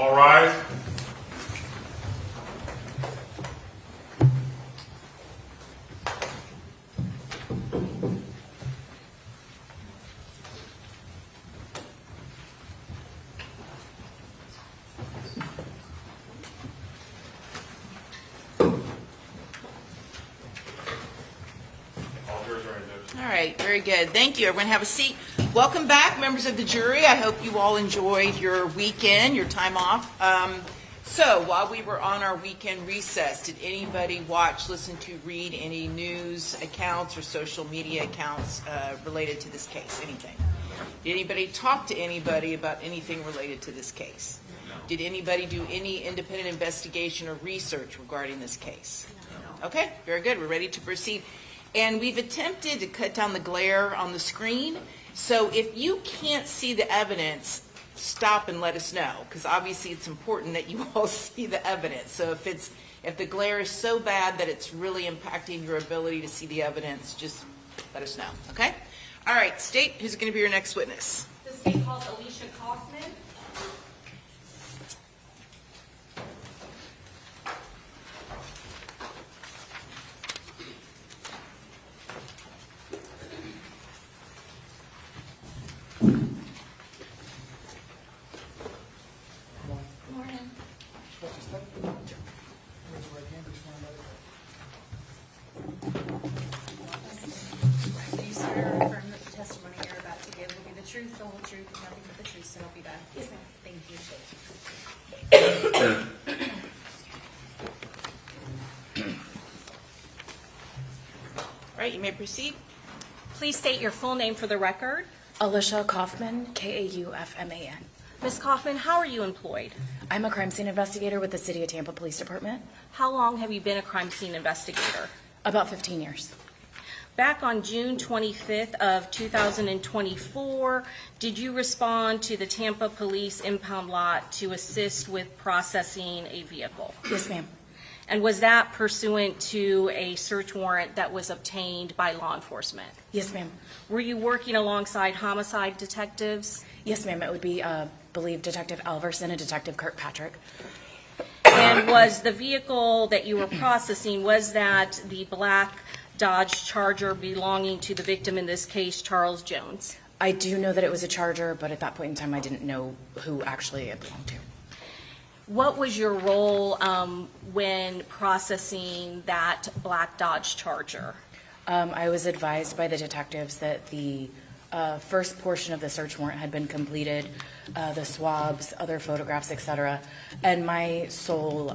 All rise. All right, very good. Thank you. Everyone have a seat. Welcome back, members of the jury. I hope you all enjoyed your weekend, your time off. So while we were on our weekend recess, did anybody watch, listen to, read any news accounts or social media accounts related to this case? Anything? Did anybody talk to anybody about anything related to this case? Did anybody do any independent investigation or research regarding this case? Okay, very good. We're ready to proceed. And we've attempted to cut down the glare on the screen. So if you can't see the evidence, stop and let us know, because obviously it's important that you all see the evidence. So if the glare is so bad that it's really impacting your ability to see the evidence, just let us know, okay? All right, state, who's going to be your next witness? The state calls Alicia Kaufman. Truth, the whole truth, and nothing but the truth, so help you God. Yes, ma'am. Thank you. All right, you may proceed. Please state your full name for the record. Alicia Kaufman, Kaufman. Ms. Kaufman, how are you employed? I'm a crime scene investigator with the City of Tampa Police Department. How long have you been a crime scene investigator? About 15 years. Back on June 25th of 2024, did you respond to the Tampa Police impound lot to assist with processing a vehicle? Yes, ma'am. And was that pursuant to a search warrant that was obtained by law enforcement? Yes, ma'am. Were you working alongside homicide detectives? Yes, ma'am. It would be, I believe, Detective Alverson and Detective Kirkpatrick. And was the vehicle that you were processing, was that the black Dodge Charger belonging to the victim, in this case, Charles Jones? I do know that it was a Charger, but at that point in time, I didn't know who actually it belonged to. What was your role when processing that black Dodge Charger? I was advised by the detectives that the first portion of the search warrant had been completed, the swabs, other photographs, etc., and my sole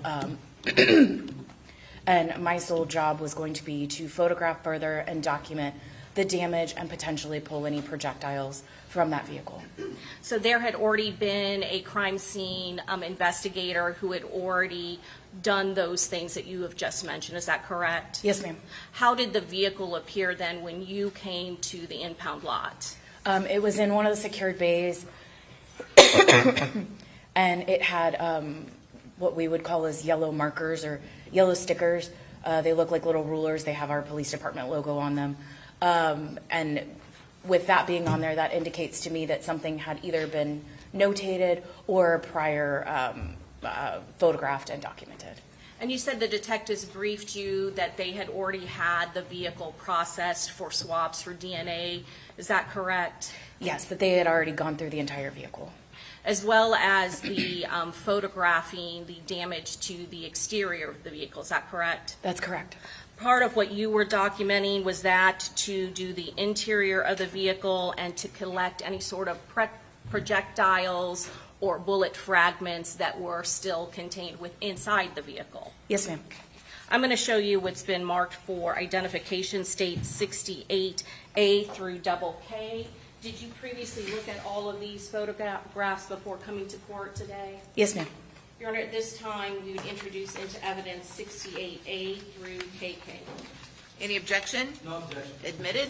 job was going to be to photograph further and document the damage and potentially pull any projectiles from that vehicle. So there had already been a crime scene investigator who had already done those things that you have just mentioned. Is that correct? Yes, ma'am. How did the vehicle appear then when you came to the impound lot? It was in one of the secured bays, and it had what we would call as yellow markers or yellow stickers. They look like little rulers. They have our police department logo on them. And with that being on there, that indicates to me that something had either been notated or prior photographed and documented. And you said the detectives briefed you that they had already had the vehicle processed for swabs for DNA. Is that correct? Yes, that they had already gone through the entire vehicle. As well as the photographing the damage to the exterior of the vehicle. Is that correct? That's correct. Part of what you were documenting was that to do the interior of the vehicle and to collect any sort of projectiles or bullet fragments that were still contained inside the vehicle. Yes, ma'am. I'm going to show you what's been marked for identification state 68A through double K. Did you previously look at all of these photographs before coming to court today? Yes, ma'am. Your Honor, at this time, we would introduce into evidence 68A through KK. Any objection? No objection. Admitted?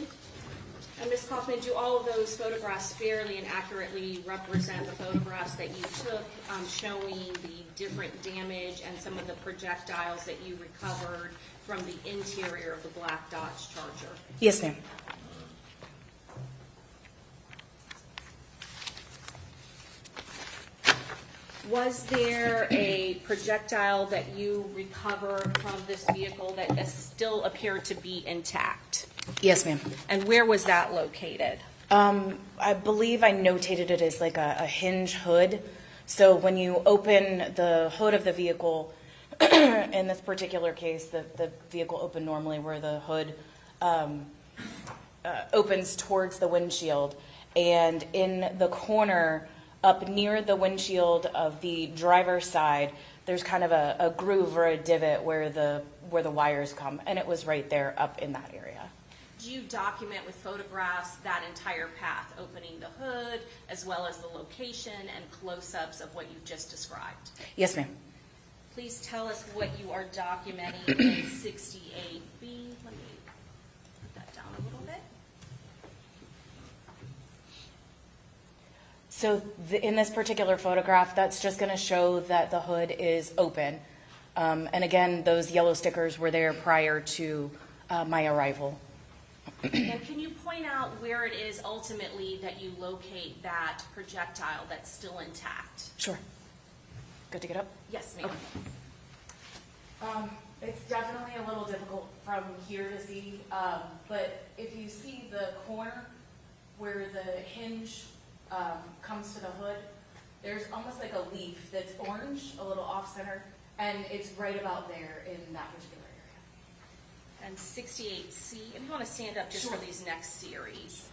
And Ms. Kaufman, do all of those photographs fairly and accurately represent the photographs that you took showing the different damage and some of the projectiles that you recovered from the interior of the black Dodge Charger? Yes, ma'am. Was there a projectile that you recovered from this vehicle that still appeared to be intact? Yes, ma'am. And where was that located? I believe I notated it as like a hinge hood. So when you open the hood of the vehicle, in this particular case, the vehicle opened normally where the hood opens towards the windshield. And in the corner, up near the windshield of the driver's side, there's kind of a groove or a divot where the wires come. And it was right there up in that area. Do you document with photographs that entire path, opening the hood, as well as the location and close-ups of what you've just described? Yes, ma'am. Please tell us what you are documenting in 68B. Let me put that down a little bit. So in this particular photograph, that's just going to show that the hood is open. And again, those yellow stickers were there prior to my arrival. And can you point out where it is ultimately that you locate that projectile that's still intact? Sure. Good to get up? Yes, ma'am. Okay. It's definitely a little difficult from here to see, but if you see the corner where the hinge comes to the hood, there's almost like a leaf that's orange, a little off-center, and it's right about there in that particular area. And 68C, if you want to stand up just Sure. for these next series.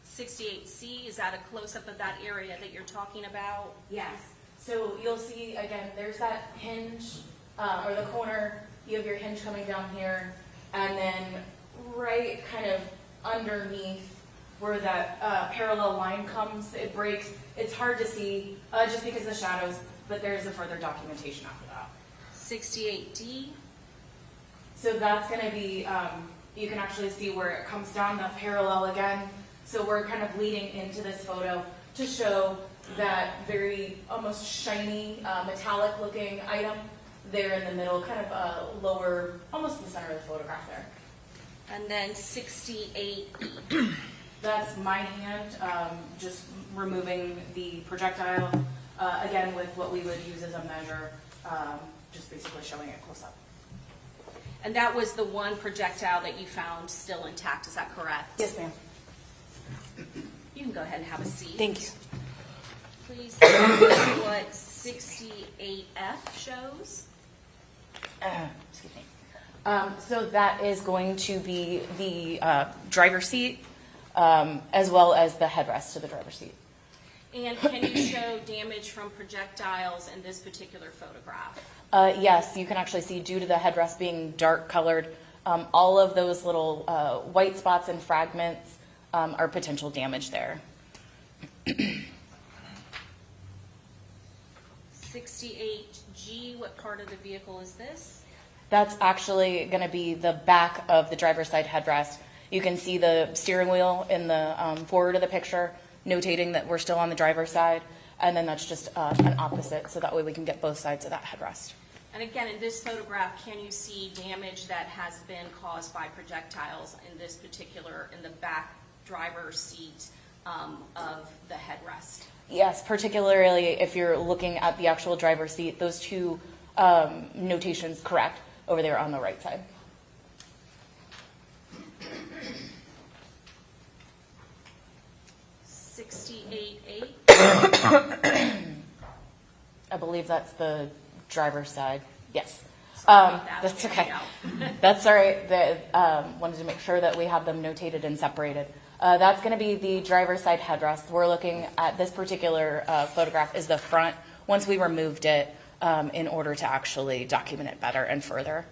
68C, is that a close-up of that area that you're talking about? Yes. So you'll see, again, there's that hinge, or the corner, you have your hinge coming down here, and then right kind of underneath where that parallel line comes, it breaks. It's hard to see just because of the shadows, but there's a further documentation after that. 68D, So that's going to be, you can actually see where it comes down the parallel again. So we're kind of leading into this photo to show that very almost shiny, metallic looking item there in the middle, kind of lower, almost in the center of the photograph there. and then 68E. That's my hand, just removing the projectile, again with what we would use as a measure, just basically showing it close up. And that was the one projectile that you found still intact, is that correct? Yes, ma'am. You can go ahead and have a seat. Thank you. Please tell me what 68F shows. Excuse me. So that is going to be the driver's seat, as well as the headrest to the driver's seat. And can you show damage from projectiles in this particular photograph? Yes, you can actually see, due to the headrest being dark colored, all of those little white spots and fragments are potential damage there. 68G, what part of the vehicle is this? That's actually going to be the back of the driver's side headrest. You can see the steering wheel in the forward of the picture, notating that we're still on the driver's side, and then that's just an opposite, so that way we can get both sides of that headrest. And again, in this photograph, can you see damage that has been caused by projectiles in this particular, in the back driver's seat of the headrest? Yes, particularly if you're looking at the actual driver's seat, those two notations correct over there on the right side. I believe that's the driver's side. Yes. Sorry about that. That's There okay. we go. That's all right. Wanted to make sure that we have them notated and separated. That's going to be the driver's side headrest. We're looking at this particular photograph is the front, once we removed it in order to actually document it better and further.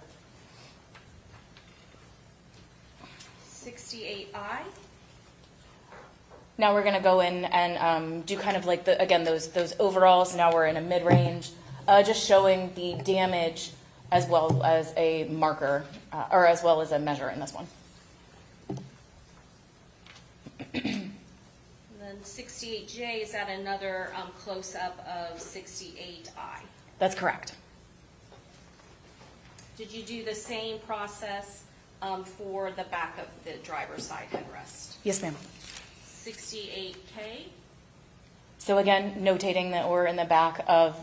68I. Now we're going to go in and do kind of like, again, those overalls. Now we're in a mid-range, just showing the damage as well as a marker, or as well as a measure in this one. And then 68J, is that another close-up of 68I? That's correct. Did you do the same process for the back of the driver's side headrest? Yes, ma'am. 68K? So again, notating that we're in the back of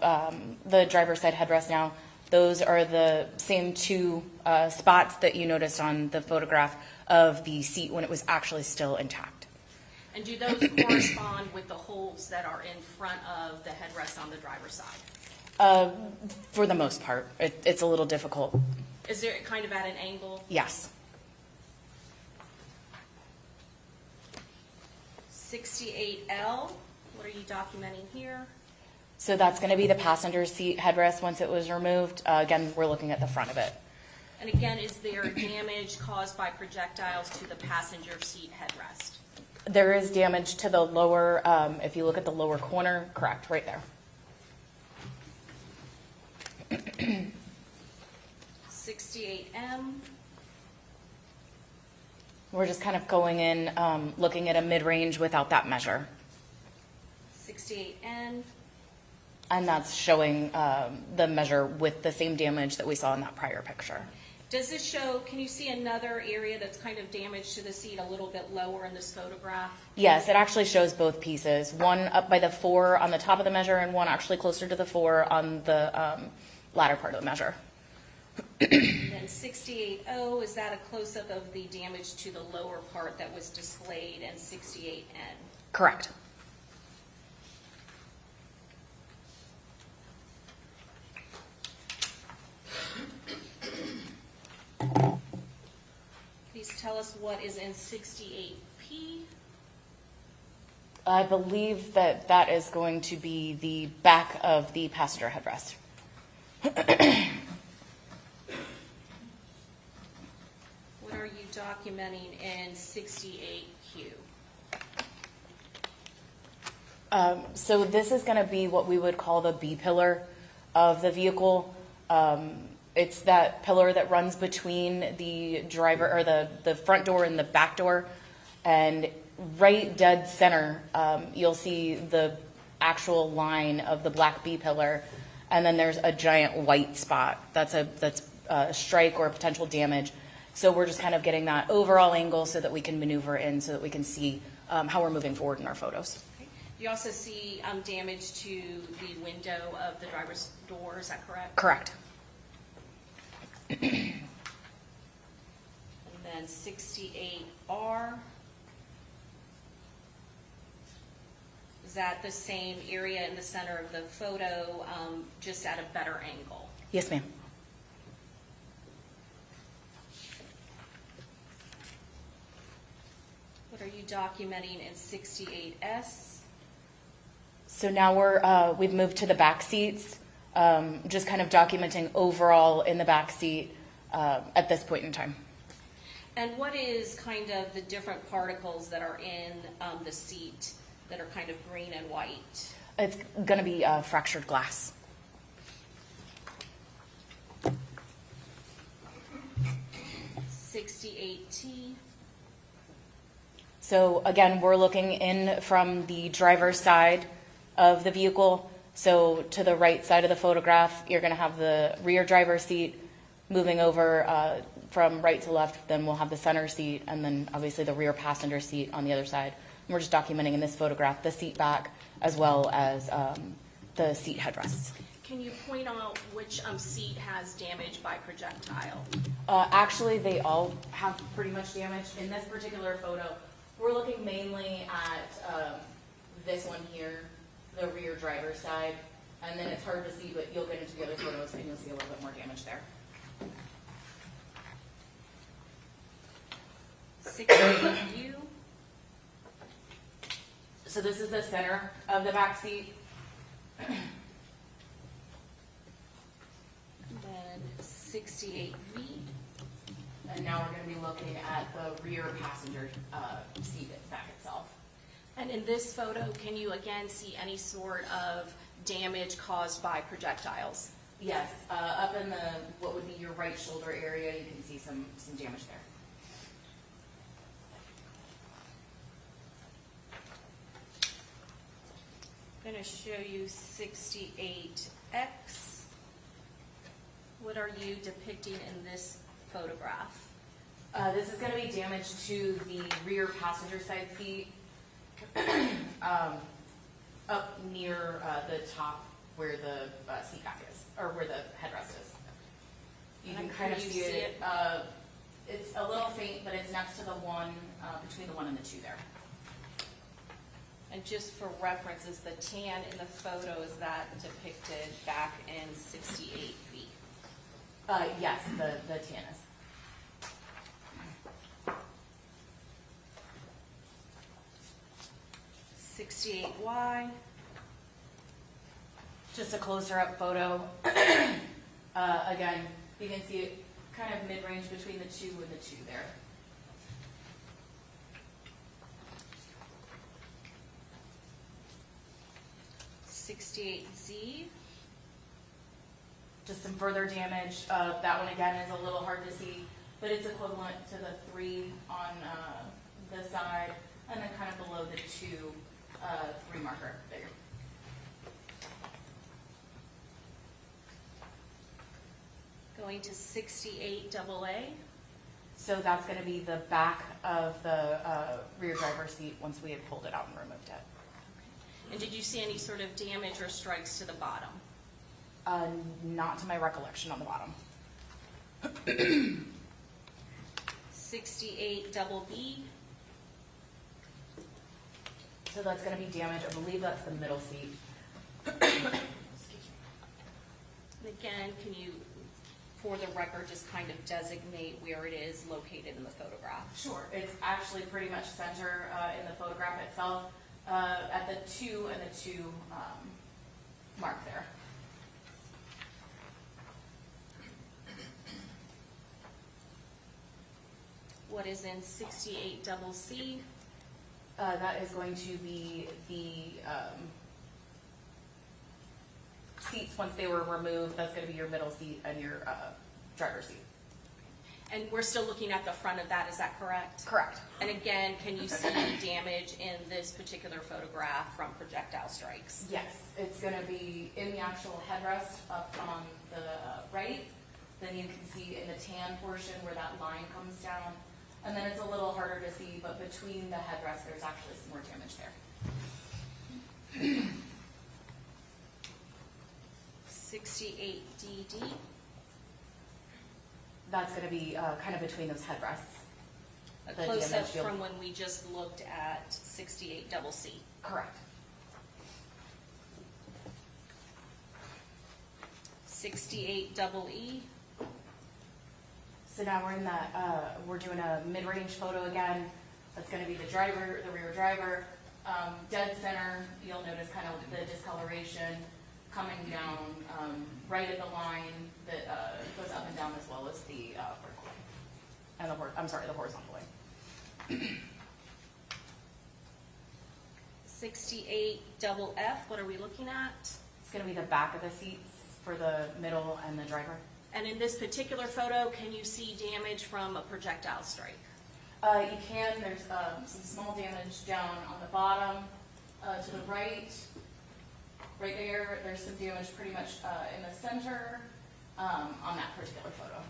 the driver's side headrest now. Those are the same two spots that you noticed on the photograph of the seat when it was actually still intact. And do those correspond with the holes that are in front of the headrest on the driver's side? For the most part, it's a little difficult. Is there kind of at an angle? Yes. 68L, what are you documenting here? So that's going to be the passenger seat headrest once it was removed. Again, we're looking at the front of it. And again, is there damage caused by projectiles to the passenger seat headrest? There is damage to the lower, if you look at the lower corner, correct, right there. 68M, We're just kind of going in, looking at a mid-range without that measure. 68N, And that's showing the measure with the same damage that we saw in that prior picture. does this show, can you see another area that's kind of damaged to the seat a little bit lower in this photograph? Yes, it actually shows both pieces. One up by the 4 on the top of the measure and one actually closer to the 4 on the latter part of the measure. And then 68O, is that a close-up of the damage to the lower part that was displayed in 68N? Correct. Please tell us what is in 68P. I believe that that is going to be the back of the passenger headrest. What are you documenting in 68Q? So this is going to be what we would call the B pillar of the vehicle. It's that pillar that runs between the driver or the front door and the back door. And right dead center, you'll see the actual line of the black B pillar. And then there's a giant white spot. That's a strike or potential damage. So we're just kind of getting that overall angle so that we can maneuver in, so that we can see how we're moving forward in our photos. Okay. You also see damage to the window of the driver's door, is that correct? Correct. And then 68R. Is that the same area in the center of the photo, just at a better angle? Yes, ma'am. What are you documenting in 68S? So now we've moved to the back seats, just kind of documenting overall in the back seat at this point in time. And what is kind of the different particles that are in the seat that are kind of green and white? It's going to be fractured glass. $68T. So again, we're looking in from the driver's side of the vehicle. So to the right side of the photograph, you're going to have the rear driver's seat moving over from right to left. Then we'll have the center seat, and then obviously the rear passenger seat on the other side. And we're just documenting in this photograph the seat back as well as the seat headrests. Can you point out which seat has damage by projectile? Actually, they all have pretty much damage. In this particular photo, we're looking mainly at this one here, the rear driver's side, and then it's hard to see, but you'll get into the other photos and you'll see a little bit more damage there. 68U. So this is the center of the back seat. And then 68V. And now we're going to be looking at the rear passenger seat back itself. And in this photo, can you again see any sort of damage caused by projectiles? Yes, up in what would be your right shoulder area, you can see some damage there. I'm going to show you 68X. What are you depicting in this photograph? This is going to be damage to the rear passenger side seat. Up near the top where the seat back is, or where the headrest is. You can kind of see it. It's a little faint, but it's next to the one, between the 1 and the 2 there. And just for reference, is the tan in the photo, is that depicted back in 68 feet? Yes, the tan is. Y. Just a closer up photo. Again, you can see it kind of mid-range between the 2 and the 2 there. Z. Just some further damage. That one again is a little hard to see, but it's equivalent to the 3 on the side, and then kind of below the 2, 3 marker there. Going to 68 AA. So that's going to be the back of the rear driver's seat once we had pulled it out and removed it. And did you see any sort of damage or strikes to the bottom? Not to my recollection on the bottom. 68 B. So that's going to be damage. I believe that's the middle seat. And again, can you, for the record, just kind of designate where it is located in the photograph? Sure. It's actually pretty much center in the photograph itself, at the 2 and the 2 mark there. What is in 68 C? That is going to be the seats once they were removed. That's going to be your middle seat and your driver's seat. And we're still looking at the front of that, is that correct? Correct. And again, can you see damage in this particular photograph from projectile strikes? Yes, it's going to be in the actual headrest up on the right. Then you can see in the tan portion where that line comes down. And then it's a little harder to see, but between the headrest, there's actually some more damage there. 68 DD. That's going to be kind of between those headrests. A The close-up damage field. from when we just looked at 68 C. Correct. 68 E. So now we're in that, we're doing a mid-range photo again. That's going to be the driver, the rear driver, dead center. You'll notice kind of the discoloration coming down right at the line that goes up and down as well as the vertical line. And the horizontal line. 68 F. What are we looking at? It's going to be the back of the seats for the middle and the driver. And in this particular photo, can you see damage from a projectile strike? You can. There's some small damage down on the bottom to the right. Right there, there's some damage pretty much in the center on that particular photo.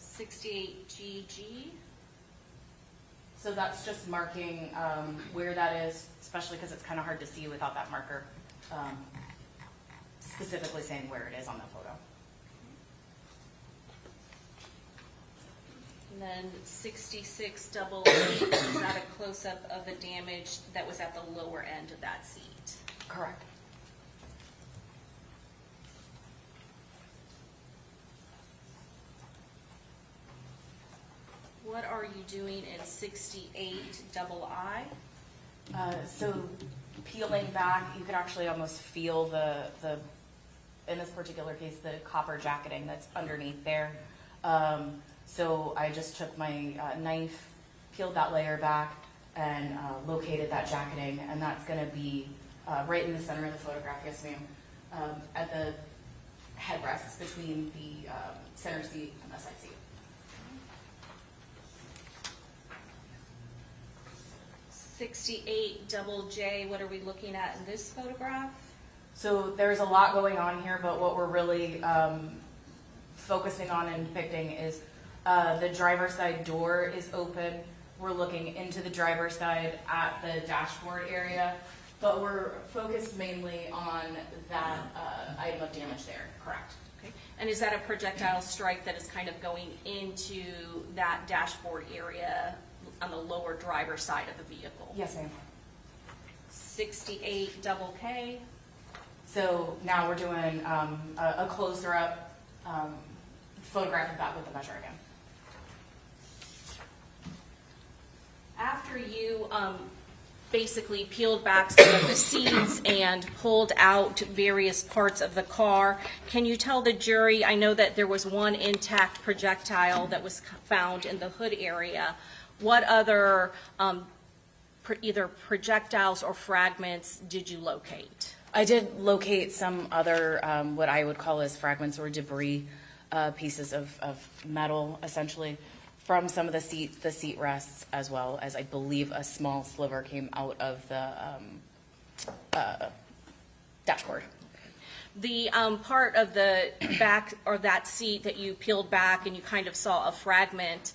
68 GG. So that's just marking where that is, especially because it's kind of hard to see without that marker, specifically saying where it is on the photo. And then 66 double E, is that a close-up of the damage that was at the lower end of that seat? Correct. What are you doing in 68 double I? So peeling back, you could actually almost feel the in this particular case, the copper jacketing that's underneath there. So I just took my knife, peeled that layer back, and located that jacketing, and that's going to be right in the center of the photograph, yes ma'am, at the headrests between the center seat and the side seat. 68 double J, what are we looking at in this photograph? So there's a lot going on here, but what we're really focusing on and depicting is the driver's side door is open. we're looking into the driver's side at the dashboard area, but we're focused mainly on that item of damage there, correct? Okay. And is that a projectile strike that is kind of going into that dashboard area on the lower driver's side of the vehicle? Yes, ma'am. 68 double K. So now we're doing a closer up photograph of that with the measure again. After you basically peeled back some of the seats and pulled out various parts of the car, can you tell the jury, I know that there was one intact projectile that was found in the hood area, what other either projectiles or fragments did you locate? I did locate some other, what I would call as fragments or debris, pieces of metal, essentially, from some of the seat rests, as well as I believe a small sliver came out of the dashboard. The part of the back or that seat that you peeled back and you kind of saw a fragment,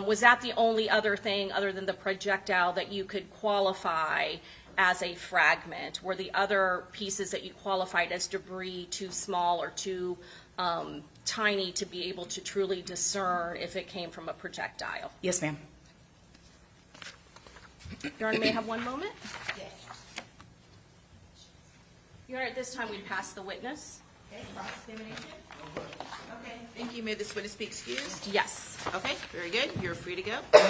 was that the only other thing other than the projectile that you could qualify as a fragment? Were the other pieces that you qualified as debris too small or too tiny to be able to truly discern if it came from a projectile? Yes, ma'am. Your Honor, may I have one moment? Yes. Your Honor, at this time we pass the witness. Okay, cross-examination? Okay, thank you. May this witness be excused? Yes. Okay, very good. You're free to go. All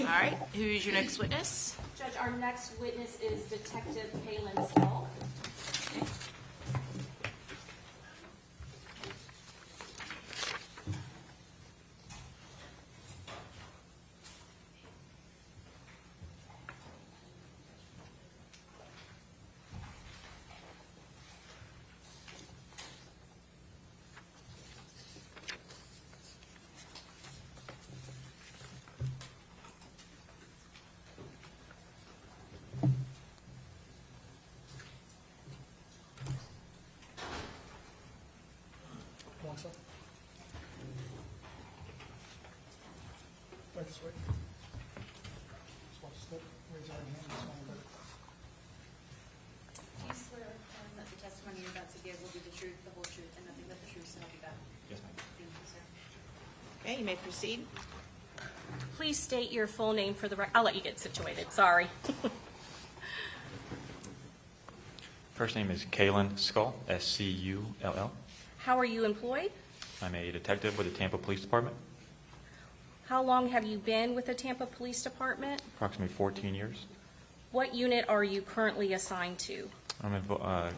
right, who's your next witness? Judge, our next witness is Detective Kalin Small. Right this way. Swap slip, raise your right hand, and sign it. Do you swear that the testimony you're about to give will be the truth, the whole truth, and nothing but the truth, so help you God? Yes, ma'am. Thank you, sir. Okay, you may proceed. Please state your full name for the record. I'll let you get situated, sorry. First name is Kalin Skull, S-C-U-L-L. How are you employed? I'm a detective with the Tampa Police Department, How long have you been with the Tampa Police Department? approximately 14 years. What unit are you currently assigned to? I'm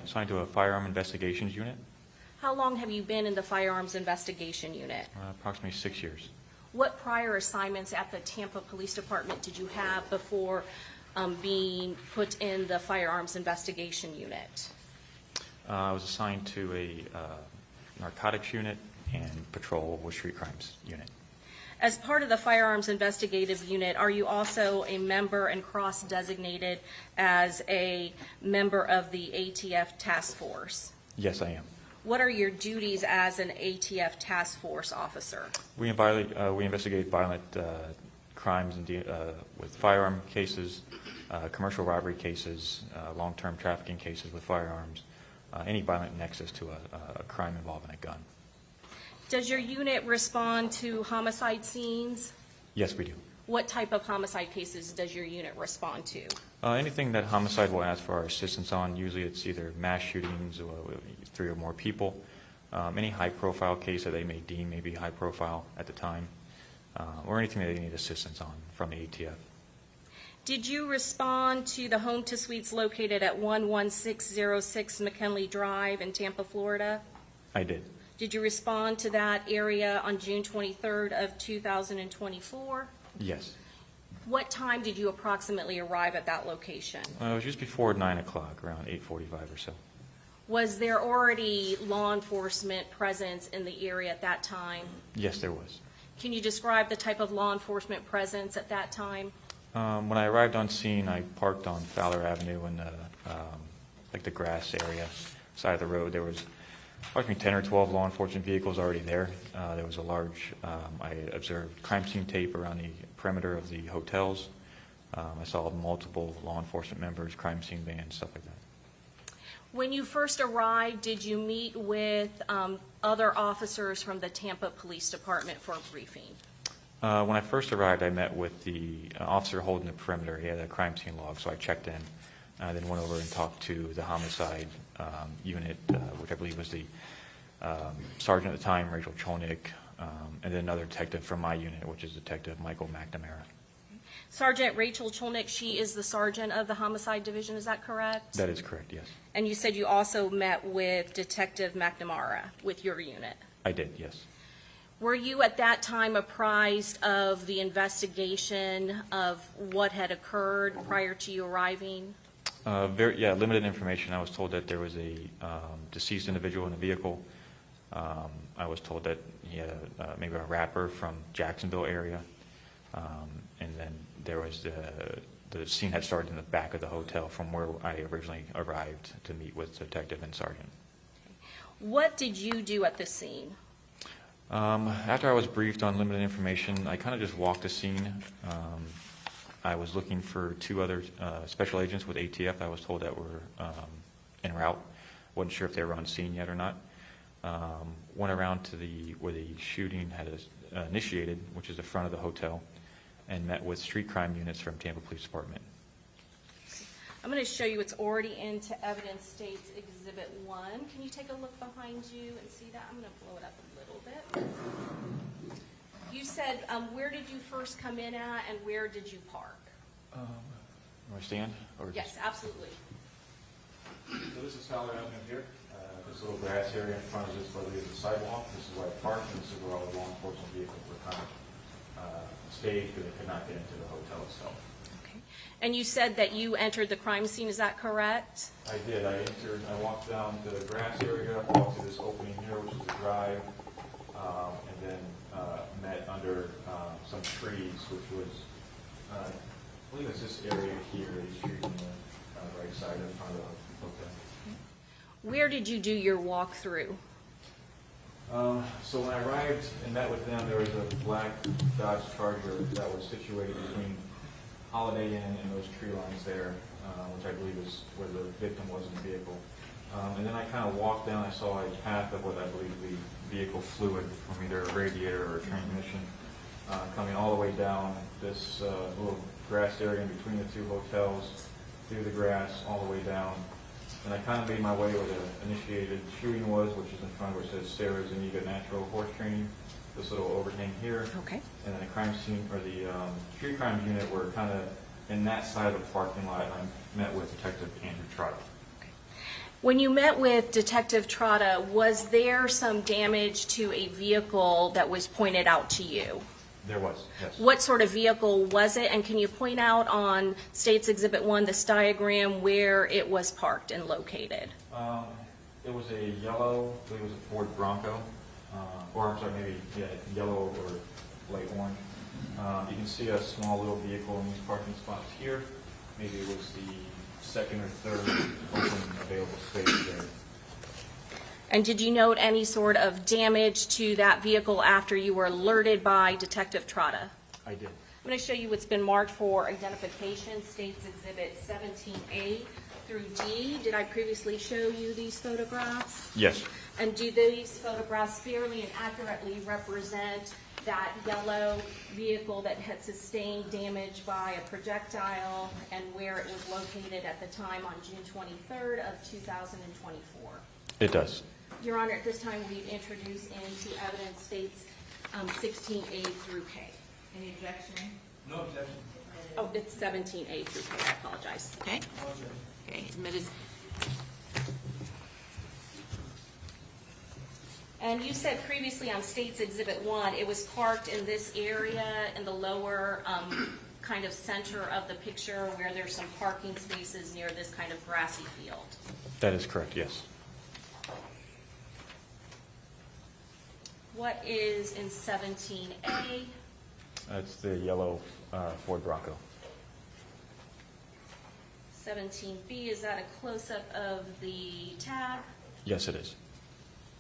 assigned to a firearm investigations unit, How long have you been in the Firearms Investigation Unit? approximately 6 years. What prior assignments at the Tampa Police Department did you have before being put in the Firearms Investigation Unit? I was assigned to a narcotics unit and patrol with street crimes unit. As part of the Firearms Investigative Unit, are you also a member and cross-designated as a member of the ATF Task Force? Yes, I am. What are your duties as an ATF Task Force officer? We investigate violent crimes with firearm cases, commercial robbery cases, long-term trafficking cases with firearms, any violent nexus to a crime involving a gun. Does your unit respond to homicide scenes? Yes, we do. What type of homicide cases does your unit respond to? Anything that homicide will ask for our assistance on, usually it's either mass shootings or 3 or more people, any high-profile case that they may deem may be high-profile at the time, or anything that they need assistance on from the ATF. Did you respond to the home to suites located at 11606 McKinley Drive in Tampa, Florida? I did. Did you respond to that area on June 23rd of 2024? Yes. What time did you approximately arrive at that location? It was just before 9 o'clock, around 8:45 or so. Was there already law enforcement presence in the area at that time? Yes, there was. Can you describe the type of law enforcement presence at that time? When I arrived on scene, I parked on Fowler Avenue in the grass area, side of the road. There was approximately 10 or 12 law enforcement vehicles already there. There was a large, I observed crime scene tape around the perimeter of the hotels. I saw multiple law enforcement members, crime scene vans, stuff like that. When you first arrived, did you meet with other officers from the Tampa Police Department for a briefing? When I first arrived, I met with the officer holding the perimeter. He had a crime scene log, so I checked in. I then went over and talked to the homicide unit, which I believe was the sergeant at the time, Rachel Cholnick, and then another detective from my unit, which is Detective Michael McNamara. Sergeant Rachel Cholnick, she is the sergeant of the homicide division, is that correct? That is correct, yes. And you said you also met with Detective McNamara with your unit? I did, yes. Were you at that time apprised of the investigation of what had occurred prior to you arriving? Limited information. I was told that there was a deceased individual in the vehicle. I was told that he had maybe a rapper from Jacksonville area. And then there was the scene had started in the back of the hotel from where I originally arrived to meet with detective and sergeant. What did you do at the scene? After I was briefed on limited information, I kind of just walked the scene. I was looking for 2 other special agents with ATF I was told that were en route. Wasn't sure if they were on scene yet or not. Went around to where the shooting had initiated, which is the front of the hotel, and met with street crime units from Tampa Police Department. I'm going to show you it's already into Evidence States Exhibit 1. Can you take a look behind you and see that? I'm going to blow it up a little bit. You said, where did you first come in at and where did you park? You want to stand? Or Yes, absolutely. So this is Fowler Avenue here. This little grass area in front of this literally is the sidewalk. This is where I parked, and this is where all the law enforcement vehicles were kind of staged because they could not get into the hotel itself. Okay. And you said that you entered the crime scene, is that correct? I did. I walked down the grass area, walked to this opening here, which is the drive, and then met under some trees, which was, I believe it's this area here, the street on the right side in front of the hotel. Where did you do your walkthrough? So when I arrived and met with them, there was a black Dodge Charger that was situated between Holiday Inn and those tree lines there, which I believe is where the victim was in the vehicle. And then I kind of walked down, I saw a path of what I believe to be vehicle fluid from either a radiator or a transmission, coming all the way down this little grass area in between the 2 hotels, through the grass, all the way down. And I kind of made my way where the initiated shooting was, which is in front where it says Sarah Zuniga Natural Horse Training, this little overhang here. Okay. And then the crime scene, or the street crime unit were kind of in that side of the parking lot, and I met with Detective Andrew Trotter. Okay. When you met with Detective Trotta, was there some damage to a vehicle that was pointed out to you? There was, yes. What sort of vehicle was it? And can you point out on States Exhibit 1, this diagram, where it was parked and located? It was a yellow, I believe it was a Ford Bronco, or I'm sorry, maybe yellow or light orange. You can see a small little vehicle in these parking spots here. Maybe it was the second or third open available space there. And did you note any sort of damage to that vehicle after you were alerted by Detective Trotta? I did. I'm going to show you what's been marked for identification, States Exhibit 17A through D. Did I previously show you these photographs? Yes. And do these photographs fairly and accurately represent that yellow vehicle that had sustained damage by a projectile and where it was located at the time on June 23rd of 2024? It does. Your Honor, at this time, we introduce into evidence States 16A through K. Any objection? No objection. Oh, it's 17A through K, I apologize. Okay. Okay, admitted. And you said previously on States Exhibit 1, it was parked in this area in the lower kind of center of the picture where there's some parking spaces near this kind of grassy field. That is correct, yes. What is in 17A? That's the yellow Ford Bronco. 17B, is that a close-up of the tag? Yes, it is.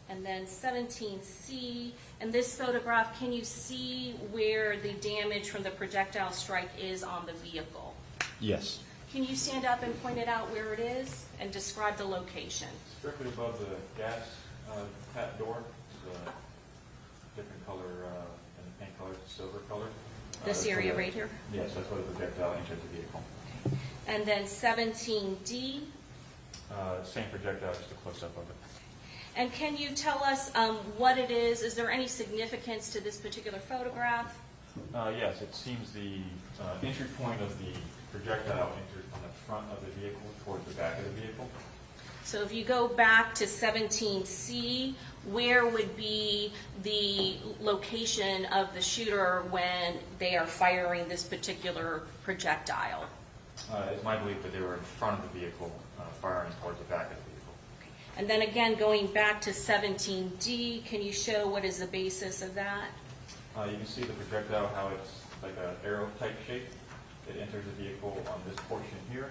And then 17C, in this photograph, can you see where the damage from the projectile strike is on the vehicle? Yes. Can you stand up and point it out where it is and describe the location? Directly above the gas tap door, is a different color, than the paint color, silver color. This area right here? Yes, that's where the projectile enters the vehicle. And then 17D. Same projectile, just a close-up of it. And can you tell us what it is? Is there any significance to this particular photograph? Yes, it seems the entry point of the projectile enters on the front of the vehicle towards the back of the vehicle. So if you go back to 17C, where would be the location of the shooter when they are firing this particular projectile? It's my belief that they were in front of the vehicle, firing towards the back of the vehicle. And then again, going back to 17D, can you show what is the basis of that? You can see the projectile, how it's like an arrow-type shape. It enters the vehicle on this portion here,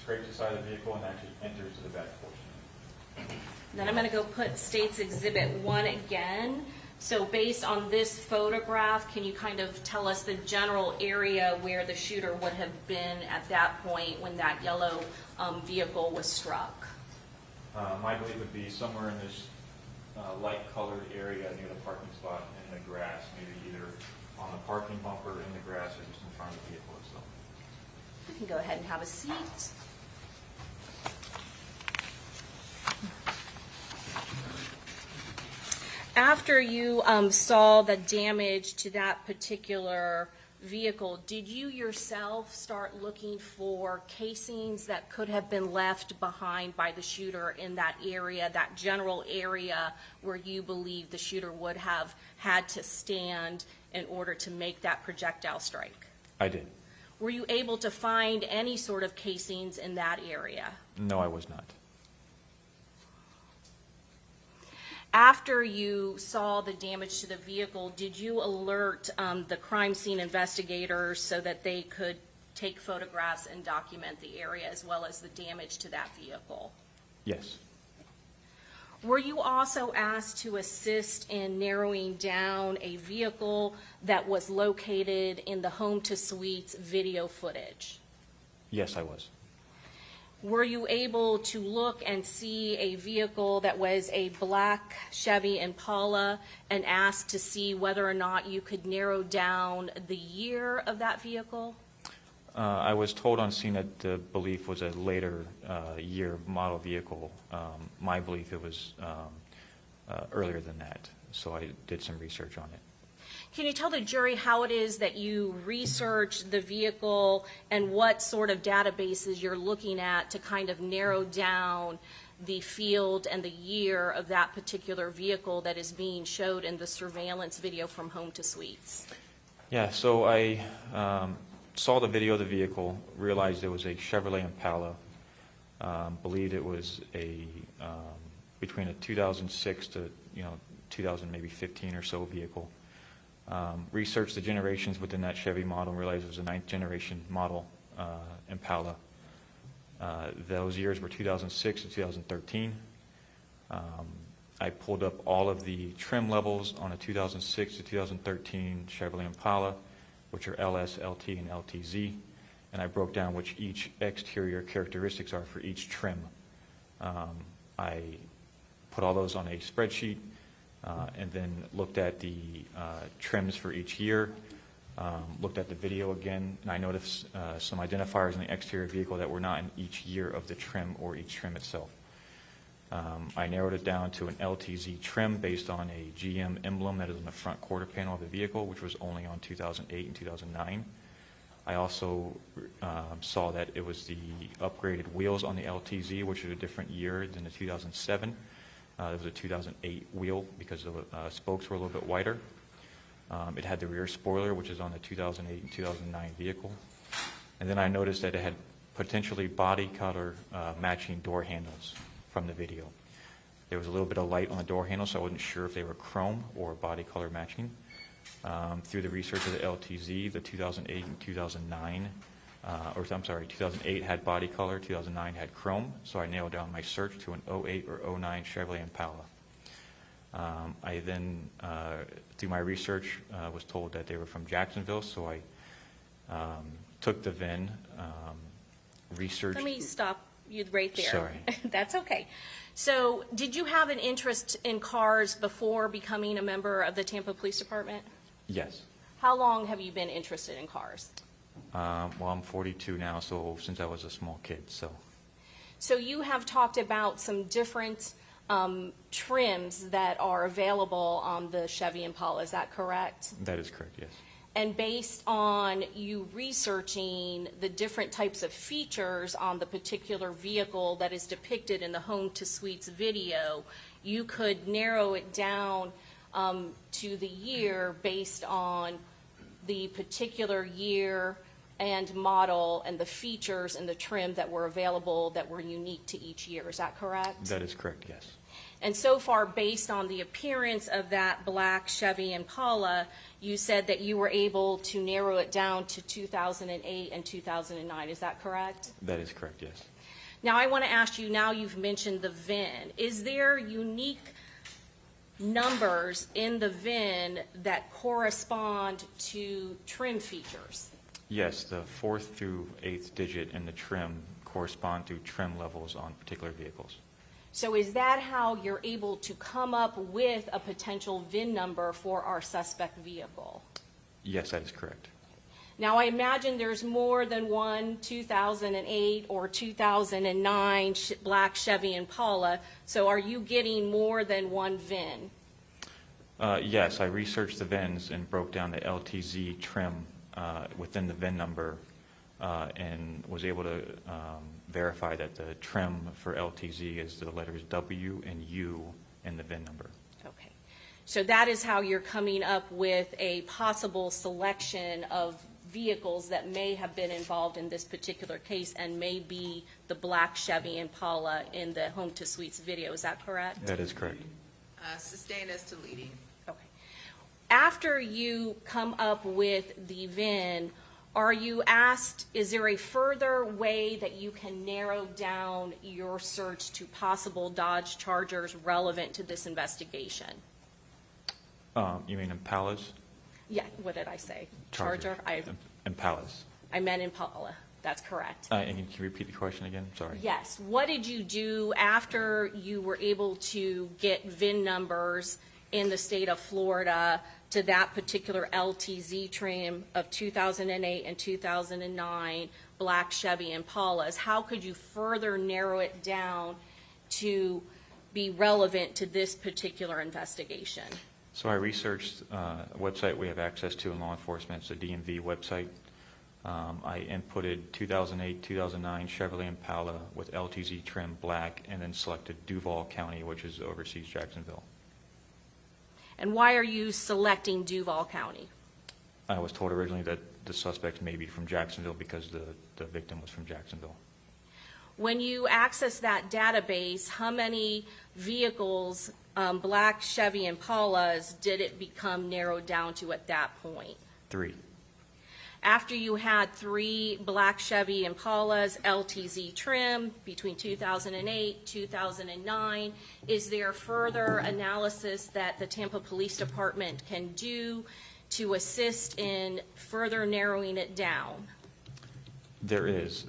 scrapes the side of the vehicle, and actually enters to the back portion. Then I'm going to go put State's Exhibit 1 again. So based on this photograph, can you kind of tell us the general area where the shooter would have been at that point when that yellow vehicle was struck? My belief would be somewhere in this light-colored area near the parking spot in the grass, maybe either on the parking bumper, in the grass, or just in front of the vehicle itself. You can go ahead and have a seat. After you saw the damage to that particular vehicle, did you yourself start looking for casings that could have been left behind by the shooter in that area, that general area where you believe the shooter would have had to stand in order to make that projectile strike? I did. Were you able to find any sort of casings in that area? No, I was not. After you saw the damage to the vehicle, did you alert the crime scene investigators so that they could take photographs and document the area as well as the damage to that vehicle? Yes. Were you also asked to assist in narrowing down a vehicle that was located in the Home to Suites video footage? Yes, I was. Were you able to look and see a vehicle that was a black Chevy Impala and asked to see whether or not you could narrow down the year of that vehicle? I was told on scene that the belief was a later year model vehicle. My belief it was earlier than that, so I did some research on it. Can you tell the jury how it is that you research the vehicle and what sort of databases you're looking at to kind of narrow down the field and the year of that particular vehicle that is being showed in the surveillance video from Home to Suites? Yeah, so I saw the video of the vehicle, realized it was a Chevrolet Impala, believed it was a between a 2006 to 2000 maybe 15 or so vehicle. Researched the generations within that Chevy model and realized it was a 9th generation model Impala. Those years were 2006 to 2013. I pulled up all of the trim levels on a 2006 to 2013 Chevrolet Impala, which are LS, LT, and LTZ, and I broke down which each exterior characteristics are for each trim. I put all those on a spreadsheet, and then looked at the trims for each year, looked at the video again, and I noticed some identifiers in the exterior vehicle that were not in each year of the trim or each trim itself. I narrowed it down to an LTZ trim based on a GM emblem that is on the front quarter panel of the vehicle, which was only on 2008 and 2009. I also saw that it was the upgraded wheels on the LTZ, which is a different year than the 2007. It was a 2008 wheel because the spokes were a little bit wider. It had the rear spoiler, which is on the 2008 and 2009 vehicle. And then I noticed that it had potentially body color matching door handles from the video. There was a little bit of light on the door handles, so I wasn't sure if they were chrome or body color matching. Through the research of the LTZ, the 2008 and 2009, 2008 had body color, 2009 had chrome, so I nailed down my search to an 08 or 09 Chevrolet Impala. I then, through my research, was told that they were from Jacksonville, so I took the VIN, researched. Let me stop you right there. Sorry. That's okay. So did you have an interest in cars before becoming a member of the Tampa Police Department? Yes. How long have you been interested in cars? Well, I'm 42 now, so since I was a small kid, so. So you have talked about some different trims that are available on the Chevy Impala, is that correct? That is correct, yes. And based on you researching the different types of features on the particular vehicle that is depicted in the Home to Suites video, you could narrow it down to the year based on the particular year and model and the features and the trim that were available that were unique to each year. Is that correct? That is correct, yes. And so far, based on the appearance of that black Chevy Impala, you said that you were able to narrow it down to 2008 and 2009. Is that correct? That is correct, yes. Now, I want to ask you, now you've mentioned the VIN. Is there unique numbers in the VIN that correspond to trim features? Yes, the 4th through 8th digit in the trim correspond to trim levels on particular vehicles. So is that how you're able to come up with a potential VIN number for our suspect vehicle? Yes, that is correct. Now, I imagine there's more than one 2008 or 2009 black Chevy Impala, so are you getting more than one VIN? Yes, I researched the VINs and broke down the LTZ trim within the VIN number and was able to verify that the trim for LTZ is the letters W and U in the VIN number. Okay. So that is how you're coming up with a possible selection of vehicles that may have been involved in this particular case and may be the black Chevy Impala in the Home to Suites video. Is that correct? That is correct. Sustain as to leading. Okay. After you come up with the VIN, are you asked, is there a further way that you can narrow down your search to possible Dodge Chargers relevant to this investigation? You mean Impalas? Yeah, what did I say? Charger? Impalas. I meant Impala. That's correct. And can you repeat the question again? Sorry. Yes. What did you do after you were able to get VIN numbers in the state of Florida to that particular LTZ trim of 2008 and 2009 black Chevy Impalas? How could you further narrow it down to be relevant to this particular investigation? So I researched a website we have access to in law enforcement. It's a DMV website. I inputted 2008, 2009 Chevrolet Impala with LTZ trim black and then selected Duval County, which is overseas Jacksonville. And why are you selecting Duval County? I was told originally that the suspect may be from Jacksonville because the victim was from Jacksonville. When you access that database, how many vehicles, black Chevy Impalas, did it become narrowed down to at that point? 3. After you had 3 black Chevy Impalas, LTZ trim, between 2008, 2009, is there further analysis that the Tampa Police Department can do to assist in further narrowing it down? There is.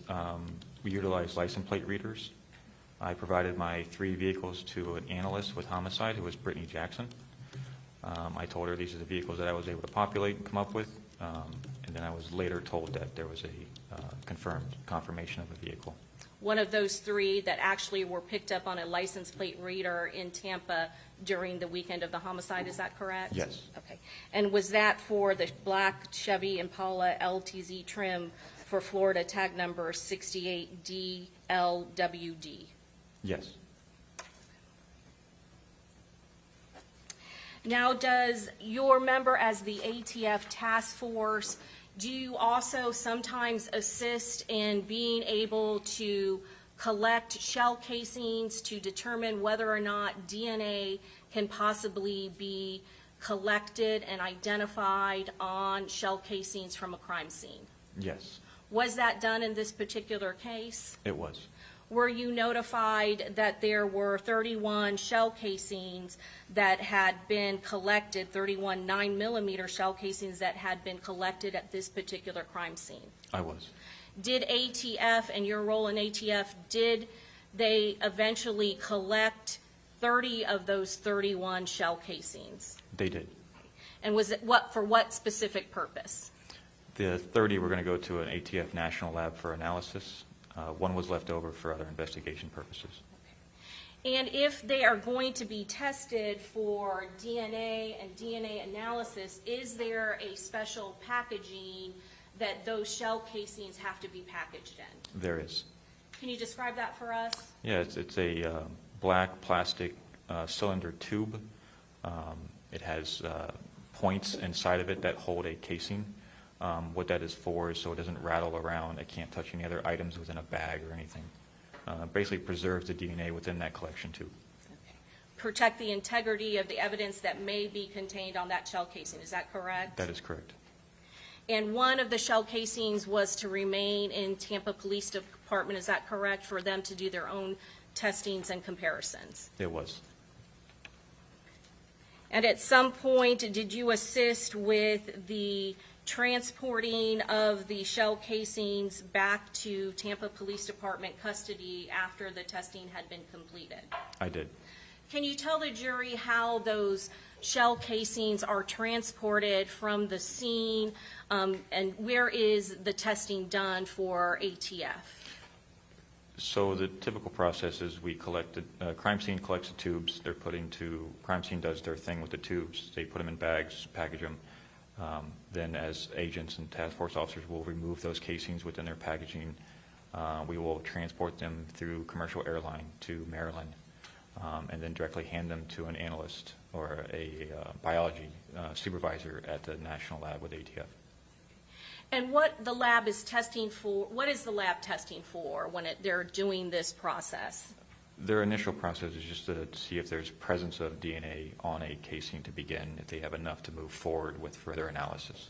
We utilize license plate readers. I provided my 3 vehicles to an analyst with homicide who was Brittany Jackson. I told her these are the vehicles that I was able to populate and come up with. And then I was later told that there was a confirmation of the vehicle. One of those 3 that actually were picked up on a license plate reader in Tampa during the weekend of the homicide, is that correct? Yes. Okay. And was that for the black Chevy Impala LTZ trim for Florida tag number 68DLWD? Yes. Now, does your member as the ATF task force, do you also sometimes assist in being able to collect shell casings to determine whether or not DNA can possibly be collected and identified on shell casings from a crime scene? Yes, Was that done in this particular case? it was. Were you notified that there were 31 shell casings that had been collected, 31 9mm shell casings that had been collected at this particular crime scene? I was. Did ATF and your role in ATF, did they eventually collect 30 of those 31 shell casings? They did. And was it for what specific purpose? The 30 were going to go to an ATF national lab for analysis. One was left over for other investigation purposes. And if they are going to be tested for DNA and DNA analysis, is there a special packaging that those shell casings have to be packaged in? There is. Can you describe that for us? Yeah, it's a black plastic cylinder tube. It has points inside of it that hold a casing. What that is for is so it doesn't rattle around. It can't touch any other items within a bag or anything. Basically preserves the DNA within that collection tube. Okay. Protect the integrity of the evidence that may be contained on that shell casing, is that correct? That is correct. And one of the shell casings was to remain in Tampa Police Department, is that correct, for them to do their own testings and comparisons? It was. And at some point, did you assist with the transporting of the shell casings back to Tampa Police Department custody after the testing had been completed? I did. Can you tell the jury how those shell casings are transported from the scene, and where is the testing done for ATF? So the typical process is we collect crime scene collects the tubes. They're put into, crime scene does their thing with the tubes. They put them in bags, package them. Then as agents and task force officers will remove those casings within their packaging. We will transport them through commercial airline to Maryland, and then directly hand them to an analyst or a biology supervisor at the national lab with ATF. And what the lab is testing for, what is the lab testing for when they're doing this process? Their initial process is just to see if there's presence of DNA on a casing to begin, if they have enough to move forward with further analysis.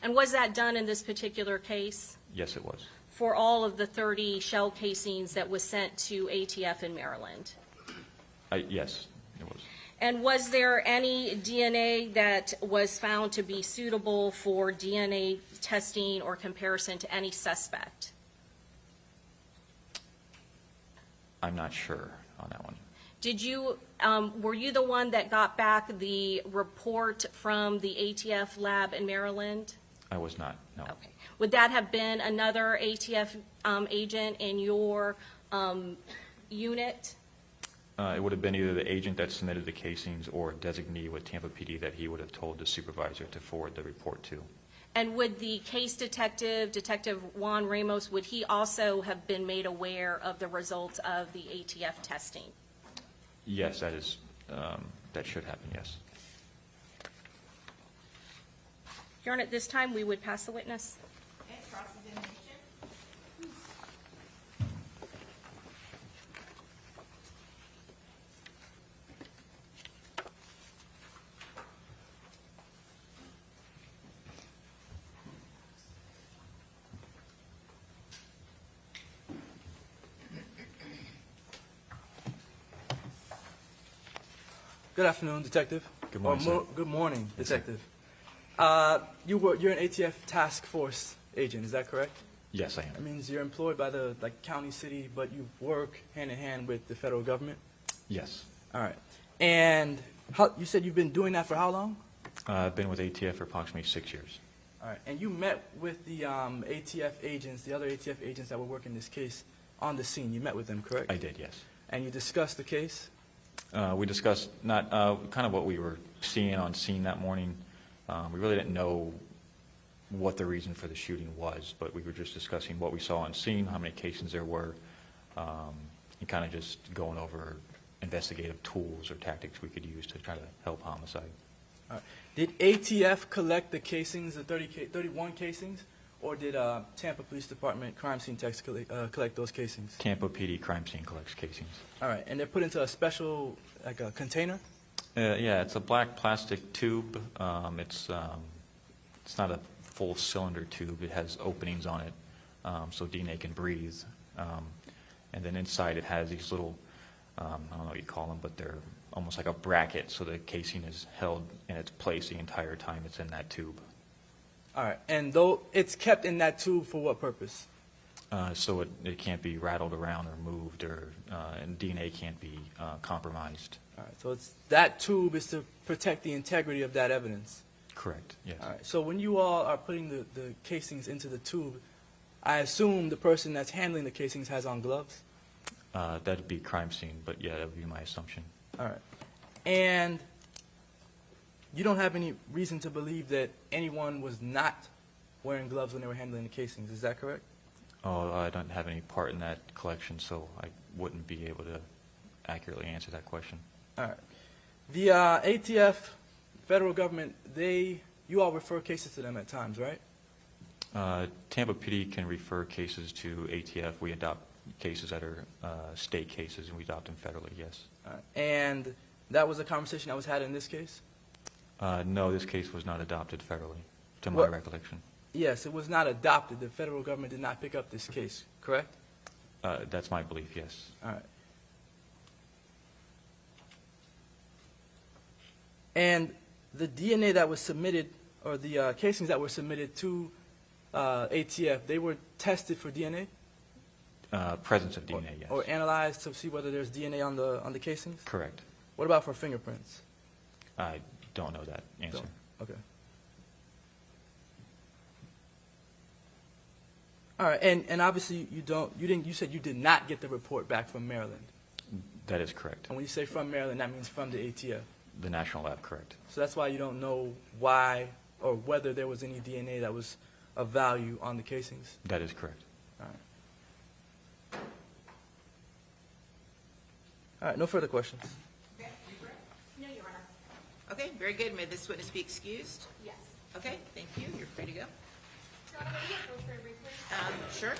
And was that done in this particular case? Yes, it was. For all of the 30 shell casings that was sent to ATF in Maryland? Yes, it was. And was there any DNA that was found to be suitable for DNA testing or comparison to any suspect? I'm not sure on that one. Did you, were you the one that got back the report from the ATF lab in Maryland? I was not, no. Okay. Would that have been another ATF agent in your unit? It would have been either the agent that submitted the casings or a designee with Tampa PD that he would have told the supervisor to forward the report to. And would the case detective, Detective Juan Ramos, would he also have been made aware of the results of the ATF testing? Yes, that is, that should happen, yes. Your Honor, at this time, we would pass the witness. Okay, cross-examination. Good afternoon, Detective. Good morning, sir. Good morning, Yes, sir. Detective. You're an ATF task force agent, is that correct? Yes, I That am. means you're employed by the county, city, but you work hand in hand with the federal government? Yes. All right. And you said you've been doing that for how long? I've been with ATF for approximately 6 years. All right. And you met with the ATF agents, the other ATF agents that were working this case on the scene. You met with them, correct? I did, yes. And you discussed the case? We discussed not kind of what we were seeing on scene that morning. We really didn't know what the reason for the shooting was, but we were just discussing what we saw on scene, how many casings there were, and kind of just going over investigative tools or tactics we could use to try to help homicide. All right. Did ATF collect the casings, the 31 casings, or did Tampa Police Department crime scene techs collect those casings? Tampa PD crime scene collects casings. All right, and they're put into a special, like a container? Yeah, it's a black plastic tube. It's not a full cylinder tube. It has openings on it so DNA can breathe. And then inside it has these little, I don't know what you call them, but they're almost like a bracket, so the casing is held in its place the entire time it's in that tube. All right. And though it's kept in that tube for what purpose? So it can't be rattled around or moved, and DNA can't be compromised. All right. So that tube is to protect the integrity of that evidence. Correct, yes. All right. So when you all are putting the casings into the tube, I assume the person that's handling the casings has on gloves? That'd be crime scene, but yeah, that would be my assumption. All right. And you don't have any reason to believe that anyone was not wearing gloves when they were handling the casings, is that correct? Oh, I don't have any part in that collection, so I wouldn't be able to accurately answer that question. All right. The ATF, federal government, you all refer cases to them at times, right? Tampa PD can refer cases to ATF. We adopt cases that are state cases, and we adopt them federally, yes. All right. And that was a conversation that was had in this case? No, this case was not adopted federally, to my What? recollection. Yes, it was not adopted. The federal government did not pick up this case, correct? That's my belief, yes. All right. And the DNA that was submitted, or the casings that were submitted to ATF, they were tested for DNA? Presence of DNA, yes. Or analyzed to see whether there's DNA on the casings? Correct. What about for fingerprints? I don't know that answer. Don't. Okay. All right, and obviously you said you did not get the report back from Maryland. That is correct. And when you say from Maryland, that means from the ATF. The National Lab, correct. So that's why you don't know why or whether there was any DNA that was of value on the casings. That is correct. All right. All right, no further questions. Okay, No, Your Honor. Okay, very good. May this witness be excused? Yes. Okay, thank you. You're free to go. Your Honor, may we approach very briefly? Sure.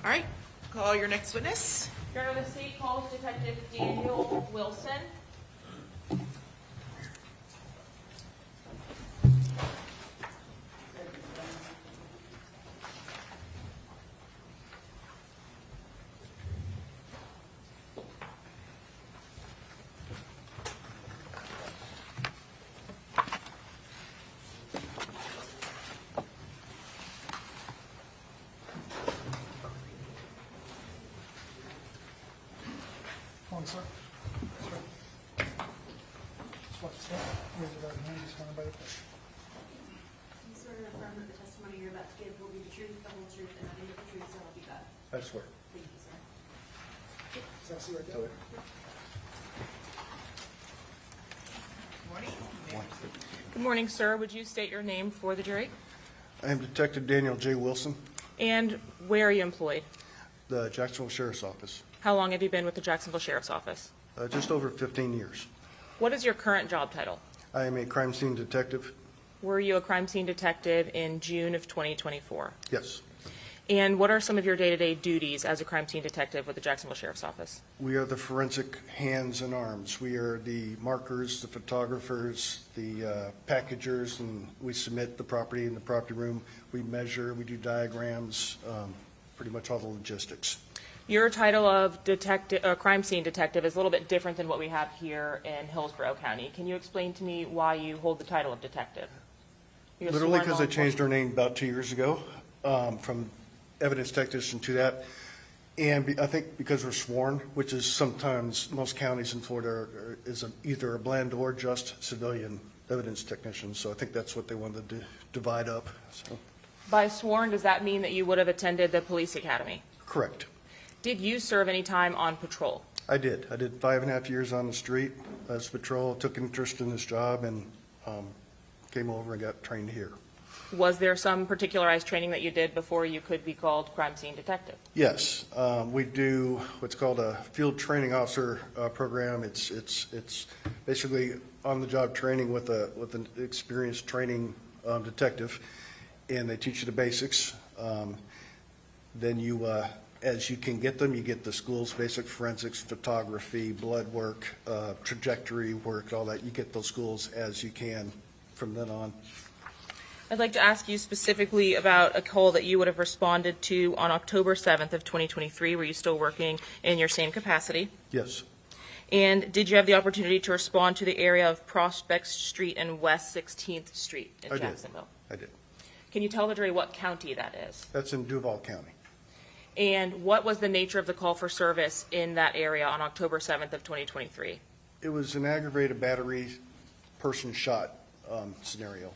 All right, call your next witness. Your Honor, the state calls Detective Daniel Wilson. Morning, sir. Just watch the step. Raise your right hand. Just want everybody to You swear to affirm that the testimony you're about to give will be the truth, the whole truth, and nothing but the truth, so help you God. I swear. Thank you, sir. Is that see right there? Morning. Good morning, sir. Would you state your name for the jury? I am Detective Daniel J. Wilson, And where are you employed? the Jacksonville Sheriff's Office. How long have you been with the Jacksonville Sheriff's Office? Just over 15 years. What is your current job title? I am a crime scene detective. Were you a crime scene detective in June of 2024? Yes. And what are some of your day-to-day duties as a crime scene detective with the Jacksonville Sheriff's Office? We are the forensic hands and arms. We are the markers, the photographers, the packagers, and we submit the property in the property room. We measure, we do diagrams, pretty much all the logistics. Your title of crime scene detective is a little bit different than what we have here in Hillsborough County. Can you explain to me why you hold the title of detective? You're a Literally sworn because law I changed our name about 2 years ago, from evidence technician to that. And I think because we're sworn, which is sometimes, most counties in Florida is either a blend or just civilian evidence technician. So I think that's what they wanted to divide up. So, By sworn, does that mean that you would have attended the police academy? correct. Did you serve any time on patrol? I did. I did 5.5 years on the street as patrol, took interest in this job, and came over and got trained here. Was there some particularized training that you did before you could be called crime scene detective? Yes, we do what's called a field training officer program. It's basically on-the-job training with an experienced training detective, and they teach you the basics. Then you, as you can get them, you get the school's basic forensics, photography, blood work, trajectory work, all that. You get those schools as you can from then on. I'd like to ask you specifically about a call that you would have responded to on October 7th of 2023. Were you still working in your same capacity? Yes, And did you have the opportunity to respond to the area of Prospect Street and West 16th Street in I did. Jacksonville? I did. Can you tell the jury what county that is? That's in Duval County. And what was the nature of the call for service in that area on October 7th of 2023? It was an aggravated battery, person shot scenario.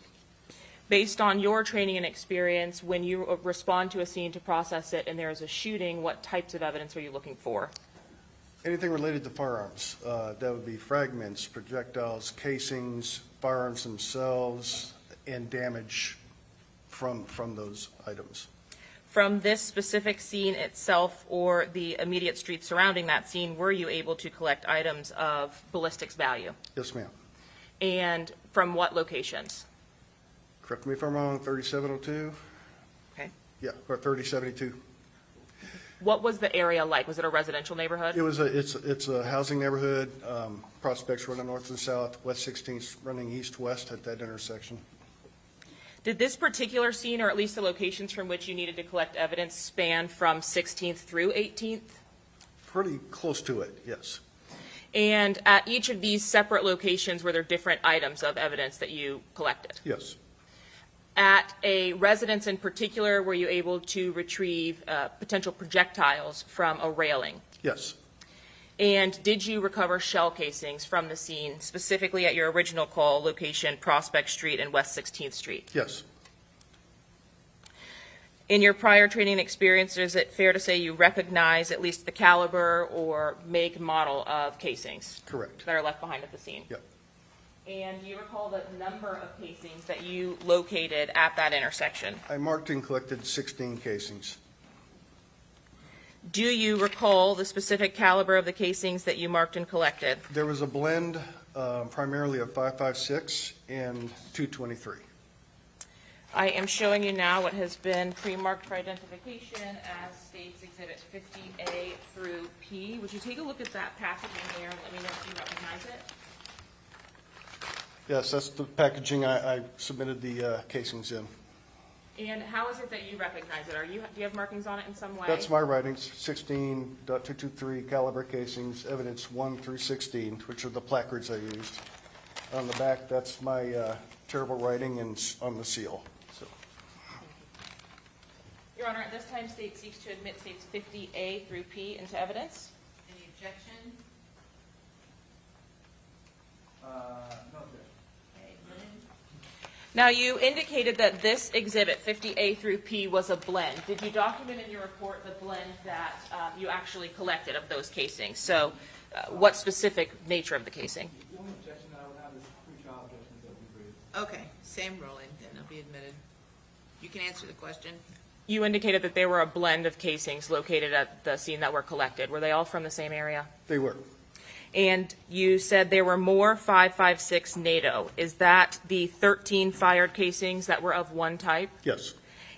Based on your training and experience, when you respond to a scene to process it and there is a shooting, what types of evidence are you looking for? Anything related to firearms, that would be fragments, projectiles, casings, firearms themselves, and damage from those items. From this specific scene itself or the immediate streets surrounding that scene, were you able to collect items of ballistics value? Yes, ma'am. And from what locations? Correct me if I'm wrong, 3702? Okay. Yeah, or 3072. What was the area like? Was it a residential neighborhood? It's a housing neighborhood, prospects running north and south, West 16th running east-west at that intersection. Did this particular scene, or at least the locations from which you needed to collect evidence, span from 16th through 18th? Pretty close to it, yes. And at each of these separate locations, were there different items of evidence that you collected? Yes. At a residence in particular, were you able to retrieve potential projectiles from a railing? Yes. And did you recover shell casings from the scene, specifically at your original call location, Prospect Street and West 16th Street? Yes. In your prior training experience, is it fair to say you recognize at least the caliber or make model of casings Correct. that are left behind at the scene? Yep. And do you recall the number of casings that you located at that intersection? I marked and collected 16 casings. Do you recall the specific caliber of the casings that you marked and collected? There was a blend primarily of 5.56 and 223. I am showing you now what has been pre-marked for identification as States Exhibit 50A through P. Would you take a look at that packaging there and let me know if you recognize it? Yes, that's the packaging I submitted the casings in. And how is it that you recognize it? Do you have markings on it in some way? That's my writings, 16.223 caliber casings, evidence 1 through 16, which are the placards I used. On the back, that's my terrible writing and on the seal. So, Your Honor, at this time, State seeks to admit States 50A through P into evidence. Any objection? No, sir. Now, you indicated that this exhibit, 50A through P, was a blend. Did you document in your report the blend that you actually collected of those casings? So what specific nature of the casing? The only objection I would have is pre-trial objections that we raised. Okay, same ruling, then it'll be admitted. You can answer the question. You indicated that there were a blend of casings located at the scene that were collected. Were they all from the same area? they were. And you said there were more 5.56 NATO. Is that the 13 fired casings that were of one type? Yes.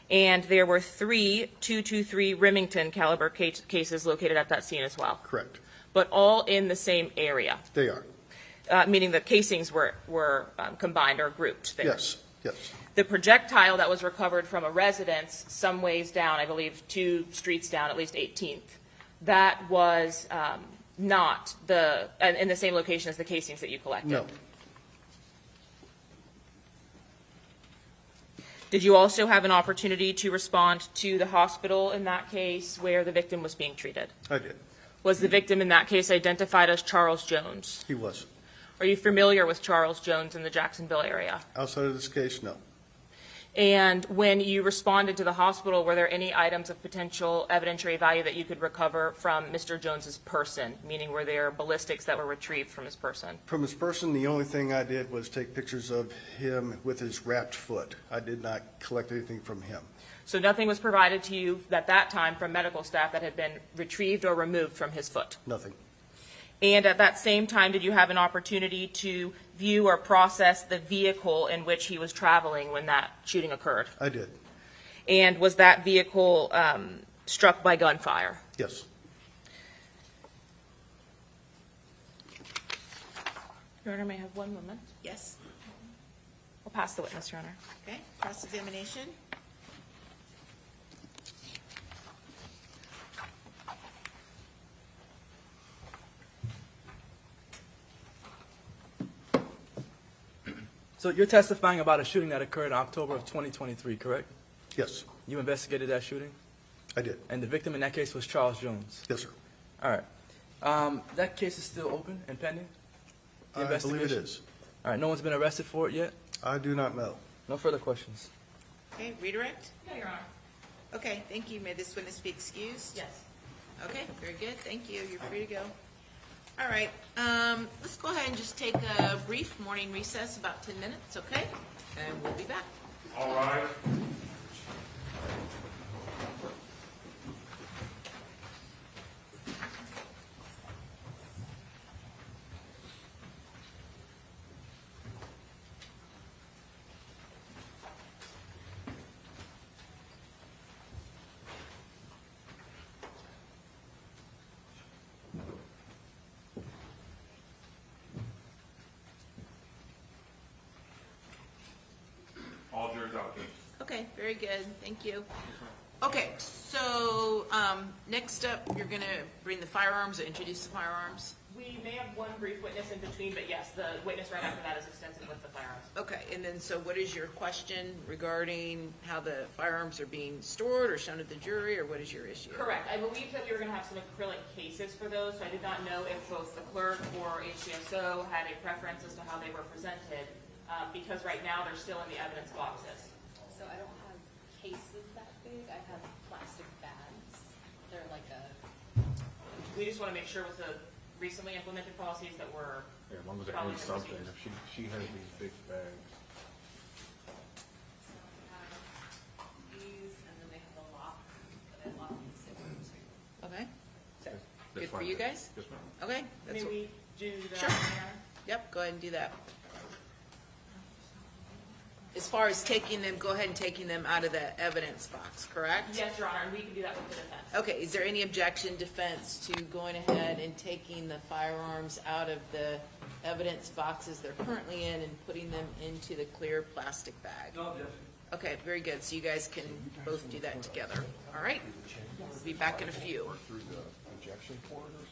And there were 3 .223 Remington caliber cases located at that scene as well, Correct. but all in the same area, They are. meaning the casings were combined or grouped there. Yes. Yes. The projectile that was recovered from a residence some ways down, I believe 2 streets down, at least 18th, that was not in the same location as the casings that you collected? No. Did you also have an opportunity to respond to the hospital in that case where the victim was being treated? I did. Was the victim in that case identified as Charles Jones? He was. Are you familiar with Charles Jones in the Jacksonville area? Outside of this case, no. And when you responded to the hospital, were there any items of potential evidentiary value that you could recover from Mr. Jones's person? Meaning, were there ballistics that were retrieved from his person? From his person, the only thing I did was take pictures of him with his wrapped foot. I did not collect anything from him. So nothing was provided to you at that time from medical staff that had been retrieved or removed from his foot? Nothing. And at that same time, did you have an opportunity to view or process the vehicle in which he was traveling when that shooting occurred? I did. And was that vehicle struck by gunfire? Yes. Your Honor, may I have 1 moment? Yes? I'll pass the witness, Your Honor. Okay, cross-examination? So you're testifying about a shooting that occurred in October of 2023, correct? Yes, You investigated that shooting? I did. And the victim in that case was Charles Jones? Yes, sir. All right. That case is still open and pending? The I believe it investigation? is. All right, no one's been arrested for it yet? I do not know. No further questions. Okay, redirect? No, Your Honor. Okay, thank you. May this witness be excused? Yes. Okay, very good. Thank you. You're free to go. All right, let's go ahead and just take a brief morning recess, about 10 minutes, okay? And we'll be back. All right. All jurors out, please. Okay, very good. Thank you. Okay, so next up, you're going to bring the firearms or introduce the firearms? We may have one brief witness in between, but yes, the witness right after that is extensive with the firearms. Okay, and then so what is your question regarding how the firearms are being stored or shown to the jury, or what is your issue? Correct. I believe that we were going to have some acrylic cases for those, so I did not know if both the clerk or HCSO had a preference as to how they were presented, because right now they're still in the evidence boxes. So I don't have cases that big, I have plastic bags. They're like a, We just want to make sure with the recently implemented policies that we're Yeah, as long as following it the is something, procedures. if she has these big bags. so I have these, and then they have a lock that I lock these into. Okay, That's good for fine, you then. guys? Yes, ma'am. Okay. May that's what- we do that? Sure. Mayor? Yep, go ahead and do that. As far as taking them, go ahead and taking them out of the evidence box, correct? Yes, Your Honor, and we can do that with the defense. Okay, is there any objection, defense, to going ahead and taking the firearms out of the evidence boxes they're currently in and putting them into the clear plastic bag? No objection. Okay, very good. So you guys can both do that together. All right? We'll be back in a few. Through the injection port or something?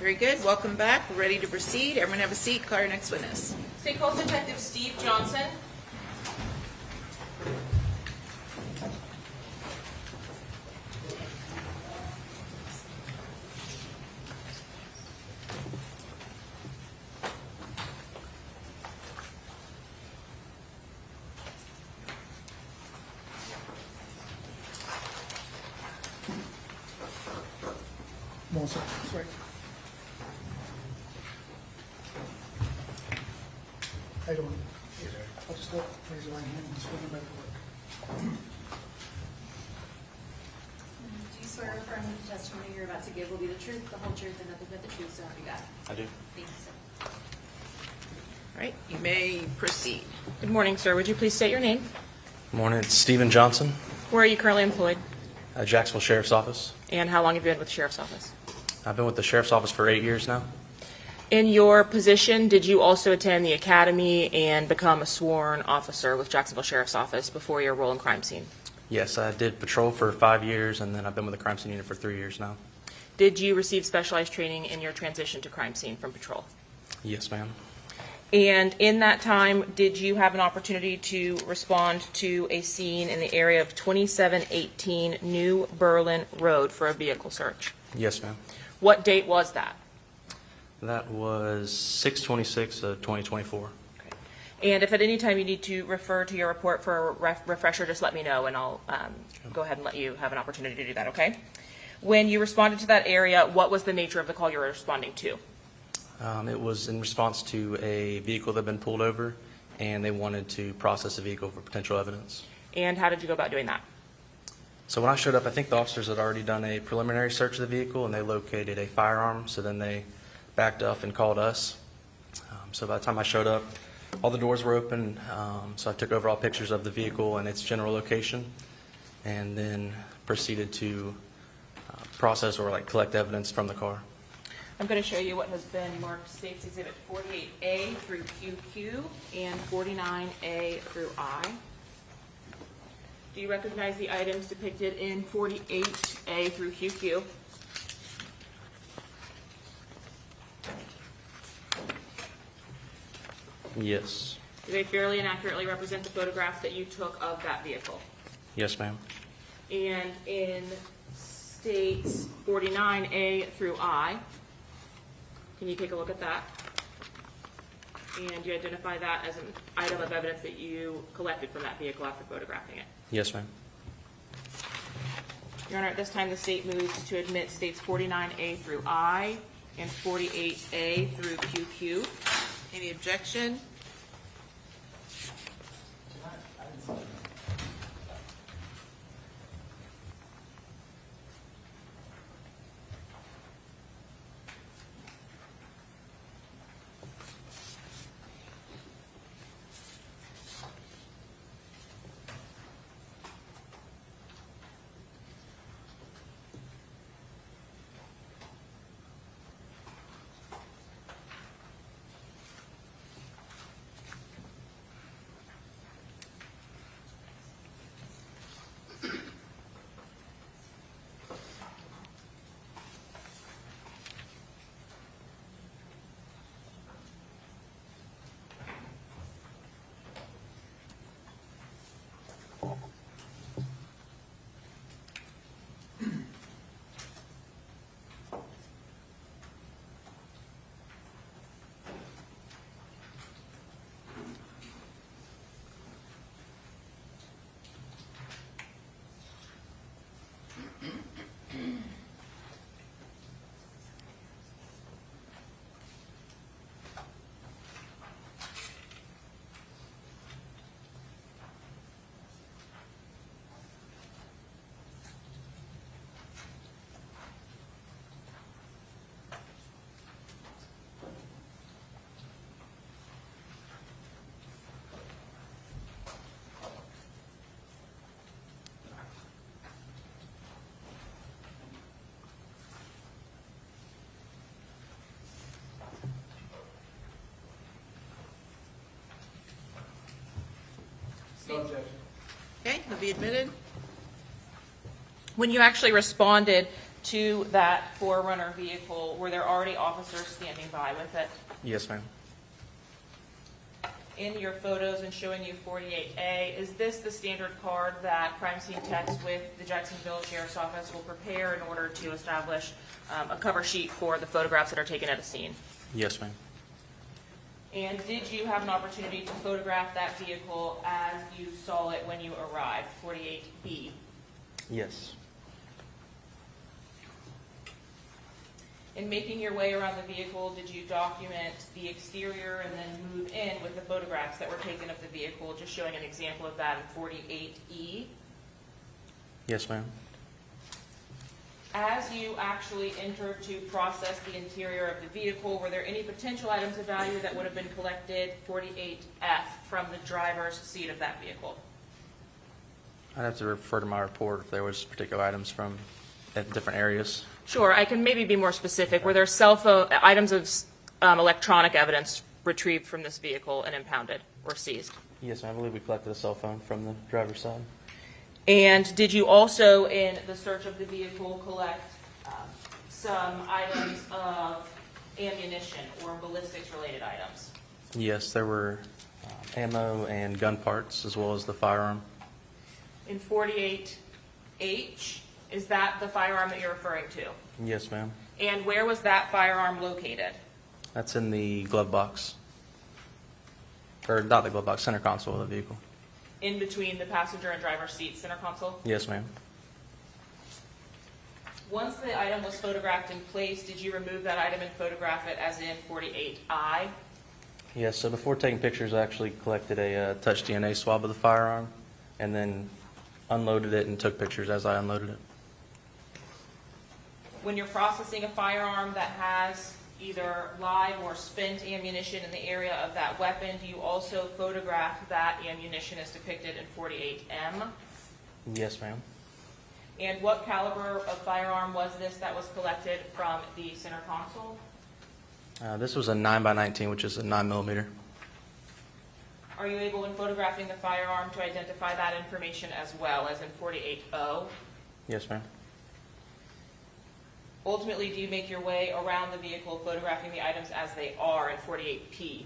Very good. Welcome back. We're ready to proceed. Everyone have a seat. Call your next witness. State Coast Detective Steve Johnson. Melissa, sorry. How you doing? I'll just go, raise your right hand and just remember to work. Do you swear or affirm that the testimony you're about to give will be the truth, the whole truth, and nothing but the truth, so help you God? I do. Thank you, sir. All right, you may proceed. Good morning, sir. Would you please state your name? Morning, it's Stephen Johnson, Where are you currently employed? Jacksonville Sheriff's Office. And how long have you been with the Sheriff's Office? I've been with the Sheriff's Office for 8 years now. In your position, did you also attend the academy and become a sworn officer with Jacksonville Sheriff's Office before your role in crime scene? Yes, I did patrol for 5 years, and then I've been with the crime scene unit for 3 years now. Did you receive specialized training in your transition to crime scene from patrol? Yes, ma'am. And in that time, did you have an opportunity to respond to a scene in the area of 2718 New Berlin Road for a vehicle search? Yes, ma'am. What date was that? That was 6/26 of 2024. And if at any time you need to refer to your report for a refresher, just let me know, and I'll go ahead and let you have an opportunity to do that, okay? When you responded to that area, what was the nature of the call you were responding to? It was in response to a vehicle that had been pulled over, and they wanted to process the vehicle for potential evidence. And how did you go about doing that? So when I showed up, I think the officers had already done a preliminary search of the vehicle, and they located a firearm, so then they backed up and called us. So by the time I showed up, all the doors were open, so I took overall pictures of the vehicle and its general location, and then proceeded to process or collect evidence from the car. I'm going to show you what has been marked States Exhibit 48A through QQ and 49A through I. Do you recognize the items depicted in 48A through QQ? Yes. Do they fairly and accurately represent the photographs that you took of that vehicle? Yes, ma'am. And in States 49A through I, can you take a look at that? And you identify that as an item of evidence that you collected from that vehicle after photographing it? Yes, ma'am. Your Honor, at this time, the state moves to admit States 49A through I and 48A through QQ. Any objection? Okay, he'll be admitted. When you actually responded to that Forerunner vehicle, were there already officers standing by with it? Yes, ma'am. In your photos and showing you 48A, is this the standard card that crime scene techs with the Jacksonville Sheriff's Office will prepare in order to establish a cover sheet for the photographs that are taken at a scene? Yes, ma'am. And did you have an opportunity to photograph that vehicle as you saw it when you arrived, 48B? Yes. In making your way around the vehicle, did you document the exterior and then move in with the photographs that were taken of the vehicle, just showing an example of that in 48E? Yes, ma'am. As you actually entered to process the interior of the vehicle, were there any potential items of value that would have been collected, 48F, from the driver's seat of that vehicle? I'd have to refer to my report if there was particular items from at different areas. Sure, I can maybe be more specific. Were there cell phone items of electronic evidence retrieved from this vehicle and impounded or seized? Yes, ma'am. I believe we collected a cell phone from the driver's side. And did you also, in the search of the vehicle, collect some items of ammunition or ballistics-related items? Yes, there were ammo and gun parts as well as the firearm. In 48H, is that the firearm that you're referring to? Yes, ma'am. And where was that firearm located? That's in the glove box. Or not the glove box, center console of the vehicle. In between the passenger and driver's seat, center console? Yes, ma'am. Once the item was photographed in place, did you remove that item and photograph it as in 48I? Yes, so before taking pictures, I actually collected a touch DNA swab of the firearm and then unloaded it and took pictures as I unloaded it. When you're processing a firearm that has either live or spent ammunition in the area of that weapon, do you also photograph that ammunition as depicted in 48M? Yes, ma'am. And what caliber of firearm was this that was collected from the center console? This was a 9x19, which is a 9mm. Are you able, in photographing the firearm, to identify that information as well as in 48O? Yes, ma'am. Ultimately, do you make your way around the vehicle photographing the items as they are in 48P?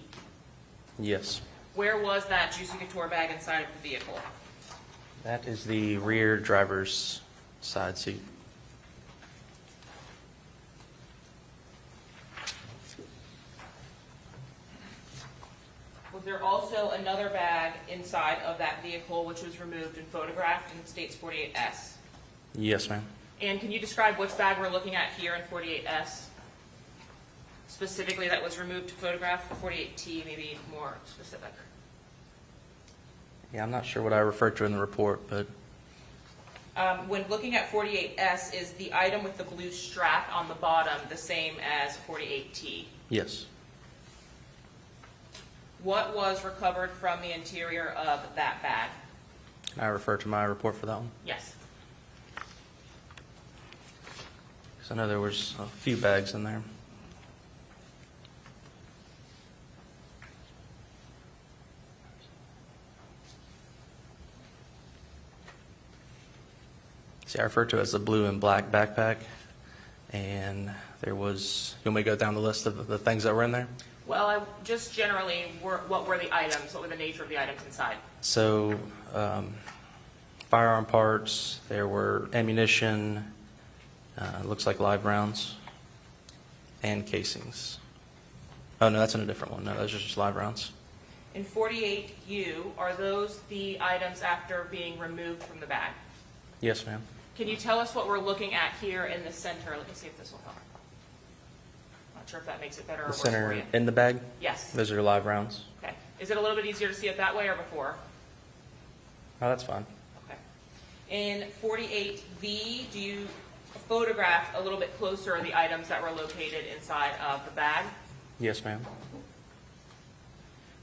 Yes. Where was that Juicy Couture bag inside of the vehicle? That is the rear driver's side seat. Was there also another bag inside of that vehicle which was removed and photographed and states 48S? Yes, ma'am. And can you describe which bag we're looking at here in 48S? Specifically that was removed to photograph, 48T, maybe more specific. Yeah, I'm not sure what I referred to in the report, but When looking at 48S, is the item with the blue strap on the bottom the same as 48T? yes. What was recovered from the interior of that bag? Can I refer to my report for that one? Yes. Because I know there was a few bags in there. See, I refer to it as the blue and black backpack, and there was, you want me to go down the list of the things that were in there? Well, just generally, what were the items? What were the nature of the items inside? So, firearm parts, there were ammunition, looks like live rounds, and casings. Oh, no, that's in a different one. No, those are just live rounds. In 48U, are those the items after being removed from the bag? Yes, ma'am. Can you tell us what we're looking at here in the center? Let me see if this will help. Not sure if that makes it better or The worse for center you. in the bag, Yes. those are live rounds. Okay. Is it a little bit easier to see it that way or before? Oh, that's fine. Okay. In 48V, do you photograph a little bit closer the items that were located inside of the bag? Yes, ma'am.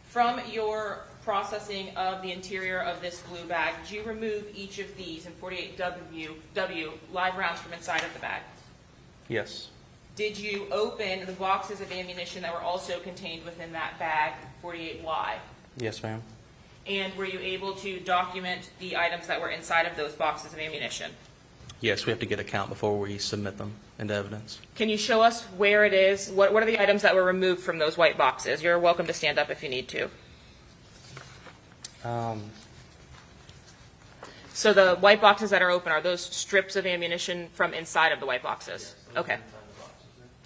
From your processing of the interior of this blue bag, did you remove each of these in 48W live rounds from inside of the bag? Yes. Did you open the boxes of ammunition that were also contained within that bag, 48Y? Yes, ma'am. And were you able to document the items that were inside of those boxes of ammunition? Yes, we have to get a count before we submit them into evidence. Can you show us where it is? What are the items that were removed from those white boxes? You're welcome to stand up if you need to. So the white boxes that are open, are those strips of ammunition from inside of the white boxes? Okay.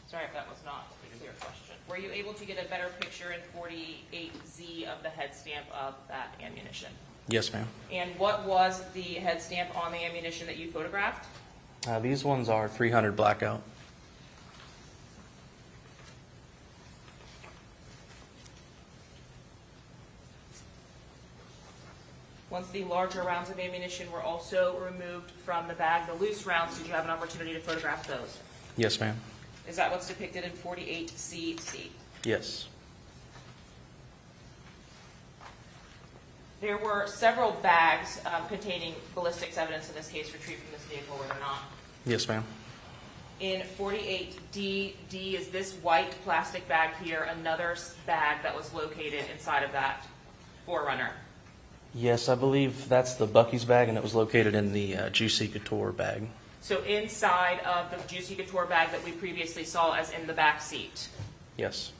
Sorry if that was not a clear question. Were you able to get a better picture in 48Z of the head stamp of that ammunition? Yes, ma'am. And what was the head stamp on the ammunition that you photographed? These ones are 300 blackout. Once the larger rounds of ammunition were also removed from the bag, the loose rounds, did you have an opportunity to photograph those? Yes, ma'am. Is that what's depicted in 48CC? Yes. There were several bags containing ballistics evidence in this case retrieved from this vehicle, were there not? Yes, ma'am. In 48D, D is this white plastic bag here, another bag that was located inside of that Forerunner. Yes, I believe that's the Buc-ee's bag, and it was located in the Juicy Couture bag. So inside of the Juicy Couture bag that we previously saw as in the back seat. Yes.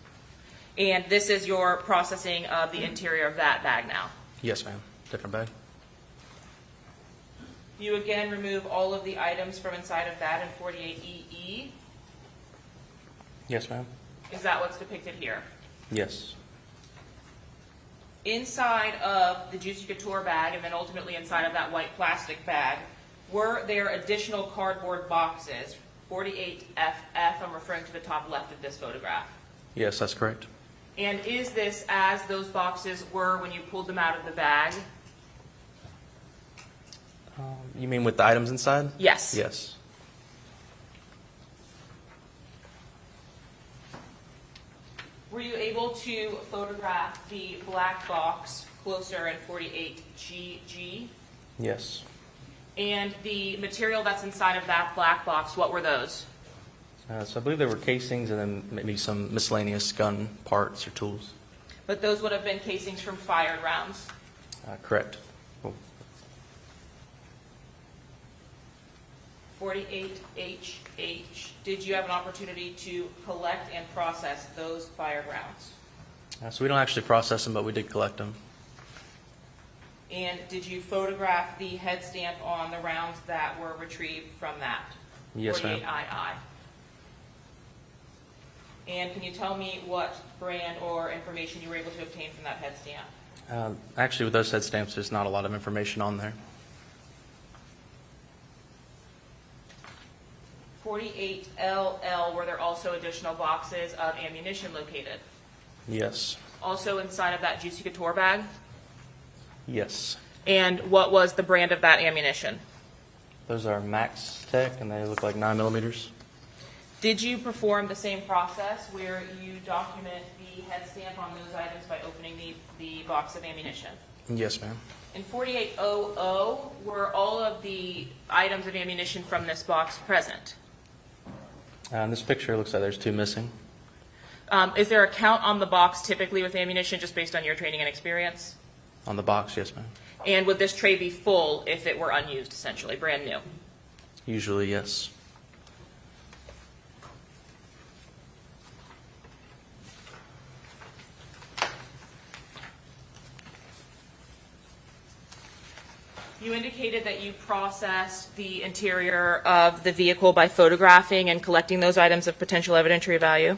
And this is your processing of the interior of that bag now. Yes, ma'am. Different bag. You again remove all of the items from inside of that in 48EE. Yes, ma'am. Is that what's depicted here? Yes. Inside of the Juicy Couture bag and then ultimately inside of that white plastic bag, were there additional cardboard boxes? 48FF, I'm referring to the top left of this photograph. Yes, that's correct. And is this as those boxes were when you pulled them out of the bag? You mean with the items inside? Yes. Yes. Were you able to photograph the black box closer in 48GG? Yes. And the material that's inside of that black box, what were those? So I believe there were casings and then maybe some miscellaneous gun parts or tools. But those would have been casings from fired rounds. Correct. 48HH, did you have an opportunity to collect and process those fired rounds? So we don't actually process them, but we did collect them. And did you photograph the head stamp on the rounds that were retrieved from that? Yes, ma'am. 48II. And can you tell me what brand or information you were able to obtain from that head stamp? Actually, with those head stamps, there's not a lot of information on there. 48LL, were there also additional boxes of ammunition located? Yes. Also inside of that Juicy Couture bag? Yes. And what was the brand of that ammunition? Those are Max Tech, and they look like 9mm. Did you perform the same process where you document the head stamp on those items by opening the box of ammunition? Yes, ma'am. In 4800, were all of the items of ammunition from this box present? In this picture, it looks like there's 2 missing. Is there a count on the box typically with ammunition just based on your training and experience? On the box, yes, ma'am. And would this tray be full if it were unused, essentially, brand new? Usually, yes. You indicated that you processed the interior of the vehicle by photographing and collecting those items of potential evidentiary value.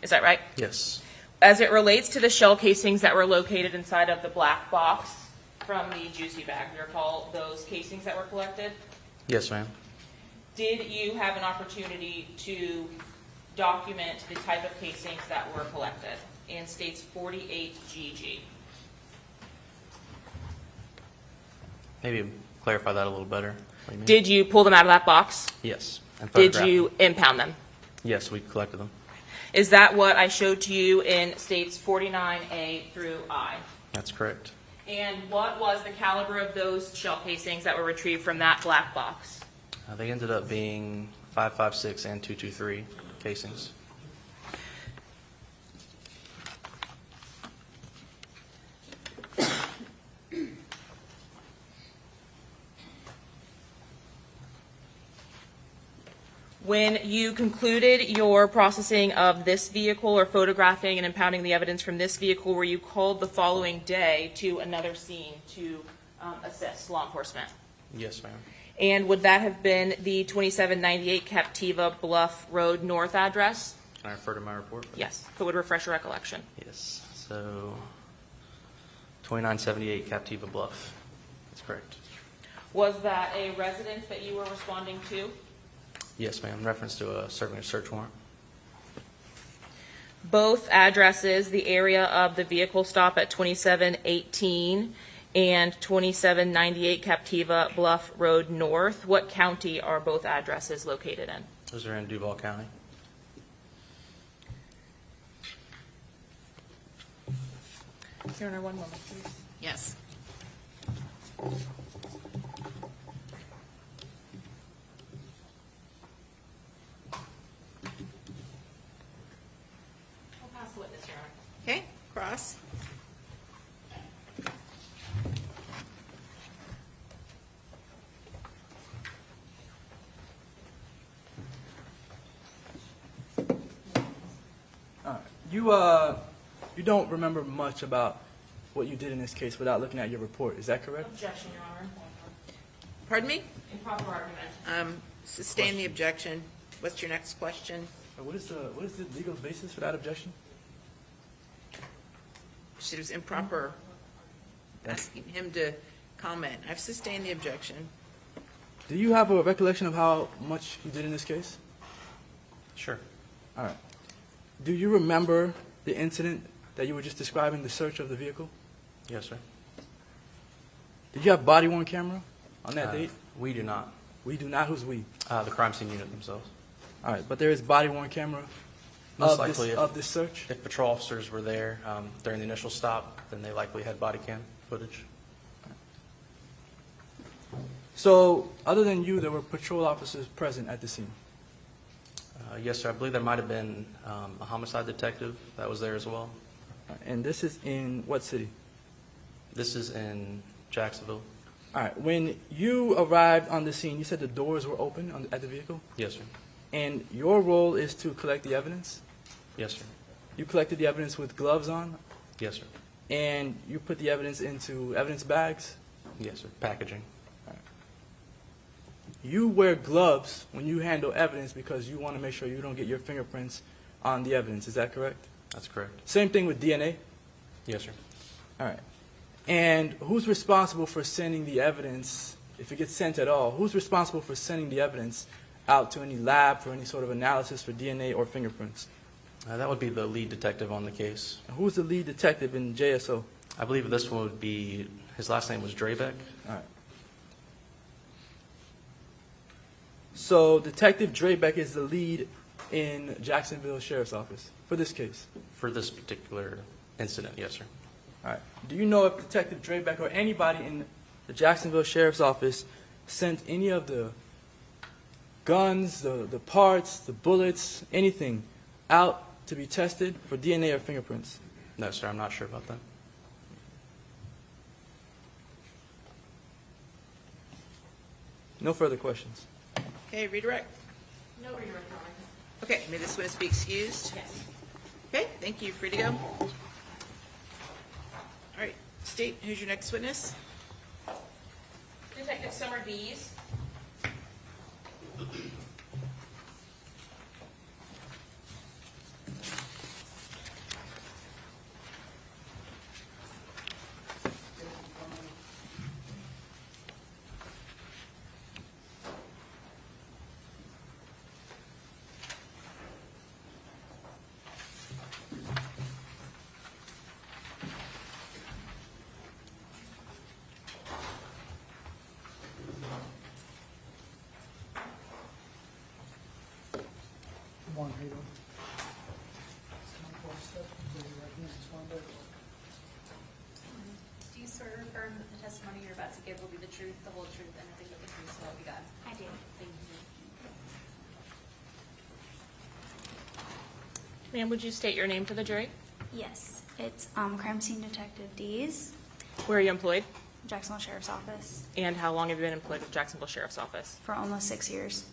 Is that right? Yes. As it relates to the shell casings that were located inside of the black box from the Juicy bag, do you recall those casings that were collected? Yes, ma'am. Did you have an opportunity to document the type of casings that were collected in states 48GG? Maybe clarify that a little better. What do you mean? Did you pull them out of that box? Yes. And Did photograph you them. impound them? Yes, we collected them. Is that what I showed to you in states 49A through I? That's correct. And what was the caliber of those shell casings that were retrieved from that black box? They ended up being 5.56 and 2.23 casings. When you concluded your processing of this vehicle or photographing and impounding the evidence from this vehicle, were you called the following day to another scene to assist law enforcement? Yes, ma'am. And would that have been the 2798 Captiva Bluff Road North address? Can I refer to my report? Yes, if it would refresh your recollection. Yes. So 2978 Captiva Bluff. That's correct. Was that a residence that you were responding to? Yes, ma'am. In reference to serving a search warrant. Both addresses, the area of the vehicle stop at 2718 and 2798 Captiva Bluff Road North. What county are both addresses located in? Those are in Duval County. Your Honor, one moment, please. Yes. I'll pass the witness, Your Honor. Okay, cross. You don't remember much about what you did in this case without looking at your report. Is that correct? Objection, Your Honor. Pardon me? Improper argument. Sustain the objection. What's your next question? What is the legal basis for that objection? It was improper asking him to comment. I've sustained the objection. Do you have a recollection of how much you did in this case? Sure. All right. Do you remember the incident that you were just describing, the search of the vehicle? Yes, sir. Did you have body-worn camera on that date? We do not. We do not. Who's we? The crime scene unit themselves. All right, but there is body-worn camera Most likely of this search? If patrol officers were there during the initial stop, then they likely had body cam footage. So, other than you, there were patrol officers present at the scene? Yes, sir. I believe there might have been a homicide detective that was there as well. And this is in what city? This is in Jacksonville. All right. When you arrived on the scene, you said the doors were open at the vehicle? Yes, sir. And your role is to collect the evidence? Yes, sir. You collected the evidence with gloves on? Yes, sir. And you put the evidence into evidence bags? Yes, sir. Packaging. You wear gloves when you handle evidence because you want to make sure you don't get your fingerprints on the evidence. Is that correct? That's correct. Same thing with DNA? Yes, sir. All right. And who's responsible for sending the evidence, if it gets sent at all, who's responsible for sending the evidence out to any lab for any sort of analysis for DNA or fingerprints? That would be the lead detective on the case. And who's the lead detective in JSO? I believe this one would be, his last name was Drabeck. All right. So Detective Drabeck is the lead in Jacksonville Sheriff's Office for this case? For this particular incident, yes, sir. All right. Do you know if Detective Drabeck or anybody in the Jacksonville Sheriff's Office sent any of the guns, the parts, the bullets, anything out to be tested for DNA or fingerprints? No, sir. I'm not sure about that. No further questions. Okay, redirect. No redirect, Your Honor. Okay, may this witness be excused? Yes. Okay, thank you. Free to go. All right, State, who's your next witness? Detective Summer Dees. One, how you doing? Stand for a step, raise your right hand, swear and bear. Do you swear or affirm that the testimony you're about to give will be the truth, the whole truth, and nothing but the truth, so help you God? I do. Thank you. Ma'am, would you state your name for the jury? Yes, it's Crime Scene Detective Dees, Where are you employed? Jacksonville Sheriff's Office, And how long have you been employed with Jacksonville Sheriff's Office? for almost 6 years.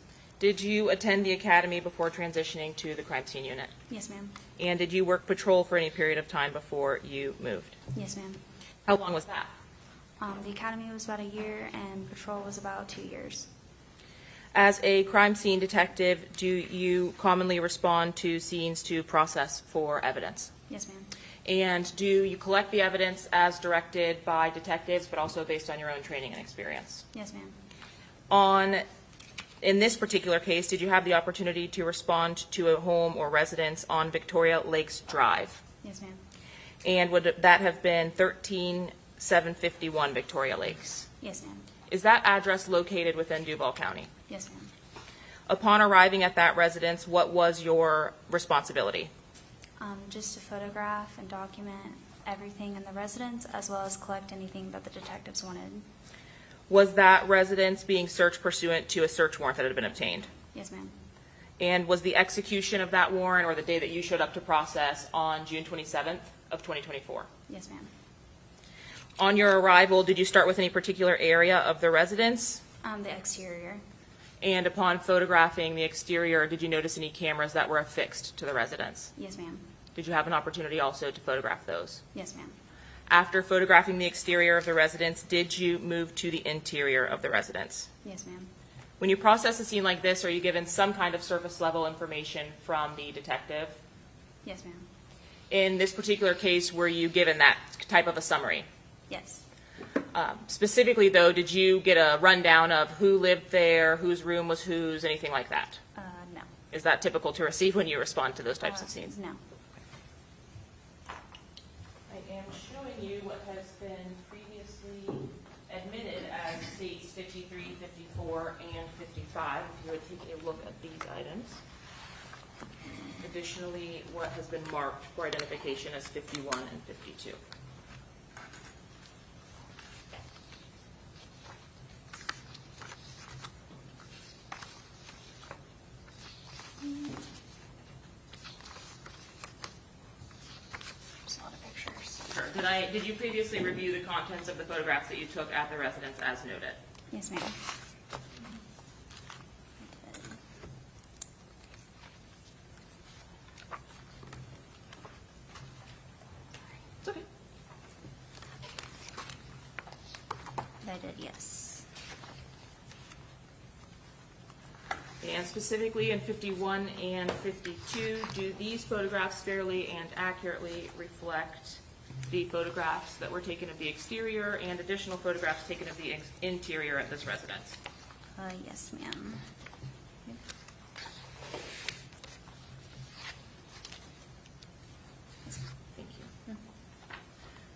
Did you attend the academy before transitioning to the crime scene unit? Yes, ma'am. And did you work patrol for any period of time before you moved? Yes, ma'am. How long was that? The academy was about a year, and patrol was about 2 years. As a crime scene detective, do you commonly respond to scenes to process for evidence? Yes, ma'am. And do you collect the evidence as directed by detectives, but also based on your own training and experience? Yes, ma'am. In this particular case, did you have the opportunity to respond to a home or residence on Victoria Lakes Drive? Yes, ma'am. And would that have been 13751 Victoria Lakes? Yes, ma'am. Is that address located within Duval County? Yes, ma'am. Upon arriving at that residence, what was your responsibility? Just to photograph and document everything in the residence, as well as collect anything that the detectives wanted. Was that residence being searched pursuant to a search warrant that had been obtained? Yes, ma'am. And was the execution of that warrant, or the day that you showed up to process, on June 27th of 2024? Yes, ma'am. On your arrival, did you start with any particular area of the residence? The exterior. And upon photographing the exterior, did you notice any cameras that were affixed to the residence? Yes, ma'am. Did you have an opportunity also to photograph those? Yes, ma'am. After photographing the exterior of the residence, did you move to the interior of the residence? Yes, ma'am. When you process a scene like this, are you given some kind of surface level information from the detective? Yes, ma'am. In this particular case, were you given that type of a summary? Yes. Specifically, though, did you get a rundown of who lived there, whose room was whose, anything like that? No. Is that typical to receive when you respond to those types of scenes? No. I am showing you what has been previously admitted as states 53, 54, and 55. If you would take a look at these items. Additionally, what has been marked for identification as 51 and 52. There's a lot of pictures. Sure. Did you previously review the contents of the photographs that you took at the residence as noted? Yes, ma'am. It's okay. I did, yes. And specifically in 51 and 52, do these photographs fairly and accurately reflect the photographs that were taken of the exterior and additional photographs taken of the interior at this residence? Yes, ma'am. Thank you.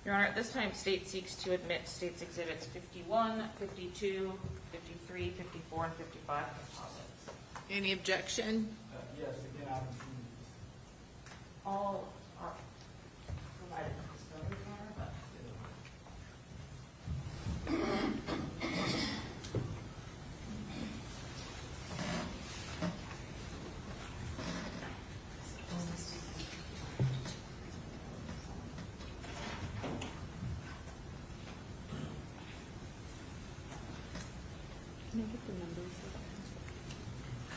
Your Honor, at this time, state seeks to admit states exhibits 51, 52, 53, 54, and 55 composites. Any objection? Yes, again, I haven't seen All are provided in discovery, Your Honor, but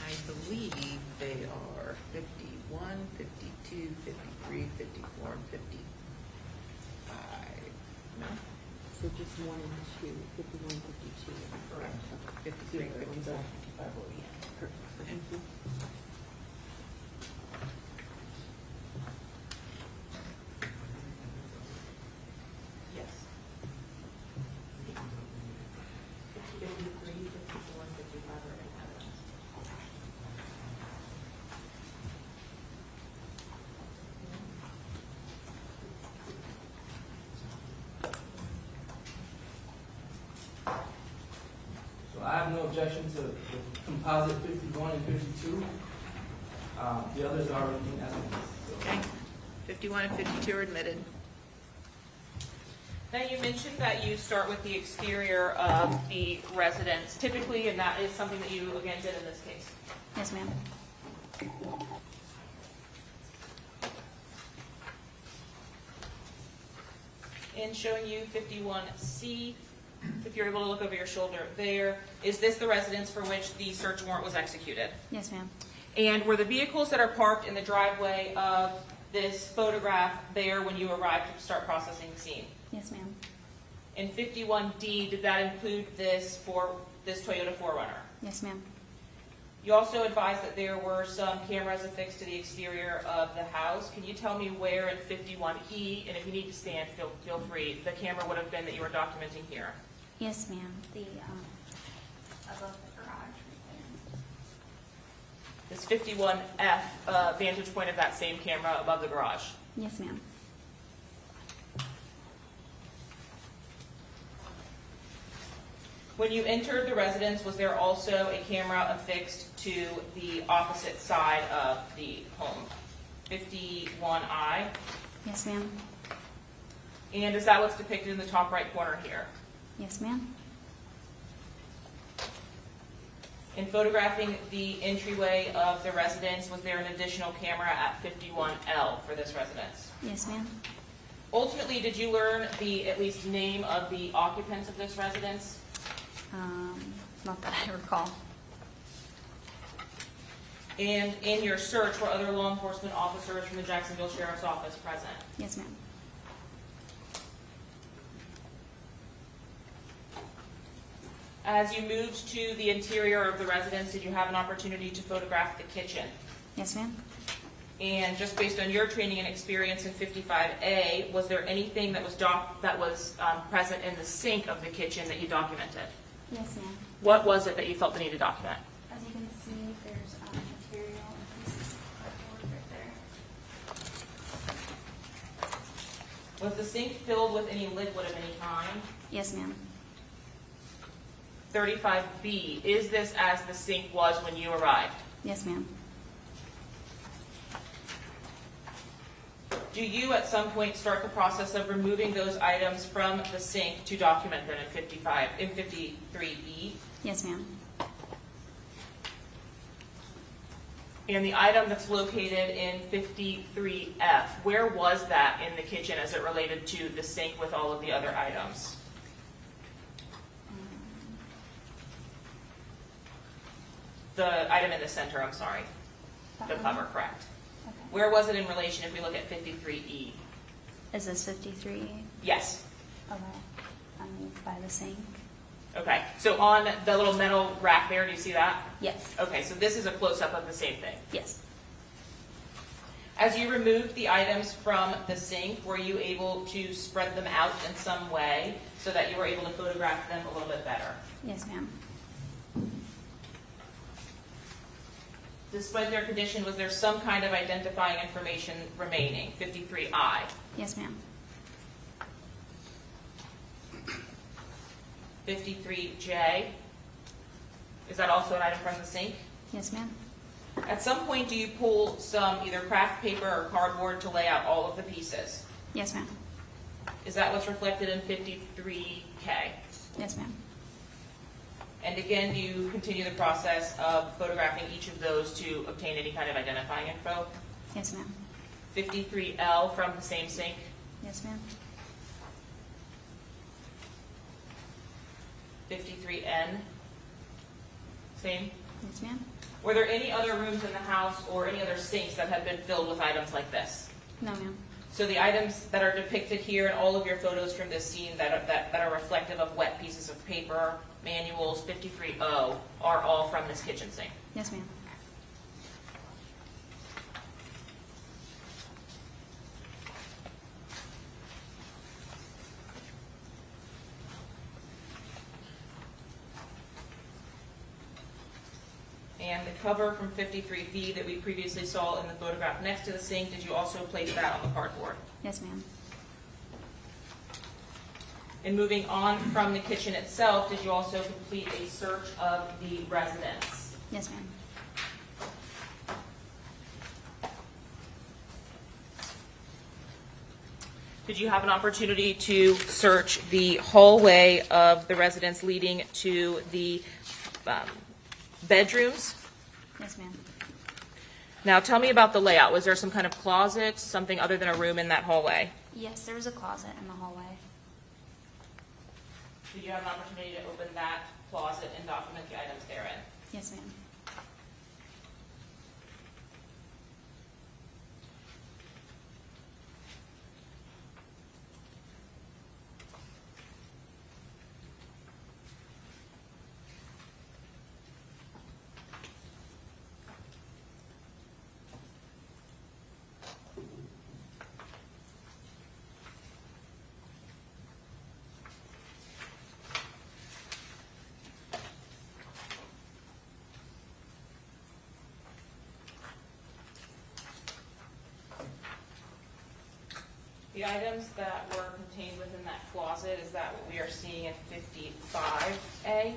I believe they are 51, 52, 53, 54, and 55. No? So just one and two, 51, 52. Correct. 53, 54, 55. Perfect. Thank you. yes. 53, 54, and 55 are in evidence. So I have no objection to the composite 51 and 52. The others are already in evidence. So. Okay. 51 and 52 are admitted. Now, you mentioned that you start with the exterior of the residence typically, and that is something that you, again, did in this case. Yes, ma'am. In showing you 51C, if you're able to look over your shoulder there, is this the residence for which the search warrant was executed? Yes, ma'am. And were the vehicles that are parked in the driveway of this photograph there when you arrived to start processing the scene? Yes, ma'am. In 51D, did that include this Toyota 4Runner? Yes, ma'am. You also advised that there were some cameras affixed to the exterior of the house. Can you tell me where in 51E, and if you need to stand, feel free, the camera would have been that you were documenting here? Yes, ma'am. The, above the garage right This 51F vantage point of that same camera above the garage. there. Yes, ma'am. When you entered the residence, was there also a camera affixed to the opposite side of the home? 51I? Yes, ma'am. And is that what's depicted in the top right corner here? Yes, ma'am. In photographing the entryway of the residence, was there an additional camera at 51L for this residence? Yes, ma'am. Ultimately, did you learn the at least name of the occupants of this residence? Not that I recall. And in your search, were other law enforcement officers from the Jacksonville Sheriff's Office present? Yes, ma'am. As you moved to the interior of the residence, did you have an opportunity to photograph the kitchen? Yes, ma'am. And just based on your training and experience in 55A, was there anything that was present in the sink of the kitchen that you documented? Yes, ma'am. What was it that you felt the need to document? As you can see, there's material and pieces of cardboard right there. Was the sink filled with any liquid of any kind? Yes, ma'am. 35B, is this as the sink was when you arrived? Yes, ma'am. Do you at some point start the process of removing those items from the sink to document them in 53E? Yes, ma'am. And the item that's located in 53F, where was that in the kitchen as it related to the sink with all of the other items? The item in the center, I'm sorry. The cover, correct. Okay. Where was it in relation if we look at 53E? Is this 53? Yes. Okay. By the sink? Okay, so on the little metal rack there, do you see that? Yes. Okay, so this is a close-up of the same thing. Yes. As you removed the items from the sink, were you able to spread them out in some way so that you were able to photograph them a little bit better? Yes, ma'am. Despite their condition, was there some kind of identifying information remaining? 53I. Yes, ma'am. 53J. Is that also an item from the sink? Yes, ma'am. At some point, do you pull some either craft paper or cardboard to lay out all of the pieces? Yes, ma'am. Is that what's reflected in 53K? Yes, ma'am. And again, do you continue the process of photographing each of those to obtain any kind of identifying info? Yes, ma'am. 53L from the same sink? Yes, ma'am. 53N? Same? Yes, ma'am. Were there any other rooms in the house or any other sinks that have been filled with items like this? No, ma'am. So the items that are depicted here in all of your photos from this scene that are reflective of wet pieces of paper, manuals, 53O, are all from this kitchen sink? Yes, ma'am. And the cover from 53B that we previously saw in the photograph next to the sink, did you also place that on the cardboard? Yes, ma'am. And moving on from the kitchen itself, did you also complete a search of the residence? Yes, ma'am. Did you have an opportunity to search the hallway of the residence leading to the bedrooms? Yes, ma'am. Now tell me about the layout. Was there some kind of closet, something other than a room in that hallway? Yes, there was a closet in the hallway. Did you have an opportunity to open that closet and document the items therein? Yes, ma'am. The items that were contained within that closet, is that what we are seeing in 55A?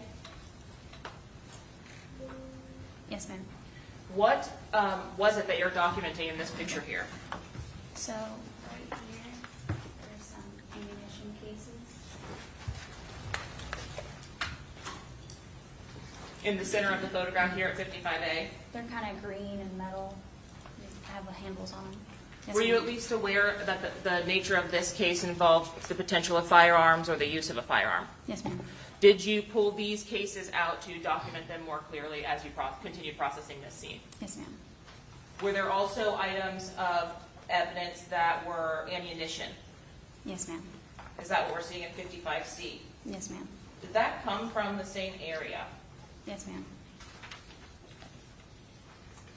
Yes, ma'am. What was it that you're documenting in this picture here? So right here, there's some ammunition cases. In the center of the photograph here at 55A? They're kind of green and metal. They have the handles on them. Yes, Were you ma'am. at least aware that the nature of this case involved the potential of firearms or the use of a firearm? Yes, ma'am. Did you pull these cases out to document them more clearly as you continued processing this scene? Yes, ma'am. Were there also items of evidence that were ammunition? Yes, ma'am. Is that what we're seeing in 55C? Yes, ma'am. Did that come from the same area? Yes, ma'am.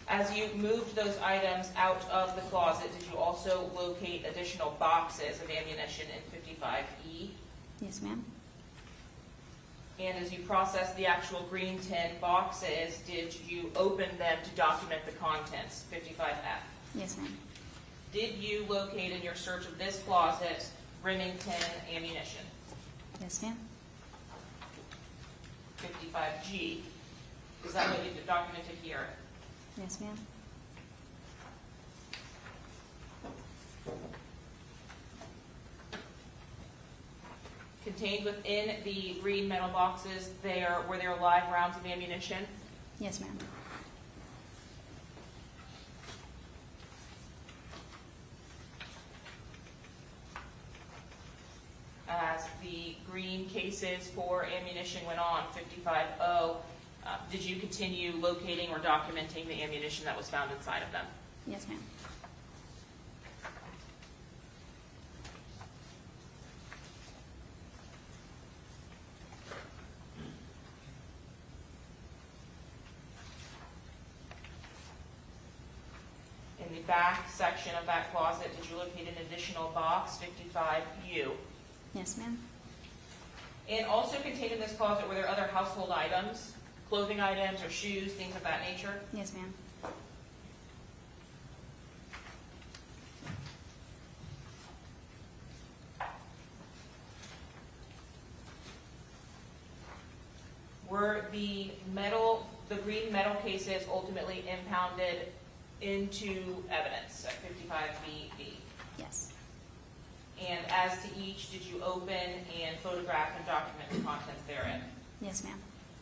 As you moved those items out of the closet, did you also locate additional boxes of ammunition in 55E? Yes, ma'am. And as you processed the actual green tin boxes, did you open them to document the contents, 55F? Yes, ma'am. Did you locate in your search of this closet Remington ammunition, Yes, ma'am. 55G? Is that what you documented here? Yes, ma'am. Contained within the green metal boxes, were there live rounds of ammunition? Yes, ma'am. As the green cases for ammunition went on, 55O, did you continue locating or documenting the ammunition that was found inside of them? Yes, ma'am. In the back section of that closet, did you locate an additional box, 55U? Yes, ma'am. And also contained in this closet, were there other household items, clothing items or shoes, things of that nature? Yes, ma'am. Were the green metal cases ultimately impounded into evidence at 55BB? Yes. And as to each, did you open and photograph and document the contents therein? Yes, ma'am.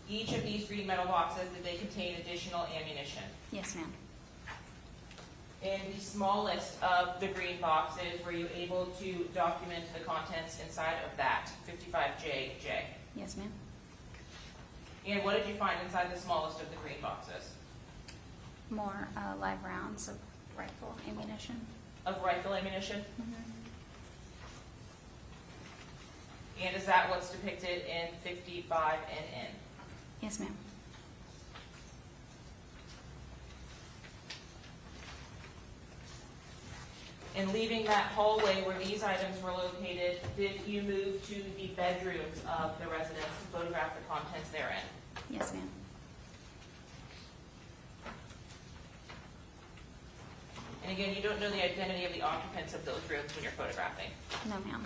Each of these green metal boxes, did they contain additional ammunition? Yes, ma'am. In the smallest of the green boxes, were you able to document the contents inside of that, 55JJ? Yes, ma'am. And what did you find inside the smallest of the green boxes? More live rounds of rifle ammunition. Of rifle ammunition? Mm-hmm. And is that what's depicted in 55NN? Yes, ma'am. And leaving that hallway where these items were located, did you move to the bedrooms of the residents to photograph the contents therein? Yes, ma'am. And again, you don't know the identity of the occupants of those rooms when you're photographing. No, ma'am.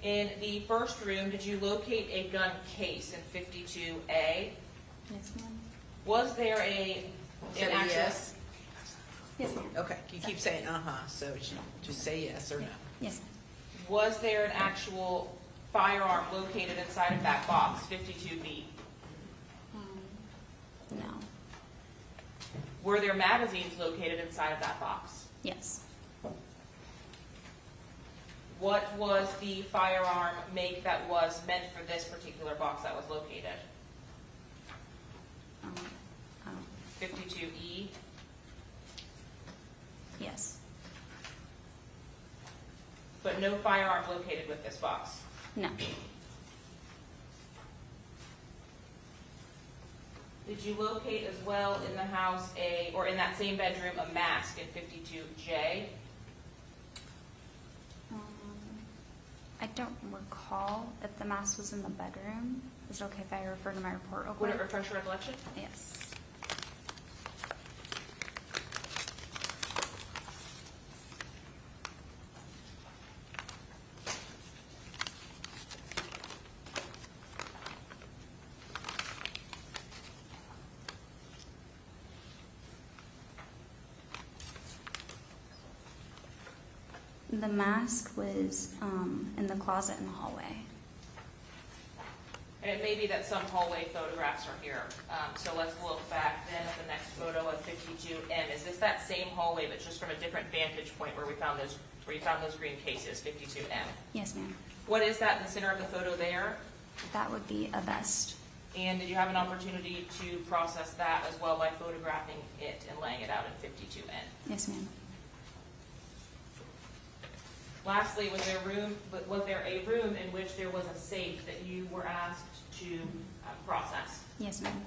In the first room, did you locate a gun case in 52A? Yes, ma'am. Was there an actual... Yes? Yes, ma'am. Okay, you keep saying so just say yes or no. Yes, ma'am. Was there an actual firearm located inside of that box, 52B? No. Were there magazines located inside of that box? Yes. what was the firearm make that was meant for this particular box that was located? 52E? Yes. But no firearm located with this box? No. Did you locate as well in the house or in that same bedroom, a mask in 52J? I don't recall if the mask was in the bedroom. Is it okay if I refer to my report real Would quick? it refresh your recollection? Yes. The mask was in the closet in the hallway. And it may be that some hallway photographs are here. So let's look back then at the next photo of 52M. Is this that same hallway, but just from a different vantage point where you found those green cases, 52M? Yes, ma'am. What is that in the center of the photo there? That would be a vest. And did you have an opportunity to process that as well by photographing it and laying it out in 52N? Yes, ma'am. Lastly, was there a room in which there was a safe that you were asked to process? Yes, ma'am.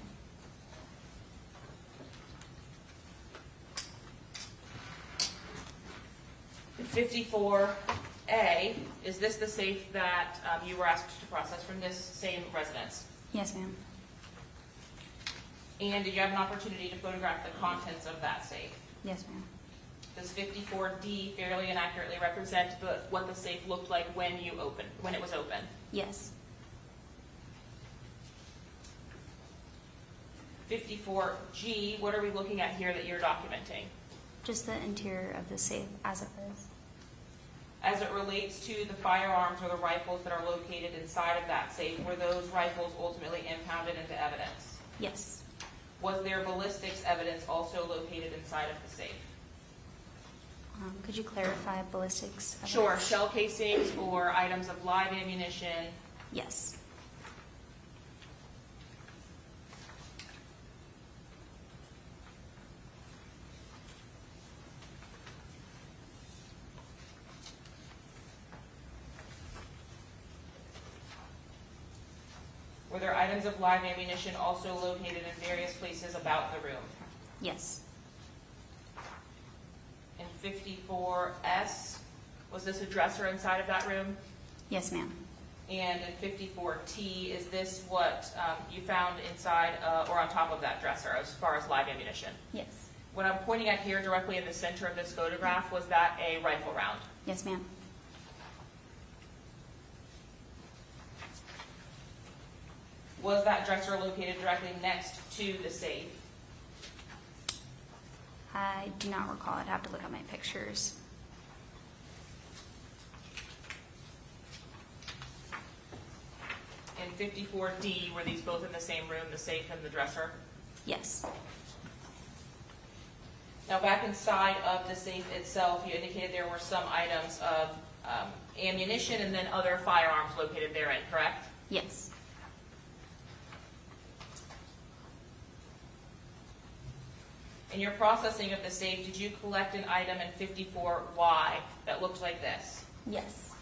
In 54A, is this the safe that you were asked to process from this same residence? Yes, ma'am. And did you have an opportunity to photograph the contents of that safe? Yes, ma'am. Does 54D fairly and accurately represent what the safe looked like when it was open? Yes. 54G, what are we looking at here that you're documenting? Just the interior of the safe as it is. As it relates to the firearms or the rifles that are located inside of that safe, were those rifles ultimately impounded into evidence? Yes. Was there ballistics evidence also located inside of the safe? Could you clarify ballistics? evidence? Sure, shell casings or items of live ammunition. Yes. Were there items of live ammunition also located in various places about the room? Yes. In 54S, was this a dresser inside of that room? Yes, ma'am. And in 54T, is this what you found inside or on top of that dresser as far as live ammunition? Yes. What I'm pointing at here directly in the center of this photograph, was that a rifle round? Yes, ma'am. Was that dresser located directly next to the safe? I do not recall. I'd have to look at my pictures. In 54D, were these both in the same room, the safe and the dresser? Yes. Now, back inside of the safe itself, you indicated there were some items of ammunition and then other firearms located therein, correct? Yes. In your processing of the safe, did you collect an item in 54Y that looked like this? Yes.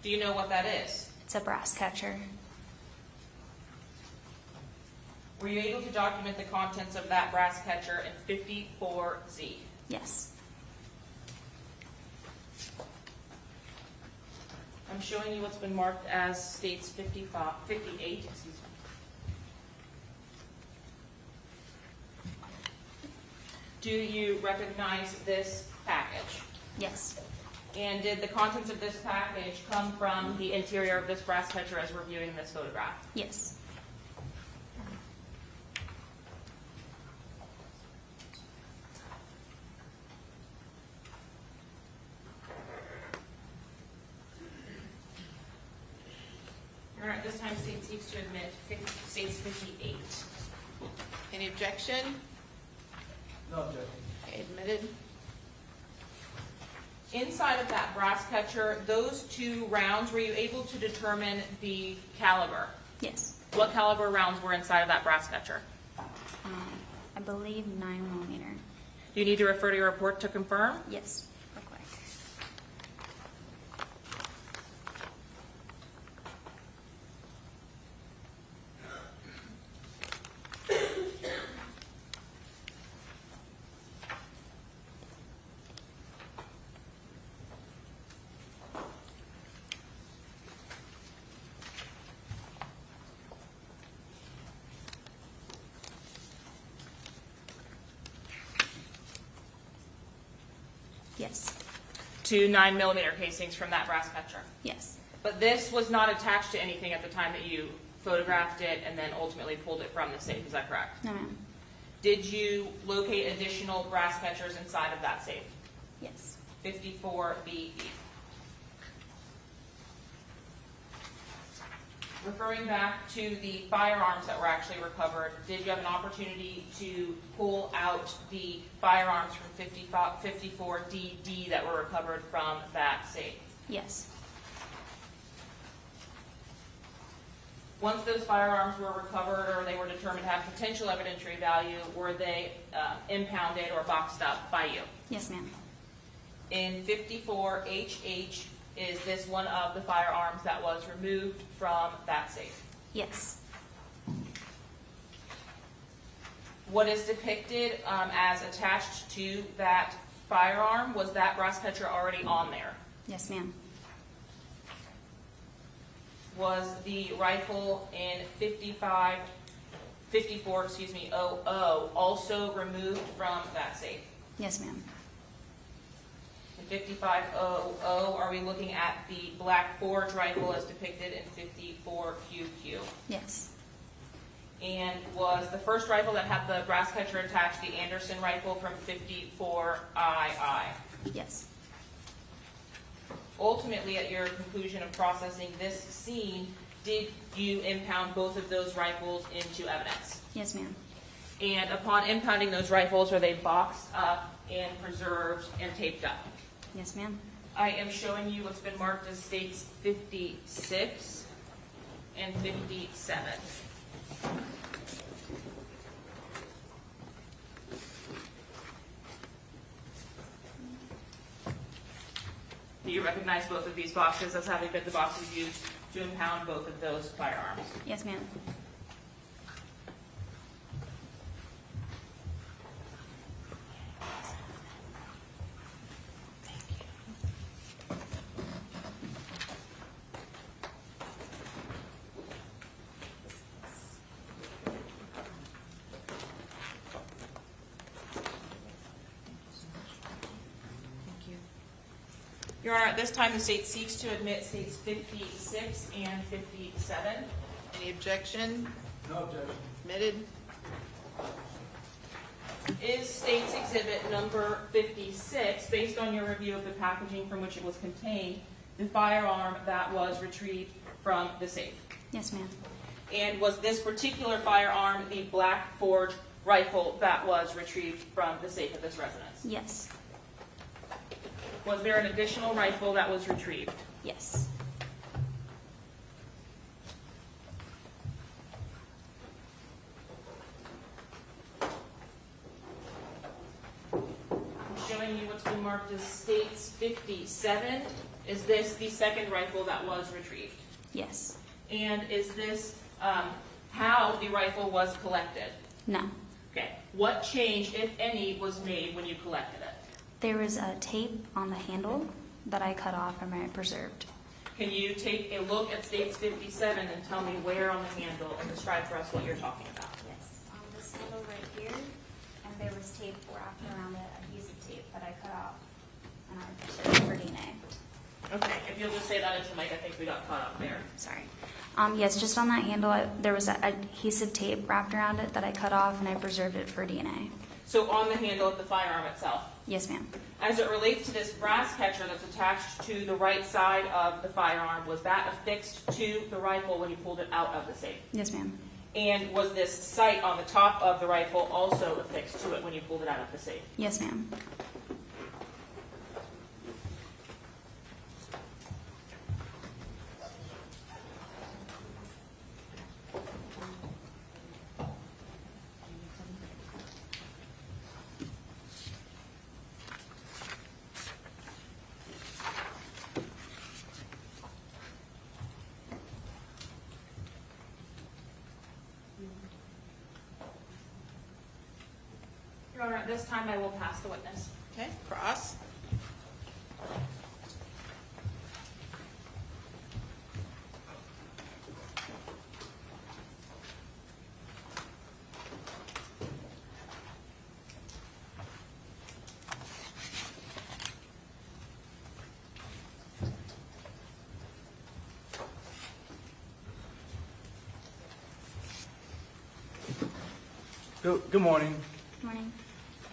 Do you know what that is? It's a brass catcher. Were you able to document the contents of that brass catcher in 54Z? Yes. I'm showing you what's been marked as states 58, excuse me. Do you recognize this package? Yes. And did the contents of this package come from the interior of this brass catcher as we're viewing this photograph? Yes. All right, this time state seeks to admit states 58. Any objection? No objection. Okay, admitted. Inside of that brass catcher, those 2 rounds, were you able to determine the caliber? Yes. What caliber rounds were inside of that brass catcher? I believe 9mm. Do you need to refer to your report to confirm? Yes. Real quick. Yes. 2 9mm casings from that brass catcher. Yes. But this was not attached to anything at the time that you photographed it and then ultimately pulled it from the safe, is that correct? No, ma'am. Did you locate additional brass catchers inside of that safe? Yes. 54BE. Referring back to the firearms that were actually recovered, did you have an opportunity to pull out the firearms from 54DD that were recovered from that safe? Yes. Once those firearms were recovered or they were determined to have potential evidentiary value, were they impounded or boxed up by you? Yes, ma'am. In 54HH, is this one of the firearms that was removed from that safe? Yes. What is depicted as attached to that firearm, was that brass catcher already on there? Yes, ma'am. Was the rifle in 54, also removed from that safe? Yes, ma'am. In 5500, are we looking at the Black Forge rifle as depicted in 54QQ? Yes. And was the first rifle that had the brass catcher attached the Anderson rifle from 54II? Yes. Ultimately, at your conclusion of processing this scene, did you impound both of those rifles into evidence? Yes, ma'am. And upon impounding those rifles, are they boxed up and preserved and taped up? Yes, ma'am. I am showing you what's been marked as states 56 and 57. Do you recognize both of these boxes as having been the boxes used to impound both of those firearms? Yes, ma'am. Your Honor, at this time, the state seeks to admit states 56 and 57. Any objection? No objection. Admitted? Is state's exhibit number 56, based on your review of the packaging from which it was contained, the firearm that was retrieved from the safe? Yes, ma'am. And was this particular firearm the Black Forge rifle that was retrieved from the safe of this residence? Yes. Was there an additional rifle that was retrieved? Yes. I'm showing you what's been marked as states 57. Is this the second rifle that was retrieved? Yes. And is this how the rifle was collected? No. Okay. What change, if any, was made when you collected it? There was a tape on the handle that I cut off and I preserved. Can you take a look at states 57 and tell me where on the handle and describe for us what you're talking about? Yes. On this handle right here, and there was tape wrapped around it, adhesive tape that I cut off, and I preserved for DNA. Okay, if you'll just say that into the mic, I think we got caught up there. Sorry. Yes, just on that handle, there was adhesive tape wrapped around it that I cut off, and I preserved it for DNA. So on the handle of the firearm itself? Yes, ma'am. As it relates to this brass catcher that's attached to the right side of the firearm, was that affixed to the rifle when you pulled it out of the safe? Yes, ma'am. And was this sight on the top of the rifle also affixed to it when you pulled it out of the safe? Yes, ma'am. Your Honor, at this time, I will pass the witness. Okay, cross. Good morning. Morning.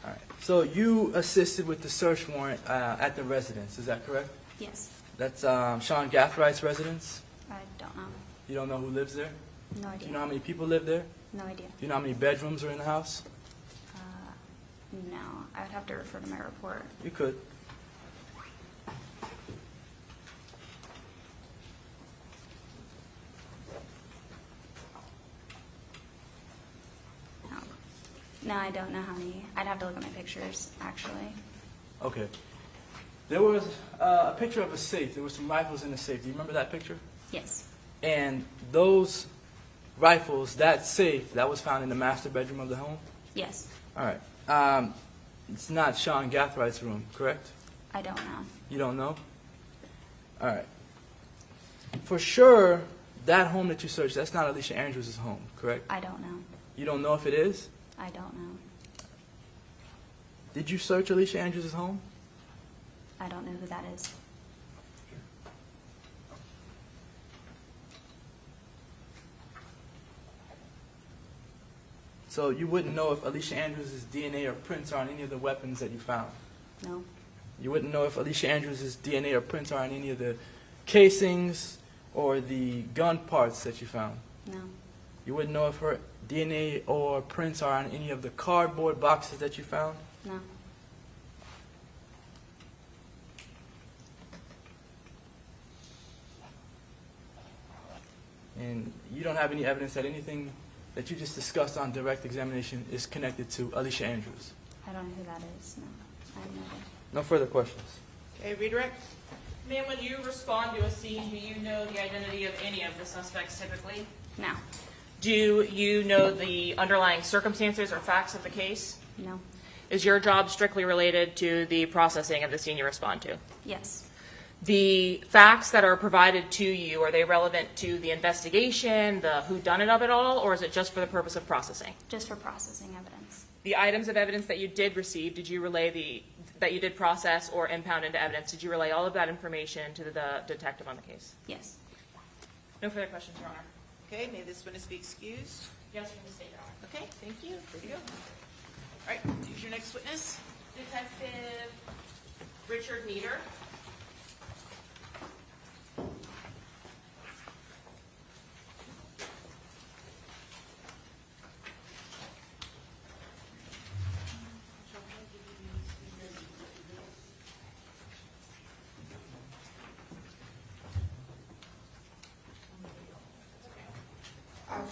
All right. So you assisted with the search warrant at the residence, is that correct? Yes. That's Sean Gathrigh's residence? I don't know. You don't know who lives there? No Do idea. you know how many people live there? No idea. Do you know how many bedrooms are in the house? No. I would have to refer to my report. You could. No. No, I don't know how many. I'd have to look at my pictures, actually. Okay. There was a picture of a safe. There were some rifles in the safe. Do you remember that picture? Yes. And those rifles, that safe, that was found in the master bedroom of the home? Yes. All right. It's not Sean Gathrigh's room, correct? I don't know. You don't know? All right. For sure, that home that you searched, that's not Alicia Andrews' home, correct? I don't know. You don't know if it is? I don't know. Did you search Alicia Andrews' home? I don't know who that is. So you wouldn't know if Alicia Andrews' DNA or prints are on any of the weapons that you found? No. You wouldn't know if Alicia Andrews' DNA or prints are on any of the casings or the gun parts that you found? No. You wouldn't know if her DNA or prints are on any of the cardboard boxes that you found? No. And you don't have any evidence that anything that you just discussed on direct examination is connected to Alicia Andrews? I don't know who that is. No. I have no idea. No further questions. Okay, redirect. Ma'am, when you respond to a scene, do you know the identity of any of the suspects typically? No. Do you know the underlying circumstances or facts of the case? No. Is your job strictly related to the processing of the scene you respond to? Yes. The facts that are provided to you, are they relevant to the investigation, the whodunit of it all, or is it just for the purpose of processing? Just for processing evidence. The items of evidence that you did receive, did you relay that you did process or impound into evidence, did you relay all of that information to the detective on the case? Yes. No further questions, Your Honor. Okay, may this witness be excused? Yes, from the state, Your Honor. Okay, thank you. Free to go. All right, who's your next witness? Detective Richard Meader.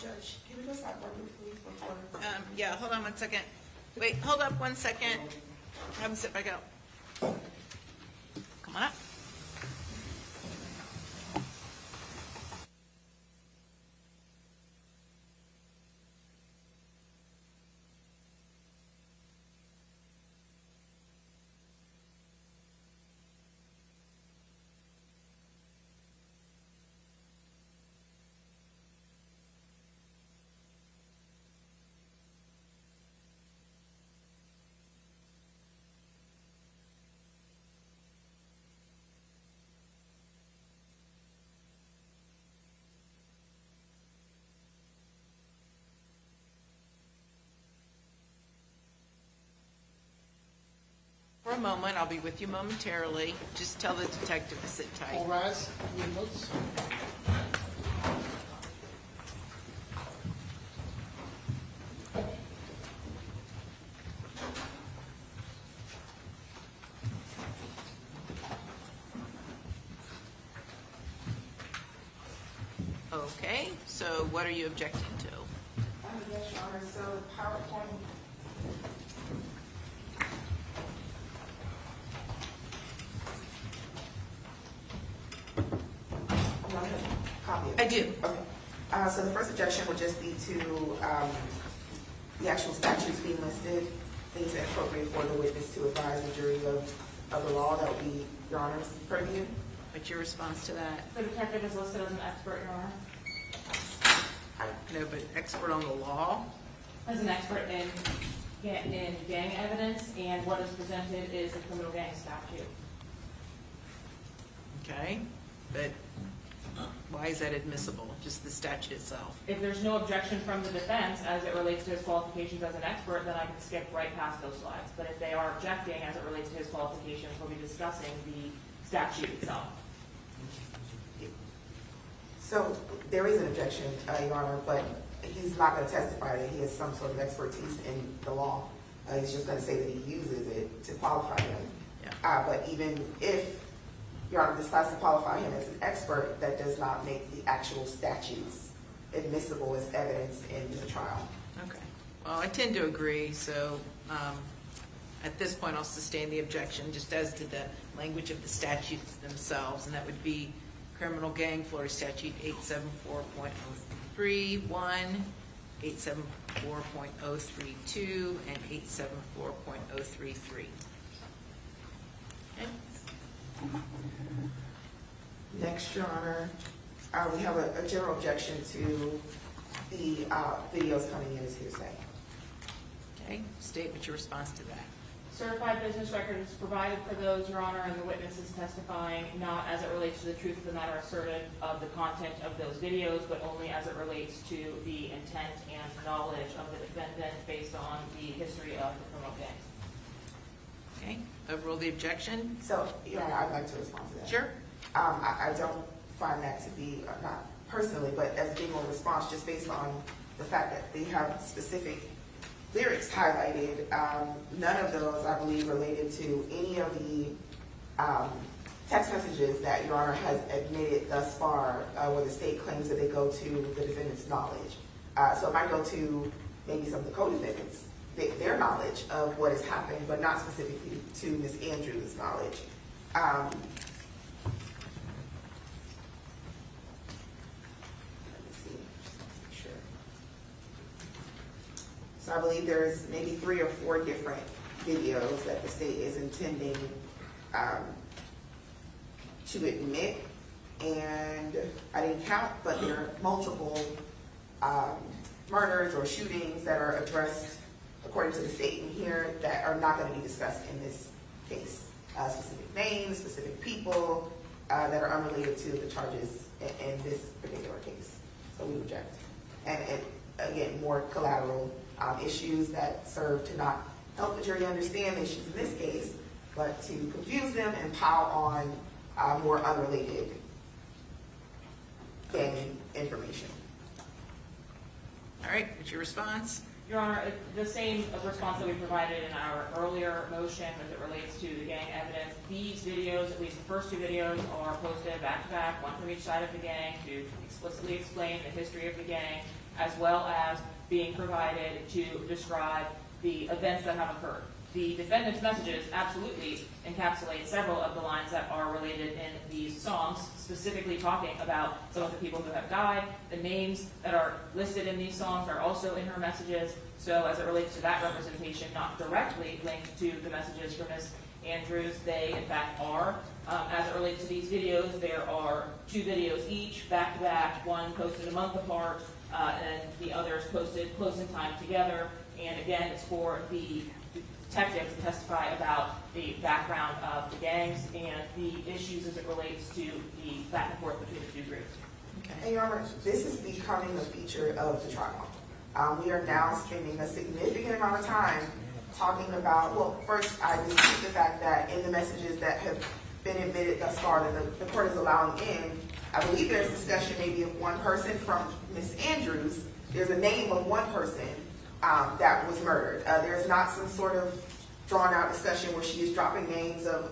Judge, can we just stop working, please, before? Yeah, hold on one second. Wait, hold up 1 second. Have him sit back out. Come on up. For a moment, I'll be with you momentarily. Just tell the detective to sit tight. All rise. Your notes. Okay, so what are you objecting to? Yes, Your Honor, so PowerPoint. You want a copy of it? I do. Okay. So the first objection would just be to the actual statutes being listed. think it's inappropriate for the witness to advise the jury of the law. That would be Your Honor's purview. What's your response to that? The detective is listed as an expert, Your Honor. No, but expert on the law? As an expert in gang evidence, and what is presented is the criminal gang statute. Okay, but why is that admissible, just the statute itself? If there's no objection from the defense as it relates to his qualifications as an expert, then I can skip right past those slides. But if they are objecting as it relates to his qualifications, we'll be discussing the statute itself. So there is an objection, Your Honor, but he's not going to testify that he has some sort of expertise in the law. He's just going to say that he uses it to qualify him. Yeah. But even if Your Honor decides to qualify him as an expert, that does not make the actual statutes admissible as evidence in the trial. Okay. Well, I tend to agree, so at this point I'll sustain the objection just as to the language of the statutes themselves, and that would be Criminal Gang, Florida Statute 874.031, 874.032, and 874.033. Okay. Next, Your Honor, we have a general objection to the videos coming in as hearsay. Okay. State what's your response to that. Certified business records provided for those, Your Honor, and the witness is testifying not as it relates to the truth of the matter asserted of the content of those videos, but only as it relates to the intent and knowledge of the defendant based on the history of the criminal gangs. Okay. Overrule the objection. So, Your Honor, I'd like to respond to that. Sure. I don't find that to be, not personally, but as being a response just based on the fact that they have specific lyrics highlighted. None of those, I believe, related to any of the text messages that Your Honor has admitted thus far, where the state claims that they go to the defendant's knowledge. So it might go to maybe some of the co-defendants, their knowledge of what has happened, but not specifically to Ms. Andrews' knowledge. So I believe there's maybe 3 or 4 different videos that the state is intending to admit, and I didn't count, but there are multiple murders or shootings that are addressed according to the state in here that are not going to be discussed in this case. Specific names, specific people that are unrelated to the charges in this particular case. So we object. And again, more collateral issues that serve to not help the jury understand the issues in this case, but to confuse them and pile on more unrelated gang information. All right, what's your response? Your Honor, the same response that we provided in our earlier motion as it relates to the gang evidence. These videos, at least the first 2 videos, are posted back to back, one from each side of the gang, to explicitly explain the history of the gang, as well as being provided to describe the events that have occurred. The defendant's messages absolutely encapsulate several of the lines that are related in these songs, specifically talking about some of the people who have died. The names that are listed in these songs are also in her messages. So as it relates to that representation, not directly linked to the messages from Ms. Andrews, they in fact are. As it relates to these videos, there are 2 videos each, back to back, one posted a month apart, and the others posted close in time together. And again, it's for the detective to testify about the background of the gangs and the issues as it relates to the back and forth between the 2 groups. Okay. And Your Honor, this is becoming a feature of the trial. We are now spending a significant amount of time talking about, well, first I dispute the fact that in the messages that have been admitted thus far that the court is allowing in, I believe there's discussion maybe of one person from Ms. Andrews. There's a name of one person that was murdered. There's not some sort of drawn out discussion where she is dropping names of,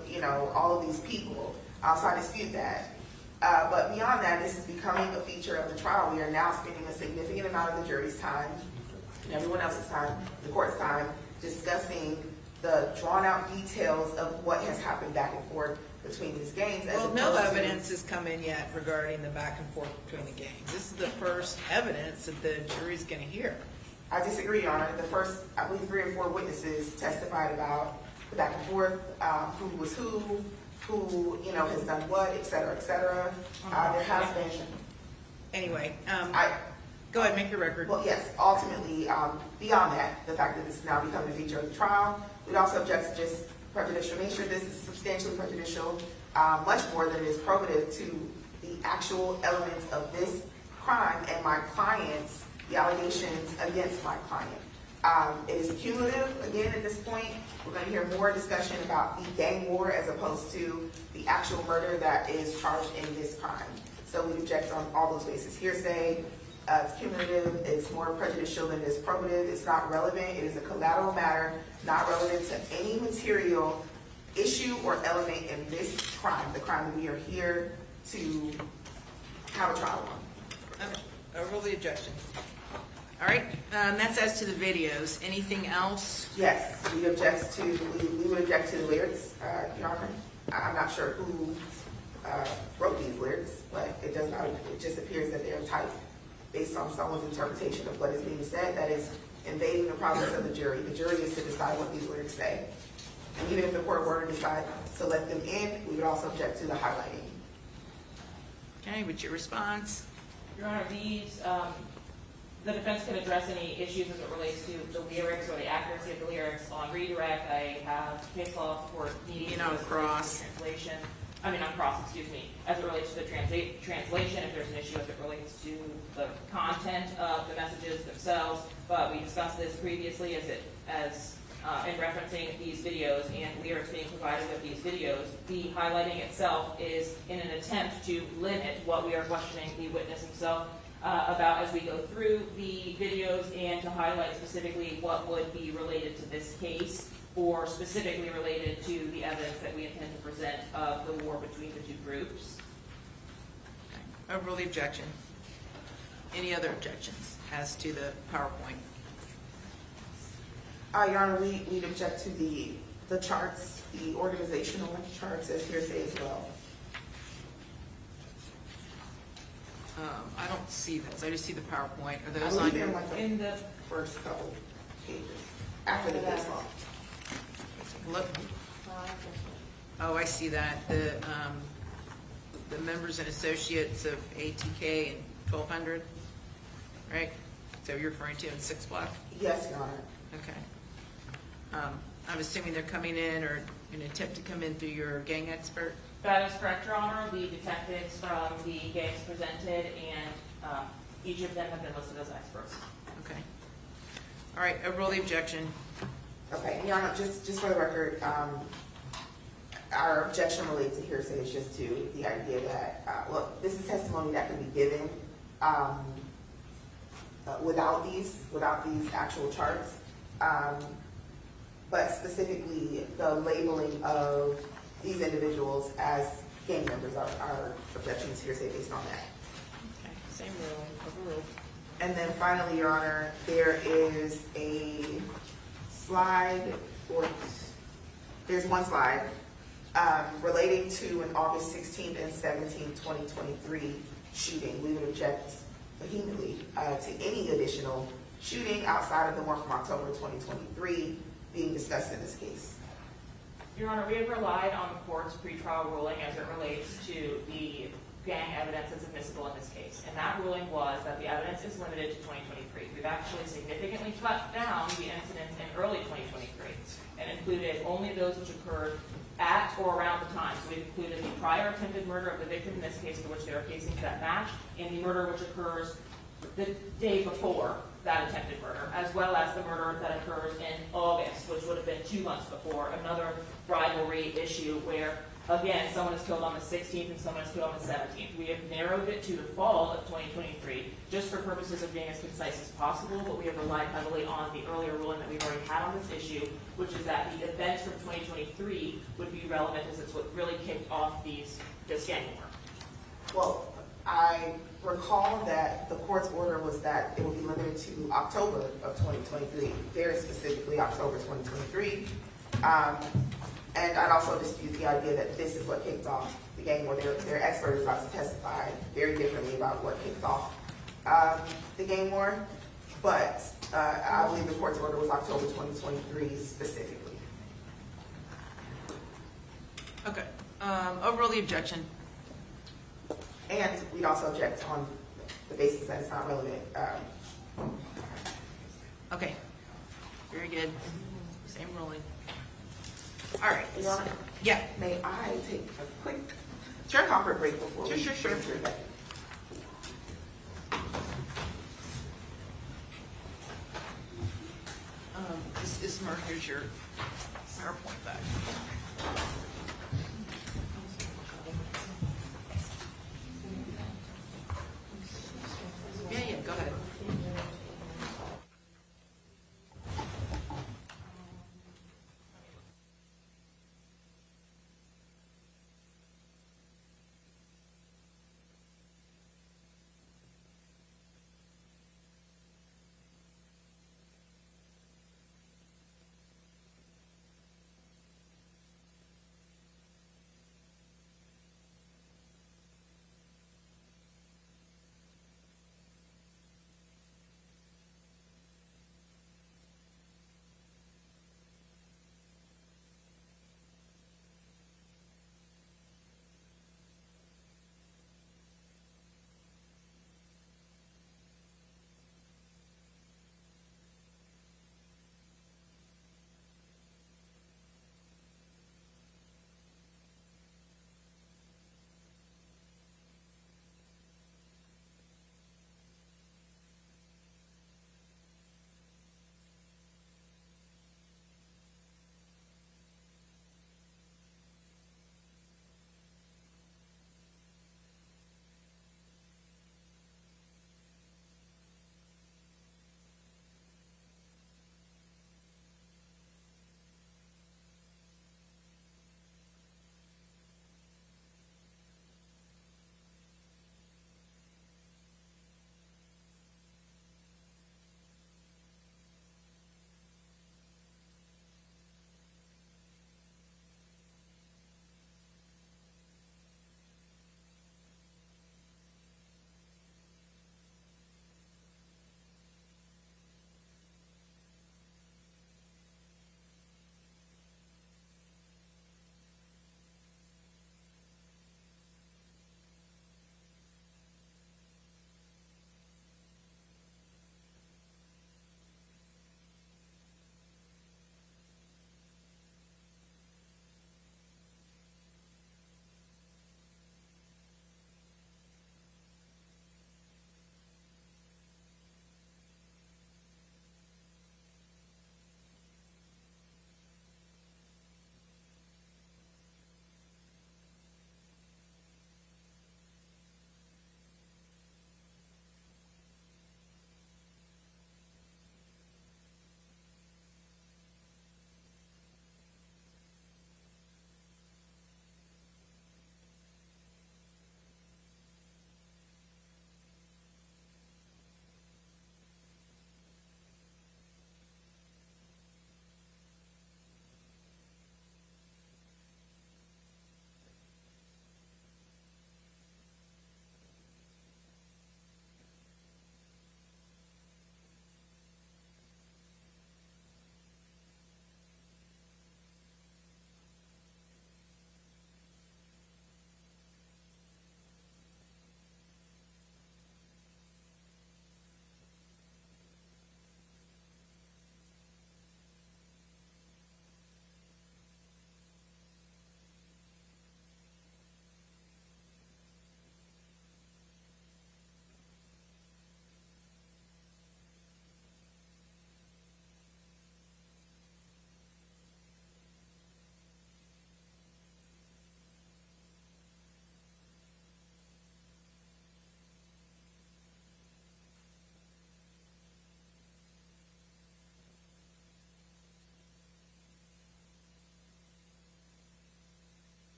all of these people. So I dispute that. But beyond that, this is becoming a feature of the trial. We are now spending a significant amount of the jury's time, and everyone else's time, the court's time, discussing the drawn out details of what has happened back and forth between these gangs. Well, no evidence has come in yet regarding the back and forth between the gangs. This is the first evidence that the jury's going to hear. I disagree, Your Honor. The first, I believe, 3 or 4 witnesses testified about the back and forth, who was who, has done what, et cetera, et cetera. There has been. Anyway, go ahead, make your record. Well, yes, ultimately, beyond that, the fact that this is now becoming a feature of the trial, we'd also object to just prejudicial nature. This is substantially prejudicial, much more than it is probative to the actual elements of this crime and my client's, the allegations against my client. It is cumulative, again, at this point. We're going to hear more discussion about the gang war as opposed to the actual murder that is charged in this crime. So we object on all those bases. Hearsay, it's cumulative, it's more prejudicial than it is probative, it's not relevant, it is a collateral matter, not relevant to any material issue or element in this crime, the crime that we are here to have a trial on. Overrule the objection. All right, that's as to the videos. Anything else? Yes, we would object to the lyrics, Your Honor. I'm not sure who wrote these lyrics, but it does not, it just appears that they're typed based on someone's interpretation of what is being said. That is invading the province of the jury. The jury is to decide what these lyrics say. And even if the court were to decide to let them in, we would also object to the highlighting. Okay, what's your response? Your Honor, these, the defense can address any issues as it relates to the lyrics or the accuracy of the lyrics on redirect. I have case law for needing on cross. Translation. On cross, excuse me, as it relates to the translation, if there's an issue as it relates to the content of the messages themselves. But we discussed this previously in referencing these videos and lyrics being provided with these videos. The highlighting itself is in an attempt to limit what we are questioning the witness himself about as we go through the videos, and to highlight specifically what would be related to this case or specifically related to the evidence that we intend to present of the war between the two groups. Overrule the objection. Any other objections as to the PowerPoint? Your Honor, we'd object to the charts, the organizational charts as hearsay as well. I don't see those. I just see the PowerPoint. Are I those on believe your? they're like In the first couple pages after the case law. Look. Oh, I see that. The members and associates of ATK and 1200, right? So you're referring to in 6 block? Yes, Your Honor. Okay. I'm assuming they're coming in or an attempt to come in through your gang expert? That is correct, Your Honor. The detectives from the gangs presented, and each of them have been listed as experts. Okay. All right, overrule the objection. Okay, Your Honor, just for the record, our objection related to hearsay is just to the idea that, look, this is testimony that can be given without these actual charts, but specifically the labeling of these individuals as gang members, our objection is hearsay based on that. Okay, same rule, overruled. And then finally, Your Honor, there is a slide, or there's one slide relating to an August 16th and 17th, 2023 shooting. We would object vehemently to any additional shooting outside of the one from October 2023 being discussed in this case. Your Honor, we have relied on the court's pretrial ruling as it relates to the gang evidence that's admissible in this case. And that ruling was that the evidence is limited to 2023. We've actually significantly cut down the incidents in early 2023 and included only those which occurred at or around the time. So we've included the prior attempted murder of the victim in this case, for which there are casings that match, and the murder which occurs the day before that attempted murder, as well as the murder that occurs in August, which would have been 2 months before, another rivalry issue where, again, someone is killed on the 16th and someone is killed on the 17th. We have narrowed it to the fall of 2023, just for purposes of being as concise as possible, but we have relied heavily on the earlier ruling that we've already had on this issue, which is that the events from 2023 would be relevant as it's what really kicked off this gang war. Well, I recall that the court's order was that it would be limited to October of 2023, very specifically October 2023. And I'd also dispute the idea that this is what kicked off the gang war. Their expert is about to testify very differently about what kicked off the gang war. But I believe the court's order was October 2023 specifically. Okay. Overrule the objection. And we'd also object on the basis that it's not relevant. Okay. Very good. Same ruling. All right. Your Honor, Yeah. may I take a quick Sure. comfort break before we Sure. enter that? This is Mer. Here's your PowerPoint back. Yeah, go ahead.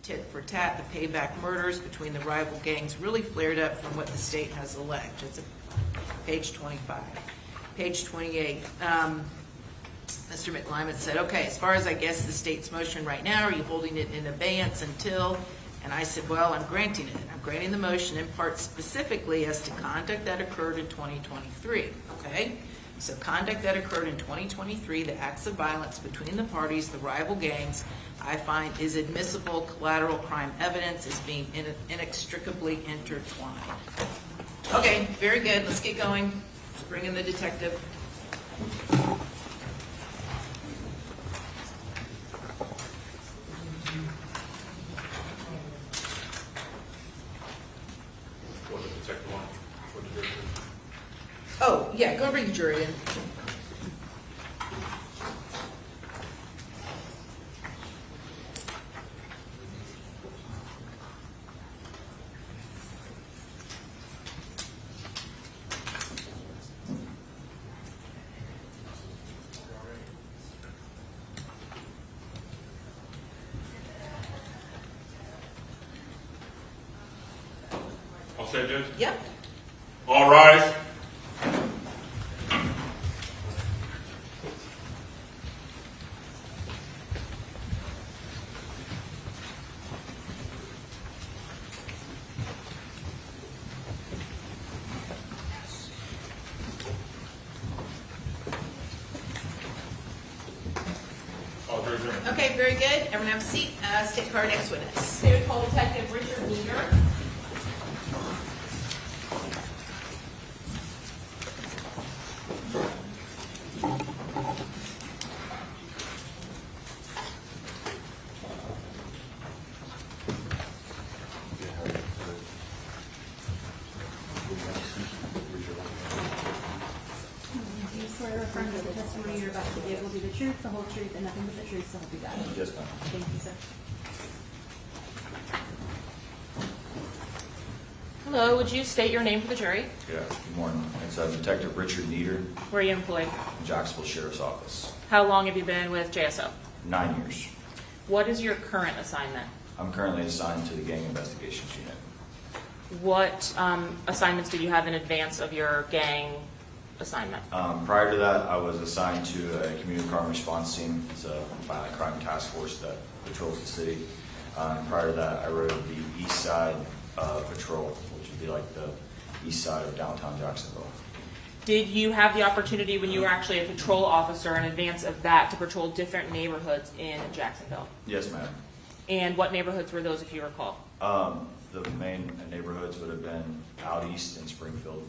tit for tat, the payback murders between the rival gangs really flared up from what the state has alleged. It's page 25. Page 28. Mr. McLyman said, okay, as far as I guess the state's motion right now, are you holding it in abeyance until? And I said, well, I'm granting it. I'm granting the motion in part specifically as to conduct that occurred in 2023, okay? So conduct that occurred in 2023, the acts of violence between the parties, the rival gangs, I find is admissible collateral crime evidence as being inextricably intertwined. Okay, very good. Let's get going. Let's bring in the detective. Oh, yeah, go bring the jury in. All set, Judge? Yep. All rise. Okay, very good. Everyone have a seat. Let's take our next witness. State Call Detective Richard Meader. Do you swear or affirm that the testimony you're about to give will be the truth, the whole truth, and nothing but the truth, so help you God? Yes, ma'am. Thank you, sir. Hello, would you state your name for the jury? Yeah, good morning. It's Detective Richard Nieder, Where are you employed? Jacksonville Sheriff's Office. How long have you been with JSO? 9 years. What is your current assignment? I'm currently assigned to the Gang Investigations Unit. What assignments did you have in advance of your gang assignment? Prior to that, I was assigned to a community crime response team. It's a violent crime task force that patrols the city. Prior to that, I rode the east side patrol, which would be like the east side of downtown Jacksonville. Did you have the opportunity when you were actually a patrol officer in advance of that to patrol different neighborhoods in Jacksonville? Yes, ma'am. And what neighborhoods were those, if you recall? The main neighborhoods would have been out east and Springfield.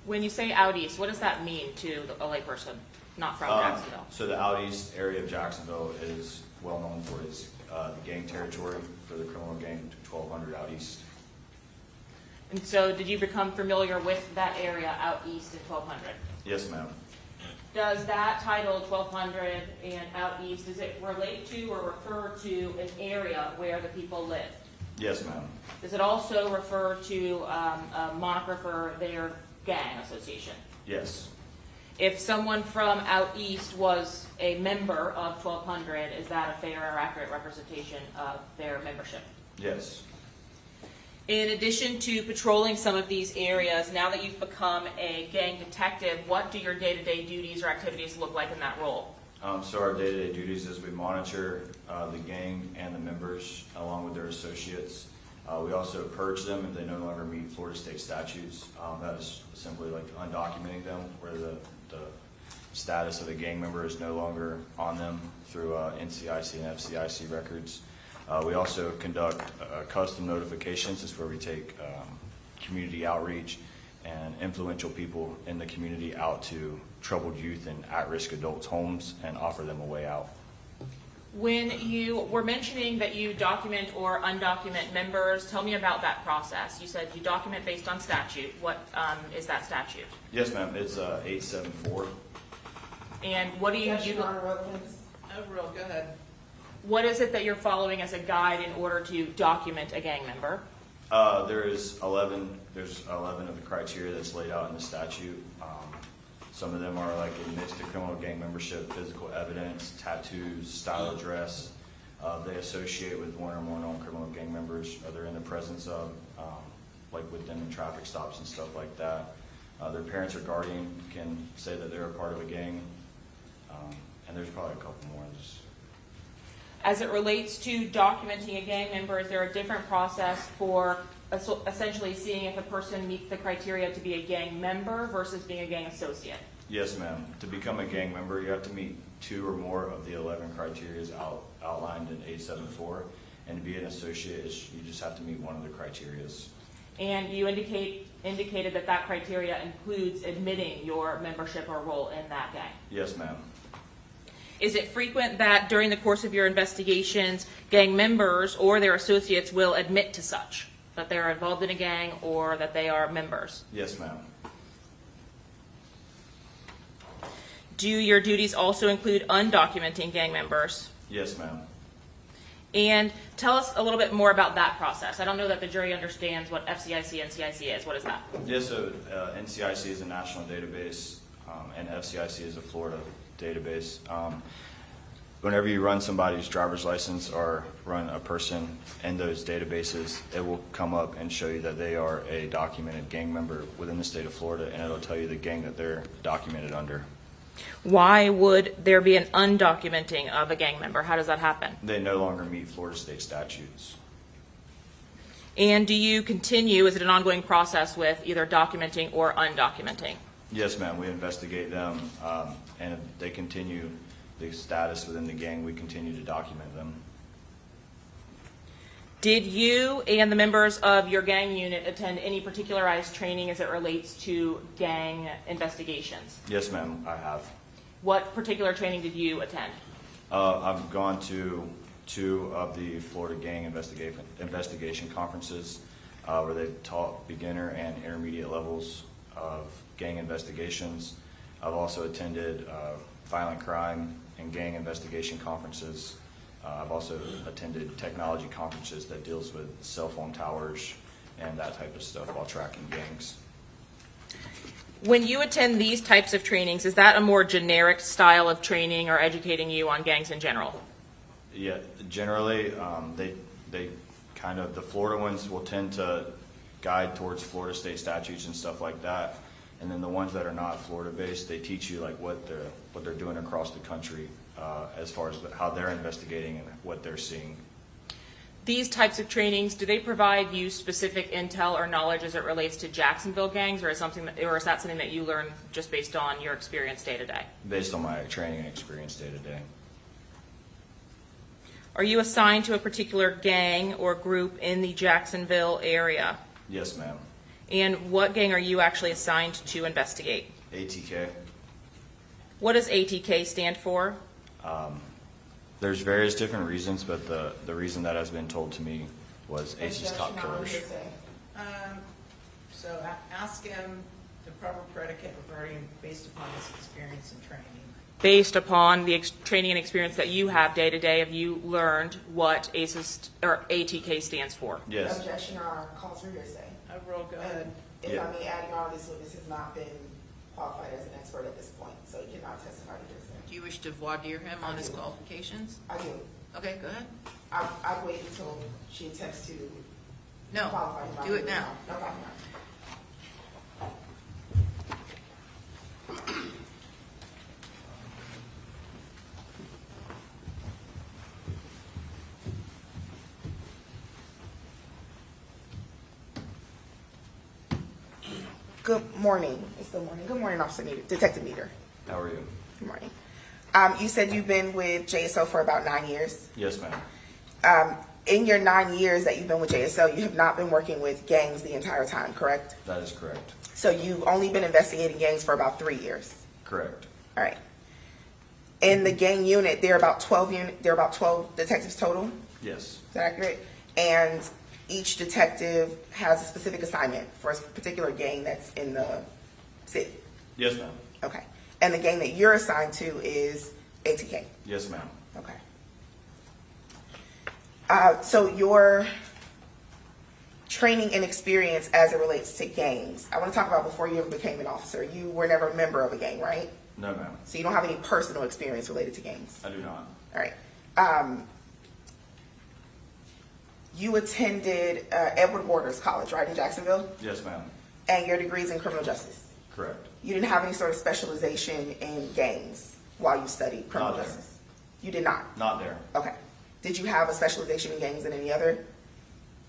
When you say out east, what does that mean to a layperson not from Jacksonville? So the out east area of Jacksonville is well known for its the gang territory for the criminal gang 1200 out east. And so did you become familiar with that area out east in 1200? Yes, ma'am. Does that title 1200 and out east, does it relate to or refer to an area where the people lived? Yes, ma'am. Does it also refer to a moniker for their gang association? Yes. If someone from out east was a member of 1200, is that a fair or accurate representation of their membership? Yes. In addition to patrolling some of these areas, now that you've become a gang detective, what do your day-to-day duties or activities look like in that role? So our day-to-day duties is we monitor the gang and the members along with their associates. We also purge them if they no longer meet Florida state statutes. That is simply like undocumenting them, where the status of a gang member is no longer on them through NCIC and FCIC records. We also conduct custom notifications. This is where we take community outreach and influential people in the community out to troubled youth and at-risk adults' homes and offer them a way out. When you were mentioning that you document or undocument members, tell me about that process. You said you document based on statute. What is that statute? Yes, ma'am. It's 874. And what do you do? Overall, go ahead. What is it that you're following as a guide in order to document a gang member? There's 11 of the criteria that's laid out in the statute. Some of them are like admits to criminal gang membership, physical evidence, tattoos, style of dress, They associate with one or more known criminal gang members, or they're in the presence of, like with them in traffic stops and stuff like that. Their parents or guardian can say that they're a part of a gang, and there's probably a couple more. As it relates to documenting a gang member, is there a different process for essentially seeing if a person meets the criteria to be a gang member versus being a gang associate? Yes, ma'am. To become a gang member, you have to meet 2 or more of the 11 criteria outlined in 874, and to be an associate, you just have to meet one of the criteria. And you indicated that that criteria includes admitting your membership or role in that gang. Yes, ma'am. Is it frequent that during the course of your investigations, gang members or their associates will admit to such, that they're involved in a gang or that they are members? Yes, ma'am. Do your duties also include undocumenting gang members? Yes, ma'am. And tell us a little bit more about that process. I don't know that the jury understands what FCIC and NCIC is. What is that? Yes, so NCIC is a national database, and FCIC is a Florida database. Whenever you run somebody's driver's license or run a person in those databases, it will come up and show you that they are a documented gang member within the state of Florida, and it'll tell you the gang that they're documented under. Why would there be an undocumenting of a gang member? How does that happen? They no longer meet Florida state statutes. And do you continue, is it an ongoing process with either documenting or undocumenting? Yes, ma'am. We investigate them, and if they continue the status within the gang, we continue to document them. Did you and the members of your gang unit attend any particularized training as it relates to gang investigations? Yes, ma'am, I have. What particular training did you attend? I've gone to 2 of the Florida gang investigation conferences where they've taught beginner and intermediate levels of gang investigations. I've also attended violent crime and gang investigation conferences. I've also attended technology conferences that deals with cell phone towers and that type of stuff while tracking gangs. When you attend these types of trainings, is that a more generic style of training or educating you on gangs in general? Yeah, generally, they kind of, the Florida ones will tend to guide towards Florida state statutes and stuff like that. And then the ones that are not Florida-based, they teach you like what they're doing across the country as far as how they're investigating and what they're seeing. These types of trainings, do they provide you specific intel or knowledge as it relates to Jacksonville gangs, or is that something that you learn just based on your experience day to day? Based on my training and experience day to day. Are you assigned to a particular gang or group in the Jacksonville area? Yes, ma'am. And what gang are you actually assigned to investigate? ATK. What does ATK stand for? There's various different reasons, but the reason that has been told to me was AC's top killers. So ask him the proper predicate regarding based upon his experience and training. Based upon the training and experience that you have day to day, have you learned what ATK stands for? Yes. Objection, Your Honor, calls for hearsay. Overall, go ahead. If I may add, Your Honor, this witness has not been qualified as an expert at this point, so he cannot testify to hearsay. Do you wish to voir dire him on his qualifications? I do. Okay, go ahead. I'd wait until she attempts to No, qualify him. do it now. No problem. Good morning. It's still morning. Good morning, Officer Meter, Detective Meter. How are you? Good morning. You said you've been with JSO for about 9 years. Yes, ma'am. In your 9 years that you've been with JSO, you have not been working with gangs the entire time, correct? That is correct. So you've only been investigating gangs for about 3 years. Correct. All right. In the gang unit, there are about 12 detectives total. Yes. Is that accurate? And each detective has a specific assignment for a particular gang that's in the city. Yes, ma'am. Okay. And the gang that you're assigned to is ATK. Yes, ma'am. Okay. So your training and experience as it relates to gangs, I want to talk about before you ever became an officer. You were never a member of a gang, right? No, ma'am. So you don't have any personal experience related to gangs? I do not. All right. You attended Edward Waters College, right, in Jacksonville? Yes, ma'am. And your degree's in criminal justice? Correct. You didn't have any sort of specialization in gangs while you studied criminal Not there. justice? You did not? Not there. Okay. Did you have a specialization in gangs in any other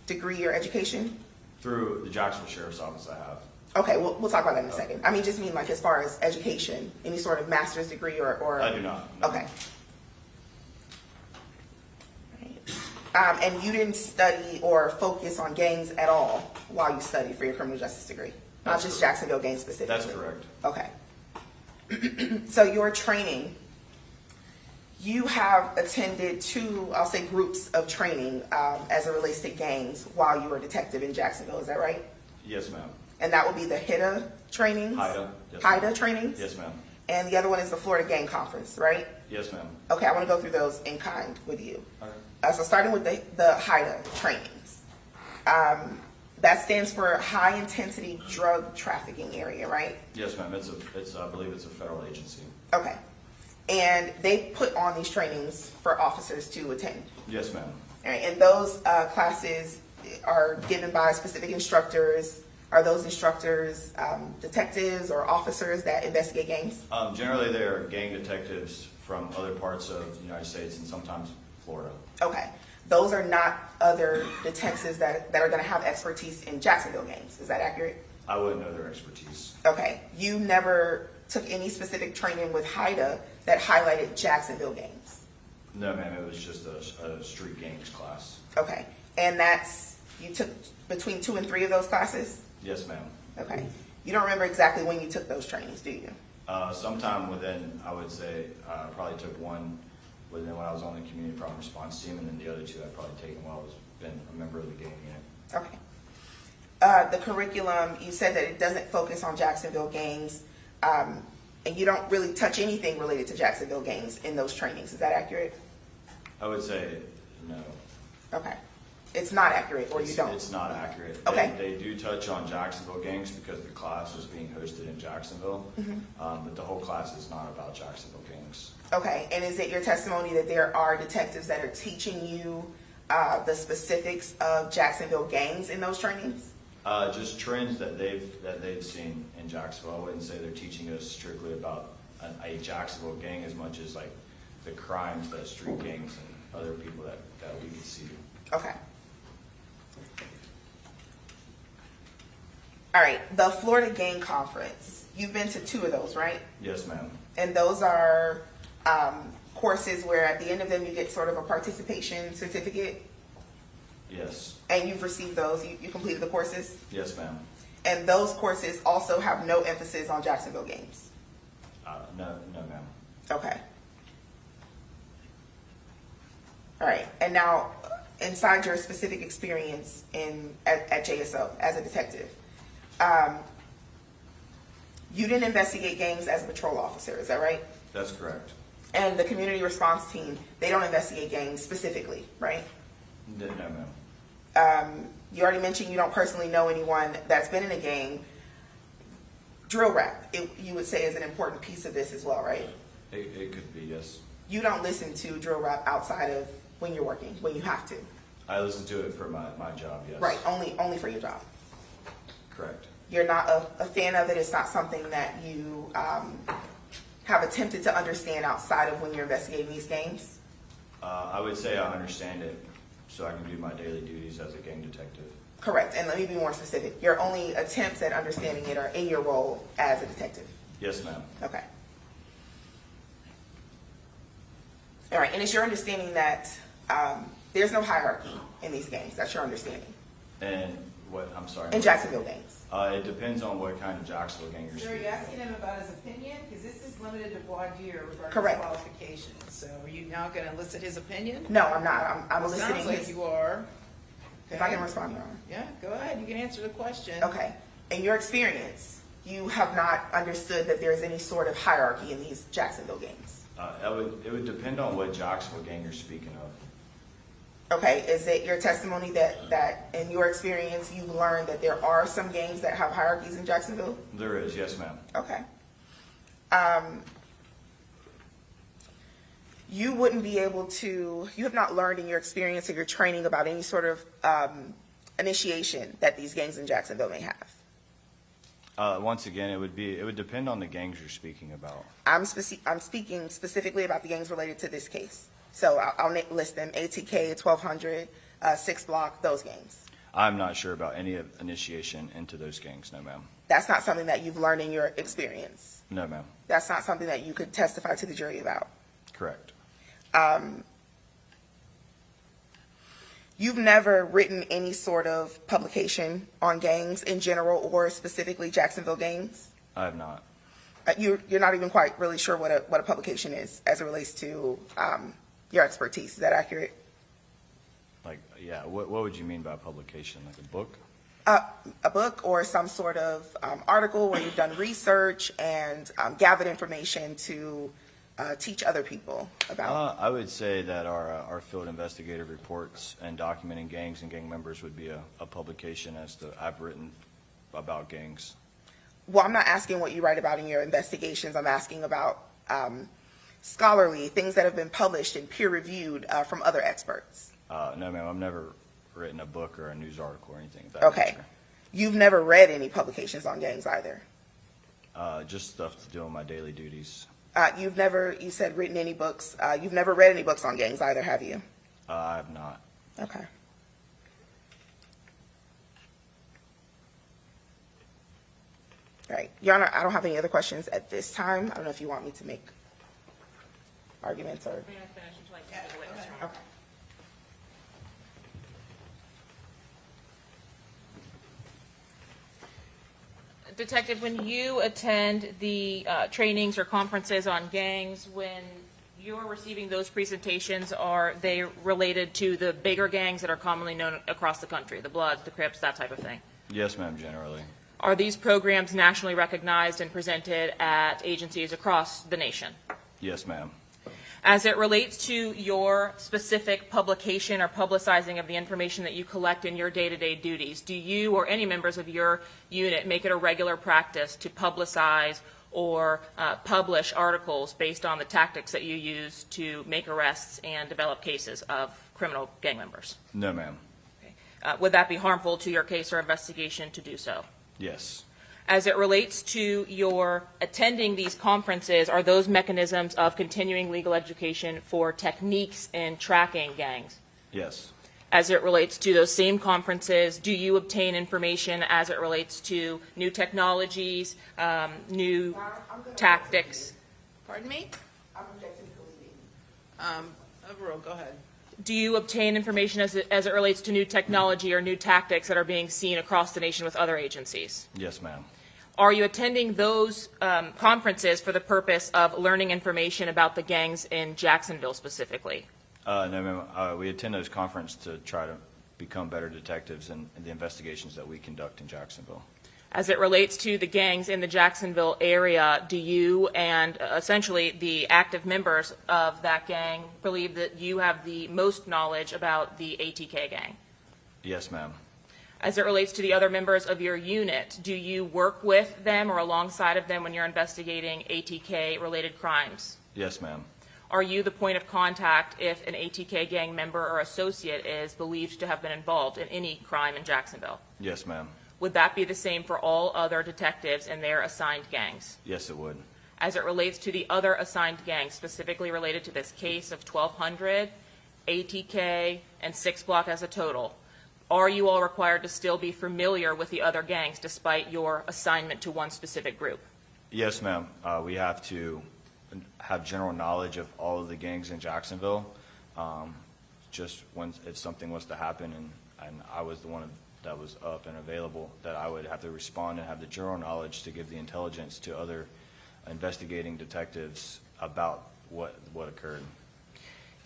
degree or education? Through the Jacksonville Sheriff's Office, I have. Okay, we'll talk about that in a second. I mean, just mean like as far as education, any sort of master's degree or I do not. No. Okay. And you didn't study or focus on gangs at all while you studied for your criminal justice degree? Not just Jacksonville gangs specifically? That's correct. Okay. So your training, you have attended two, I'll say, groups of training as it relates to gangs while you were a detective in Jacksonville, is that right? Yes, ma'am. And that would be the HIDA trainings? HIDA. Yes, HIDA ma'am. trainings? Yes, ma'am. And the other one is the Florida Gang Conference, right? Yes, ma'am. Okay, I want to go through those in kind with you. Okay. So starting with the HIDA trainings. That stands for High Intensity Drug Trafficking Area, right? Yes, ma'am. I believe it's a federal agency. Okay. And they put on these trainings for officers to attend. Yes, ma'am. All right, and those classes are given by specific instructors. Are those instructors detectives or officers that investigate gangs? Generally, they're gang detectives from other parts of the United States and sometimes Florida. Okay. Those are not other detectives that are going to have expertise in Jacksonville gangs. Is that accurate? I wouldn't know their expertise. Okay. You never took any specific training with HIDA that highlighted Jacksonville gangs? No, ma'am. It was just a street gangs class. Okay. And you took between 2 and 3 of those classes? Yes, ma'am. Okay. You don't remember exactly when you took those trainings, do you? Sometime within, I would say, probably took one when I was on the community problem response team, and then the other 2 I'd probably taken while I was been a member of the gang unit. Okay. The curriculum, you said that it doesn't focus on Jacksonville gangs, and you don't really touch anything related to Jacksonville gangs in those trainings. Is that accurate? I would say no. Okay. It's not accurate, or you don't? It's not accurate. Okay. They do touch on Jacksonville gangs because the class is being hosted in Jacksonville, but the whole class is not about Jacksonville gangs. Okay, and is it your testimony that there are detectives that are teaching you the specifics of Jacksonville gangs in those trainings? Just trends that they've seen in Jacksonville. I wouldn't say they're teaching us strictly about a Jacksonville gang as much as like the crimes that street gangs and other people that we can see. Okay. All right, the Florida Gang Conference. You've been to 2 of those, right? Yes, ma'am. And those are courses where at the end of them you get sort of a participation certificate? Yes. And you've received those? You completed the courses? Yes, ma'am. And those courses also have no emphasis on Jacksonville gangs? No, ma'am. Okay. All right, and now inside your specific experience at JSO as a detective, you didn't investigate gangs as a patrol officer, is that right? That's correct. And the community response team, they don't investigate gangs specifically, right? No, ma'am. You already mentioned you don't personally know anyone that's been in a gang. Drill rap, you would say, is an important piece of this as well, right? It could be, yes. You don't listen to drill rap outside of when you're working, when you have to? I listen to it for my job, yes. Right, only for your job? Correct. You're not a fan of it? It's not something that you have attempted to understand outside of when you're investigating these gangs? I would say I understand it so I can do my daily duties as a gang detective. Correct, and let me be more specific. Your only attempts at understanding it are in your role as a detective? Yes, ma'am. Okay. All right, and it's your understanding that there's no hierarchy in these gangs. That's your understanding? And what, I'm sorry? In Jacksonville gangs? It depends on what kind of Jacksonville gang you're So are speaking you of. asking him about his opinion? Because this is limited to voir dire regarding Correct. his qualifications. So are you now going to elicit his opinion? No, I'm not. I'm It eliciting sounds like his... you are. If I can respond, Your Honor. Yeah, go ahead. You can answer the question. Okay. In your experience, you have not understood that there's any sort of hierarchy in these Jacksonville gangs? It would depend on what Jacksonville gang you're speaking of. Okay, is it your testimony that in your experience you've learned that there are some gangs that have hierarchies in Jacksonville? There is, yes, ma'am. Okay. you wouldn't be able to, you have not learned in your experience or your training about any sort of initiation that these gangs in Jacksonville may have? Once again, it would depend on the gangs you're speaking about. I'm speaking specifically about the gangs related to this case. So I'll list them: ATK, 1200, 6 Block, those gangs. I'm not sure about any initiation into those gangs, no ma'am. That's not something that you've learned in your experience. No ma'am. That's not something that you could testify to the jury about. Correct. You've never written any sort of publication on gangs in general or specifically Jacksonville gangs? I have not. You're not even quite really sure what a publication is as it relates to your expertise. Is that accurate? Like, yeah, what would you mean by publication? Like a book? A book or some sort of article where you've done research and gathered information to teach other people about? I would say that our field investigative reports and documenting gangs and gang members would be a publication as to I've written about gangs. Well, I'm not asking what you write about in your investigations. I'm asking about scholarly things that have been published and peer-reviewed from other experts. No, ma'am, I've never written a book or a news article or anything of that Okay. nature. You've never read any publications on gangs either? Just stuff to do on my daily duties. You've never, you said written any books. You've never read any books on gangs either, have you? I have not. Okay. All right. Your Honor, I don't have any other questions at this time. I don't know if you want me to make arguments or. Okay. Detective, when you attend the trainings or conferences on gangs, when you're receiving those presentations, are they related to the bigger gangs that are commonly known across the country, the Bloods, the Crips, that type of thing? Yes, ma'am, generally. Are these programs nationally recognized and presented at agencies across the nation? Yes, ma'am. As it relates to your specific publication or publicizing of the information that you collect in your day-to-day duties, do you or any members of your unit make it a regular practice to publicize or publish articles based on the tactics that you use to make arrests and develop cases of criminal gang members? No, ma'am. Okay. Would that be harmful to your case or investigation to do so? Yes. As it relates to your attending these conferences, are those mechanisms of continuing legal education for techniques in tracking gangs? Yes. As it relates to those same conferences, do you obtain information as it relates to new technologies, new tactics? Pardon me? I'm objecting to leaving. Overall, go ahead. Do you obtain information as it relates to new technology or new tactics that are being seen across the nation with other agencies? Yes, ma'am. Are you attending those conferences for the purpose of learning information about the gangs in Jacksonville specifically? No, ma'am. We attend those conferences to try to become better detectives in the investigations that we conduct in Jacksonville. As it relates to the gangs in the Jacksonville area, do you and essentially the active members of that gang believe that you have the most knowledge about the ATK gang? Yes, ma'am. As it relates to the other members of your unit, do you work with them or alongside of them when you're investigating ATK-related crimes? Yes, ma'am. Are you the point of contact if an ATK gang member or associate is believed to have been involved in any crime in Jacksonville? Yes, ma'am. Would that be the same for all other detectives in their assigned gangs? Yes, it would. As it relates to the other assigned gangs, specifically related to this case of 1200, ATK, and 6 Block as a total, are you all required to still be familiar with the other gangs despite your assignment to one specific group? Yes, ma'am. We have to have general knowledge of all of the gangs in Jacksonville. Just when if something was to happen and I was the one that was up and available, that I would have to respond and have the general knowledge to give the intelligence to other investigating detectives about what occurred.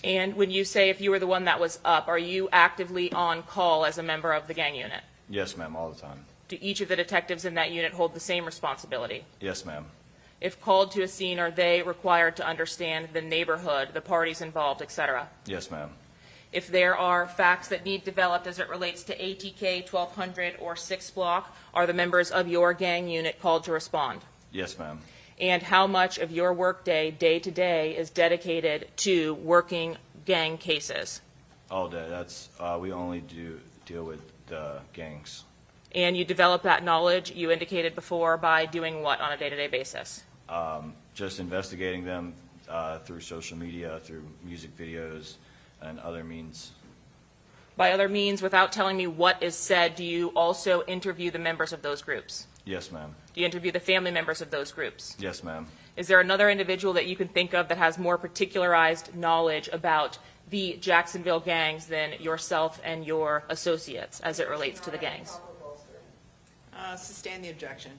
And when you say if you were the one that was up, are you actively on call as a member of the gang unit? Yes, ma'am, all the time. Do each of the detectives in that unit hold the same responsibility? Yes, ma'am. If called to a scene, are they required to understand the neighborhood, the parties involved, etc.? Yes, ma'am. If there are facts that need developed as it relates to ATK, 1200, or 6 Block, are the members of your gang unit called to respond? Yes, ma'am. And how much of your workday, day to day, is dedicated to working gang cases? All day. That's we only deal with gangs. And you develop that knowledge, you indicated before, by doing what on a day-to-day basis? Just investigating them through social media, through music videos, and other means. By other means, without telling me what is said, do you also interview the members of those groups? Yes, ma'am. Do you interview the family members of those groups? Yes, ma'am. Is there another individual that you can think of that has more particularized knowledge about the Jacksonville gangs than yourself and your associates as it relates to the gangs? Sustain the objection.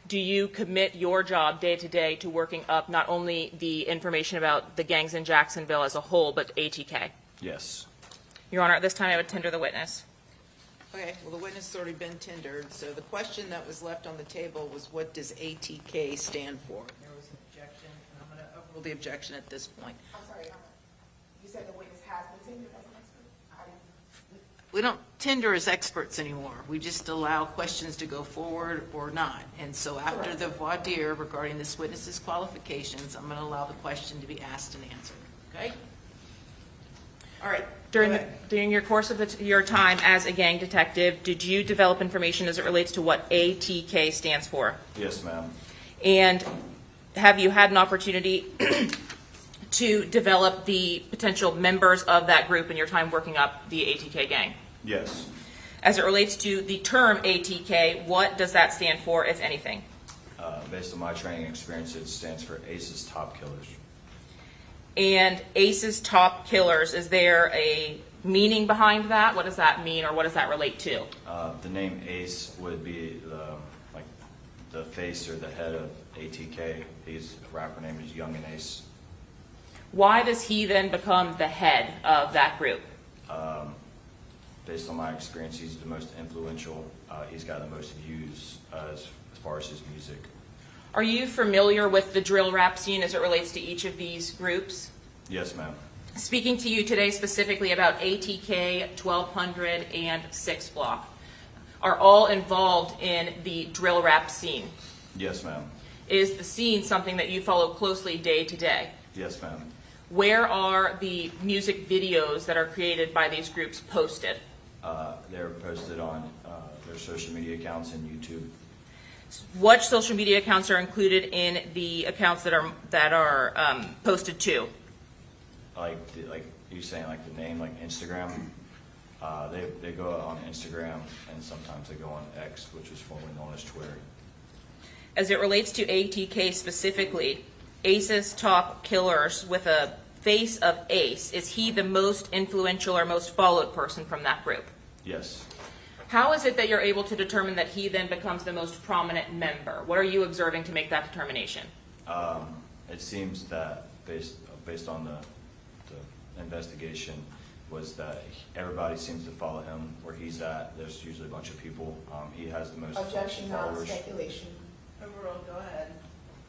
Do you commit your job day to day to working up not only the information about the gangs in Jacksonville as a whole, but ATK? Yes. Your Honor, at this time I would tender the witness. Okay, well, the witness has already been tendered, so the question that was left on the table was, what does ATK stand for? There was an objection, and I'm going to overrule the objection at this point. I'm sorry, you said the witness has been tendered as an expert? I didn't. We don't tender as experts anymore. We just allow questions to go forward or not. And so after the voir dire regarding this witness's qualifications, I'm going to allow the question to be asked and answered. Okay? All right. During your course of your time as a gang detective, did you develop information as it relates to what ATK stands for? Yes, ma'am. And have you had an opportunity to develop the potential members of that group in your time working up the ATK gang? Yes. As it relates to the term ATK, what does that stand for, if anything? Based on my training experience, it stands for ACE's Top Killers. And ACE's Top Killers, is there a meaning behind that? What does that mean, or what does that relate to? The name ACE would be the face or the head of ATK. His rapper name is Young and Ace. Why does he then become the head of that group? Based on my experience, he's the most influential. He's got the most views as far as his music. Are you familiar with the drill rap scene as it relates to each of these groups? Yes, ma'am. Speaking to you today specifically about ATK, 1200, and 6 Block, are all involved in the drill rap scene. Yes, ma'am. Is the scene something that you follow closely day to day? Yes, ma'am. Where are the music videos that are created by these groups posted? They're posted on their social media accounts and YouTube. What social media accounts are included in the accounts that are posted to? Like you saying, like the name, like Instagram. They go on Instagram, and sometimes they go on X, which was formerly known as Twitter. As it relates to ATK specifically, ACE's Top Killers with a face of Ace, is he the most influential or most followed person from that group? Yes. How is it that you're able to determine that he then becomes the most prominent member? What are you observing to make that determination? It seems that based on the investigation was that everybody seems to follow him where he's at. There's usually a bunch of people. He has the most Objection, not followers. speculation. Overruled, go ahead.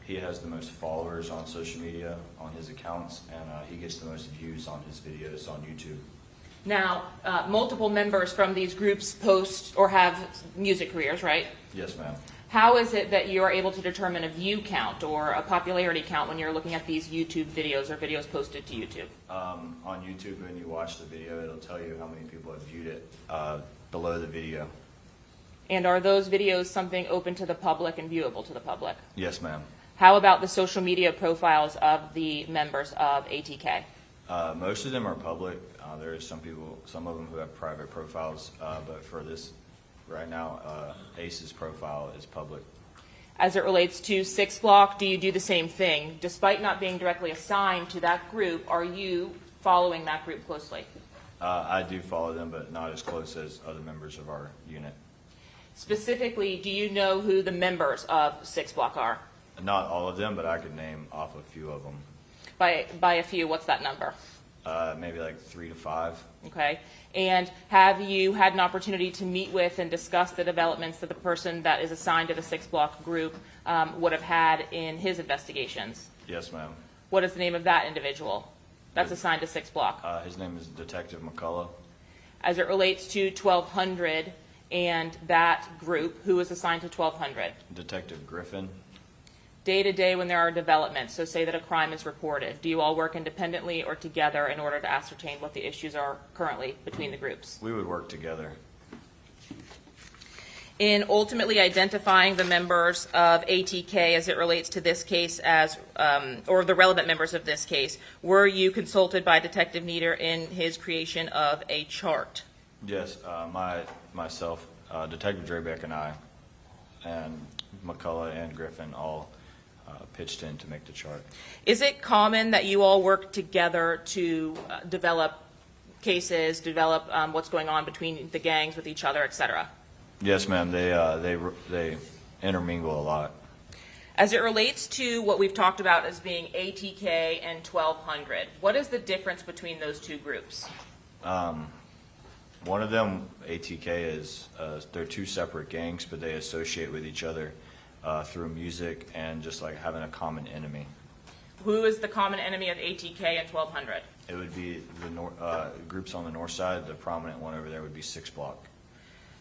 He has the most followers on social media, on his accounts, and he gets the most views on his videos on YouTube. Now, multiple members from these groups post or have music careers, right? Yes, ma'am. How is it that you are able to determine a view count or a popularity count when you're looking at these YouTube videos or videos posted to YouTube? On YouTube, when you watch the video, it'll tell you how many people have viewed it below the video. And are those videos something open to the public and viewable to the public? Yes, ma'am. How about the social media profiles of the members of ATK? Most of them are public. There are some of them who have private profiles, but for this right now, Ace's profile is public. As it relates to 6 Block, do you do the same thing? Despite not being directly assigned to that group, are you following that group closely? I do follow them, but not as close as other members of our unit. Specifically, do you know who the members of 6 Block are? Not all of them, but I could name off a few of them. By a few, what's that number? Maybe like 3 to 5. Okay. And have you had an opportunity to meet with and discuss the developments that the person that is assigned to the 6 Block group would have had in his investigations? Yes, ma'am. What is the name of that individual that's assigned to 6 Block? His name is Detective McCullough. As it relates to 1200 and that group, who is assigned to 1200? Detective Griffin. Day-to-day when there are developments, so say that a crime is reported, do you all work independently or together in order to ascertain what the issues are currently between the groups? We would work together. In ultimately identifying the members of ATK as it relates to this case as, or the relevant members of this case, were you consulted by Detective Nieder in his creation of a chart? Yes, myself, Detective Drabeck and I, and McCullough and Griffin all pitched in to make the chart. Is it common that you all work together to develop cases, develop what's going on between the gangs with each other, et cetera? Yes, ma'am. They intermingle a lot. As it relates to what we've talked about as being ATK and 1200, what is the difference between those two groups? One of them, ATK, is they're two separate gangs, but they associate with each other through music and just like having a common enemy. Who is the common enemy of ATK and 1200? It would be the groups on the north side. The prominent one over there would be 6 Block.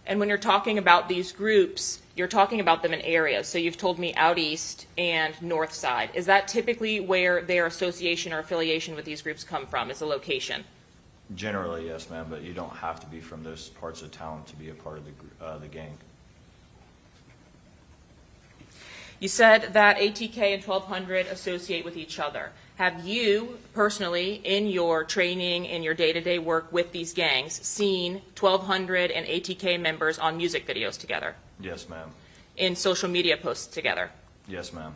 And when you're talking about these groups, you're talking about them in areas. So you've told me out east and north side. Is that typically where their association or affiliation with these groups come from, is the location? Generally, yes, ma'am, but you don't have to be from those parts of town to be a part of the gang. You said that ATK and 1200 associate with each other. Have you personally, in your training, in your day-to-day work with these gangs, seen 1200 and ATK members on music videos together? Yes, ma'am. In social media posts together? Yes, ma'am.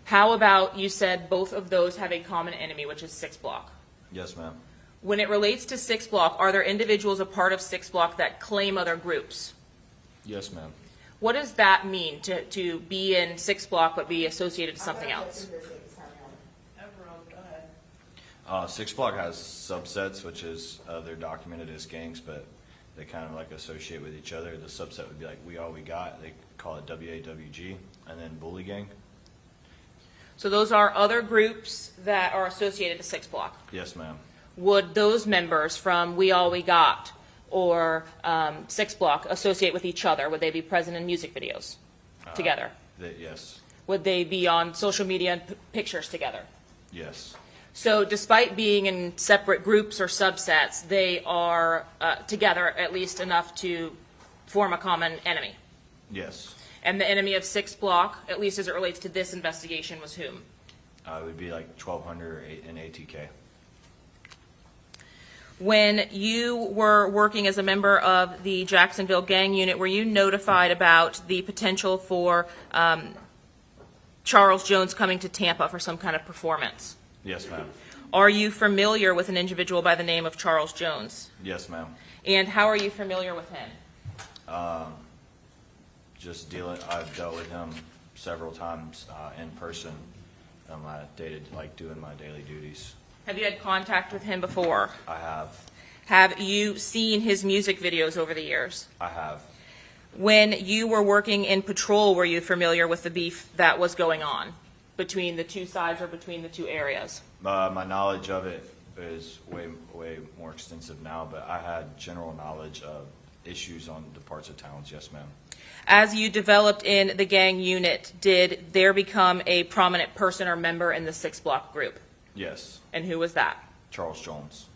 How about, you said both of those have a common enemy, which is 6 Block? Yes, ma'am. When it relates to 6 Block, are there individuals a part of 6 Block that claim other groups? Yes, ma'am. What does that mean, to be in 6 Block but be associated to something else? 6 Block has subsets, which is they're documented as gangs, but they kind of like associate with each other. The subset would be like We All We Got. They call it WAWG, and then Bully Gang. So those are other groups that are associated to 6 Block. Yes, ma'am. Would those members from We All We Got or 6 Block associate with each other? Would they be present in music videos together? Yes. Would they be on social media and pictures together? Yes. So despite being in separate groups or subsets, they are together at least enough to form a common enemy. Yes. And the enemy of 6 Block, at least as it relates to this investigation, was whom? It would be like 1200 and ATK. When you were working as a member of the Jacksonville gang unit, were you notified about the potential for Charles Jones coming to Tampa for some kind of performance? Yes, ma'am. Are you familiar with an individual by the name of Charles Jones? Yes, ma'am. And how are you familiar with him? I've dealt with him several times in person on my doing my daily duties. Have you had contact with him before? I have. Have you seen his music videos over the years? I have. When you were working in patrol, were you familiar with the beef that was going on between the two sides or between the two areas? My knowledge of it is way more extensive now, but I had general knowledge of issues on the parts of towns. Yes, ma'am. As you developed in the gang unit, did there become a prominent person or member in the 6 Block group? Yes. And who was that? Charles Jones.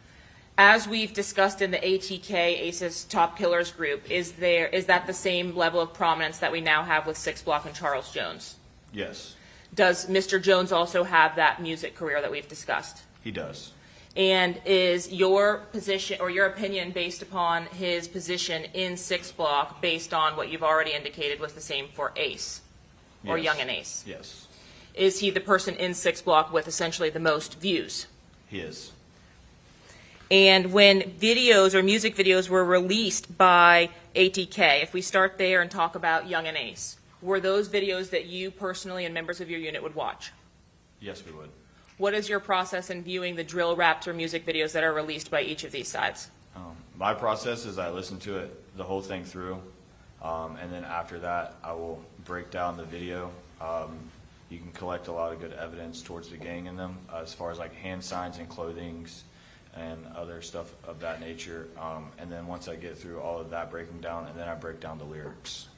As we've discussed in the ATK, ACES Top Killers group, is that the same level of prominence that we now have with 6 Block and Charles Jones? Yes. Does Mr. Jones also have that music career that we've discussed? He does. And is your position or your opinion based upon his position in 6 Block based on what you've already indicated was the same for Ace or Yes. Young and Ace? Yes. Is he the person in 6 Block with essentially the most views? He is. And when videos or music videos were released by ATK, if we start there and talk about Young and Ace, were those videos that you personally and members of your unit would watch? Yes, we would. What is your process in viewing the drill raps or music videos that are released by each of these sides? My process is I listen to it, the whole thing through, and then after that I will break down the video. You can collect a lot of good evidence towards the gang in them as far as like hand signs and clothings and other stuff of that nature. And then once I get through all of that breaking down, and then I break down the lyrics.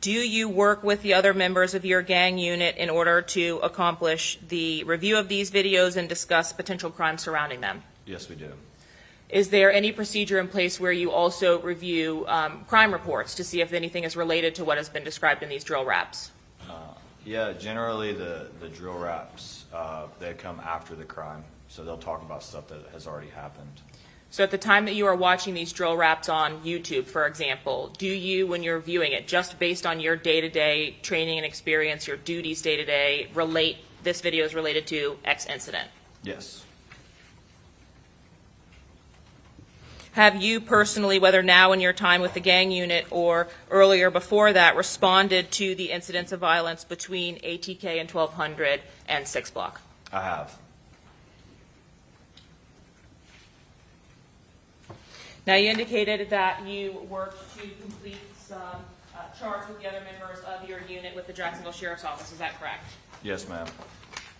Do you work with the other members of your gang unit in order to accomplish the review of these videos and discuss potential crimes surrounding them? Yes, we do. Is there any procedure in place where you also review crime reports to see if anything is related to what has been described in these drill raps? Yeah, generally the drill raps, they come after the crime, so they'll talk about stuff that has already happened. So at the time that you are watching these drill raps on YouTube, for example, do you, when you're viewing it, just based on your day-to-day training and experience, your duties day-to-day, relate this video is related to X incident? Yes. Have you personally, whether now in your time with the gang unit or earlier before that, responded to the incidents of violence between ATK and 1200 and 6 Block? I have. Now, you indicated that you worked to complete some charts with the other members of your unit with the Jacksonville Sheriff's Office. Is that correct? Yes, ma'am.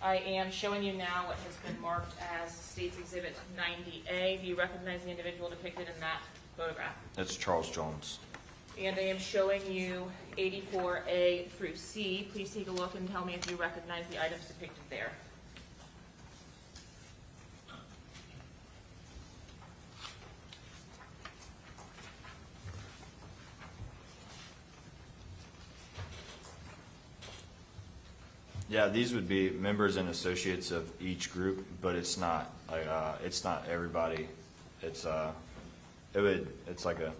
I am showing you now what has been marked as State's Exhibit 90A. Do you recognize the individual depicted in that photograph? That's Charles Jones. And I am showing you 84A through C. Please take a look and tell me if you recognize the items depicted there. Yeah, these would be members and associates of each group, but it's not like it's not everybody. It's it's like a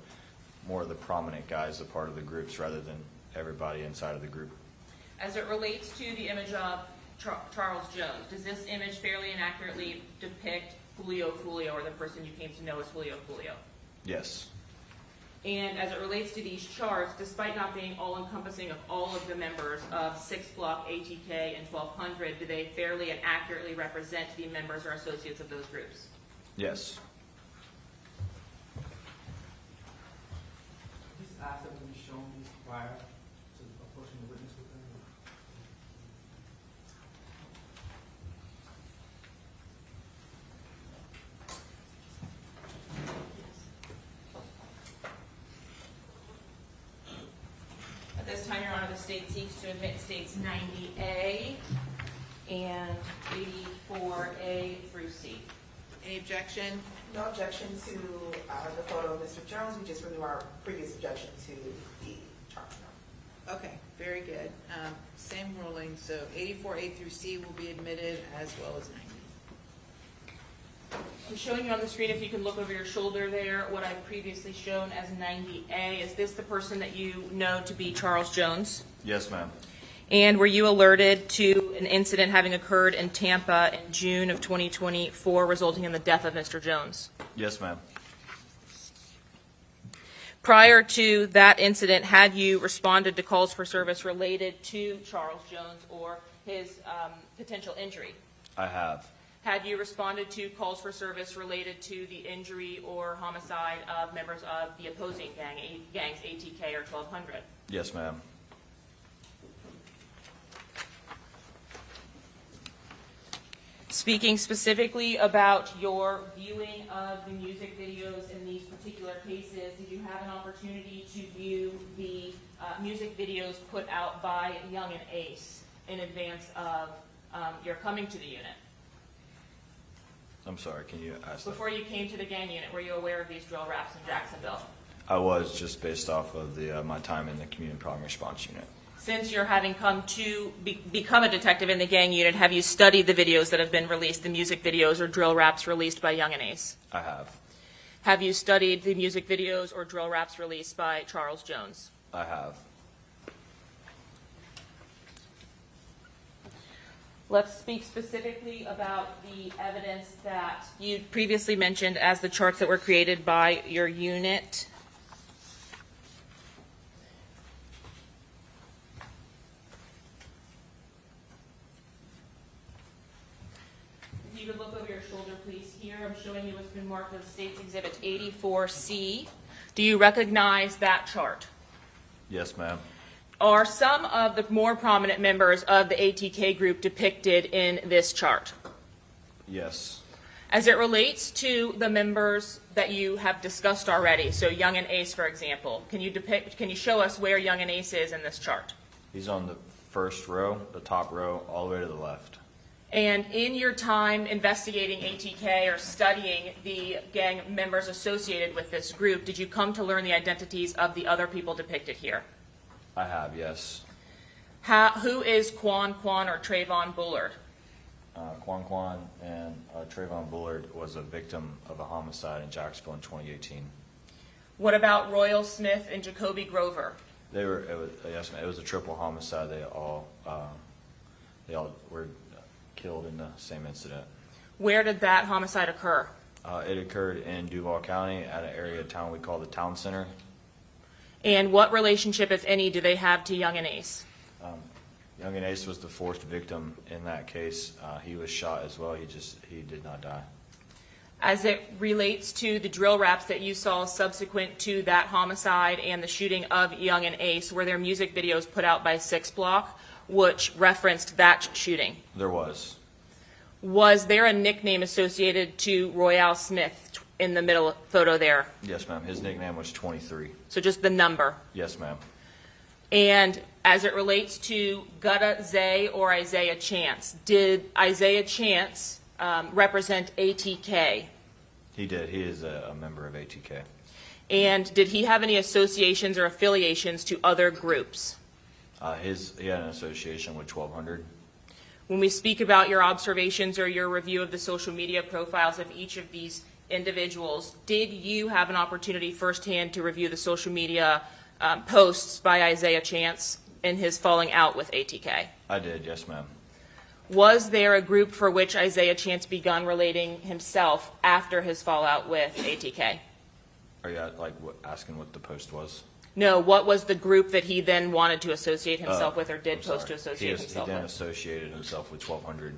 more of the prominent guys, a part of the groups, rather than everybody inside of the group. As it relates to the image of Charles Jones, does this image fairly and accurately depict Julio Foolio, or the person you came to know as Julio Foolio? Yes. And as it relates to these charts, despite not being all-encompassing of all of the members of 6 Block, ATK, and 1200, do they fairly and accurately represent the members or associates of those groups? Yes. These assets will be shown these prior to approaching the witness with them. At this time, Your Honor, the state seeks to admit States 90A and 84A through C. Any objection? No objection to the photo of Mr. Jones. We just renew our previous objection to the chart. Okay, very good. Same ruling, so 84A through C will be admitted as well as 90. I'm showing you on the screen, if you can look over your shoulder there, what I've previously shown as 90A. Is this the person that you know to be Charles Jones? Yes, ma'am. And were you alerted to an incident having occurred in Tampa in June of 2024 resulting in the death of Mr. Jones? Yes, ma'am. Prior to that incident, had you responded to calls for service related to Charles Jones or his potential injury? I have. Had you responded to calls for service related to the injury or homicide of members of the opposing gangs, ATK or 1200? Yes, ma'am. Speaking specifically about your viewing of the music videos in these particular cases, did you have an opportunity to view the music videos put out by Young and Ace in advance of your coming to the unit? I'm sorry, can you ask that? Before you came to the gang unit, were you aware of these drill raps in Jacksonville? I was, just based off of my time in the community problem response unit. Since you're having come to become a detective in the gang unit, have you studied the videos that have been released, the music videos or drill raps released by Young and Ace? I have. Have you studied the music videos or drill raps released by Charles Jones? I have. Let's speak specifically about the evidence that you previously mentioned as the charts that were created by your unit. If you could look over your shoulder, please. Here I'm showing you what's been marked as State's Exhibit 84C. Do you recognize that chart? Yes, ma'am. Are some of the more prominent members of the ATK group depicted in this chart? Yes. As it relates to the members that you have discussed already, so Young and Ace, for example, can you show us where Young and Ace is in this chart? He's on the first row, the top row, all the way to the left. And in your time investigating ATK or studying the gang members associated with this group, did you come to learn the identities of the other people depicted here? I have, yes. Who is Quan or Trayvon Bullard? Quan and Trayvon Bullard was a victim of a homicide in Jacksonville in 2018. What about Royal Smith and Jacoby Grover? Yes, ma'am. It was a triple homicide. They all were killed in the same incident. Where did that homicide occur? It occurred in Duval County at an area of town we call the Town Center. And what relationship, if any, do they have to Young and Ace? Young and Ace was the fourth victim in that case. He was shot as well. He did not die. As it relates to the drill wraps that you saw subsequent to that homicide and the shooting of Young and Ace, were there music videos put out by 6 Block which referenced that shooting? There was. Was there a nickname associated to Royale Smith in the middle photo there? Yes, ma'am. His nickname was 23. So just the number? Yes, ma'am. And as it relates to Gutta Zay or Isaiah Chance, did Isaiah Chance represent ATK? He did. He is a member of ATK. And did he have any associations or affiliations to other groups? He had an association with 1200. When we speak about your observations or your review of the social media profiles of each of these individuals, did you have an opportunity firsthand to review the social media posts by Isaiah Chance in his falling out with ATK? I did, yes, ma'am. Was there a group for which Isaiah Chance begun relating himself after his fallout with ATK? Are you asking what the post was? No, what was the group that he then wanted to associate himself with or did post to associate himself He then with? associated himself with 1200.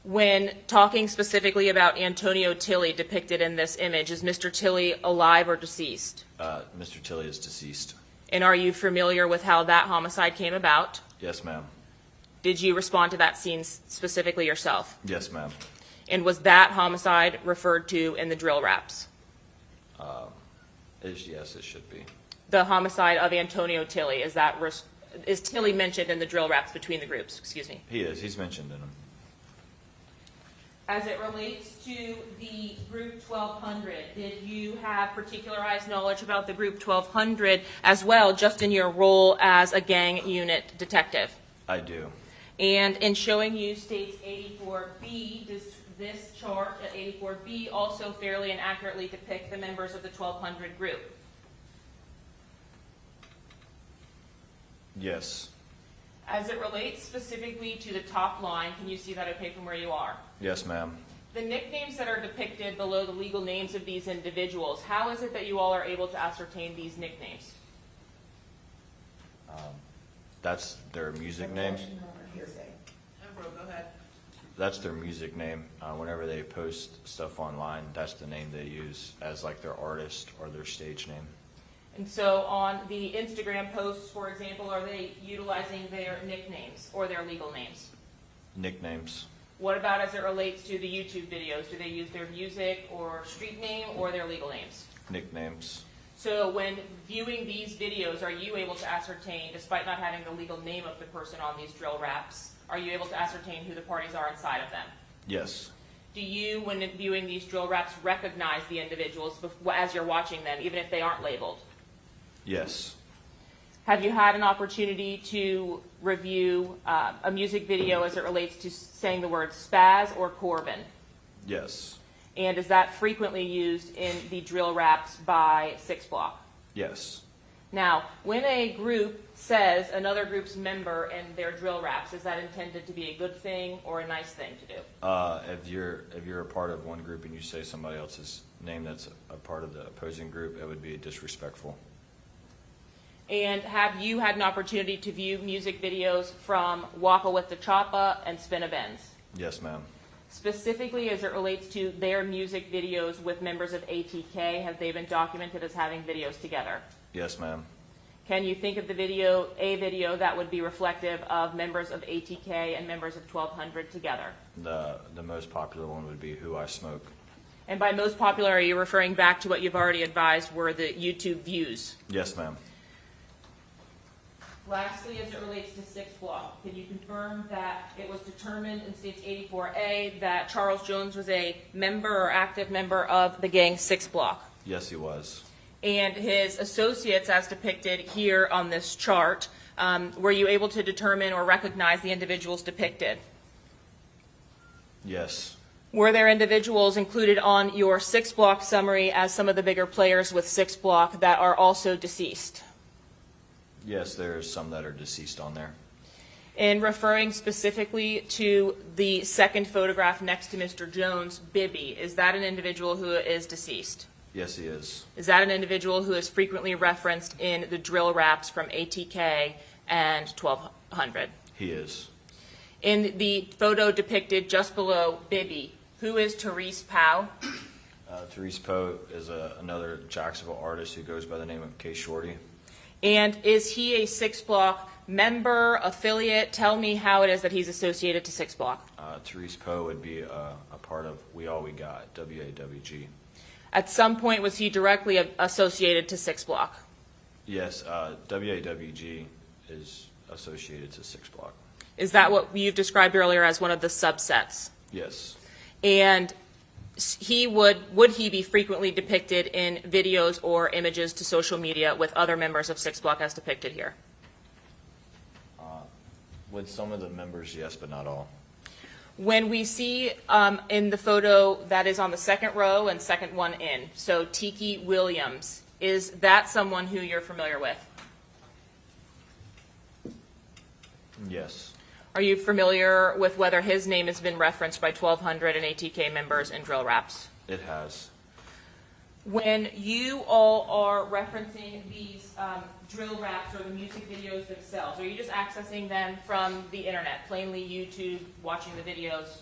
When talking specifically about Antonio Tilley depicted in this image, is Mr. Tilley alive or deceased? Mr. Tilley is deceased. And are you familiar with how that homicide came about? Yes, ma'am. Did you respond to that scene specifically yourself? Yes, ma'am. And was that homicide referred to in the drill wraps? Yes, it should be. The homicide of Antonio Tilley, is Tilley mentioned in the drill wraps between the groups? Excuse me. He is. He's mentioned in them. As it relates to the group 1200, did you have particularized knowledge about the group 1200 as well, just in your role as a gang unit detective? I do. And in showing you states 84B, does this chart at 84B also fairly and accurately depict the members of the 1200 group? Yes. As it relates specifically to the top line, can you see that okay from where you are? Yes, ma'am. The nicknames that are depicted below the legal names of these individuals, how is it that you all are able to ascertain these nicknames? That's their music name. Go ahead. That's their music name. Whenever they post stuff online, that's the name they use as like their artist or their stage name. And so on the Instagram posts, for example, are they utilizing their nicknames or their legal names? Nicknames. What about as it relates to the YouTube videos? Do they use their music or street name or their legal names? Nicknames. So when viewing these videos, are you able to ascertain, despite not having the legal name of the person on these drill wraps, are you able to ascertain who the parties are inside of them? Yes. Do you, when viewing these drill wraps, recognize the individuals as you're watching them, even if they aren't labeled? Yes. Have you had an opportunity to review a music video as it relates to saying the words Spaz or Corbin? Yes. And is that frequently used in the drill wraps by 6 Block? Yes. Now, when a group says another group's member in their drill wraps, is that intended to be a good thing or a nice thing to do? If you're a part of one group and you say somebody else's name that's a part of the opposing group, it would be disrespectful. And have you had an opportunity to view music videos from Waka with the Choppa and Spin a Benz? Yes, ma'am. Specifically as it relates to their music videos with members of ATK, have they been documented as having videos together? Yes, ma'am. can you think of a video that would be reflective of members of ATK and members of 1200 together? The most popular one would be Who I Smoke. And by most popular, are you referring back to what you've already advised were the YouTube views? Yes, ma'am. Lastly, as it relates to 6 Block, can you confirm that it was determined in States 84A that Charles Jones was a member or active member of the gang 6 Block? Yes, he was. And his associates, as depicted here on this chart, were you able to determine or recognize the individuals depicted? Yes. Were there individuals included on your 6 Block summary as some of the bigger players with 6 Block that are also deceased? Yes, there's some that are deceased on there. In referring specifically to the second photograph next to Mr. Jones, Bibby, is that an individual who is deceased? Yes, he is. Is that an individual who is frequently referenced in the drill raps from ATK and 1200? He is. In the photo depicted just below Bibby, who is Therese Powell? Therese Poe is another Jacksonville artist who goes by the name of K. Shorty. And is he a 6 Block member, affiliate? Tell me how it is that he's associated to 6 Block. Therese Poe would be a part of We All We Got, WAWG. At some point, was he directly associated to 6 Block? Yes, WAWG is associated to 6 Block. Is that what you've described earlier as one of the subsets? Yes. And would he be frequently depicted in videos or images to social media with other members of 6 Block as depicted here? With some of the members, yes, but not all. When we see in the photo that is on the second row and second one in, so Tiki Williams, is that someone who you're familiar with? Yes. Are you familiar with whether his name has been referenced by 1200 and ATK members in drill raps? It has. When you all are referencing these drill raps or the music videos themselves, are you just accessing them from the internet, plainly YouTube, watching the videos,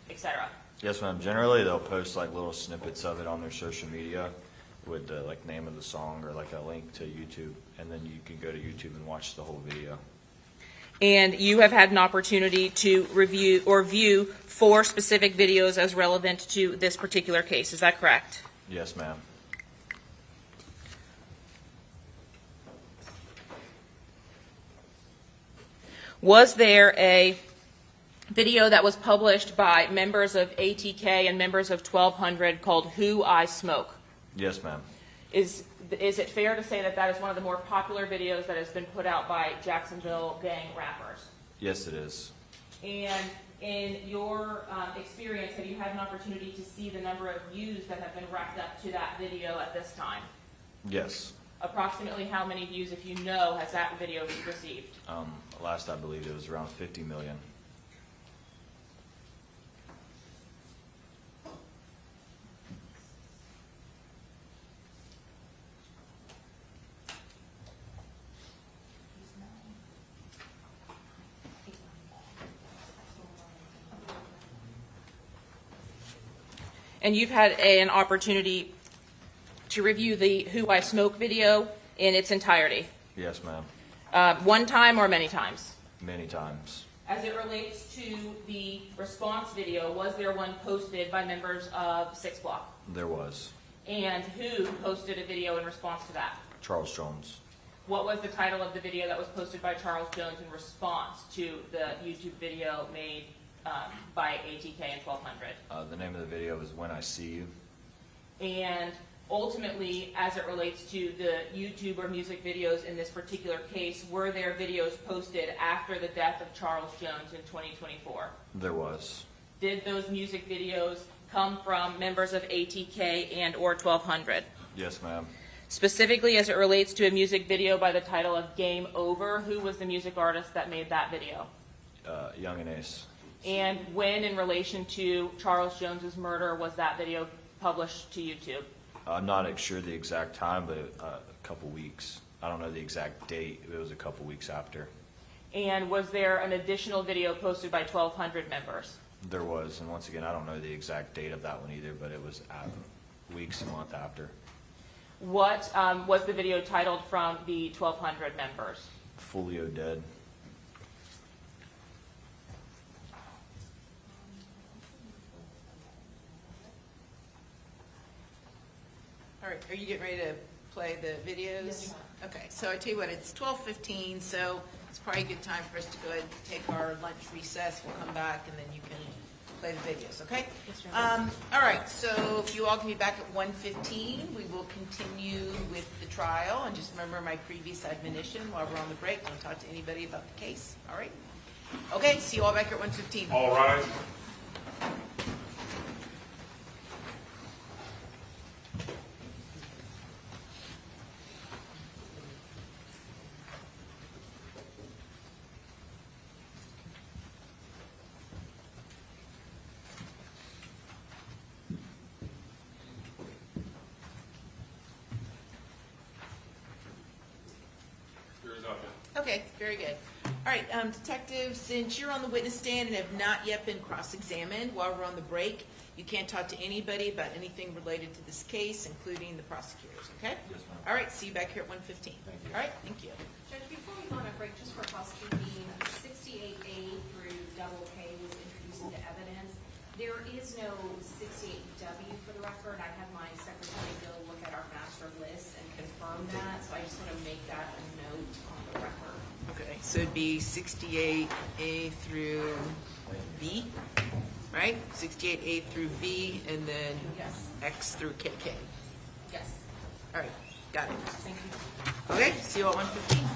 etc.? Yes, ma'am. Generally, they'll post like little snippets of it on their social media with the like name of the song or like a link to YouTube, and then you can go to YouTube and watch the whole video. And you have had an opportunity to review or view 4 specific videos as relevant to this particular case. Is that correct? Yes, ma'am. Was there a video that was published by members of ATK and members of 1200 called Who I Smoke? Yes, ma'am. Is it fair to say that that is one of the more popular videos that has been put out by Jacksonville gang rappers? Yes, it is. And in your experience, have you had an opportunity to see the number of views that have been racked up to that video at this time? Yes. Approximately how many views, if you know, has that video received? Last I believed it was around 50 million. And you've had an opportunity to review the Who I Smoke video in its entirety? Yes, ma'am. One time or many times? Many times. As it relates to the response video, was there one posted by members of 6 Block? There was. And who posted a video in response to that? Charles Jones. What was the title of the video that was posted by Charles Jones in response to the YouTube video made by ATK and 1200? The name of the video is When I See You. And ultimately, as it relates to the YouTube or music videos in this particular case, were there videos posted after the death of Charles Jones in 2024? There was. Did those music videos come from members of ATK and or 1200? Yes, ma'am. Specifically, as it relates to a music video by the title of Game Over, who was the music artist that made that video? Young and Ace. And when, in relation to Charles Jones's murder, was that video published to YouTube? I'm not sure the exact time, but a couple weeks. I don't know the exact date. It was a couple weeks after. And was there an additional video posted by 1200 members? There was, and once again, I don't know the exact date of that one either, but it was weeks and month after. What was the video titled from the 1,200 members? Foolio dead. All right, are you getting ready to play the videos? Yes. Okay, so I tell you what, it's 12:15, so it's probably a good time for us to go ahead and take our lunch recess. We'll come back and then you can play the videos, okay? Yes, ma'am. All right, so if you all can be back at 1:15, we will continue with the trial. And just remember my previous admonition while we're on the break, don't talk to anybody about the case, all right? Okay, see you all back at 1:15. All rise. Okay, very good. All right, Detective, since you're on the witness stand and have not yet been cross-examined while we're on the break, you can't talk to anybody about anything related to this case, including the prosecutors, okay? Yes, ma'am. All right, see you back here at 1:15. Thank you. All right, thank you. Judge, before we go on a break, just for housekeeping, 68A through double K was introduced into evidence. There is no 68W for the record. I had my secretary go look at our master list and confirm that, so I just want to make that a note on the record. Okay, so it'd be 68A through V, right? 68A through V, and then Yes. X through KK. Yes. All right, got it. Thank you. Okay, see you at 1:15.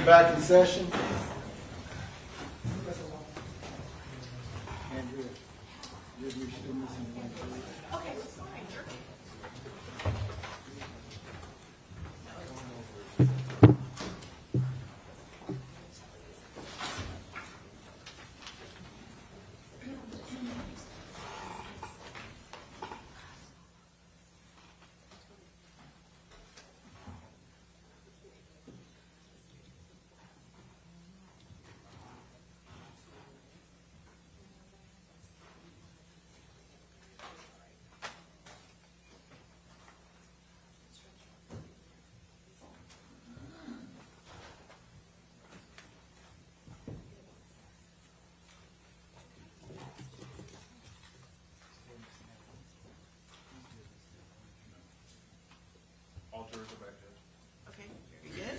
We're back in session. All jurors are back, Judge. Okay, very good.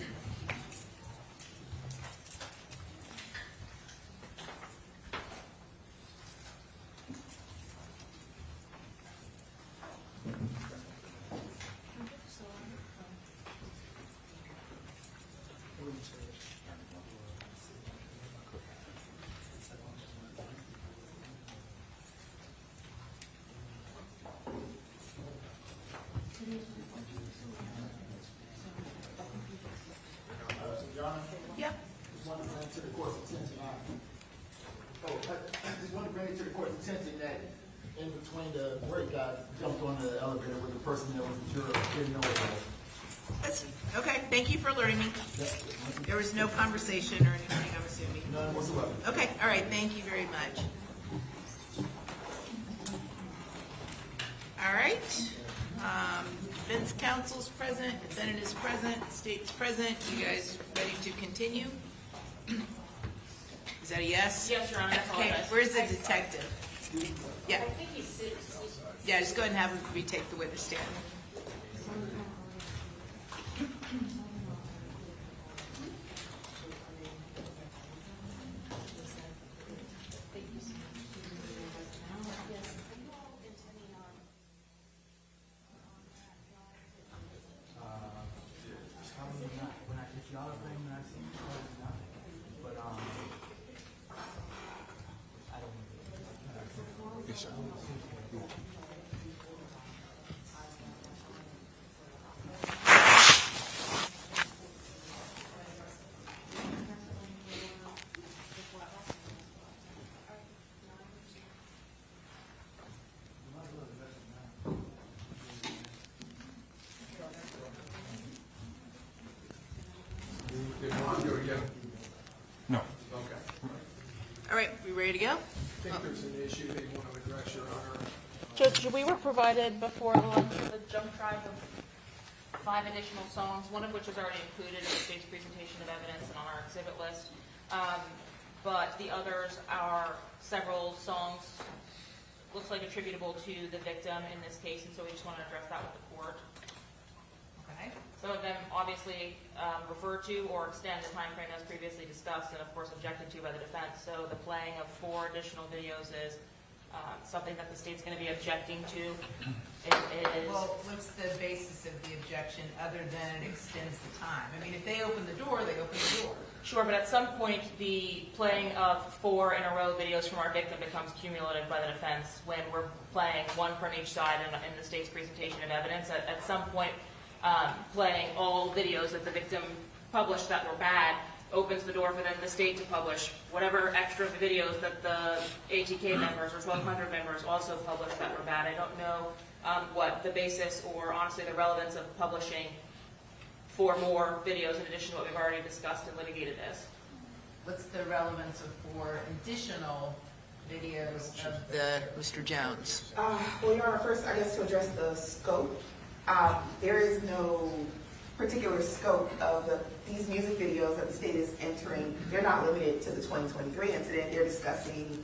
Yep. Just want to bring to the court's attention. Just want to bring it to the court's attention that in between the break, I jumped on the elevator with a person that was a juror. Didn't know it was. Okay, thank you for alerting me. There was no conversation or anything, I'm assuming. None whatsoever. Okay, all right, thank you very much. All right. Defense counsel's present, defendant is present, state's present. You guys ready to continue? Is that a yes? Yes, Your Honor, I Okay, apologize. where's the detective? Yeah. I think he's six. Yeah, just go ahead and have him retake the witness stand. No. Okay. All right, we ready to go? I think there's an issue they want to address, Your Honor. Judge, we were provided before the lunch with a jump drive of 5 additional songs, one of which is already included in the state's presentation of evidence and on our exhibit list. But the others are several songs, looks like attributable to the victim in this case, and so we just want to address that with the court. Okay. Some of them obviously refer to or extend the time frame as previously discussed and of course objected to by the defense. So the playing of 4 additional videos is something that the state's going to be objecting to. It is. Well, what's the basis of the objection other than it extends the time? I mean, if they open the door, they open the door. Sure, but at some point, the playing of 4 in a row videos from our victim becomes cumulative by the defense when we're playing one from each side in the state's presentation of evidence. At some point, playing all videos that the victim published that were bad opens the door for then the state to publish whatever extra videos that the ATK members or 1,200 members also published that were bad. I don't know what the basis or honestly the relevance of publishing 4 more videos in addition to what we've already discussed and litigated is. What's the relevance of 4 additional videos of Mr. Jones? Well, Your Honor, first, I guess to address the scope, there is no particular scope of these music videos that the state is entering. They're not limited to the 2023 incident. They're discussing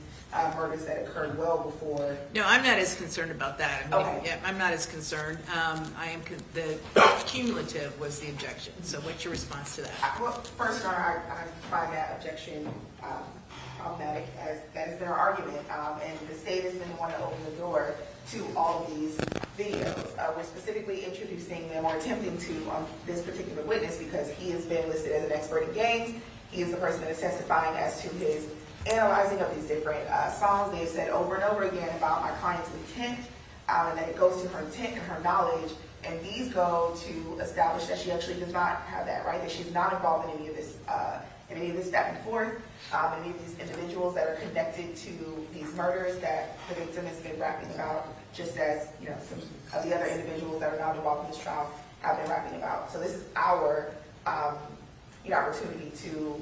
murders that occurred well before. No, I'm not as concerned about that. I mean, Okay. yeah, I'm not as concerned. The cumulative was the objection. So what's your response to that? Well, first, Your Honor, I find that objection problematic as that has been our argument, and the state has been the one to open the door to all of these videos. We're specifically introducing them or attempting to on this particular witness because he has been listed as an expert in gangs. He is the person that is testifying as to his analyzing of these different songs. They have said over and over again about my client's intent, and that it goes to her intent and her knowledge. And these go to establish that she actually does not have that, right? That she's not involved in any of this back and forth. Any of these individuals that are connected to these murders that the victim has been rapping about, just as some of the other individuals that are not involved in this trial have been rapping about. So this is our opportunity to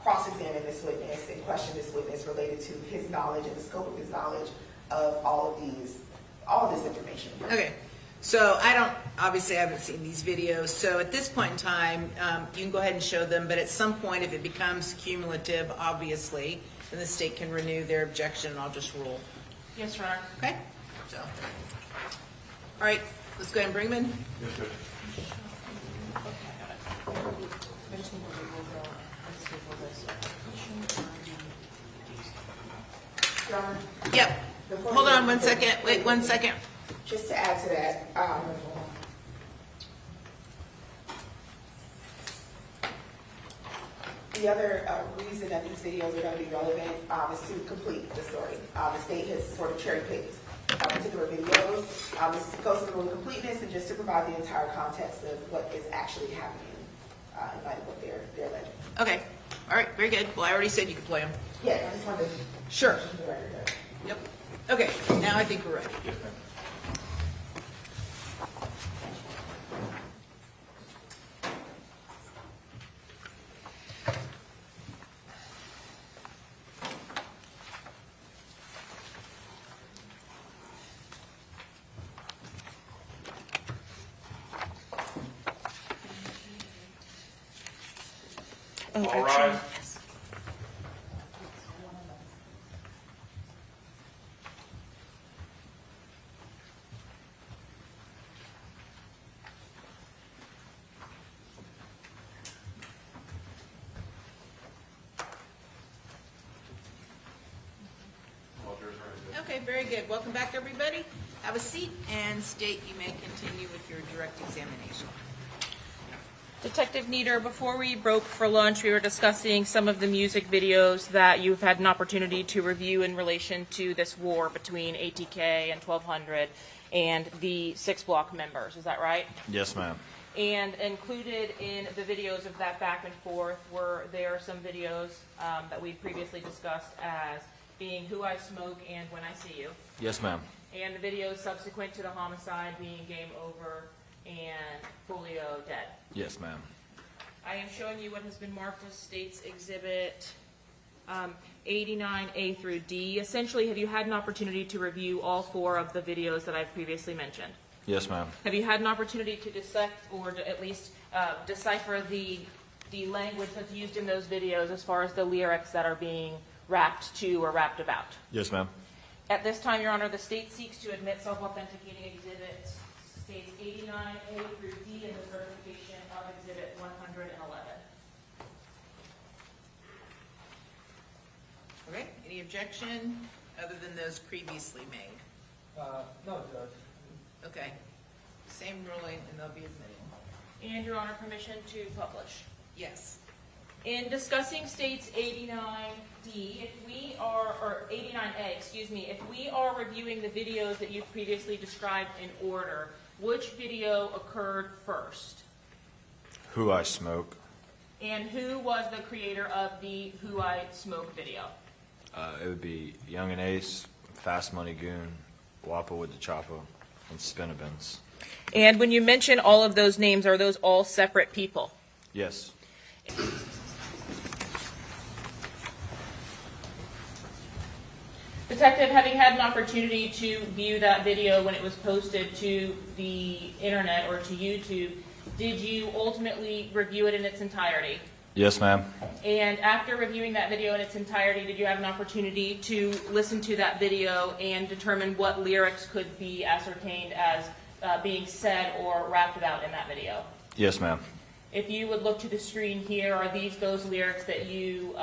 cross-examine this witness and question this witness related to his knowledge and the scope of his knowledge of all of this information. Okay. So obviously I haven't seen these videos, so at this point in time, you can go ahead and show them, but at some point if it becomes cumulative, obviously, then the state can renew their objection and I'll just rule. Yes, Your Honor. Okay? So, all right, let's go ahead and bring them in. Yes, sir. John, Yep. Hold on 1 second. Wait 1 second. just to add to that, the other reason that these videos are going to be relevant is to complete the story. The state has sort of cherry-picked particular videos. This goes to the rule of completeness and just to provide the entire context of what is actually happening in light of what they're alleging. Okay. All right, very good. Well, I already said you could play them. Yeah, I just wanted to... Sure. mention the record there. Yep. Okay, now I think we're ready. Yes, ma'am. All rise. Okay, very good. Welcome back, everybody. Have a seat and state you may continue with your direct examination. Detective Nieder, before we broke for lunch, we were discussing some of the music videos that you've had an opportunity to review in relation to this war between ATK and 1200 and the 6 Block members. Is that right? Yes, ma'am. And included in the videos of that back and forth were there some videos that we previously discussed as being Who I Smoke and When I See You. Yes, ma'am. And the videos subsequent to the homicide being Game Over and Foolio Dead. Yes, ma'am. I am showing you what has been marked as State's Exhibit 89A through D. Essentially, have you had an opportunity to review all 4 of the videos that I've previously mentioned? Yes, ma'am. Have you had an opportunity to dissect or to at least decipher the language that's used in those videos as far as the lyrics that are being rapped to or rapped about? Yes, ma'am. At this time, Your Honor, the State seeks to admit self-authenticating exhibits States 89A through D in the certification of Exhibit 111. Okay, any objection other than those previously made? No, Judge. Okay, same ruling and they'll be admitted. And, Your Honor, permission to publish. Yes. In discussing States 89D, if we are, or 89A, excuse me, if we are reviewing the videos that you've previously described in order, which video occurred first? Who I Smoke. And who was the creator of the Who I Smoke video? It would be Young and Ace, Fast Money Goon, Wappa with the Choppa, and Spinabins. And when you mention all of those names, are those all separate people? Yes. Detective, having had an opportunity to view that video when it was posted to the internet or to YouTube, did you ultimately review it in its entirety? Yes, ma'am. And after reviewing that video in its entirety, did you have an opportunity to listen to that video and determine what lyrics could be ascertained as being said or rapped about in that video? Yes, ma'am. If you would look to the screen here, are these those lyrics that you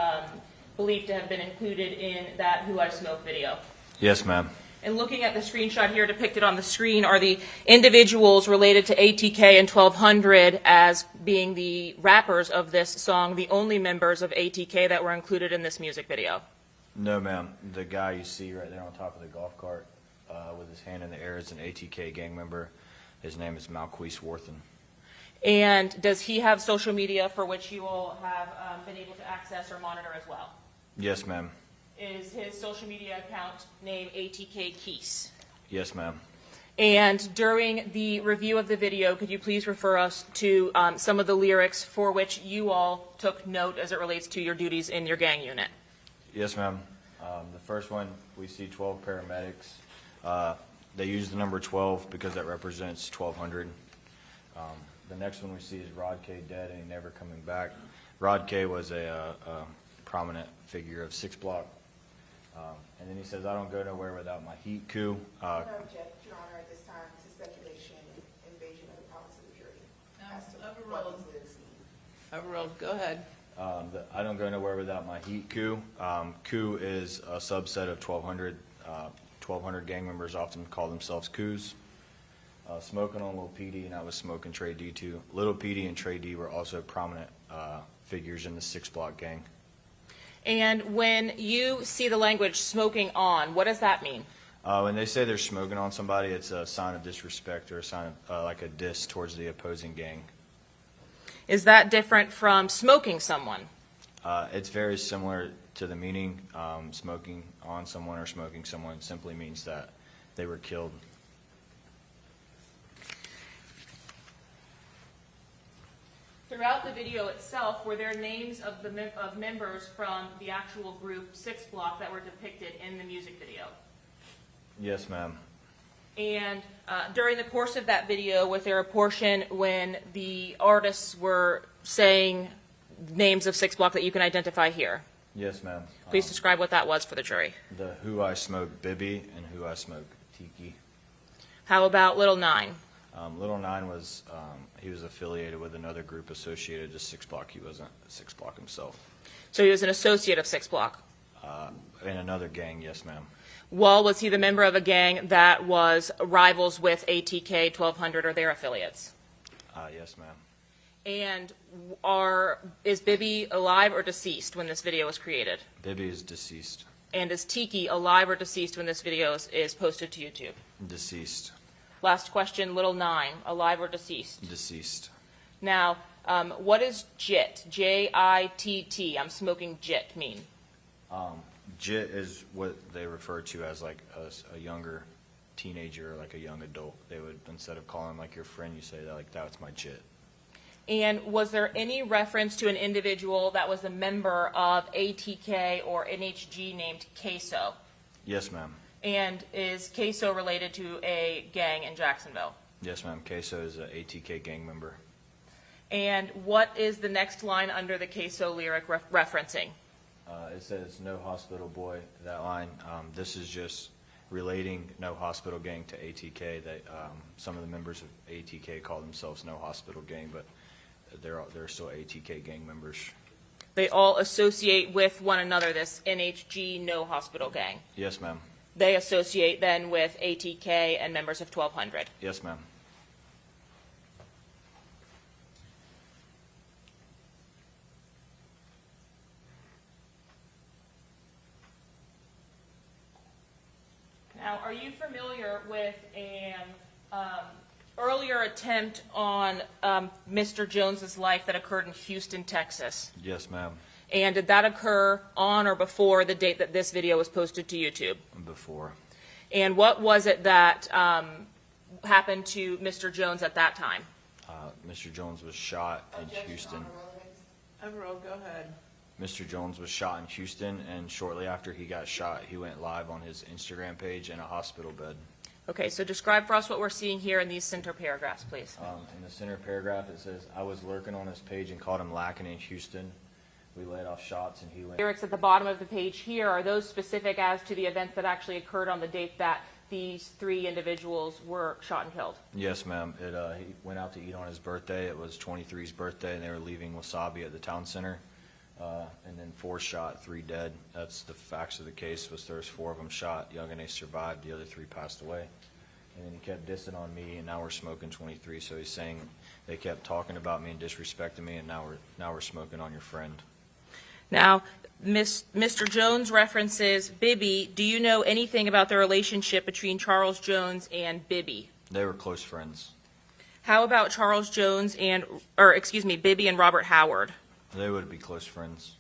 believed to have been included in that Who I Smoke video. Yes, ma'am. And looking at the screenshot here depicted on the screen are the individuals related to ATK and 1200 as being the rappers of this song, the only members of ATK that were included in this music video. No, ma'am. The guy you see right there on top of the golf cart with his hand in the air is an ATK gang member. His name is Malquise Worthen. And does he have social media for which you all have been able to access or monitor as well? Yes, ma'am. Is his social media account named ATK Keese? Yes, ma'am. And during the review of the video, could you please refer us to some of the lyrics for which you all took note as it relates to your duties in your gang unit? Yes, ma'am. The first one, we see 12 paramedics. They use the number 12 because that represents 1200. The next one we see is Rod K. dead and he never coming back. Rod K. was a prominent figure of 6 Block. And then he says, I don't go nowhere without my heat coup. I don't object, Your Honor, at this time to speculation and invasion of the powers of the jury. As to what these lyrics mean. Overruled. Go ahead. I don't go nowhere without my heat coup. Coup is a subset of 1200. 1200 gang members often call themselves coups. Smoking on Lil Petey, and I was smoking Trey D too. Little Petey and Trey D were also prominent figures in the 6 Block gang. And when you see the language smoking on, what does that mean? When they say they're smoking on somebody, it's a sign of disrespect or a sign of like a diss towards the opposing gang. Is that different from smoking someone? It's very similar to the meaning. Smoking on someone or smoking someone simply means that they were killed. Throughout the video itself, were there names of the members from the actual group 6 Block that were depicted in the music video? Yes, ma'am. And during the course of that video, was there a portion when the artists were saying names of 6 Block that you can identify here? Yes, ma'am. Please describe what that was for the jury. The Who I Smoke Bibby and Who I Smoke Tiki. How about Little Nine? Little Nine was, he was affiliated with another group associated to 6 Block. He wasn't 6 Block himself. So he was an associate of 6 Block? In another gang, yes, ma'am. Well, was he the member of a gang that was rivals with ATK, 1200, or their affiliates? Yes, ma'am. And is Bibby alive or deceased when this video was created? Bibby is deceased. And is Tiki alive or deceased when this video is posted to YouTube? Deceased. Last question, Little Nine, alive or deceased? Deceased. Now, what is JIT? J-I-T-T. I'm smoking JIT mean? JIT is what they refer to as like a younger teenager, like a young adult. They would, instead of calling like your friend, you say that like, that's my JIT. And was there any reference to an individual that was a member of ATK or NHG named Queso? Yes, ma'am. And is Queso related to a gang in Jacksonville? Yes, ma'am. Queso is an ATK gang member. And what is the next line under the Queso lyric referencing? It says, no hospital boy, that line. This is just relating no hospital gang to ATK. That some of the members of ATK call themselves no hospital gang, but they're still ATK gang members. They all associate with one another, this NHG no hospital gang. Yes, ma'am. They associate then with ATK and members of 1200. Yes, ma'am. Now, are you familiar with an earlier attempt on Mr. Jones's life that occurred in Houston, Texas? Yes, ma'am. And did that occur on or before the date that this video was posted to YouTube? Before. And what was it that happened to Mr. Jones at that time? Mr. Jones was shot in Houston. Overruled. Go ahead. Mr. Jones was shot in Houston, and shortly after he got shot, he went live on his Instagram page in a hospital bed. Okay, so describe for us what we're seeing here in these center paragraphs, please. In the center paragraph, it says, I was lurking on his page and caught him lacking in Houston. We laid off shots, and he went... Lyrics at the bottom of the page here, are those specific as to the events that actually occurred on the date that these 3 individuals were shot and killed? Yes, ma'am. He went out to eat on his birthday. It was 23's birthday, and they were leaving Wasabi at the town center. and then 4 shot, 3 dead. That's the facts of the case. Was there's 4 of them shot. Young and they survived. The other 3 passed away. And then he kept dissing on me, and now we're smoking 23. So he's saying they kept talking about me and disrespecting me, and now we're smoking on your friend. Now, Mr. Jones references Bibby. Do you know anything about the relationship between Charles Jones and Bibby? They were close friends. How about Charles Jones Bibby and Robert Howard? They would be close friends.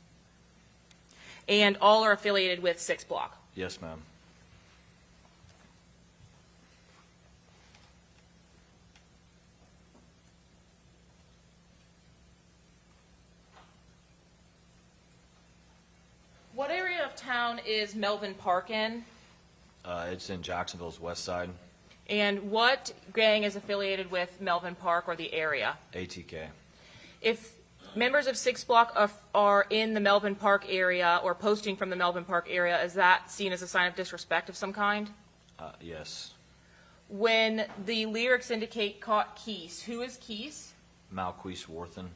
And all are affiliated with 6 Block? Yes, ma'am. What area of town is Melvin Park in? It's in Jacksonville's west side. And what gang is affiliated with Melvin Park or the area? ATK. If members of 6 Block are in the Melvin Park area or posting from the Melvin Park area, is that seen as a sign of disrespect of some kind? Yes. When the lyrics indicate caught Keese, who is Keese? Malquise Worthen.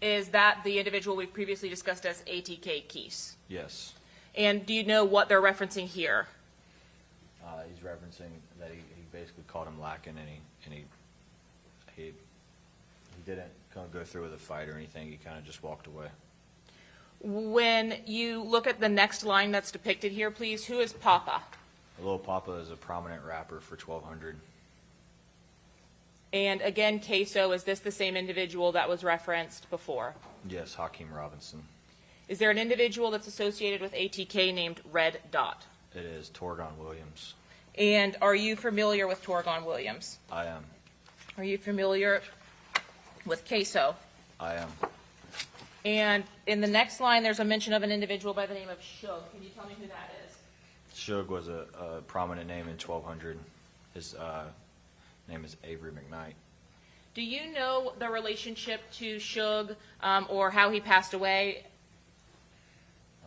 Is that the individual we've previously discussed as ATK Keese? Yes. And do you know what they're referencing here? He's referencing that he basically called him lacking, and he didn't kind of go through with a fight or anything. He kind of just walked away. When you look at the next line that's depicted here, please, who is Papa? Lil Papa is a prominent rapper for 1200. And again, Queso, is this the same individual that was referenced before? Yes, Hakeem Robinson. Is there an individual that's associated with ATK named Red Dot? It is Torgon Williams. And are you familiar with Torgon Williams? I am. Are you familiar with Queso? I am. And in the next line, there's a mention of an individual by the name of Shug. Can you tell me who that is? Shug was a prominent name in 1200. His name is Avery McKnight. Do you know the relationship to Shug or how he passed away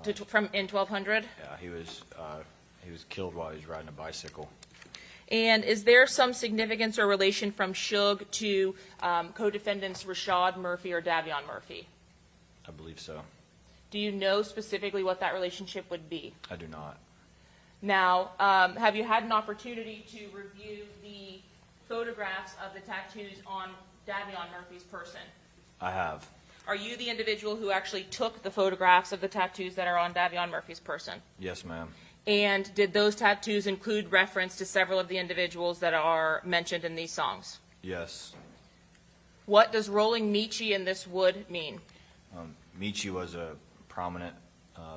in 1200? Yeah, he was killed while he was riding a bicycle. And is there some significance or relation from Shug to co-defendants Rashad Murphy or Davion Murphy? I believe so. Do you know specifically what that relationship would be? I do not. Now, have you had an opportunity to review the photographs of the tattoos on Davion Murphy's person? I have. Are you the individual who actually took the photographs of the tattoos that are on Davion Murphy's person? Yes, ma'am. And did those tattoos include reference to several of the individuals that are mentioned in these songs? Yes. What does rolling Michi in this wood mean? Michi was a prominent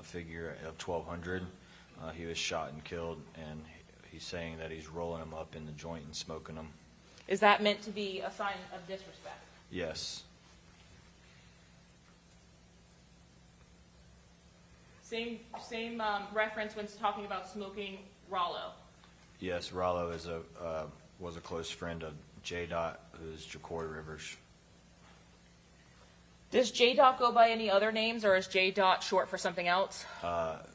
figure of 1200. He was shot and killed, and he's saying that he's rolling them up in the joint and smoking them. Is that meant to be a sign of disrespect? Yes. Same reference when talking about smoking Rollo. Yes, Rollo was a close friend of J. Dot, who's Jacory Rivers. Does J. Dot go by any other names, or is J. Dot short for something else?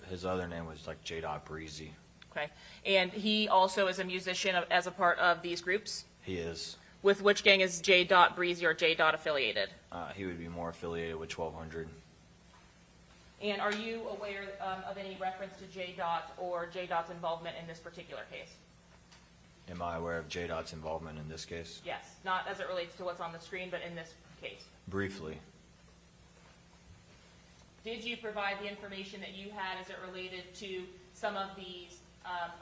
His other name was like J. Dot Breezy. Okay. And he also is a musician as a part of these groups? He is. With which gang is J. Dot Breezy or J. Dot affiliated? He would be more affiliated with 1200. And are you aware of any reference to J. Dot or J. Dot's involvement in this particular case? Am I aware of J. Dot's involvement in this case? Yes, not as it relates to what's on the screen, but in this case. Briefly. Did you provide the information that you had as it related to some of these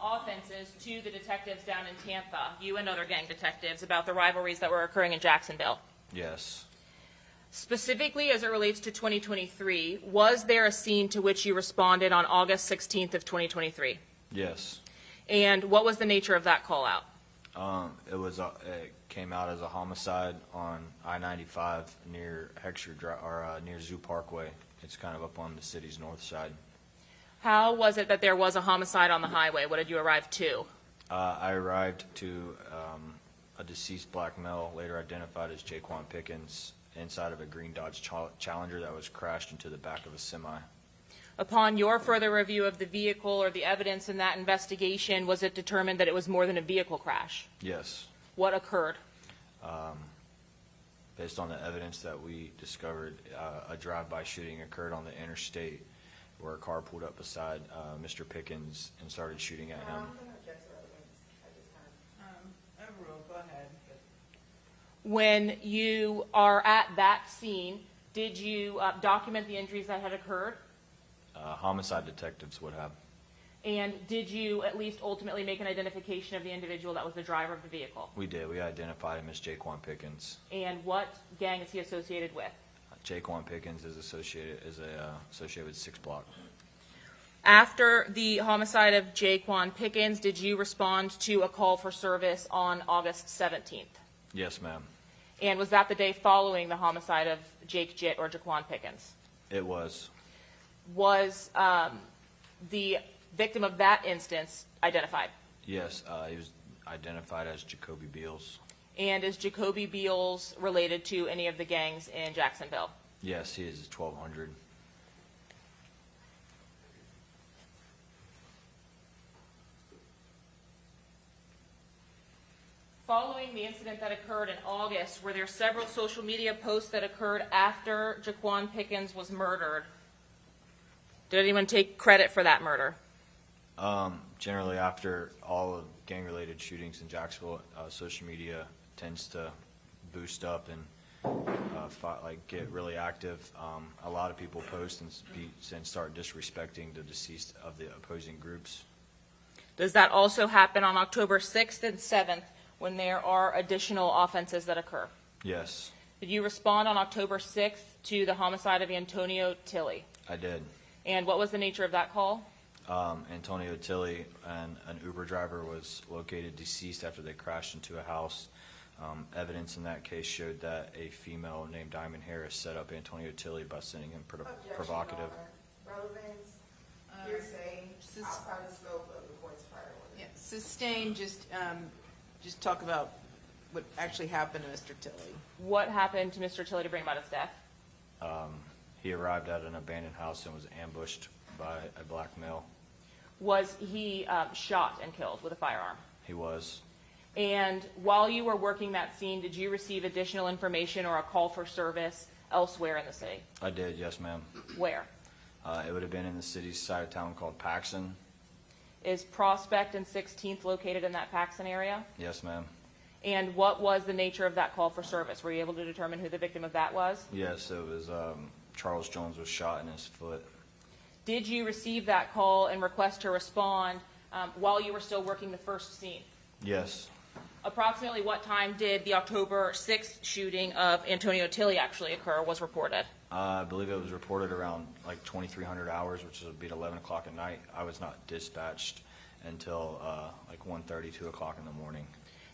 offenses to the detectives down in Tampa, you and other gang detectives, about the rivalries that were occurring in Jacksonville? Yes. Specifically, as it relates to 2023, was there a scene to which you responded on August 16th of 2023? Yes. And what was the nature of that call out? It came out as a homicide on I-95 near near Zoo Parkway. It's kind of up on the city's north side. How was it that there was a homicide on the highway? What did you arrive to? I arrived to a deceased black male, later identified as Jaquan Pickens, inside of a green Dodge Challenger that was crashed into the back of a semi. Upon your further review of the vehicle or the evidence in that investigation, was it determined that it was more than a vehicle crash? Yes. What occurred? Based on the evidence that we discovered, a drive-by shooting occurred on the interstate where a car pulled up beside Mr. Pickens and started shooting at him. Overruled, go ahead. When you are at that scene, did you document the injuries that had occurred? Homicide detectives would have. And did you at least ultimately make an identification of the individual that was the driver of the vehicle? We did. We identified him as Jaquan Pickens. And what gang is he associated with? Jaquan Pickens is associated with 6 Block. After the homicide of Jaquan Pickens, did you respond to a call for service on August 17th? Yes, ma'am. And was that the day following the homicide of Jake Jitt or Jaquan Pickens? It was. Was the victim of that instance identified? Yes, he was identified as Jacoby Beals. And is Jacoby Beals related to any of the gangs in Jacksonville? Yes, he is 1200. Following the incident that occurred in August, were there several social media posts that occurred after Jaquan Pickens was murdered? Did anyone take credit for that murder? Generally, after all of gang-related shootings in Jacksonville, social media tends to boost up and get really active. A lot of people post and start disrespecting the deceased of the opposing groups. Does that also happen on October 6th and 7th when there are additional offenses that occur? Yes, Did you respond on October 6th to the homicide of Antonio Tilley? I did. And what was the nature of that call? Antonio Tilley and an Uber driver was located deceased after they crashed into a house. Evidence in that case showed that a female named Diamond Harris set up Antonio Tilley by sending him provocative. Relevance, hearsay, outside the scope of the court's prior order. Yeah, sustain, just talk about what actually happened to Mr. Tilley. What happened to Mr. Tilley to bring about his death? He arrived at an abandoned house and was ambushed by a black male. Was he shot and killed with a firearm? He was. And while you were working that scene, did you receive additional information or a call for service elsewhere in the city? I did, yes, ma'am. Where? It would have been in the city's side of town called Paxton. Is Prospect and 16th located in that Paxton area? Yes, ma'am. And what was the nature of that call for service? Were you able to determine who the victim of that was? Yes, it was Charles Jones was shot in his foot. Did you receive that call and request to respond while you were still working the first scene? Yes. Approximately what time did the October 6th shooting of Antonio Tilley actually occur was reported? I believe it was reported around like 2300 hours, which would be at 11 o'clock at night. I was not dispatched until like 1:30, 2 o'clock in the morning.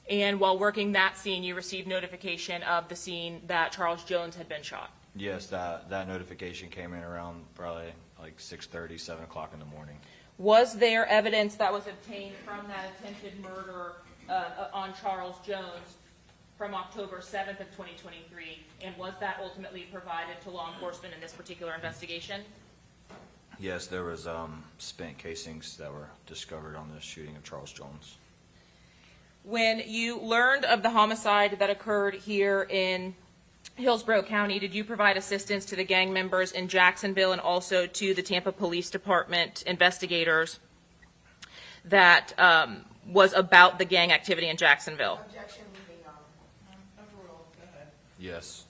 And while working that scene, you received notification of the scene that Charles Jones had been shot? Yes, that notification came in around probably like 6:30, 7 o'clock in the morning. Was there evidence that was obtained from that attempted murder on Charles Jones from October 7th of 2023, and was that ultimately provided to law enforcement in this particular investigation? Yes, there was spent casings that were discovered on the shooting of Charles Jones. When you learned of the homicide that occurred here in Hillsborough County, did you provide assistance to the gang members in Jacksonville and also to the Tampa Police Department investigators that was about the gang activity in Jacksonville? Objection, moving on. Overruled, go ahead. Yes.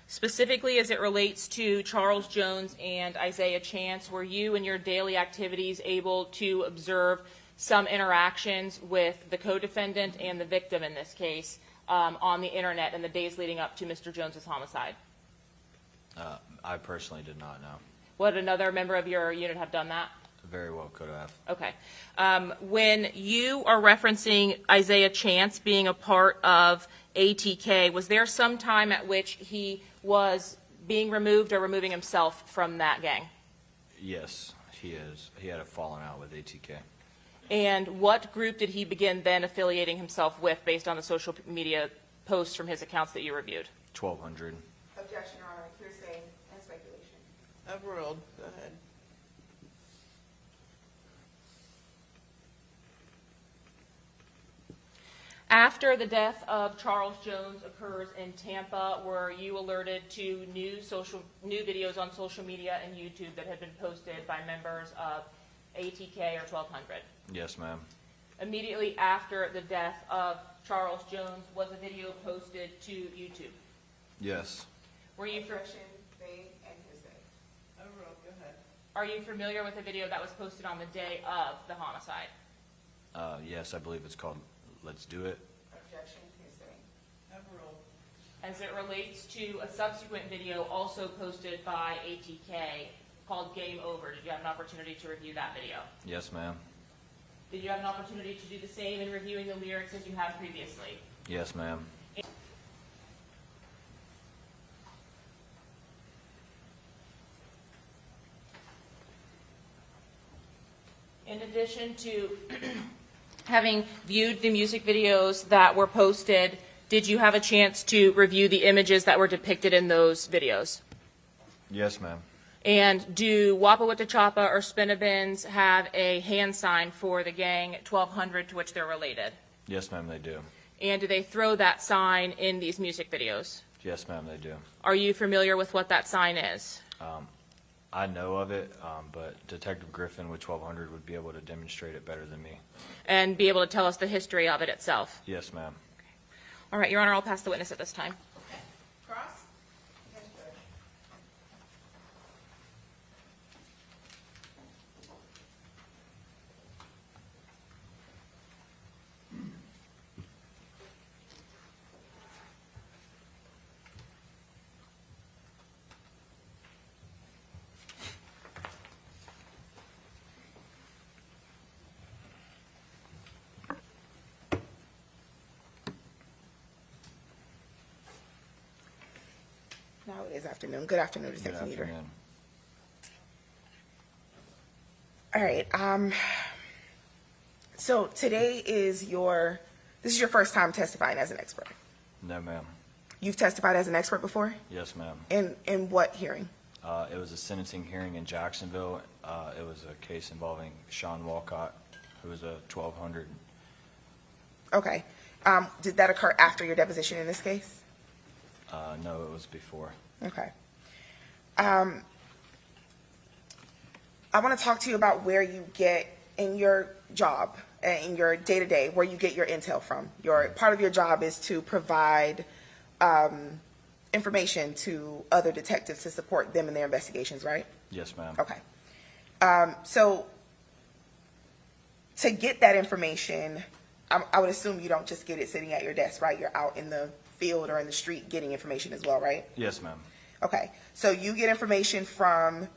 Specifically as it relates to Charles Jones and Isaiah Chance, were you in your daily activities able to observe some interactions with the co-defendant and the victim in this case on the internet in the days leading up to Mr. Jones's homicide? I personally did not know. Would another member of your unit have done that? Very well could have. Okay. When you are referencing Isaiah Chance being a part of ATK, was there some time at which he was being removed or removing himself from that gang? Yes, he is. He had a falling out with ATK. And what group did he begin then affiliating himself with based on the social media posts from his accounts that you reviewed? 1200. Objection, Your Honor, hearsay and speculation. Overruled, go ahead. After the death of Charles Jones occurs in Tampa, were you alerted to new videos on social media and YouTube that had been posted by members of ATK or 1200? Yes, ma'am. Immediately after the death of Charles Jones, was a video posted to YouTube? Yes. Were you Are you familiar with the video that was posted on the day of the homicide? Yes, I believe it's called Let's Do It. As it relates to a subsequent video also posted by ATK called Game Over, did you have an opportunity to review that video? Yes, ma'am. Did you have an opportunity to do the same in reviewing the lyrics as you had previously? Yes, ma'am. In addition to having viewed the music videos that were posted, did you have a chance to review the images that were depicted in those videos? Yes, ma'am. And do Wapawitachapa or Spinnabins have a hand sign for the gang 1200 to which they're related? Yes, ma'am, they do. And do they throw that sign in these music videos? Yes, ma'am, they do. Are you familiar with what that sign is? I know of it, but Detective Griffin with 1200 would be able to demonstrate it better than me. And be able to tell us the history of it itself? Yes, ma'am. All right, Your Honor, I'll pass the witness at this time. Cross? Now it is afternoon. Good afternoon, Good Detective Meter. afternoon. All right. So today this is your first time testifying as an expert. No, ma'am. You've testified as an expert before? Yes, ma'am. In what hearing? It was a sentencing hearing in Jacksonville. It was a case involving Sean Walcott, who was a 1200. Okay. Did that occur after your deposition in this case? No, it was before. Okay. I want to talk to you about where you get in your job, in your day-to-day, where you get your intel from. Part of your job is to provide information to other detectives to support them in their investigations, right? Yes, ma'am. Okay. So to get that information, I would assume you don't just get it sitting at your desk, right? You're out in the field or in the street getting information as well, right? Yes, ma'am. Okay. So you get information from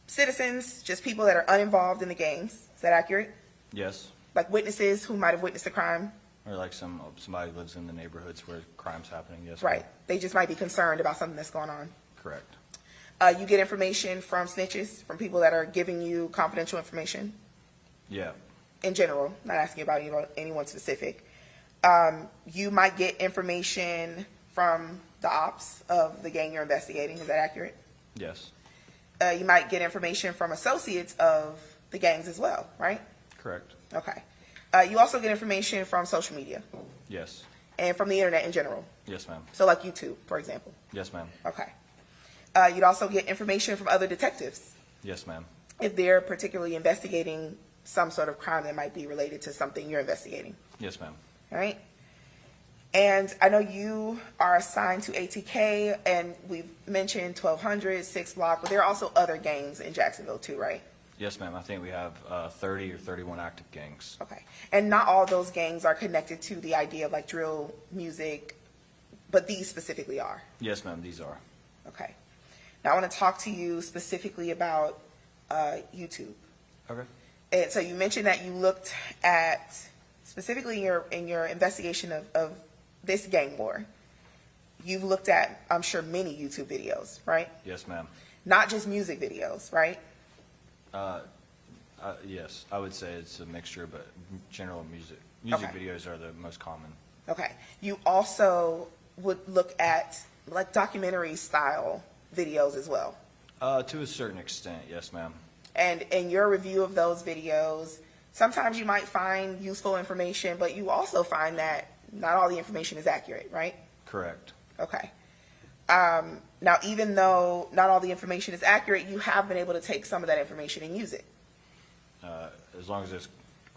citizens, just people that are uninvolved in the gangs. Is that accurate? Yes. Like witnesses who might have witnessed a crime? Or like somebody lives in the neighborhoods where crime's happening. Yes, Right. ma'am. They just might be concerned about something that's going on. Correct. You get information from snitches, from people that are giving you confidential information Yeah. in general, not asking about anyone specific. You might get information from the ops of the gang you're investigating. Is that accurate? Yes. You might get information from associates of the gangs as well, right? Correct. Okay. You also get information from social media Yes. and from the internet in general. Yes, ma'am. So like YouTube, for example. Yes, ma'am. Okay. You'd also get information from other detectives Yes, ma'am. if they're particularly investigating some sort of crime that might be related to something you're investigating. Yes, ma'am. All right? And I know you are assigned to ATK, and we've mentioned 1200, 6 Block, but there are also other gangs in Jacksonville too, right? Yes, ma'am. I think we have 30 or 31 active gangs. Okay. And not all those gangs are connected to the idea of like drill music, but these specifically are. Yes, ma'am. These are. Okay. Now I want to talk to you specifically about YouTube. Okay. And so you mentioned that you looked at, specifically in your investigation of this gang war, you've looked at, I'm sure, many YouTube videos, right? Yes, ma'am. Not just music videos, right? Yes, I would say it's a mixture, but general music. Music Okay. videos are the most common. Okay. You also would look at like documentary style videos as well. To a certain extent, yes, ma'am. And in your review of those videos, sometimes you might find useful information, but you also find that not all the information is accurate, right? Correct. Okay. Now, even though not all the information is accurate, you have been able to take some of that information and use it. As long as it's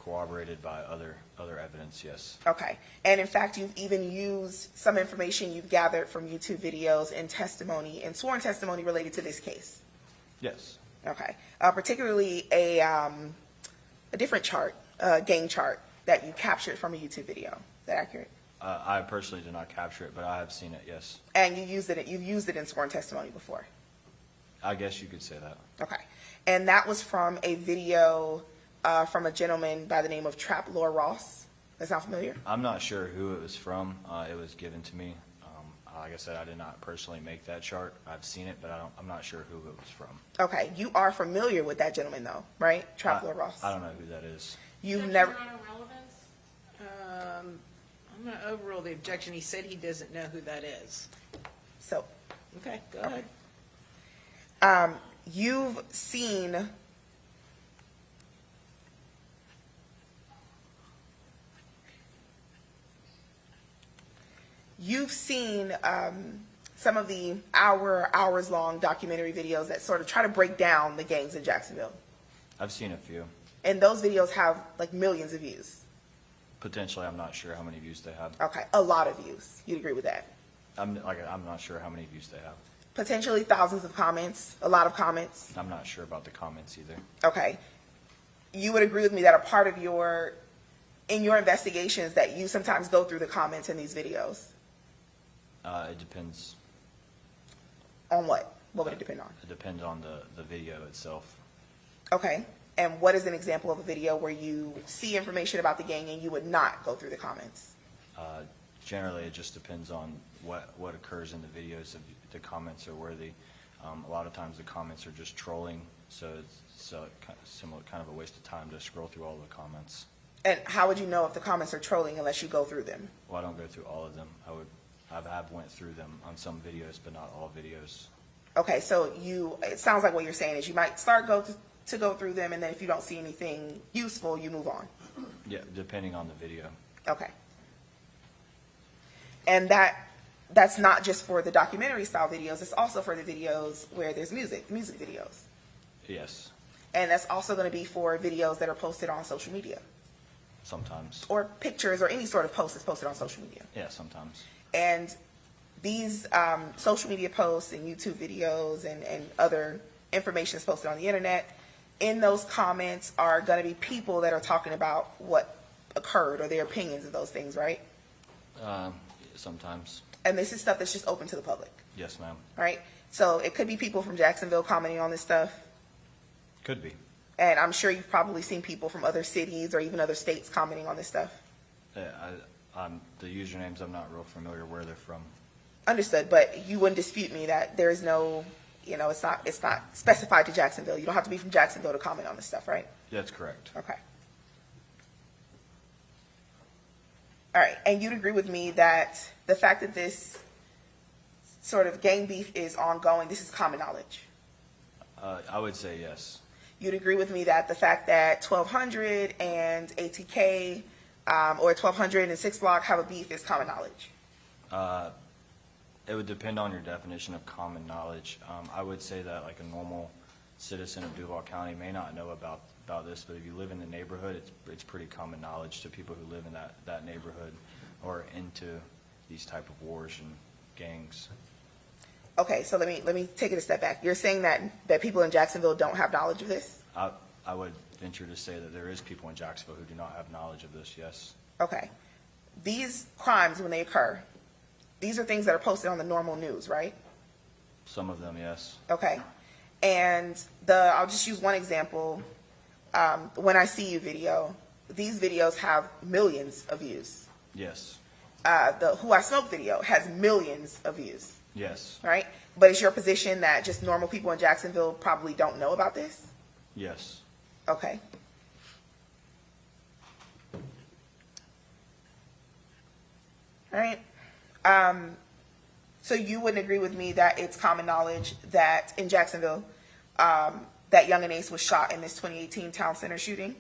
corroborated by other evidence, yes. Okay. And in fact, you've even used some information you've gathered from YouTube videos and testimony and sworn testimony related to this case. Yes. Okay. Particularly a different chart, gang chart that you captured from a YouTube video. Is that accurate? I personally did not capture it, but I have seen it, yes. And you've used it in sworn testimony before. I guess you could say that. Okay. And that was from a video from a gentleman by the name of Trap Lore Ross. That sound familiar? I'm not sure who it was from. It was given to me. Like I said, I did not personally make that chart. I've seen it, but I'm not sure who it was from. Okay. You are familiar with that gentleman, though, right? Trap Lore Ross. I don't know who that is. You've never. I'm going to overrule the objection. He said he doesn't know who that is. So. Okay, go ahead. You've seen. You've seen some of the hours-long documentary videos that sort of try to break down the gangs in Jacksonville. I've seen a few. And those videos have like millions of views. Potentially, I'm not sure how many views they have. Okay, a lot of views. You'd agree with that? I'm not sure how many views they have. Potentially thousands of comments, a lot of comments. I'm not sure about the comments either. Okay. You would agree with me that a part of in your investigations that you sometimes go through the comments in these videos? It depends. On what? What would it depend on? It depends on the video itself. Okay. And what is an example of a video where you see information about the gang and you would not go through the comments? Generally, it just depends on what occurs in the videos. If the comments are worthy. A lot of times the comments are just trolling, so it's kind of a waste of time to scroll through all the comments. And how would you know if the comments are trolling unless you go through them? Well, I don't go through all of them. I've went through them on some videos, but not all videos. Okay, so it sounds like what you're saying is you might start go through them, and then if you don't see anything useful, you move on. Yeah, depending on the video. Okay. And that's not just for the documentary style videos, it's also for the videos where there's music videos. Yes. And that's also going to be for videos that are posted on social media. Sometimes. Or pictures or any sort of post that's posted on social media. Yeah, sometimes. And these social media posts and YouTube videos and other information that's posted on the internet, in those comments are going to be people that are talking about what occurred or their opinions of those things, right? Sometimes. And this is stuff that's just open to the public. Yes, ma'am. Right? So it could be people from Jacksonville commenting on this stuff. Could be. And I'm sure you've probably seen people from other cities or even other states commenting on this stuff. The usernames, I'm not real familiar where they're from. Understood, but you wouldn't dispute me that there's no, it's not specified to Jacksonville. You don't have to be from Jacksonville to comment on this stuff, right? That's correct. Okay. All right, and you'd agree with me that the fact that this sort of gang beef is ongoing, this is common knowledge? I would say yes. You'd agree with me that the fact that 1200 and ATK or 1200 and 6 Block have a beef is common knowledge? It would depend on your definition of common knowledge. I would say that like a normal citizen of Duval County may not know about this, but if you live in the neighborhood, it's pretty common knowledge to people who live in that neighborhood or into these type of wars and gangs. Okay, so let me take it a step back. You're saying that people in Jacksonville don't have knowledge of this? I would venture to say that there is people in Jacksonville who do not have knowledge of this, yes. Okay. These crimes, when they occur, these are things that are posted on the normal news, right? Some of them, yes. Okay. And I'll just use one example. When I See You video, these videos have millions of views. Yes. The Who I Smoke video has millions of views. Yes. Right? But it's your position that just normal people in Jacksonville probably don't know about this? Yes. Okay. All right. So you wouldn't agree with me that it's common knowledge that in Jacksonville, that Young and Ace was shot in this 2018 town center shooting?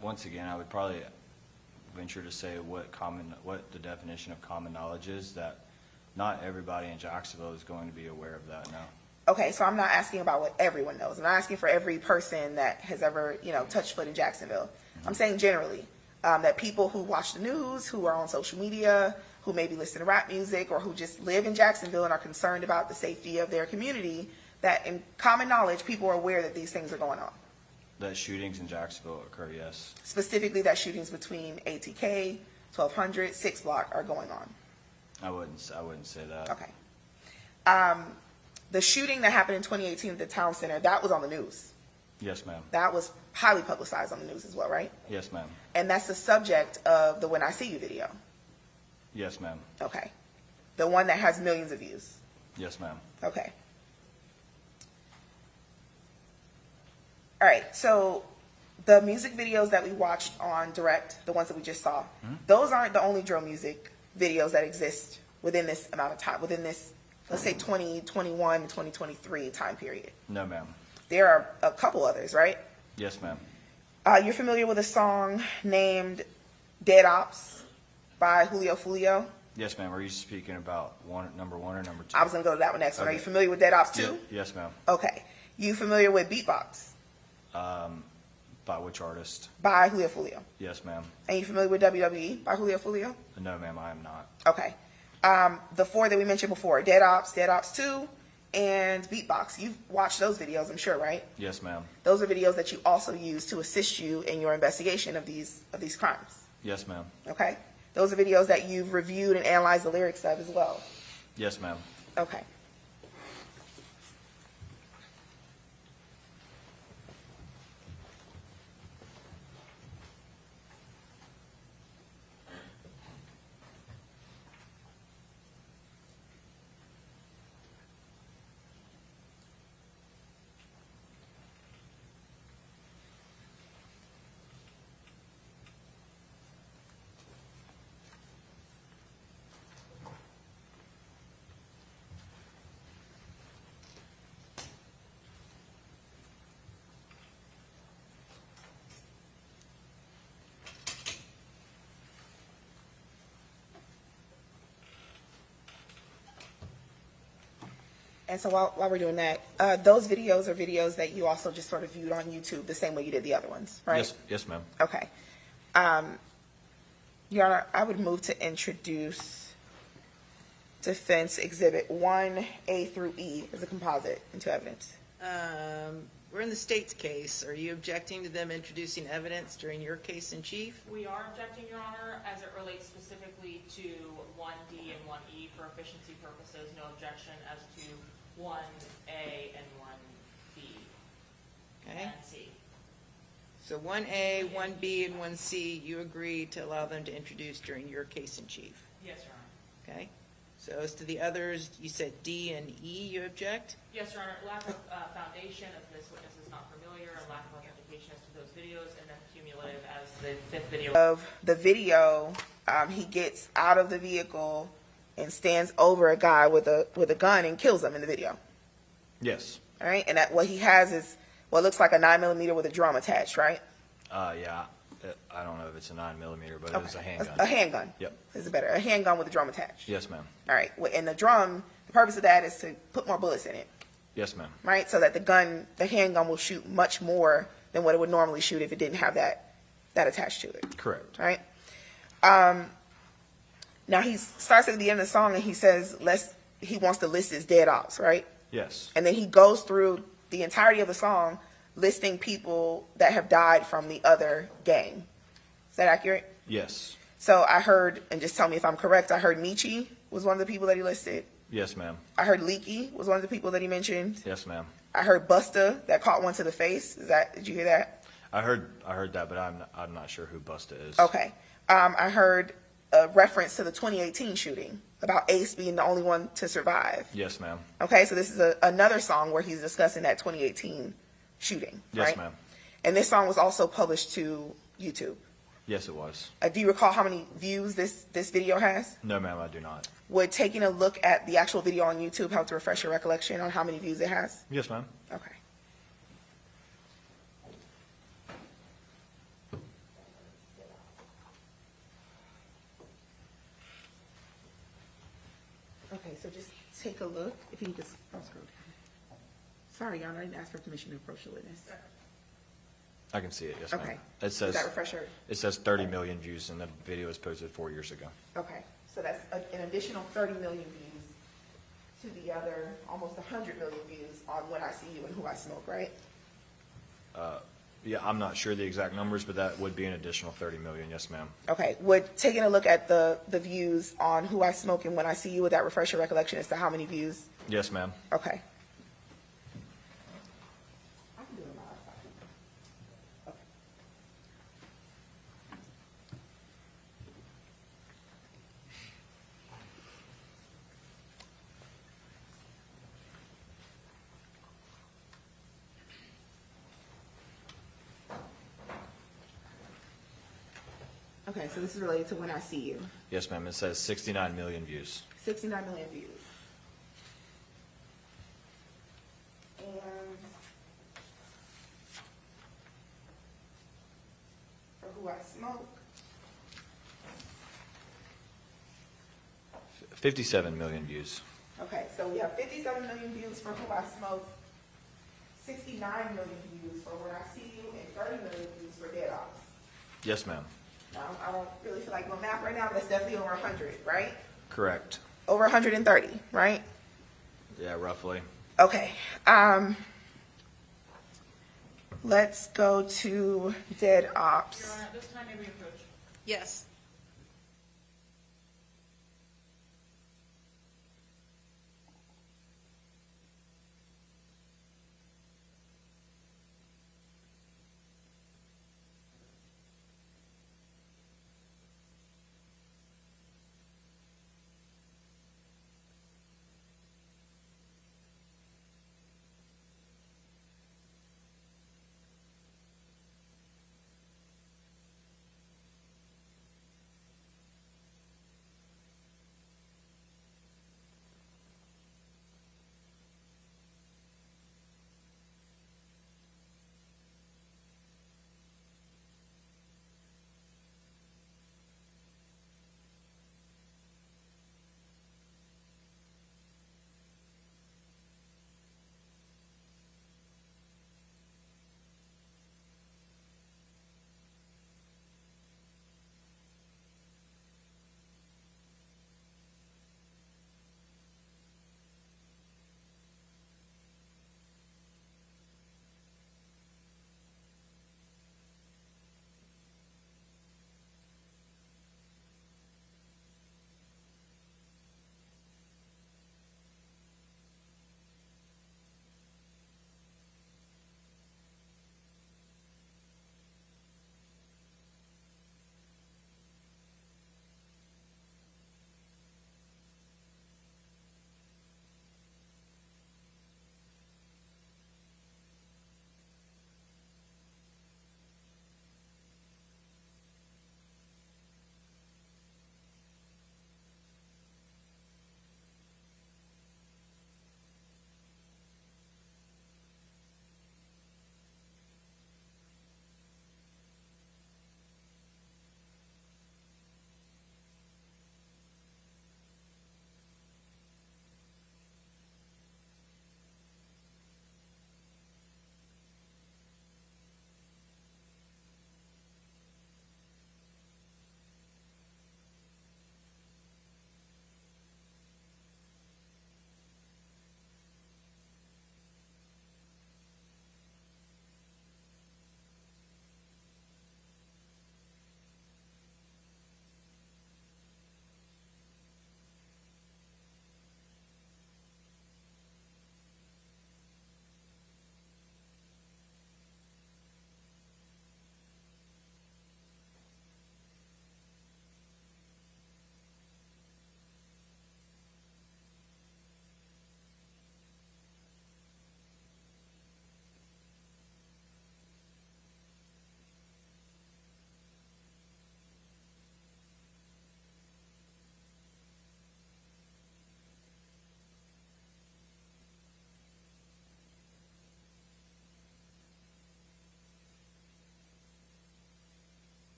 Once again, I would probably venture to say what the definition of common knowledge is, that not everybody in Jacksonville is going to be aware of that now. Okay, so I'm not asking about what everyone knows. I'm not asking for every person that has ever, touched foot in Jacksonville. I'm saying generally, that people who watch the news, who are on social media, who maybe listen to rap music, or who just live in Jacksonville and are concerned about the safety of their community, that in common knowledge, people are aware that these things are going on. That shootings in Jacksonville occur, yes. Specifically, that shootings between ATK, 1200, 6 Block are going on. I wouldn't say that. Okay. The shooting that happened in 2018 at the town center, that was on the news. Yes, ma'am. That was highly publicized on the news as well, right? Yes, ma'am. And that's the subject of the When I See You video. Yes, ma'am. Okay. The one that has millions of views. Yes, ma'am. Okay. All right, so the music videos that we watched on Direct, the ones that we just saw, those aren't the only drill music videos that exist within this amount of time, within this, let's say 2021 to 2023 time period. No, ma'am. There are a couple others, right? Yes, ma'am. You're familiar with a song named Dead Ops by Julio Foolio? Yes, ma'am. Are you speaking about number one or number two? I was going to go to that one next. Okay. Are you familiar with Dead Ops 2? Yes, ma'am. Okay. You familiar with Beatbox? By which artist? By Julio Foolio. Yes, ma'am. And you familiar with WWE by Julio Foolio? No, ma'am, I am not. Okay. The four that we mentioned before, Dead Ops 2, and Beatbox. You've watched those videos, I'm sure, right? Yes, ma'am. Those are videos that you also use to assist you in your investigation of these crimes. Yes, ma'am. Okay? Those are videos that you've reviewed and analyzed the lyrics of as well. Yes, ma'am. Okay. And so while we're doing that, those videos are videos that you also just sort of viewed on YouTube the same way you did the other ones, right? Yes, ma'am. Okay. Your Honor, I would move to introduce Defense Exhibit 1A through E as a composite into evidence. We're in the state's case. Are you objecting to them introducing evidence during your case in chief? We are objecting, Your Honor, as it relates specifically to 1D and 1E for efficiency purposes. No objection as to 1A and 1B Okay. and C. So 1A, 1B, and 1C, you agree to allow them to introduce during your case in chief? Yes, Your Honor. Okay. So as to the others, you said D and E, you object? Yes, Your Honor. Lack of foundation, as this witness is not familiar, and lack of authentication as to those videos, and then cumulative as the fifth video. Of the video, he gets out of the vehicle and stands over a guy with a gun and kills him in the video. Yes. All right, and that what he has is what looks like a 9mm with a drum attached, right? Yeah. I don't know if it's a 9mm, but it was a handgun. A handgun. Yep. Is it better? A handgun with a drum attached. Yes, ma'am. All right, and the drum, the purpose of that is to put more bullets in it, Yes, ma'am. right? So that the handgun will shoot much more than what it would normally shoot if it didn't have that attached to it. Correct. Right? Now he starts at the end of the song and he says he wants to list his dead ops, right? Yes. And then he goes through the entirety of the song listing people that have died from the other gang. Is that accurate? Yes. So I heard, and just tell me if I'm correct, I heard Michi was one of the people that he listed. Yes, ma'am. I heard Leaky was one of the people that he mentioned. Yes, ma'am. I heard Busta that caught one to the face. Did you hear that? I heard that, but I'm not sure who Busta is. Okay. I heard a reference to the 2018 shooting about Ace being the only one to survive. Yes, ma'am. Okay, so this is another song where he's discussing that 2018 shooting. Yes, right? ma'am. And this song was also published to YouTube. Yes, it was. Do you recall how many views this video has? No, ma'am, I do not. Would taking a look at the actual video on YouTube help to refresh your recollection on how many views it has? Yes, ma'am. Okay. so just take a look. If you can just, scroll down. Sorry, Your Honor, I didn't ask for permission to approach the witness. I can see it, yes, ma'am. Okay. It says, Is that refresher? it says 30 million views, and the video was posted 4 years ago. Okay, so that's an additional 30 million views to the other almost 100 million views on When I See You and Who I Smoke, right? Yeah, I'm not sure the exact numbers, but that would be an additional 30 million, yes, ma'am. Okay, taking a look at the views on Who I Smoke and When I See You, would that refresh your recollection as to how many views? Yes, ma'am. Okay. I can do it live. Okay. Okay, so this is related to When I See You. Yes, ma'am. It says 69 million views. 69 million views. And for Who I Smoke, 57 million views. okay, so we have 57 million views for Who I Smoke, 69 million views for When I See You, and 30 million views for Dead Ops. Yes, ma'am. Now, I don't really feel like doing math right now, but that's definitely over 100, right? Correct. Over 130, right? Yeah, roughly. Okay. Let's go to Dead Ops. Your Honor, at this time, may we approach? Yes.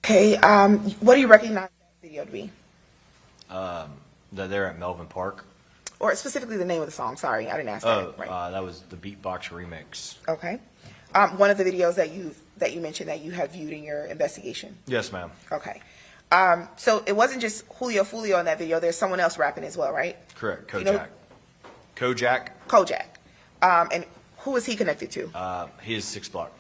Okay, what do you recognize that video to be? That they're at Melvin Park. Or specifically the name of the song, sorry, I didn't ask that. Right. That was the Beatbox remix. Okay. One of the videos that you mentioned that you have viewed in your investigation. Yes, ma'am. Okay. So it wasn't just Julio Foolio in that video. There's someone else rapping as well, right? Correct. Kojak. You know- Kojak. And who is he connected to? He is 6 Block.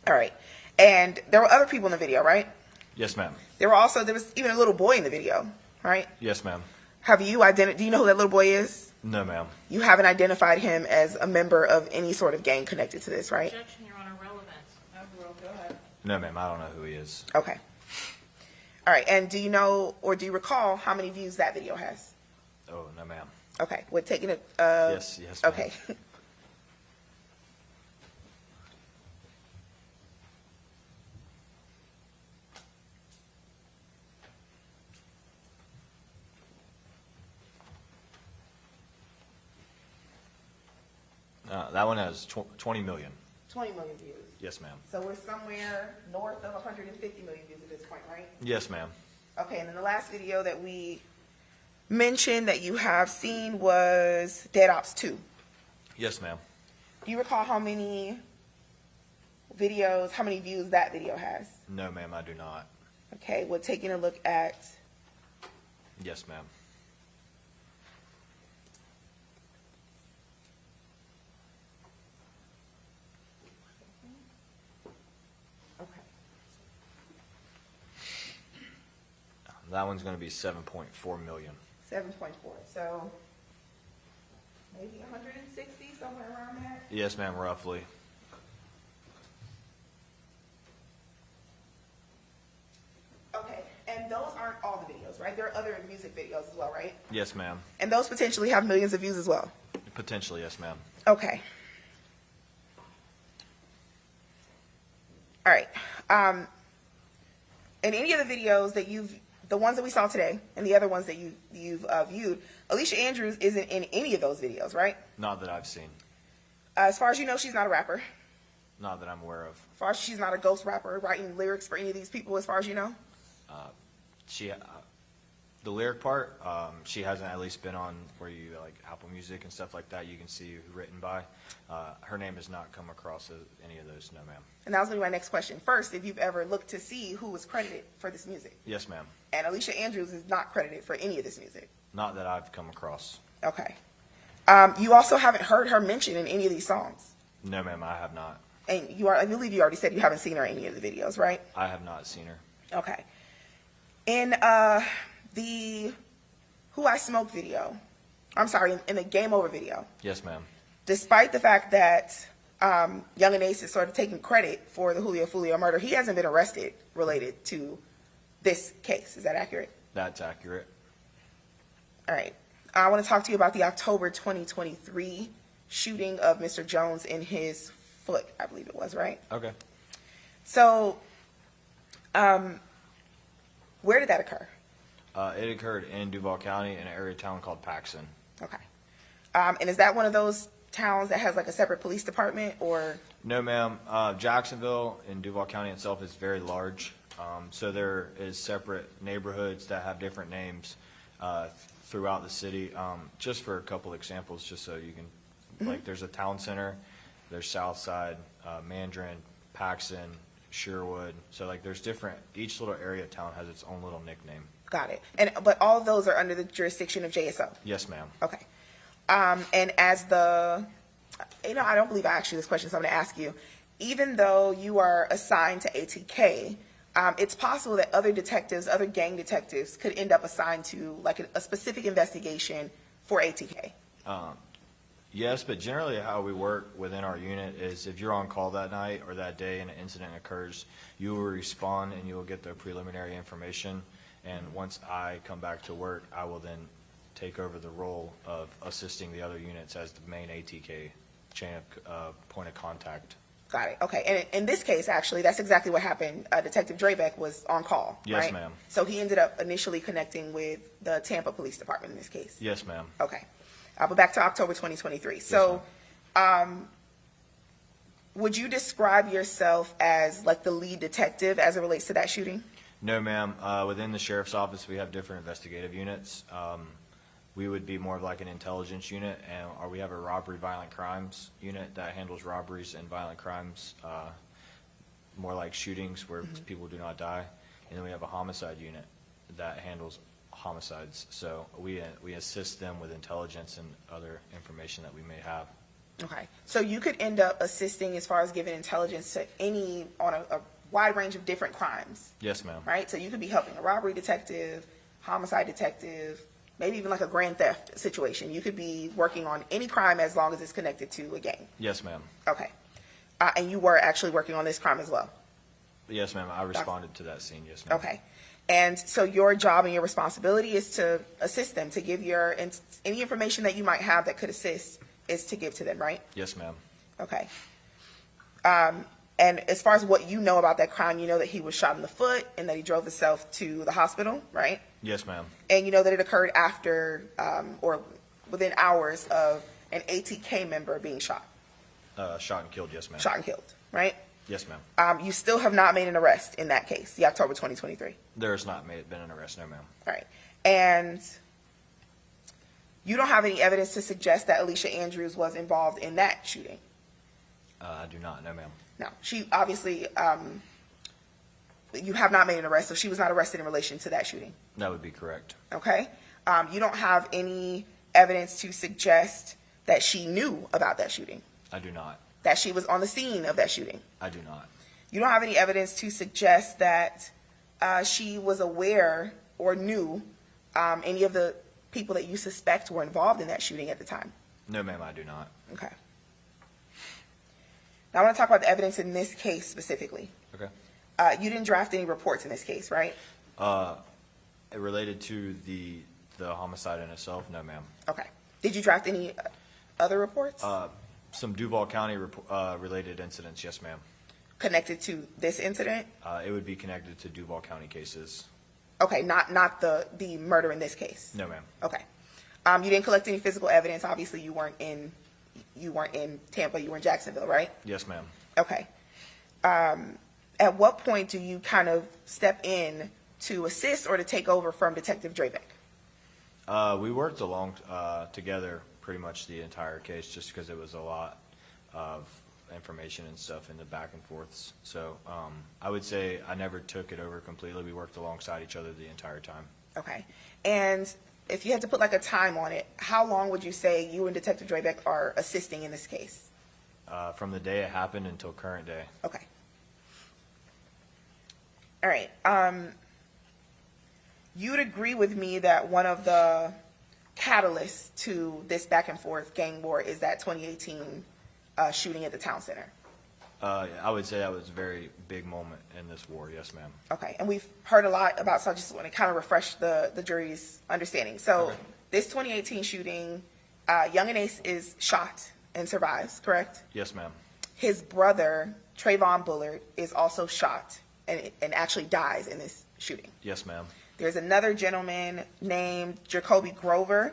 All right. And there were other people in the video, right? Yes, ma'am. There was even a little boy in the video, right? Yes, ma'am. Do you know who that little boy is? No, ma'am. You haven't identified him as a member of any sort of gang connected to this, right? Objection, Your Honor, relevance. Go ahead. No, ma'am. I don't know who he is. Okay. All right. And do you know or do you recall how many views that video has? Oh, no, ma'am. Okay. We're taking it. Yes, ma'am. Okay. That one has 20 million. 20 million views. Yes, ma'am. So we're somewhere north of 150 million views at this point, right? Yes, ma'am. Okay, and then the last video that we mentioned that you have seen was Dead Ops 2. Yes, ma'am. Do you recall how many views that video has? No, ma'am, I do not. Okay, we're taking a look at, Yes, ma'am. okay, That one's going to be 7.4 million. 7.4, so maybe 160, somewhere around that? Yes, ma'am, roughly. Okay, and those aren't all the videos, right? There are other music videos as well, right? Yes, ma'am. And those potentially have millions of views as well? Potentially, yes, ma'am. Okay. All right. In any of the videos that the ones that we saw today, and the other ones that you've viewed, Alicia Andrews isn't in any of those videos, right? Not that I've seen. As far as you know, she's not a rapper. Not that I'm aware of. As far as she's not a ghost rapper writing lyrics for any of these people, as far as you know? The lyric part, she hasn't at least been on where you like Apple Music and stuff like that. You can see who written by. Her name has not come across any of those. No, ma'am. And that was going to be my next question. First, if you've ever looked to see who was credited for this music. Yes, ma'am. And Alicia Andrews is not credited for any of this music. Not that I've come across. Okay. You also haven't heard her mentioned in any of these songs. No, ma'am, I have not. And I believe you already said you haven't seen her in any of the videos, right? I have not seen her. Okay. In the Who I Smoke video, in the Game Over video, Yes, ma'am. despite the fact that Young and Ace is sort of taking credit for the Julio Foolio murder, he hasn't been arrested related to this case. Is that accurate? That's accurate. All right. I want to talk to you about the October 2023 shooting of Mr. Jones in his foot, I believe it was, right? Okay. So, where did that occur? It occurred in Duval County in an area town called Paxson. Okay. And is that one of those towns that has like a separate police department or? No, ma'am. Jacksonville in Duval County itself is very large. So there is separate neighborhoods that have different names throughout the city. Just for a couple examples, just so you can, like there's a town center, there's Southside, Mandarin, Paxson, Sherwood. So like there's different, each little area of town has its own little nickname. Got it. But all of those are under the jurisdiction of JSO? Yes, ma'am. Okay. And as I don't believe I asked you this question, so I'm going to ask you. Even though you are assigned to ATK, it's possible that other gang detectives could end up assigned to like a specific investigation for ATK. Yes, but generally how we work within our unit is if you're on call that night or that day and an incident occurs, you will respond and you will get the preliminary information. And once I come back to work, I will then take over the role of assisting the other units as the main ATK chain of point of contact. Got it. Okay. And in this case, actually, that's exactly what happened. Detective Drabeck was on call, Yes, right? ma'am. So he ended up initially connecting with the Tampa Police Department in this case. Yes, ma'am. Okay. But back to October 2023. Yes, so would you describe yourself as like the lead detective as it relates to that shooting? No, ma'am. Within the sheriff's office, we have different investigative units. We would be more of like an intelligence unit, or we have a robbery violent crimes unit that handles robberies and violent crimes, more like shootings where people do not die. And then we have a homicide unit that handles homicides. So we assist them with intelligence and other information that we may have. Okay, so you could end up assisting as far as giving intelligence to on a wide range of different crimes. Yes, ma'am. Right? So you could be helping a robbery detective, homicide detective, maybe even like a grand theft situation. You could be working on any crime as long as it's connected to a gang. Yes, ma'am. Okay. And you were actually working on this crime as well? Yes, ma'am. I responded to that scene. Yes, ma'am. Okay. And so your job and your responsibility is to assist them, to give any information that you might have that could assist is to give to them, right? Yes, ma'am. Okay. And as far as what you know about that crime, you know that he was shot in the foot and that he drove himself to the hospital, right? Yes, ma'am. And you know that it occurred after or within hours of an ATK member being shot. Shot and killed, yes, ma'am. Shot and killed, right? Yes, ma'am. You still have not made an arrest in that case, the October 2023. There has not been an arrest, no, ma'am. All right. And you don't have any evidence to suggest that Alicia Andrews was involved in that shooting? I do not, no, ma'am. No. She obviously, you have not made an arrest, so she was not arrested in relation to that shooting. That would be correct. Okay. You don't have any evidence to suggest that she knew about that shooting? I do not. That she was on the scene of that shooting? I do not. You don't have any evidence to suggest that she was aware or knew any of the people that you suspect were involved in that shooting at the time? No, ma'am, I do not. Okay. Now I want to talk about the evidence in this case specifically. Okay. You didn't draft any reports in this case, right? Related to the homicide in itself, no, ma'am. Okay. Did you draft any other reports? Some Duval County related incidents, yes, ma'am. Connected to this incident? It would be connected to Duval County cases. Okay, not the murder in this case? No, ma'am. Okay. You didn't collect any physical evidence. Obviously, you weren't in Tampa. You were in Jacksonville, right? Yes, ma'am. Okay. At what point do you kind of step in to assist or to take over from Detective Drabeck? We worked along together pretty much the entire case just because it was a lot of information and stuff in the back and forths. So I would say I never took it over completely. We worked alongside each other the entire time. Okay. And if you had to put like a time on it, how long would you say you and Detective Drabeck are assisting in this case? From the day it happened until current day. Okay. All right. You would agree with me that one of the catalysts to this back and forth gang war is that 2018 shooting at the town center? I would say that was a very big moment in this war, yes, ma'am. Okay, and we've heard a lot about, so I just want to kind of refresh the jury's understanding. So Okay. this 2018 shooting, Young and Ace is shot and survives, correct? Yes, ma'am. His brother, Trayvon Bullard, is also shot and actually dies in this shooting. Yes, ma'am. There's another gentleman named Jacoby Grover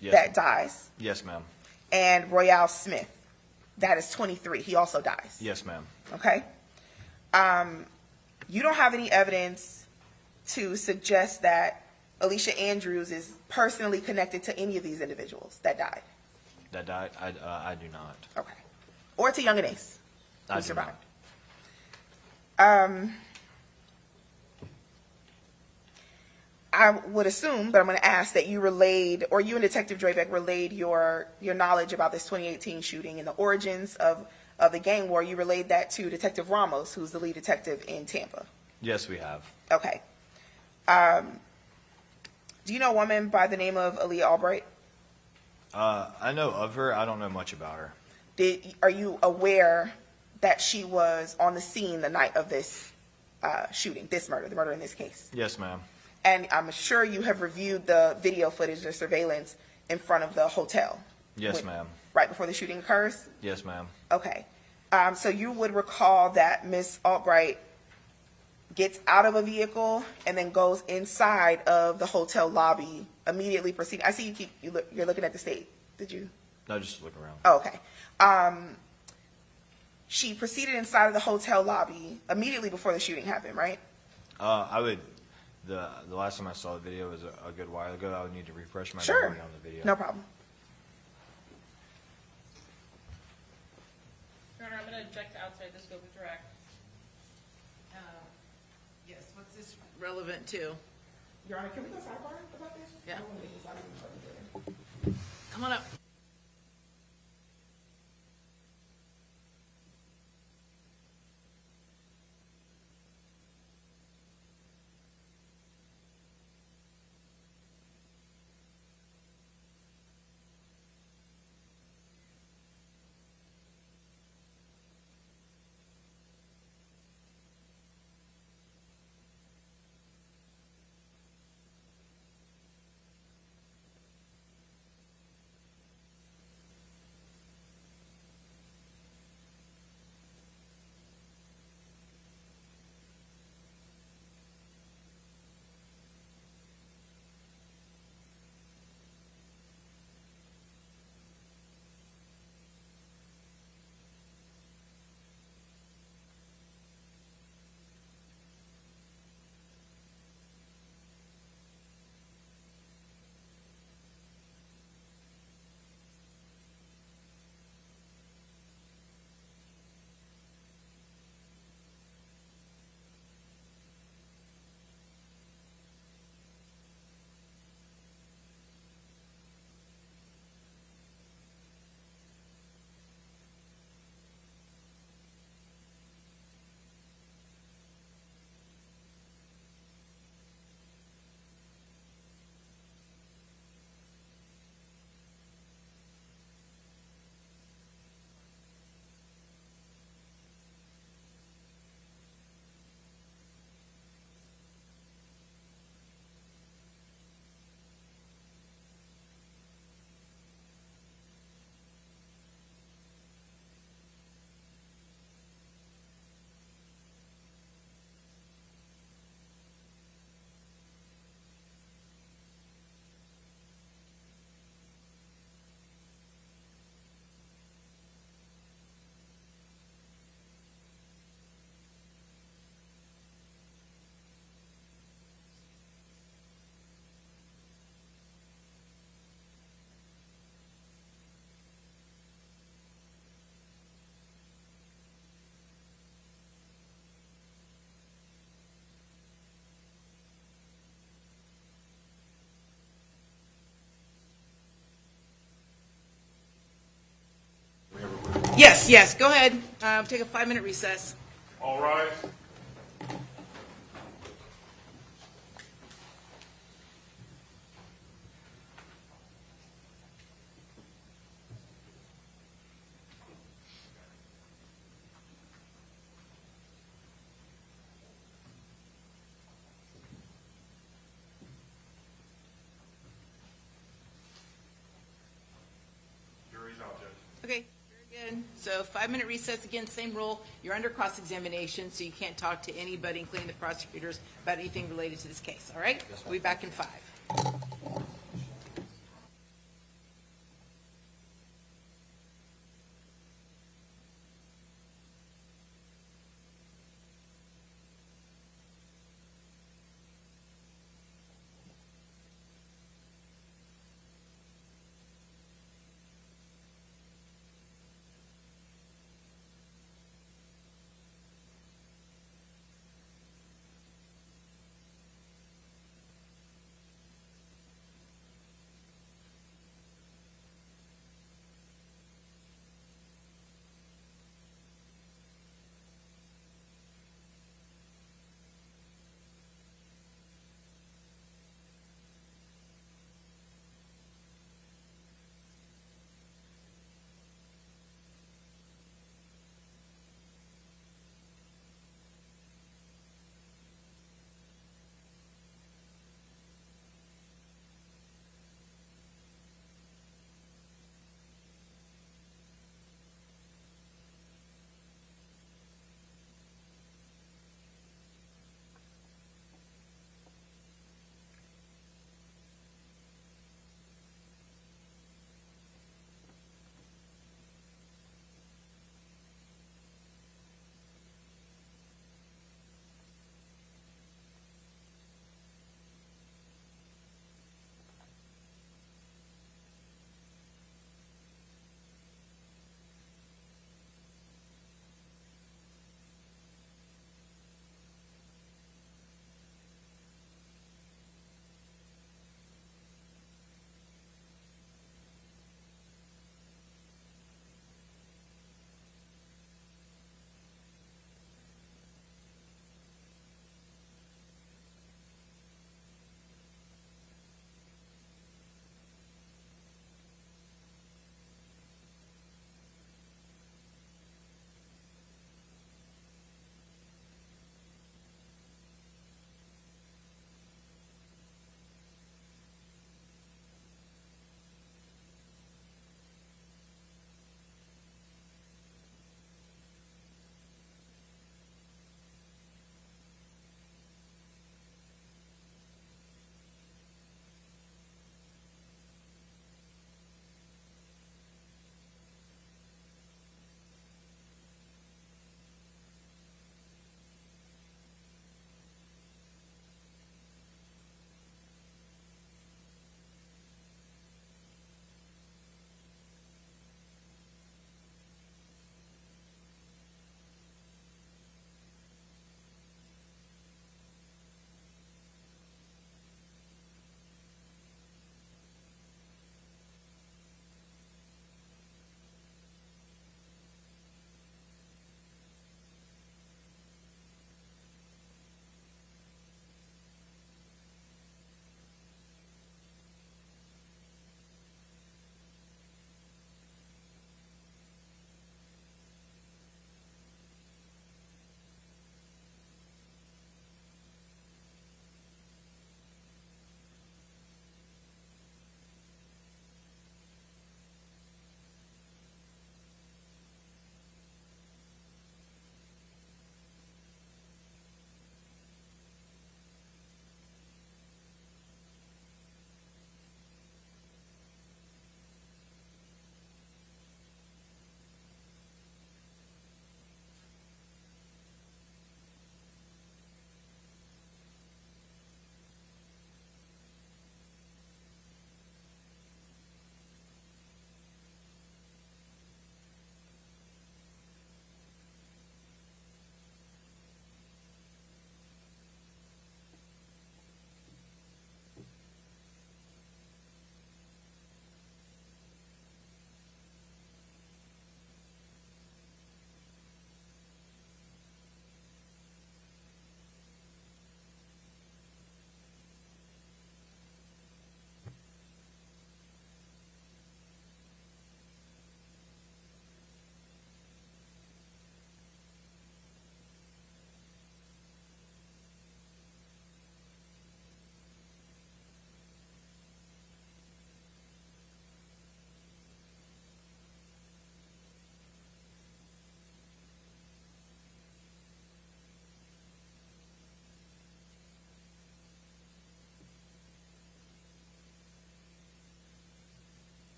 Yes. that dies, Yes, ma'am. and Royale Smith, that is 23. He also dies. Yes, ma'am. Okay? You don't have any evidence to suggest that Alicia Andrews is personally connected to any of these individuals that died? That died? I do not. Okay. Or to Young and Ace, I who do survived. not. I would assume, but I'm going to ask that you relayed, or you and Detective Drabeck relayed your knowledge about this 2018 shooting and the origins of the gang war. You relayed that to Detective Ramos, who's the lead detective in Tampa. Yes, we have. Okay. Do you know a woman by the name of Aaliyah Albright? I know of her. I don't know much about her. Are you aware that she was on the scene the night of this shooting, this murder, the murder in this case? Yes, ma'am. And I'm sure you have reviewed the video footage, the surveillance in front of the hotel. Yes, ma'am. Right before the shooting occurs? Yes, ma'am. Okay. So you would recall that Ms. Albright gets out of a vehicle and then goes inside of the hotel lobby, immediately proceeding. I see you're looking at the state. Did you? No, just look around. Oh, okay. She proceeded inside of the hotel lobby immediately before the shooting happened, right? I would, the last time I saw the video was a good while ago. I would need to refresh my Sure. memory on the video. No problem. Your Honor, I'm going to object to outside the scope of direct. Yes, what's this relevant to? Your Honor, can we go sidebar about this? Yeah. I don't want to make this argument. Come on up. Yes, yes, go ahead. Take a 5-minute recess. All right. Jury's out, Judge. Okay, very good. So 5-minute recess, again, same rule. You're under cross-examination, so you can't talk to anybody, including the prosecutors, about anything related to this case, all right? We'll be back in 5.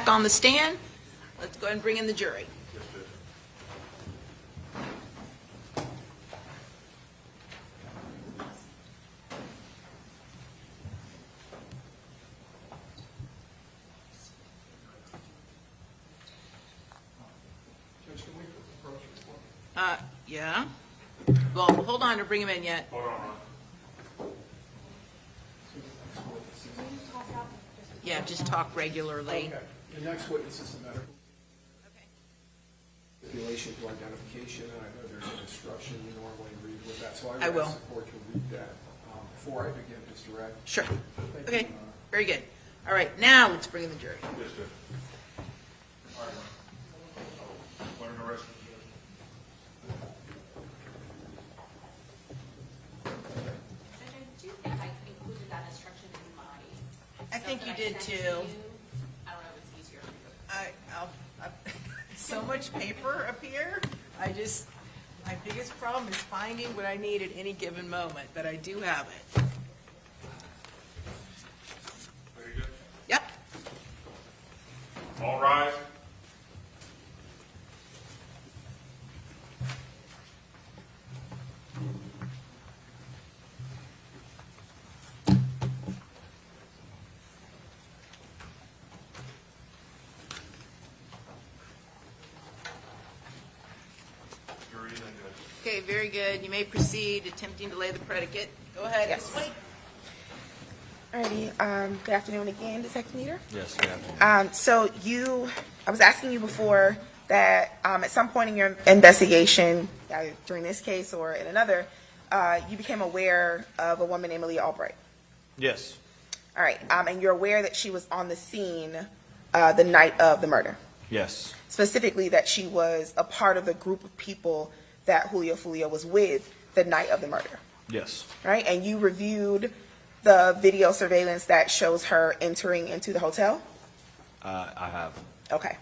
back on the stand. Let's go ahead and bring in the jury. Yeah. Well, hold on to bring him in yet. Hold on, Ron. Yeah, just talk regularly. Okay. The next witness is the medical. Stipulation to identification, and I know there's an instruction you normally read with that, so I I would will. ask the court to read that before I begin, Mr. Ray. Sure. Thank Okay, you. very good. All right, now let's bring in the jury. Yes, sir. All right. Learn the rest of the Judge, I do think I included that instruction in my. I think stuff you that did sent too. you. I don't know if it's easier. So much paper up here. My biggest problem is finding what I need at any given moment, but I do have it. Very good. Yep. All rise. Jury is in good. Okay, very good. You may proceed attempting to lay the predicate. Go ahead. Yes. Wait. Alrighty, good afternoon again, Detective Meter. Yes, good afternoon. So I was asking you before that at some point in your investigation, during this case or in another, you became aware of a woman named Alicia Albright. Yes, All right, and you're aware that she was on the scene the night of the murder. yes, Specifically, that she was a part of the group of people that Julio Foolio was with the night of the murder. yes, Right, and you reviewed the video surveillance that shows her entering into the hotel? I have. Okay.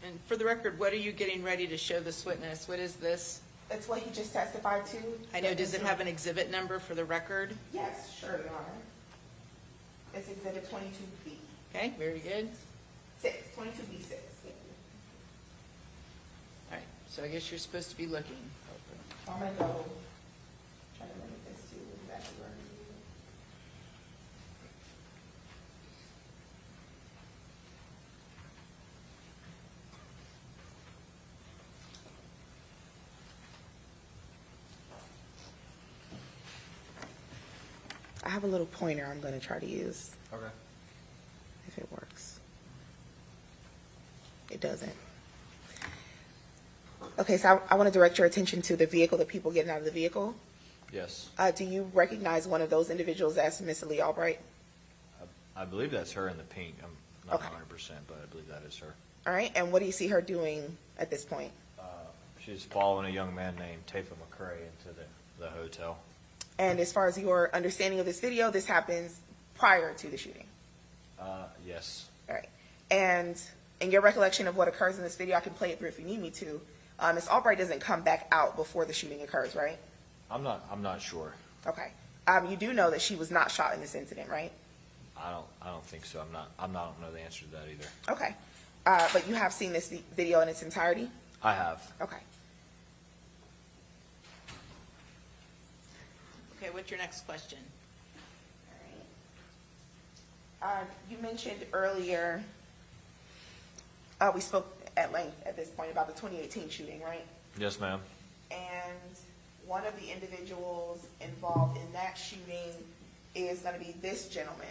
And for the record, what are you getting ready to show this witness? What is this? That's what he just testified to. I know, does it have an exhibit number for the record? Yes, sure, Your Honor. It's Exhibit 22B. Okay, very good. 22B6. All right, so I guess you're supposed to be looking. I'm gonna go try to limit this to exactly where I'm going. I have a little pointer I'm going to try to use. Okay. If it works. It doesn't. Okay, so I want to direct your attention to the vehicle, the people getting out of the vehicle. Yes. Do you recognize one of those individuals as Miss Alicia Albright? I believe that's her in the pink. I'm not Okay. 100%, but I believe that is her. All right, and what do you see her doing at this point? She's following a young man named Tampa McCray into the hotel. And as far as your understanding of this video, this happens prior to the shooting. Yes. All right. And in your recollection of what occurs in this video, I can play it through if you need me to. Miss Albright doesn't come back out before the shooting occurs, right? I'm not sure. Okay. You do know that she was not shot in this incident, right? I don't think so. I don't know the answer to that either. Okay. But you have seen this video in its entirety? I have. Okay. Okay, what's your next question? You mentioned earlier, we spoke at length at this point about the 2018 shooting, right? Yes, ma'am. And one of the individuals involved in that shooting is going to be this gentleman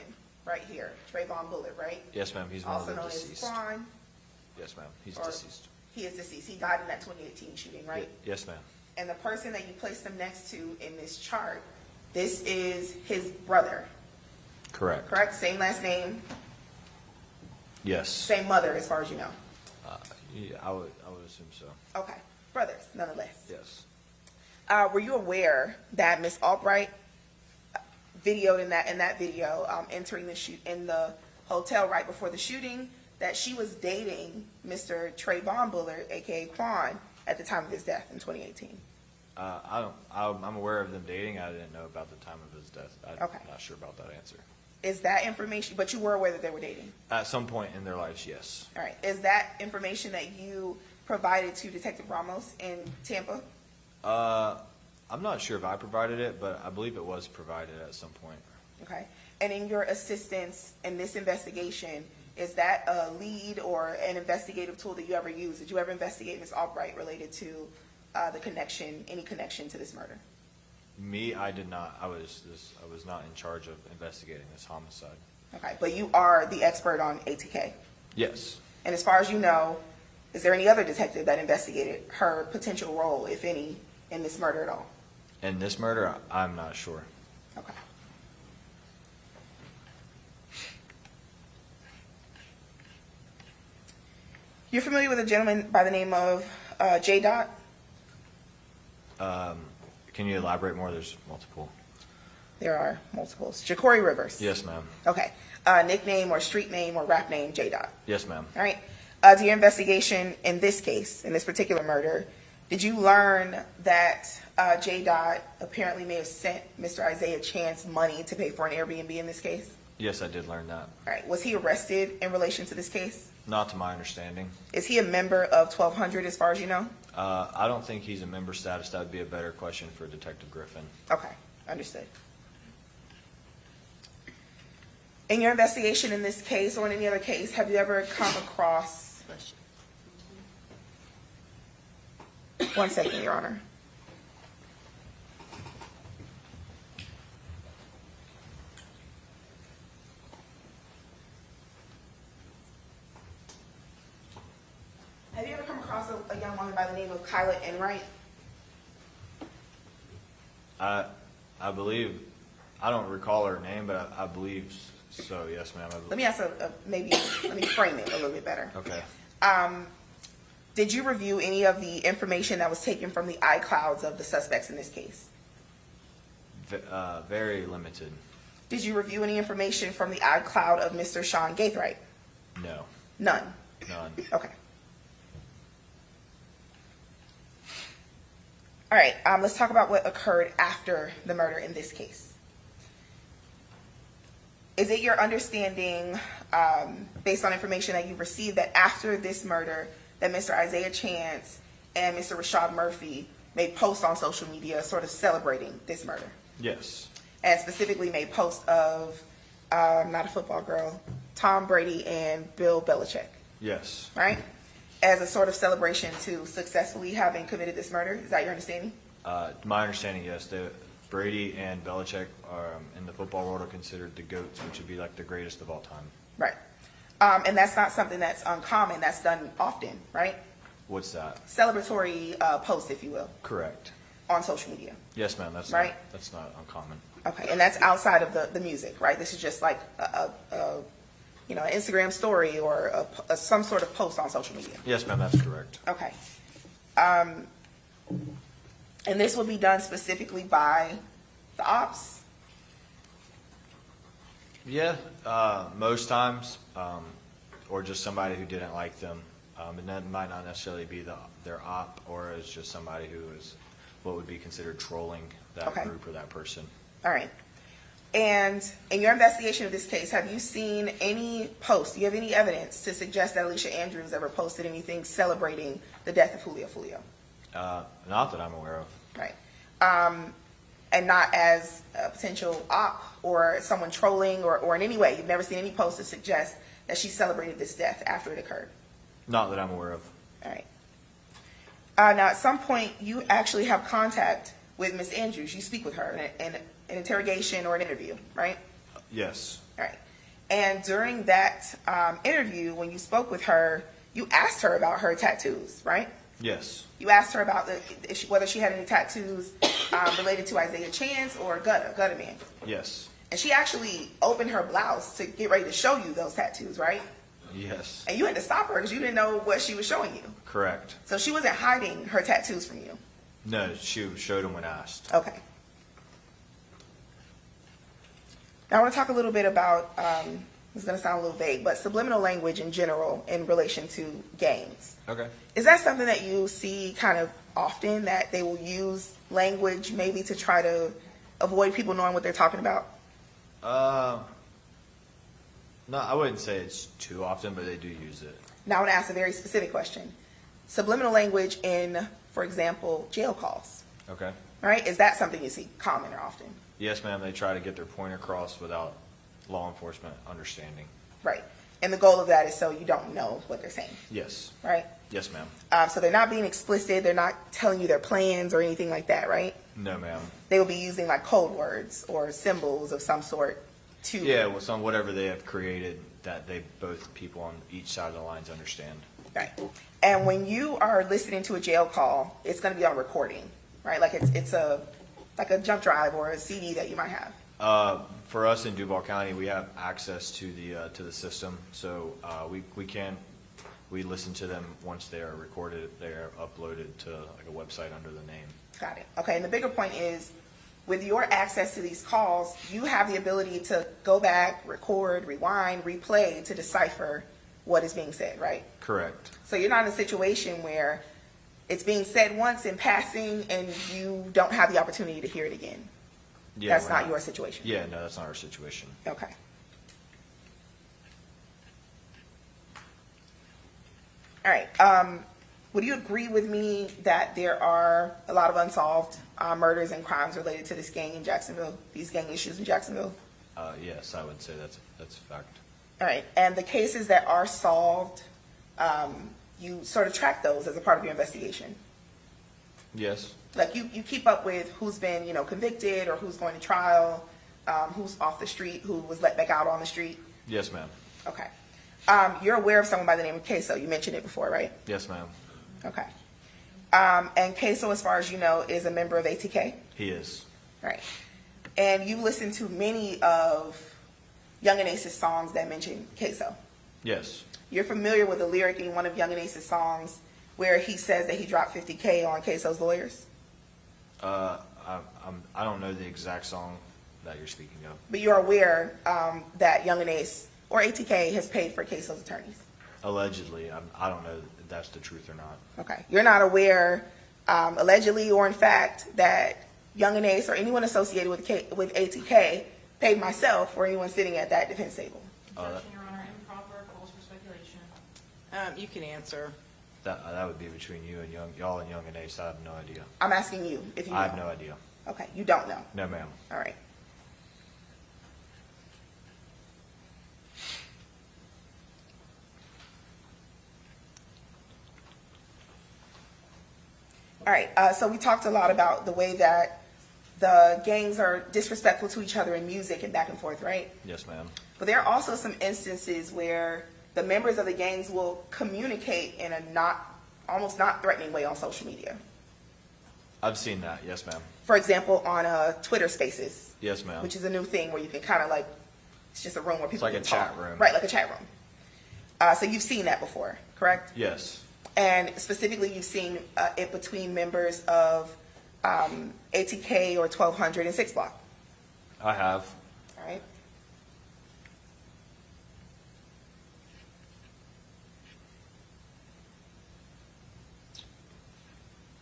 right here, Trayvon Bullitt, right? Yes, ma'am. He's one Also of the known as deceased. Quan. Yes, ma'am. He's Or- deceased. He is deceased. He died in that 2018 shooting, right? Yes, ma'am. And the person that you placed him next to in this chart, this is his brother, Correct. correct? Same last name? Yes. Same mother, as far as you know? Yeah, I would assume so. Okay. Brothers, nonetheless. Yes. Were you aware that Ms. Albright videoed in that video, entering in the hotel right before the shooting, that she was dating Mr. Trayvon Bullard, aka Quan, at the time of his death in 2018? I'm aware of them dating. I didn't know about the time of his death. I'm not sure about that answer. Is that information, but you were aware that they were dating? At some point in their lives, yes. All right. Is that information that you provided to Detective Ramos in Tampa? I'm not sure if I provided it, but I believe it was provided at some point. Okay. And in your assistance in this investigation, is that a lead or an investigative tool that you ever used? Did you ever investigate Ms. Albright related to any connection to this murder? Me, I did not. I was not in charge of investigating this homicide. Okay, but you are the expert on ATK. Yes. And as far as you know, is there any other detective that investigated her potential role, if any, in this murder at all? In this murder, I'm not sure. Okay. You're familiar with a gentleman by the name of J. Dot? Can you elaborate more? There's multiple. There are multiples. Jacory Rivers. Yes, ma'am. Okay. Nickname or street name or rap name, J. Dot. Yes, ma'am. All right. To your investigation in this case, in this particular murder, did you learn that J. Dot apparently may have sent Mr. Isaiah Chance money to pay for an Airbnb in this case? Yes, I did learn that. All right. Was he arrested in relation to this case? Not to my understanding. Is he a member of 1200 as far as you know? I don't think he's a member status. That would be a better question for Detective Griffin. Okay. Understood. In your investigation in this case or in any other case, have you ever come across... One second, Your Honor. Have you ever come across a young woman by the name of Kalin Enright? I believe, I don't recall her name, but I believe so. Yes, ma'am. Let me ask let me frame it a little bit better. Okay. Did you review any of the information that was taken from the iClouds of the suspects in this case? Very limited. Did you review any information from the iCloud of Mr. Sean Gaithright? No. None? None. Okay. All right, let's talk about what occurred after the murder in this case. Is it your understanding, based on information that you've received, that after this murder, that Mr. Isaiah Chance and Mr. Rashad Murphy made posts on social media sort of celebrating this murder? Yes. And specifically made posts of, not a football girl, Tom Brady and Bill Belichick? Yes. Right? As a sort of celebration to successfully having committed this murder? Is that your understanding? My understanding, yes. Brady and Belichick are, in the football world, are considered the GOATs, which would be like the greatest of all time. Right. And that's not something that's uncommon. That's done often, right? What's that? Celebratory posts, if you will. Correct. On social media. Yes, ma'am. That's right. That's not uncommon. Okay, and that's outside of the music, right? This is just like an Instagram story or some sort of post on social media. Yes, ma'am. That's correct. Okay. And this will be done specifically by the ops? Yeah, most times, or just somebody who didn't like them. And that might not necessarily be their op, or it's just somebody who is what would be considered trolling that group or that person. All right. And in your investigation of this case, have you seen any posts? Do you have any evidence to suggest that Alicia Andrews ever posted anything celebrating the death of Julio Foolio? Not that I'm aware of. Right. And not as a potential op or someone trolling or in any way. You've never seen any posts that suggest that she celebrated this death after it occurred? Not that I'm aware of. All right. Now, at some point, you actually have contact with Ms. Andrews. You speak with her in an interrogation or an interview, right? Yes. All right. And during that interview, when you spoke with her, you asked her about her tattoos, right? Yes. You asked her about whether she had any tattoos related to Isaiah Chance or Gutter Man. Yes. And she actually opened her blouse to get ready to show you those tattoos, right? Yes, And you had to stop her because you didn't know what she was showing you. correct. So she wasn't hiding her tattoos from you. No, she showed them when asked. Okay. Now I want to talk a little bit about, it's going to sound a little vague, but subliminal language in general in relation to gangs. Okay. Is that something that you see kind of often, that they will use language maybe to try to avoid people knowing what they're talking about? No, I wouldn't say it's too often, but they do use it. Now I want to ask a very specific question. Subliminal language in, for example, jail calls, Okay. right? Is that something you see common or often? Yes, ma'am, they try to get their point across without law enforcement understanding. Right. And the goal of that is so you don't know what they're saying, Yes. right? Yes, ma'am. So they're not being explicit. They're not telling you their plans or anything like that, right? No, ma'am. They will be using like code words or symbols of some sort to. Yeah, well, whatever they have created that they both people on each side of the lines understand. Right. And when you are listening to a jail call, it's going to be on recording, right? Like it's a jump drive or a CD that you might have. For us in Duval County, we have access to the system, so we listen to them once they are recorded. They are uploaded to like a website under the name. Got it. Okay. And the bigger point is, with your access to these calls, you have the ability to go back, record, rewind, replay to decipher what is being said, right? Correct. So you're not in a situation where it's being said once in passing and you don't have the opportunity to hear it again. Yeah, That's we're not your situation. Yeah, no, that's not our situation. Okay. All right. Would you agree with me that there are a lot of unsolved murders and crimes related to this gang in Jacksonville, these gang issues in Jacksonville? Yes, I would say that's a fact. All right. And the cases that are solved, you sort of track those as a part of your investigation? Yes. Like you keep up with who's been, convicted or who's going to trial, who's off the street, who was let back out on the street? Yes, ma'am. Okay. You're aware of someone by the name of Queso. You mentioned it before, right? Yes, ma'am. Okay. And Queso, as far as you know, is a member of ATK? He is. Right. And you listened to many of Young and Ace's songs that mention Queso. Yes. You're familiar with the lyric in one of Young and Ace's songs where he says that he dropped $50K on Queso's lawyers? I don't know the exact song that you're speaking of. But you're aware that Young and Ace or ATK has paid for Queso's attorneys? Allegedly. I don't know if that's the truth or not. Okay. You're not aware, allegedly or in fact, that Young and Ace or anyone associated with ATK paid myself or anyone sitting at that defense table? Your Honor, improper calls for speculation. You can answer. That would be between you and y'all and Young and Ace. I have no idea. I'm asking you if you know. I have no idea. Okay. You don't know? No, ma'am. All right. All right, so we talked a lot about the way that the gangs are disrespectful to each other in music and back and forth, right? Yes, ma'am. But there are also some instances where the members of the gangs will communicate in a almost not threatening way on social media. I've seen that. Yes, ma'am. For example, on Twitter Spaces. Yes, ma'am. Which is a new thing where you can kind of like, it's just a room where people like can a talk. chat room. Right, like a chat room. So you've seen that before, correct? Yes. And specifically, you've seen it between members of ATK or 1200 and 6 Block. I have. All right.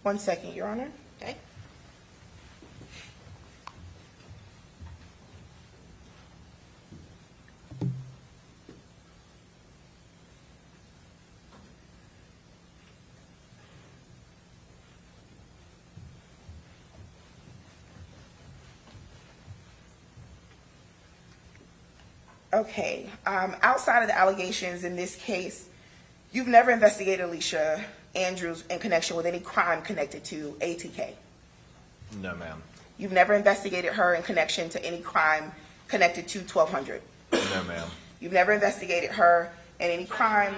One second, Your Honor. Okay. Okay. Outside of the allegations in this case, you've never investigated Alicia Andrews in connection with any crime connected to ATK? No, ma'am. You've never investigated her in connection to any crime connected to 1200? No, ma'am. You've never investigated her in any crime?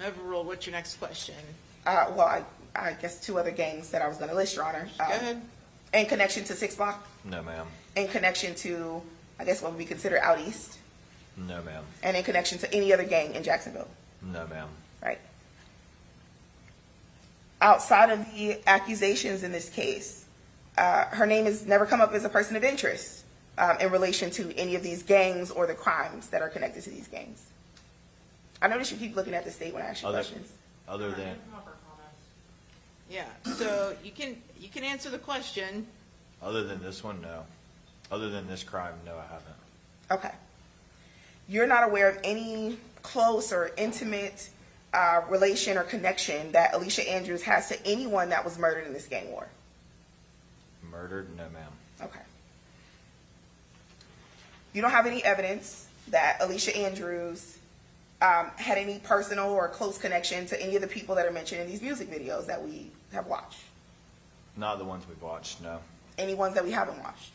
Overruled. What's your next question? Well, I guess 2 other gangs that I was going to list, Your Honor. Go ahead. In connection to 6 Block? No, ma'am. In connection to, I guess, what would be considered out east? No, ma'am. And in connection to any other gang in Jacksonville? No, ma'am. Right. Outside of the accusations in this case, her name has never come up as a person of interest in relation to any of these gangs or the crimes that are connected to these gangs. I notice you keep looking at the state when I ask you questions. Other than, Yeah, so you can answer the question. other than this one, no. Other than this crime, no, I haven't. Okay. You're not aware of any close or intimate relation or connection that Alicia Andrews has to anyone that was murdered in this gang war? Murdered? No, ma'am. Okay. You don't have any evidence that Alicia Andrews had any personal or close connection to any of the people that are mentioned in these music videos that we have watched? Not the ones we've watched, no. Any ones that we haven't watched?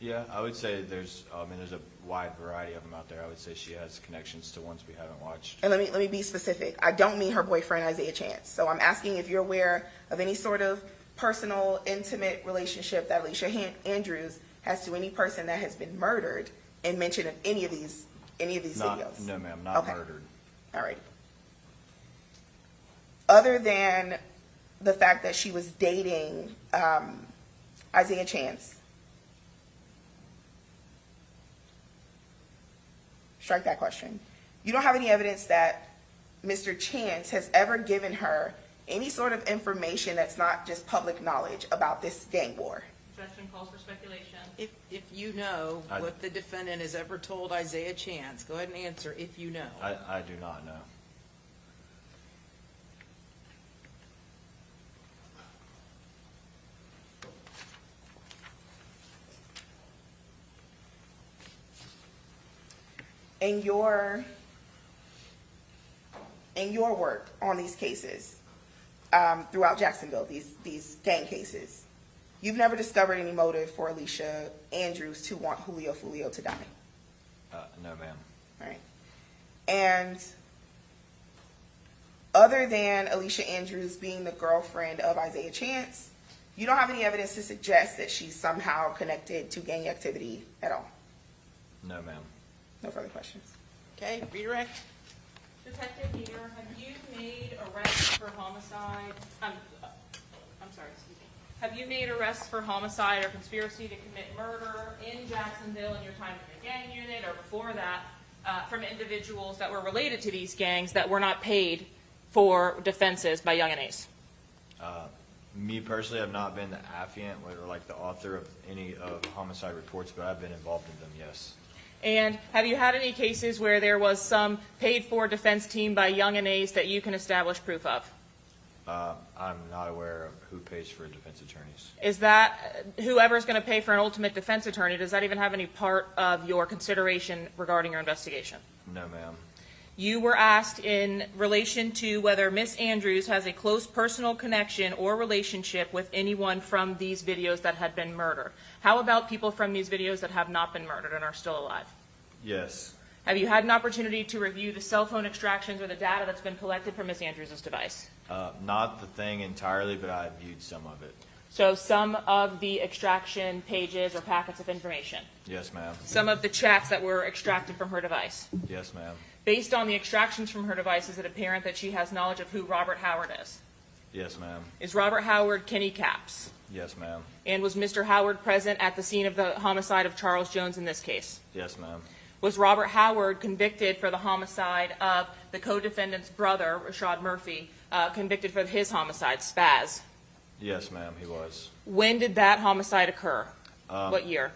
Yeah, I would say there's a wide variety of them out there. I would say she has connections to ones we haven't watched. And let me be specific. I don't mean her boyfriend, Isaiah Chance. So I'm asking if you're aware of any sort of personal, intimate relationship that Alicia Andrews has to any person that has been murdered and mentioned in any of these videos? No, ma'am, not murdered. All right. Other than the fact that she was dating Isaiah Chance, strike that question. You don't have any evidence that Mr. Chance has ever given her any sort of information that's not just public knowledge about this gang war? Objection calls for speculation. If you know what the defendant has ever told Isaiah Chance, go ahead and answer if you know. I do not know. In your work on these cases throughout Jacksonville, these gang cases, you've never discovered any motive for Alicia Andrews to want Julio Foolio to die? No, ma'am. All right. And other than Alicia Andrews being the girlfriend of Isaiah Chance, you don't have any evidence to suggest that she's somehow connected to gang activity at all? No, ma'am. No further questions. Okay, redirect. Detective Peter, have you made arrests for homicide? I'm sorry, excuse me. Have you made arrests for homicide or conspiracy to commit murder in Jacksonville in your time in the gang unit or before that from individuals that were related to these gangs that were not paid for defenses by Young and Ace? Me personally, I've not been the affiant or like the author of any of homicide reports, but I've been involved in them, yes. And have you had any cases where there was some paid-for defense team by Young and Ace that you can establish proof of? I'm not aware of who pays for defense attorneys. Is that, whoever's going to pay for an ultimate defense attorney, does that even have any part of your consideration regarding your investigation? No, ma'am. You were asked in relation to whether Miss Andrews has a close personal connection or relationship with anyone from these videos that had been murdered. How about people from these videos that have not been murdered and are still alive? Yes. Have you had an opportunity to review the cell phone extractions or the data that's been collected from Miss Andrews' device? Not the thing entirely, but I viewed some of it. So some of the extraction pages or packets of information? Yes, ma'am. Some of the chats that were extracted from her device? Yes, ma'am. Based on the extractions from her device, is it apparent that she has knowledge of who Robert Howard is? Yes, ma'am. Is Robert Howard Kenny Capps? Yes, ma'am. And was Mr. Howard present at the scene of the homicide of Charles Jones in this case? Yes, ma'am. Was Robert Howard convicted for the homicide of the co-defendant's brother, Rashad Murphy, convicted for his homicide, Spaz? Yes, ma'am, he was. When did that homicide occur? What year?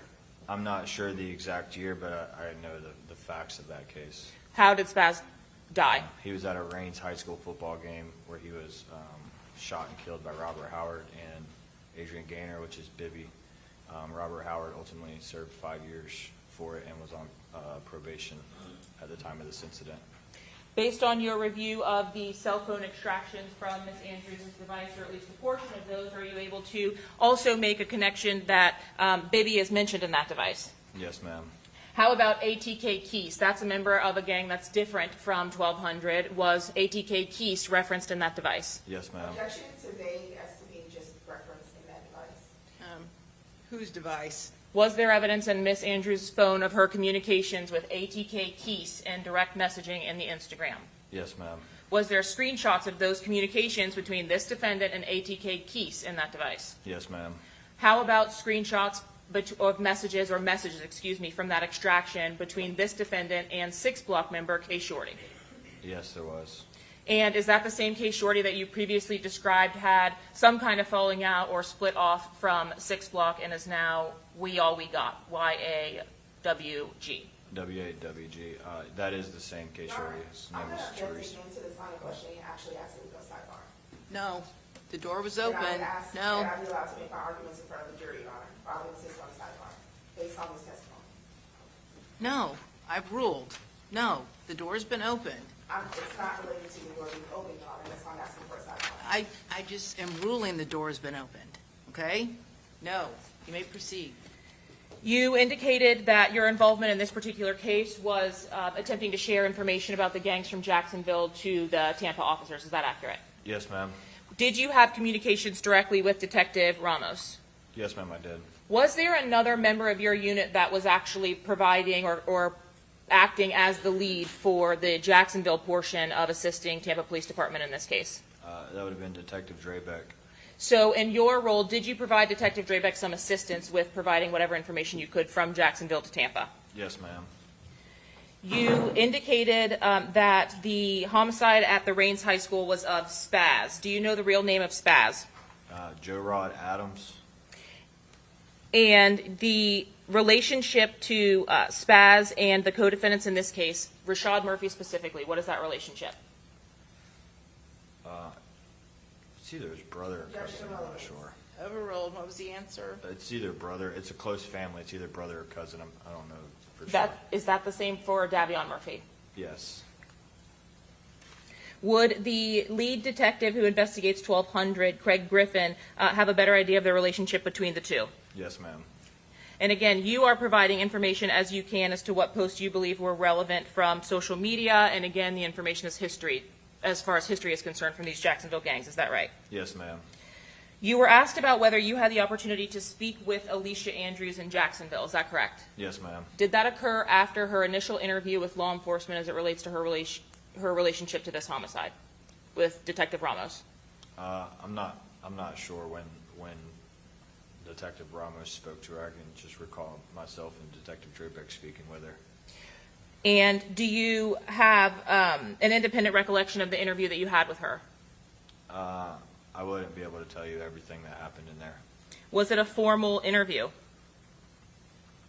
I'm not sure the exact year, but I know the facts of that case. How did Spaz die? He was at a Raines High School football game where he was shot and killed by Robert Howard and Adrian Gaynor, which is Bibby. Robert Howard ultimately served 5 years for it and was on probation at the time of this incident. Based on your review of the cell phone extractions from Ms. Andrews' device, or at least a portion of those, are you able to also make a connection that Bibby is mentioned in that device? Yes, ma'am. How about ATK Keese? That's a member of a gang that's different from 1200. Was ATK Keese referenced in that device? Yes, ma'am. Objection to vague as to being just referenced in that device. Whose device? Was there evidence in Miss Andrews' phone of her communications with ATK Keese and direct messaging in the Instagram? Yes, ma'am. Was there screenshots of those communications between this defendant and ATK Keese in that device? Yes, ma'am. How about screenshots of messages from that extraction between this defendant and 6 Block member Kay Shorty? Yes, there was. And is that the same Kay Shorty that you previously described had some kind of falling out or split off from 6 Block and is now We All We Got, YAWG? WAWG. That is the same Kay Shorty. His name I'm is not Therese. objecting to this line of questioning and actually asking to go sidebar. No, the door was And I open. would ask No. that I be allowed to make my arguments in front of the jury, Your Honor, rather than sit on the sidebar, based on this testimony. No, I've ruled. No, the door's been opened. It's not related to the door being open, Your Honor, that's why I'm asking for a sidebar. I just am ruling the door's been opened, okay? No, you may proceed. You indicated that your involvement in this particular case was attempting to share information about the gangs from Jacksonville to the Tampa officers. Is that accurate? Yes, ma'am. Did you have communications directly with Detective Ramos? Yes, ma'am, I did. Was there another member of your unit that was actually providing or acting as the lead for the Jacksonville portion of assisting Tampa Police Department in this case? That would have been Detective Drabeck. So in your role, did you provide Detective Drabeck some assistance with providing whatever information you could from Jacksonville to Tampa? Yes, ma'am. You indicated that the homicide at the Rains High School was of Spaz. Do you know the real name of Spaz? Joe Rod Adams. And the relationship to Spaz and the co-defendants in this case, Rashad Murphy specifically, what is that relationship? It's either his brother or cousin, I'm not sure. Overruled. What was the answer? It's either brother. It's a close family. It's either brother or cousin. I don't know for sure. Is that the same for Davion Murphy? Yes. Would the lead detective who investigates 1200, Craig Griffin, have a better idea of the relationship between the two? Yes, ma'am. And again, you are providing information as you can as to what posts you believe were relevant from social media, and again, the information is history, as far as history is concerned from these Jacksonville gangs. Is that right? Yes, ma'am. You were asked about whether you had the opportunity to speak with Alicia Andrews in Jacksonville. Is that correct? Yes, ma'am. Did that occur after her initial interview with law enforcement as it relates to her relationship to this homicide with Detective Ramos? I'm not sure when Detective Ramos spoke to her. I can just recall myself and Detective Drabeck speaking with her. And do you have an independent recollection of the interview that you had with her? I wouldn't be able to tell you everything that happened in there. Was it a formal interview?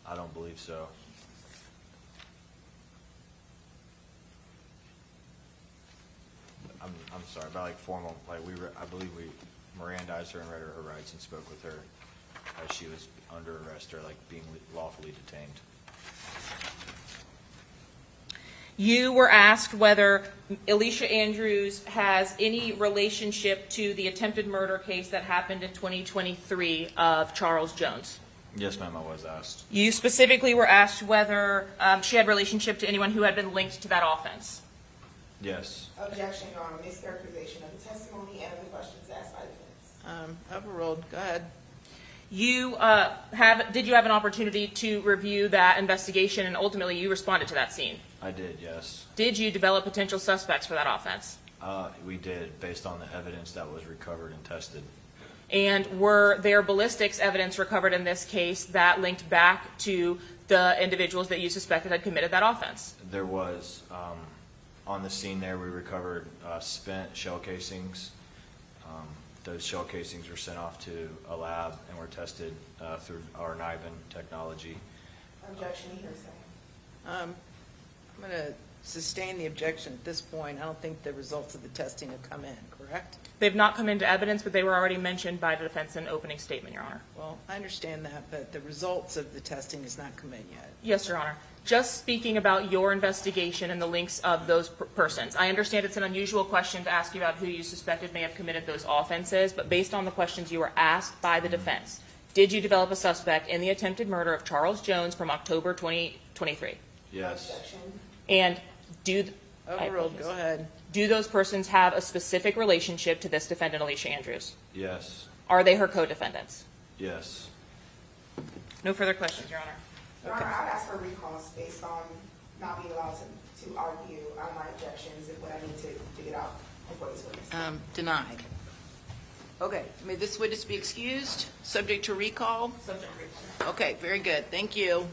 I don't believe so. I'm sorry, about like formal, like I believe we Mirandized her and read her rights and spoke with her as she was under arrest or like being lawfully detained. You were asked whether Alicia Andrews has any relationship to the attempted murder case that happened in 2023 of Charles Jones. Yes, ma'am, I was asked. You specifically were asked whether she had relationship to anyone who had been linked to that offense. Yes. Objection, Your Honor, mischaracterization of the testimony and of the questions asked by the defense. Overruled. Go ahead. You did you have an opportunity to review that investigation, and ultimately you responded to that scene? I did, yes. Did you develop potential suspects for that offense? We did, based on the evidence that was recovered and tested. And were there ballistics evidence recovered in this case that linked back to the individuals that you suspected had committed that offense? There was. On the scene there, we recovered spent shell casings. Those shell casings were sent off to a lab and were tested through our NIBIN technology. Objection, hearsay. I'm going to sustain the objection at this point. I don't think the results of the testing have come in, correct? They've not come into evidence, but they were already mentioned by the defense in opening statement, Your Honor. Well, I understand that, but the results of the testing has not come in yet. Yes, Your Honor. Just speaking about your investigation and the links of those persons. I understand it's an unusual question to ask you about who you suspected may have committed those offenses, but based on the questions you were asked by the defense, did you develop a suspect in the attempted murder of Charles Jones from October 2023? Yes. Objection. And Overruled. Go ahead. Do those persons have a specific relationship to this defendant, Alicia Andrews? Yes. Are they her co-defendants? Yes. No further questions, Your Honor. Your Honor, I'd ask for recalls based on not being allowed to argue on my objections and what I need to get out before this witness. Denied. Okay, may this witness be excused, subject to recall? Subject to recall. Okay, very good, thank you.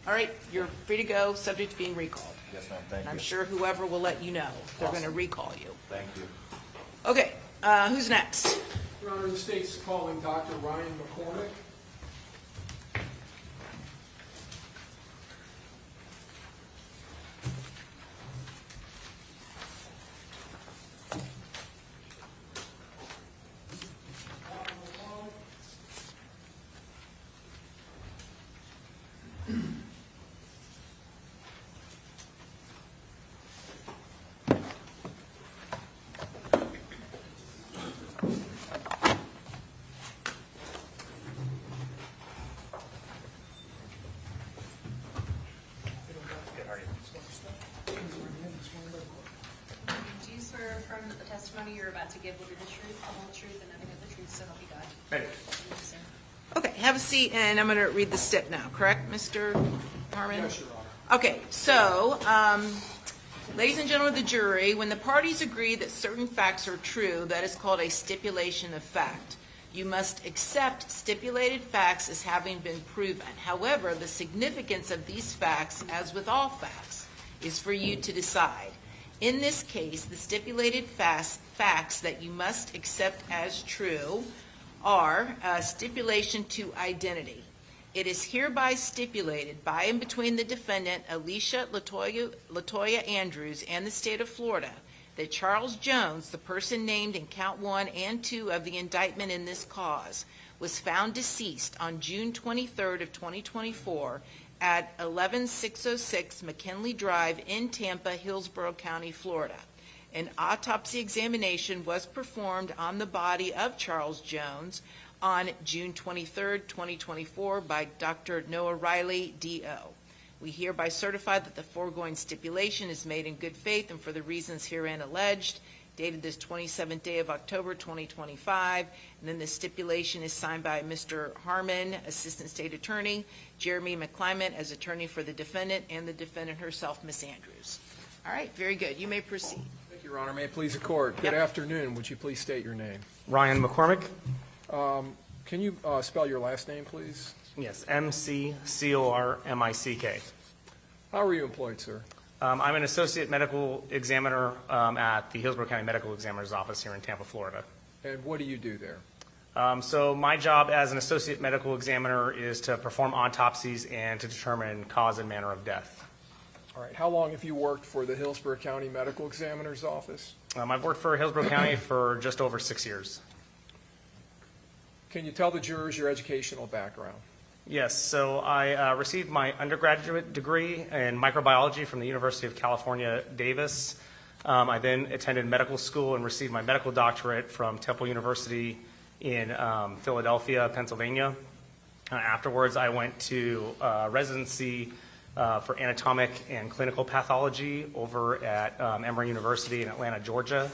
All right, you're free to go, subject to being recalled. Yes, ma'am, thank you. I'm sure whoever will let you know. They're going to recall you. Thank you. Okay, who's next? Your Honor, the state's calling Dr. Ryan McCormick. Do you swear or affirm that the testimony you're about to give will be the truth, the whole truth, and nothing but the truth, so help you God? Ready. Thank you, sir. Okay, have a seat, and I'm going to read the stip now, correct, Mr. Harmon? Yes, Your Honor. Okay, so, ladies and gentlemen of the jury, when the parties agree that certain facts are true, that is called a stipulation of fact. You must accept stipulated facts as having been proven. However, the significance of these facts, as with all facts, is for you to decide. In this case, the stipulated facts that you must accept as true are stipulation to identity. It is hereby stipulated by and between the defendant, Alicia Latoya Andrews, and the state of Florida, that Charles Jones, the person named in count 1 and 2 of the indictment in this cause, was found deceased on June 23rd of 2024 at 11606 McKinley Drive in Tampa, Hillsborough County, Florida. An autopsy examination was performed on the body of Charles Jones on June 23rd, 2024 by Dr. Noah Riley, D.O. We hereby certify that the foregoing stipulation is made in good faith and for the reasons herein alleged, dated this 27th day of October 2025, and then the stipulation is signed by Mr. Harmon, Assistant State Attorney, Jeremy McClymont as attorney for the defendant, and the defendant herself, Ms. Andrews. All right, very good. You may proceed. Thank you, Your Honor. May it please the court. Good afternoon. Would you please state your name? Ryan McCormick. Can you spell your last name, please? Yes, McCormick. How are you employed, sir? I'm an associate medical examiner at the Hillsborough County Medical Examiner's Office here in Tampa, Florida. And what do you do there? So my job as an associate medical examiner is to perform autopsies and to determine cause and manner of death. All right. How long have you worked for the Hillsborough County Medical Examiner's Office? I've worked for Hillsborough County for just over 6 years. Can you tell the jurors your educational background? Yes, so I received my undergraduate degree in microbiology from the University of California, Davis. I then attended medical school and received my medical doctorate from Temple University in Philadelphia, Pennsylvania. Afterwards, I went to residency for anatomic and clinical pathology over at Emory University in Atlanta, Georgia.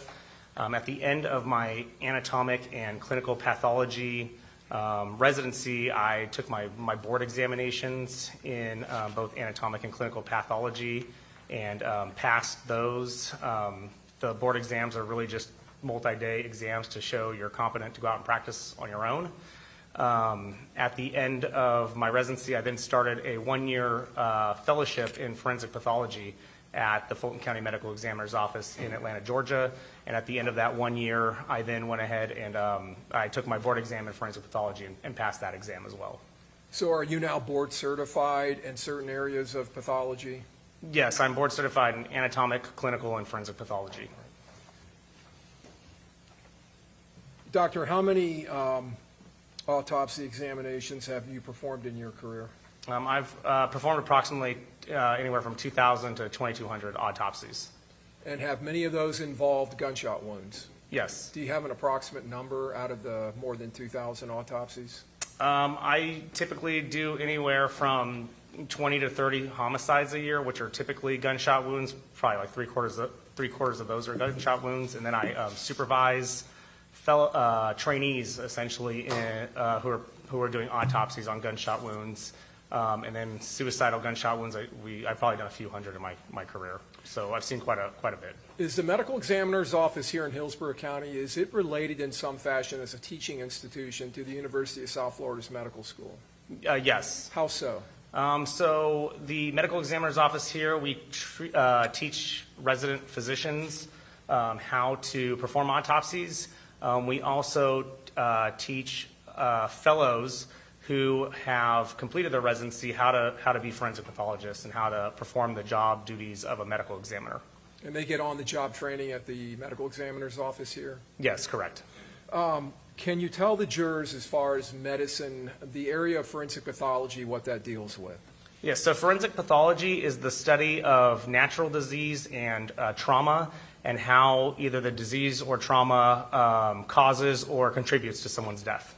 At the end of my anatomic and clinical pathology residency, I took my board examinations in both anatomic and clinical pathology and passed those. The board exams are really just multi-day exams to show you're competent to go out and practice on your own. At the end of my residency, I then started a one-year fellowship in forensic pathology at the Fulton County Medical Examiner's Office in Atlanta, Georgia. And at the end of that 1 year, I then went ahead and I took my board exam in forensic pathology and passed that exam as well. So are you now board certified in certain areas of pathology? Yes, I'm board certified in anatomic, clinical, and forensic pathology. Doctor, how many autopsy examinations have you performed in your career? I've performed approximately anywhere from 2,000 to 2,200 autopsies. And have many of those involved gunshot wounds? Yes. Do you have an approximate number out of the more than 2,000 autopsies? I typically do anywhere from 20 to 30 homicides a year, which are typically gunshot wounds. Probably like three quarters of those are gunshot wounds. And then I supervise trainees, essentially, who are doing autopsies on gunshot wounds. And then suicidal gunshot wounds, I've probably done a few hundred in my career. So I've seen quite a bit. Is the medical examiner's office here in Hillsborough County, is it related in some fashion as a teaching institution to the University of South Florida's medical school? Yes. How so? So the medical examiner's office here, we teach resident physicians how to perform autopsies. We also teach fellows who have completed their residency how to be forensic pathologists and how to perform the job duties of a medical examiner. And they get on-the-job training at the medical examiner's office here? Yes, correct. Can you tell the jurors, as far as medicine, the area of forensic pathology, what that deals with? Yes, so forensic pathology is the study of natural disease and trauma, and how either the disease or trauma causes or contributes to someone's death.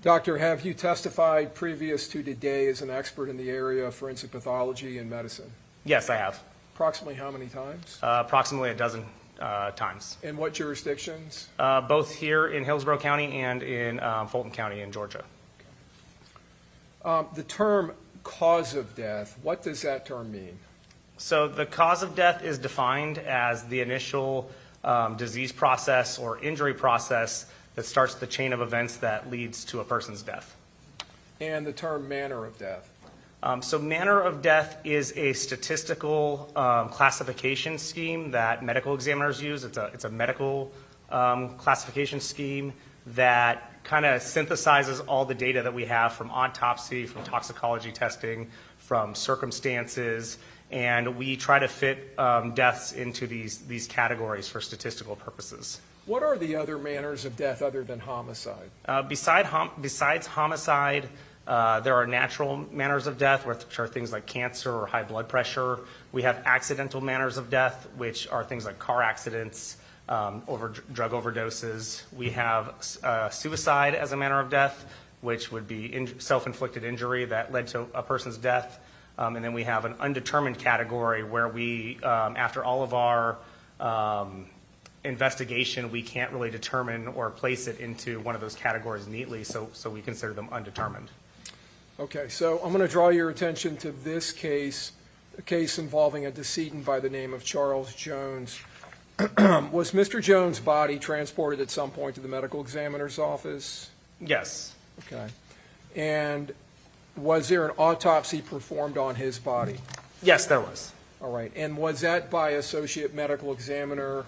Doctor, have you testified previous to today as an expert in the area of forensic pathology and medicine? Yes, I have. Approximately how many times? Approximately a dozen times. In what jurisdictions? Both here in Hillsborough County and in Fulton County in Georgia. The term cause of death, what does that term mean? So the cause of death is defined as the initial disease process or injury process that starts the chain of events that leads to a person's death. And the term manner of death? So manner of death is a statistical classification scheme that medical examiners use. It's a medical classification scheme that kind of synthesizes all the data that we have from autopsy, from toxicology testing, from circumstances, and we try to fit deaths into these categories for statistical purposes. What are the other manners of death other than homicide? Besides homicide, there are natural manners of death, which are things like cancer or high blood pressure. We have accidental manners of death, which are things like car accidents, drug overdoses. We have suicide as a manner of death, which would be self-inflicted injury that led to a person's death. And then we have an undetermined category where we, after all of our investigation, we can't really determine or place it into one of those categories neatly, so we consider them undetermined. Okay, so I'm going to draw your attention to this case, a case involving a decedent by the name of Charles Jones. Was Mr. Jones' body transported at some point to the medical examiner's office? Yes. Okay. And was there an autopsy performed on his body? Yes, there was. All right. And was that by Associate Medical Examiner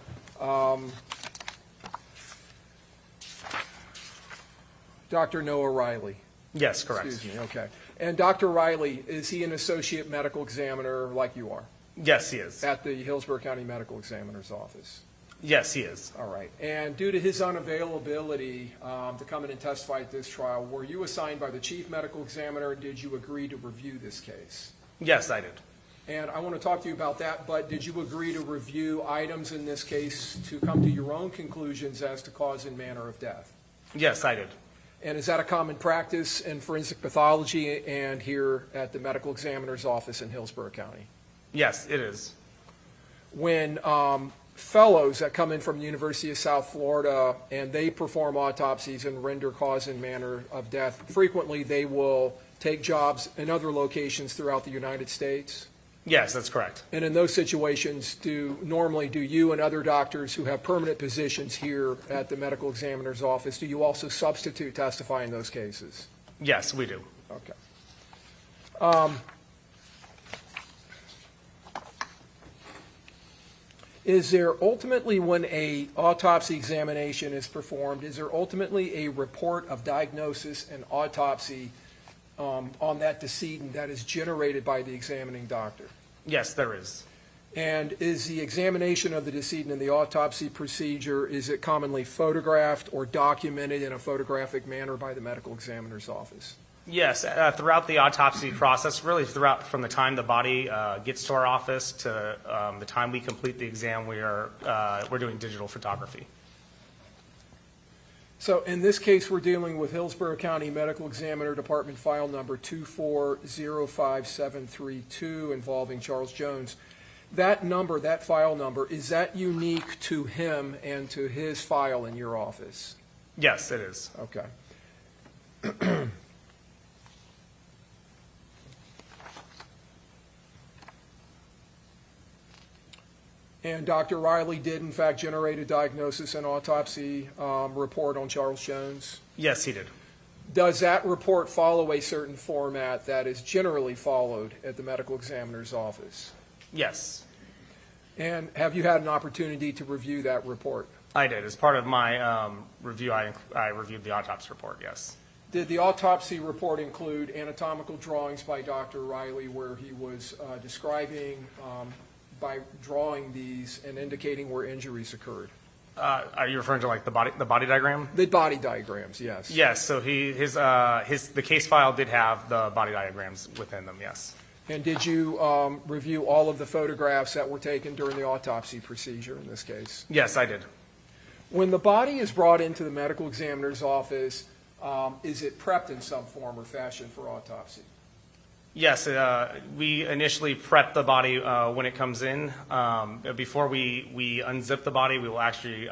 Dr. Noah Riley? Yes, correct. Excuse me, okay. And Dr. Riley, is he an Associate Medical Examiner like you are? Yes, he is. At the Hillsborough County Medical Examiner's office? Yes, he is. All right. And due to his unavailability to come in and testify at this trial, were you assigned by the Chief Medical Examiner, and did you agree to review this case? Yes, I did. And I want to talk to you about that, but did you agree to review items in this case to come to your own conclusions as to cause and manner of death? Yes, I did. And is that a common practice in forensic pathology and here at the medical examiner's office in Hillsborough County? Yes, it is. When fellows that come in from the University of South Florida and they perform autopsies and render cause and manner of death, frequently they will take jobs in other locations throughout the United States? Yes, that's correct. And in those situations, normally do you and other doctors who have permanent positions here at the medical examiner's office, do you also substitute testify in those cases? Yes, we do. Okay. Is there ultimately, when a autopsy examination is performed, is there ultimately a report of diagnosis and autopsy on that decedent that is generated by the examining doctor? Yes, there is. And is the examination of the decedent in the autopsy procedure, is it commonly photographed or documented in a photographic manner by the medical examiner's office? Yes, throughout the autopsy process, really throughout from the time the body gets to our office to the time we complete the exam, we're doing digital photography. So in this case, we're dealing with Hillsborough County Medical Examiner Department file number 2405732 involving Charles Jones. That number, that file number, is that unique to him and to his file in your office? Yes, it is. Okay. And Dr. Riley did, in fact, generate a diagnosis and autopsy report on Charles Jones? Yes, he did. Does that report follow a certain format that is generally followed at the medical examiner's office? Yes, And have you had an opportunity to review that report? I did. As part of my review, I reviewed the autopsy report, yes. Did the autopsy report include anatomical drawings by Dr. Riley where he was describing, by drawing these and indicating where injuries occurred? Are you referring to like the body diagram? The body diagrams, yes. Yes, so the case file did have the body diagrams within them, yes. And did you review all of the photographs that were taken during the autopsy procedure in this case? Yes, I did. When the body is brought into the medical examiner's office, is it prepped in some form or fashion for autopsy? Yes, we initially prep the body when it comes in. Before we unzip the body, we will actually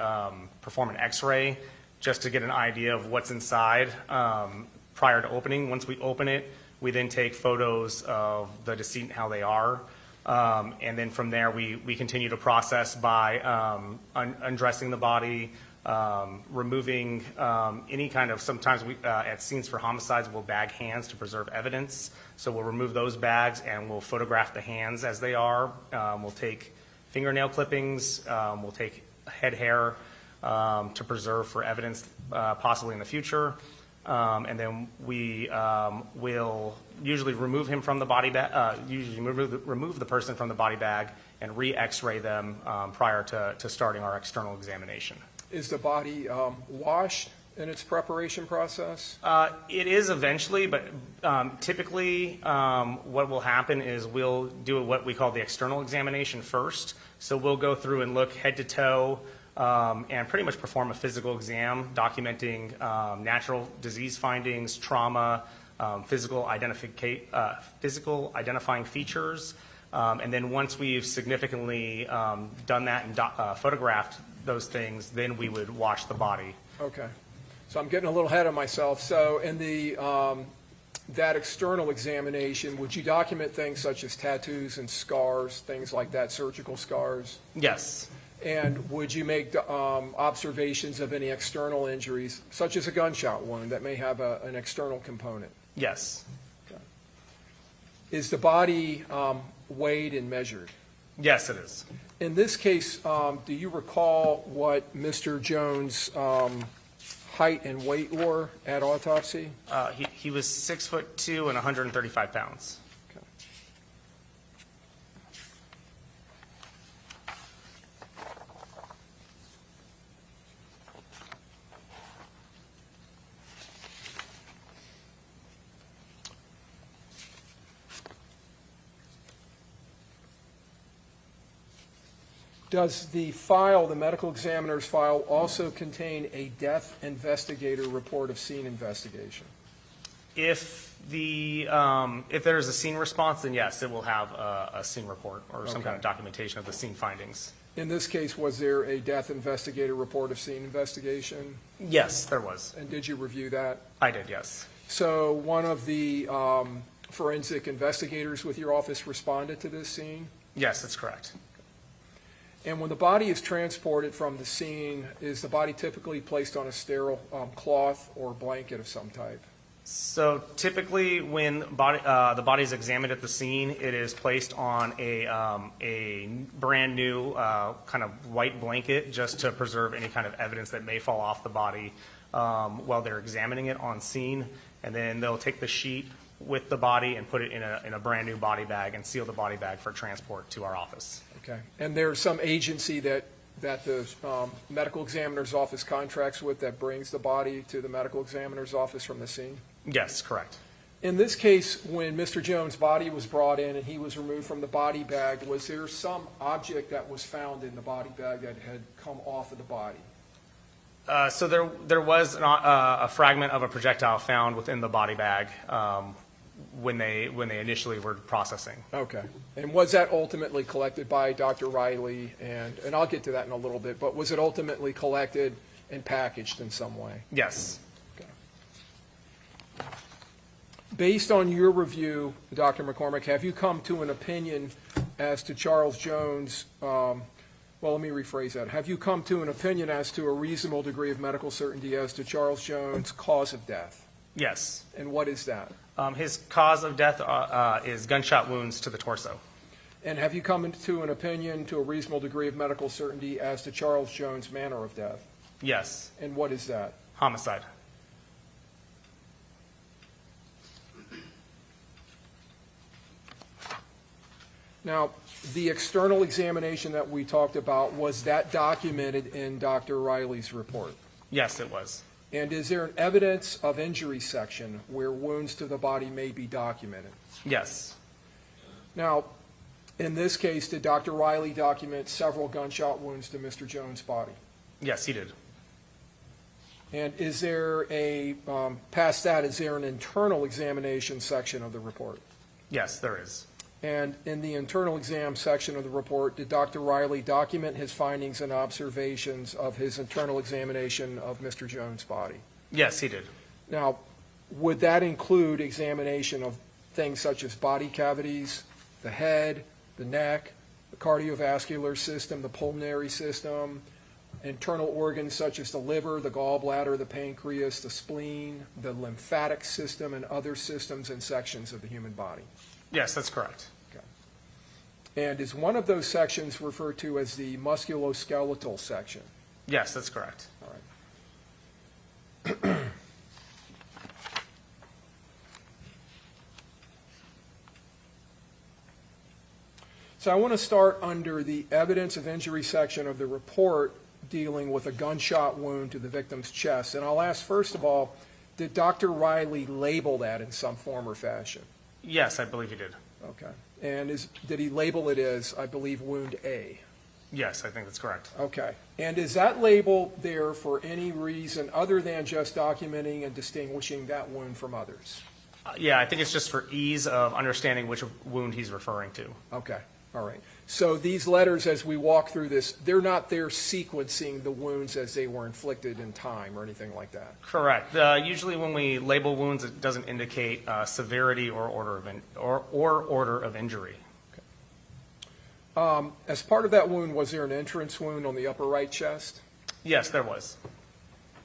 perform an x-ray just to get an idea of what's inside prior to opening. Once we open it, we then take photos of the decedent and how they are. And then from there, we continue to process by undressing the body, removing any kind of, sometimes at scenes for homicides, we'll bag hands to preserve evidence. So we'll remove those bags and we'll photograph the hands as they are. We'll take fingernail clippings, we'll take head hair to preserve for evidence possibly in the future. And then we will usually remove him from the body bag, usually remove the person from the body bag and re-x-ray them prior to starting our external examination. Is the body washed in its preparation process? It is eventually, but typically what will happen is we'll do what we call the external examination first. So we'll go through and look head to toe and pretty much perform a physical exam documenting natural disease findings, trauma, physical identifying features. And then once we've significantly done that and photographed those things, then we would wash the body. Okay. So I'm getting a little ahead of myself. So in the that external examination, would you document things such as tattoos and scars, things like that, surgical scars? Yes. And would you make observations of any external injuries, such as a gunshot wound that may have an external component? Yes. Okay. Is the body weighed and measured? Yes, it is. In this case, do you recall what Mr. Jones' height and weight were at autopsy? He was 6'2" and 135 pounds. Okay. Does the file, the medical examiner's file, also contain a death investigator report of scene investigation? If there's a scene response, then yes, it will have a scene report or some kind of documentation of the scene findings. In this case, was there a death investigator report of scene investigation? Yes, there was. And did you review that? I did, yes. So one of the forensic investigators with your office responded to this scene? Yes, that's correct. And when the body is transported from the scene, is the body typically placed on a sterile cloth or blanket of some type? So typically when the body is examined at the scene, it is placed on a brand new kind of white blanket just to preserve any kind of evidence that may fall off the body while they're examining it on scene. And then they'll take the sheet with the body and put it in a brand new body bag and seal the body bag for transport to our office. Okay. And there's some agency that the medical examiner's office contracts with that brings the body to the medical examiner's office from the scene? Yes, correct. In this case, when Mr. Jones' body was brought in and he was removed from the body bag, was there some object that was found in the body bag that had come off of the body? So there was a fragment of a projectile found within the body bag when they initially were processing. Okay. And was that ultimately collected by Dr. Riley? And I'll get to that in a little bit, but was it ultimately collected and packaged in some way? Yes. Okay. Based on your review, Dr. McCormick, have you come to an opinion as to Charles Jones? Well, let me rephrase that. Have you come to an opinion as to a reasonable degree of medical certainty as to Charles Jones' cause of death? Yes. And what is that? His cause of death is gunshot wounds to the torso. And have you come to an opinion to a reasonable degree of medical certainty as to Charles Jones' manner of death? Yes. And what is that? Homicide. Now, the external examination that we talked about, was that documented in Dr. Riley's report? Yes, it was. And is there an evidence of injury section where wounds to the body may be documented? Yes. Now, in this case, did Dr. Riley document several gunshot wounds to Mr. Jones' body? Yes, he did. And is there past that, is there an internal examination section of the report? Yes, there is. And in the internal exam section of the report, did Dr. Riley document his findings and observations of his internal examination of Mr. Jones' body? Yes, he did. Now, would that include examination of things such as body cavities, the head, the neck, the cardiovascular system, the pulmonary system, internal organs such as the liver, the gallbladder, the pancreas, the spleen, the lymphatic system, and other systems and sections of the human body? Yes, that's correct. Okay. And is one of those sections referred to as the musculoskeletal section? Yes, that's correct. All right. So I want to start under the evidence of injury section of the report dealing with a gunshot wound to the victim's chest. And I'll ask, first of all, did Dr. Riley label that in some form or fashion? Yes, I believe he did. Okay. And did he label it as, I believe, wound A? Yes, I think that's correct. Okay. And is that label there for any reason other than just documenting and distinguishing that wound from others? Yeah, I think it's just for ease of understanding which wound he's referring to. Okay. All right. So these letters, as we walk through this, they're not there sequencing the wounds as they were inflicted in time or anything like that? Correct. Usually when we label wounds, it doesn't indicate severity or order of injury. Okay. As part of that wound, was there an entrance wound on the upper right chest? Yes, there was.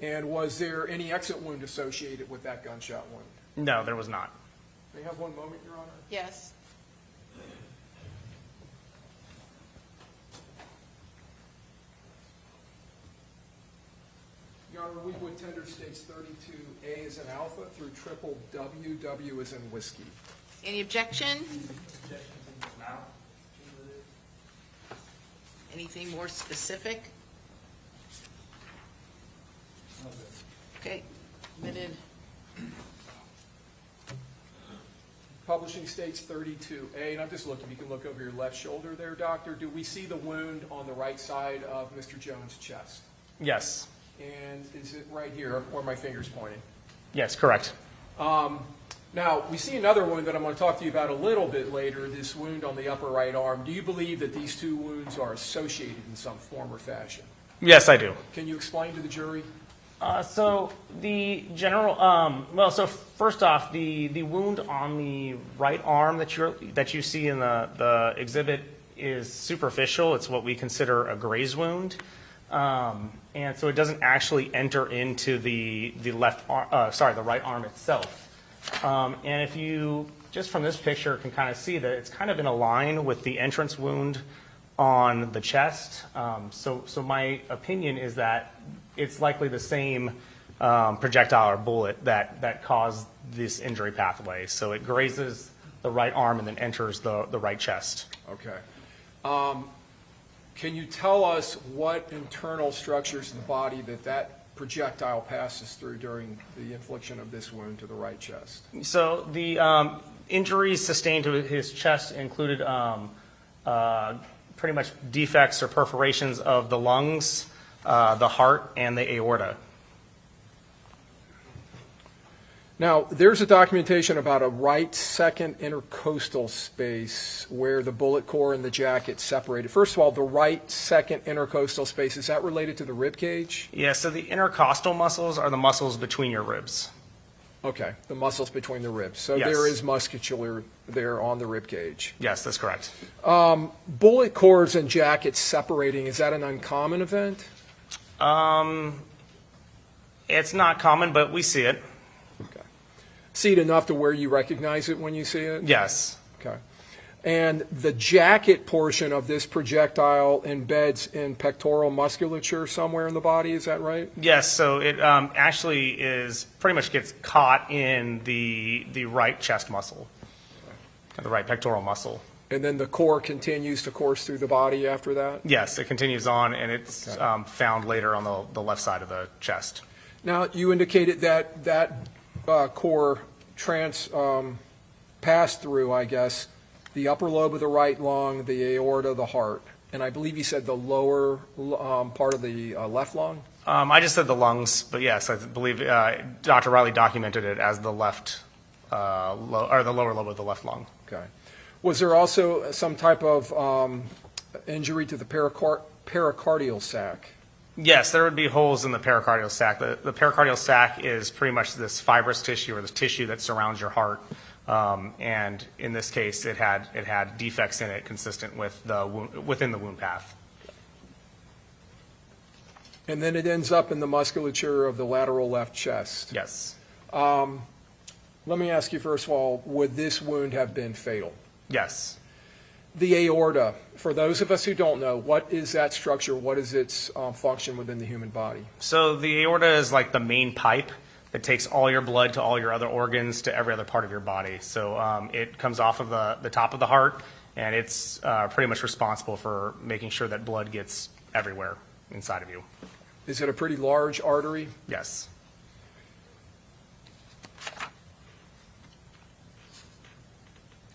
And was there any exit wound associated with that gunshot wound? No, there was not. May I have one moment, Your Honor? Yes. Your Honor, we would tender states 32A as in alpha through triple W, W as in whiskey. Any objection? Anything more specific? Okay, admitted. Publishing states 32A, and I'm just looking, you can look over your left shoulder there, Doctor. Do we see the wound on the right side of Mr. Jones' chest? Yes. And is it right here where my finger's pointing? Yes, correct. Now, we see another wound that I'm going to talk to you about a little bit later, this wound on the upper right arm. Do you believe that these two wounds are associated in some form or fashion? Yes, I do. Can you explain to the jury? So the general, so first off, the wound on the right arm that you see in the exhibit is superficial. It's what we consider a graze wound. And so it doesn't actually enter into the right arm itself. And if you, just from this picture, can kind of see that it's kind of in a line with the entrance wound on the chest. So my opinion is that it's likely the same projectile or bullet that caused this injury pathway. So it grazes the right arm and then enters the right chest. Okay. Can you tell us what internal structures in the body that projectile passes through during the infliction of this wound to the right chest? So the injuries sustained to his chest included pretty much defects or perforations of the lungs, the heart, and the aorta. Now, there's a documentation about a right second intercostal space where the bullet core and the jacket separated. First of all, the right second intercostal space, is that related to the rib cage? Yeah, so the intercostal muscles are the muscles between your ribs. Okay, the muscles between the ribs. So Yes. there is musculature there on the rib cage. Yes, that's correct. Bullet cores and jackets separating, is that an uncommon event? It's not common, but we see it. Okay. See it enough to where you recognize it when you see it? Yes. Okay. And the jacket portion of this projectile embeds in pectoral musculature somewhere in the body, is that right? Yes, so it actually is pretty much gets caught in the right chest muscle, the right pectoral muscle. And then the core continues to course through the body after that? Yes, it continues on, and it's found later on the left side of the chest. Now, you indicated that core passed through, I guess, the upper lobe of the right lung, the aorta, the heart, and I believe you said the lower part of the left lung? I just said the lungs, but yes, I believe Dr. Riley documented it as the left, or the lower lobe of the left lung. Okay. Was there also some type of injury to the pericardial sac? Yes, there would be holes in the pericardial sac. The pericardial sac is pretty much this fibrous tissue or the tissue that surrounds your heart. And in this case, it had defects in it consistent with within the wound path. And then it ends up in the musculature of the lateral left chest. Yes. Let me ask you first of all, would this wound have been fatal? Yes. The aorta, for those of us who don't know, what is that structure? What is its function within the human body? So the aorta is like the main pipe that takes all your blood to all your other organs to every other part of your body. So it comes off of the top of the heart, and it's pretty much responsible for making sure that blood gets everywhere inside of you. Is it a pretty large artery? Yes.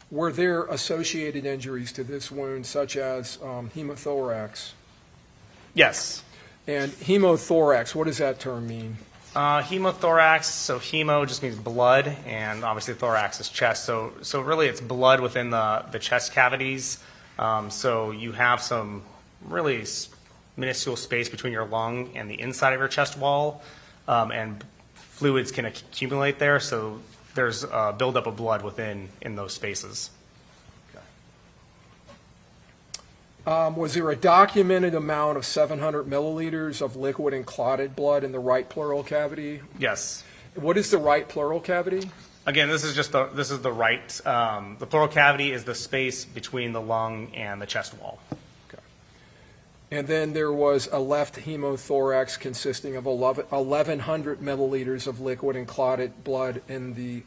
Were there associated injuries to this wound, such as hemothorax? Yes. And hemothorax, what does that term mean? Hemothorax, so hemo just means blood, and obviously thorax is chest. So really it's blood within the chest cavities. So you have some really minuscule space between your lung and the inside of your chest wall, and fluids can accumulate there. So there's a buildup of blood in those spaces. Was there a documented amount of 700 milliliters of liquid and clotted blood in the right pleural cavity? Yes. What is the right pleural cavity? Again, this is the right. The pleural cavity is the space between the lung and the chest wall. Okay. And then there was a left hemothorax consisting of 1,100 milliliters of liquid and clotted blood in the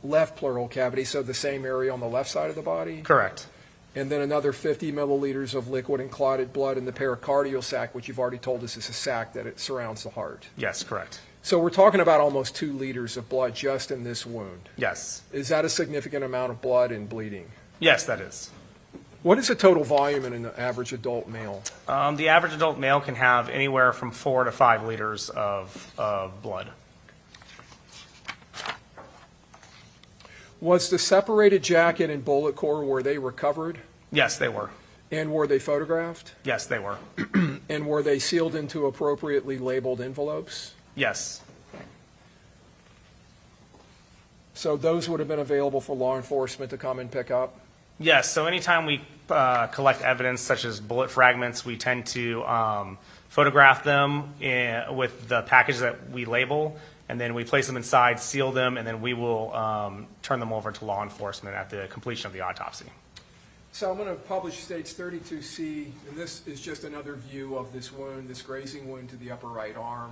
left pleural cavity, so the same area on the left side of the body? Correct. And then another 50 milliliters of liquid and clotted blood in the pericardial sac, which you've already told us is a sac that it surrounds the heart. Yes, correct. So we're talking about almost 2 liters of blood just in this wound. Yes. Is that a significant amount of blood and bleeding? Yes, that is. What is the total volume in an average adult male? The average adult male can have anywhere from 4 to 5 liters of blood. Was the separated jacket and bullet core, were they recovered? Yes, they were. And were they photographed? Yes, they were. And were they sealed into appropriately labeled envelopes? Yes. So those would have been available for law enforcement to come and pick up? Yes, so anytime we collect evidence such as bullet fragments, we tend to photograph them with the package that we label, and then we place them inside, seal them, and then we will turn them over to law enforcement at the completion of the autopsy. So I'm going to publish States 32C, and this is just another view of this wound, this grazing wound to the upper right arm,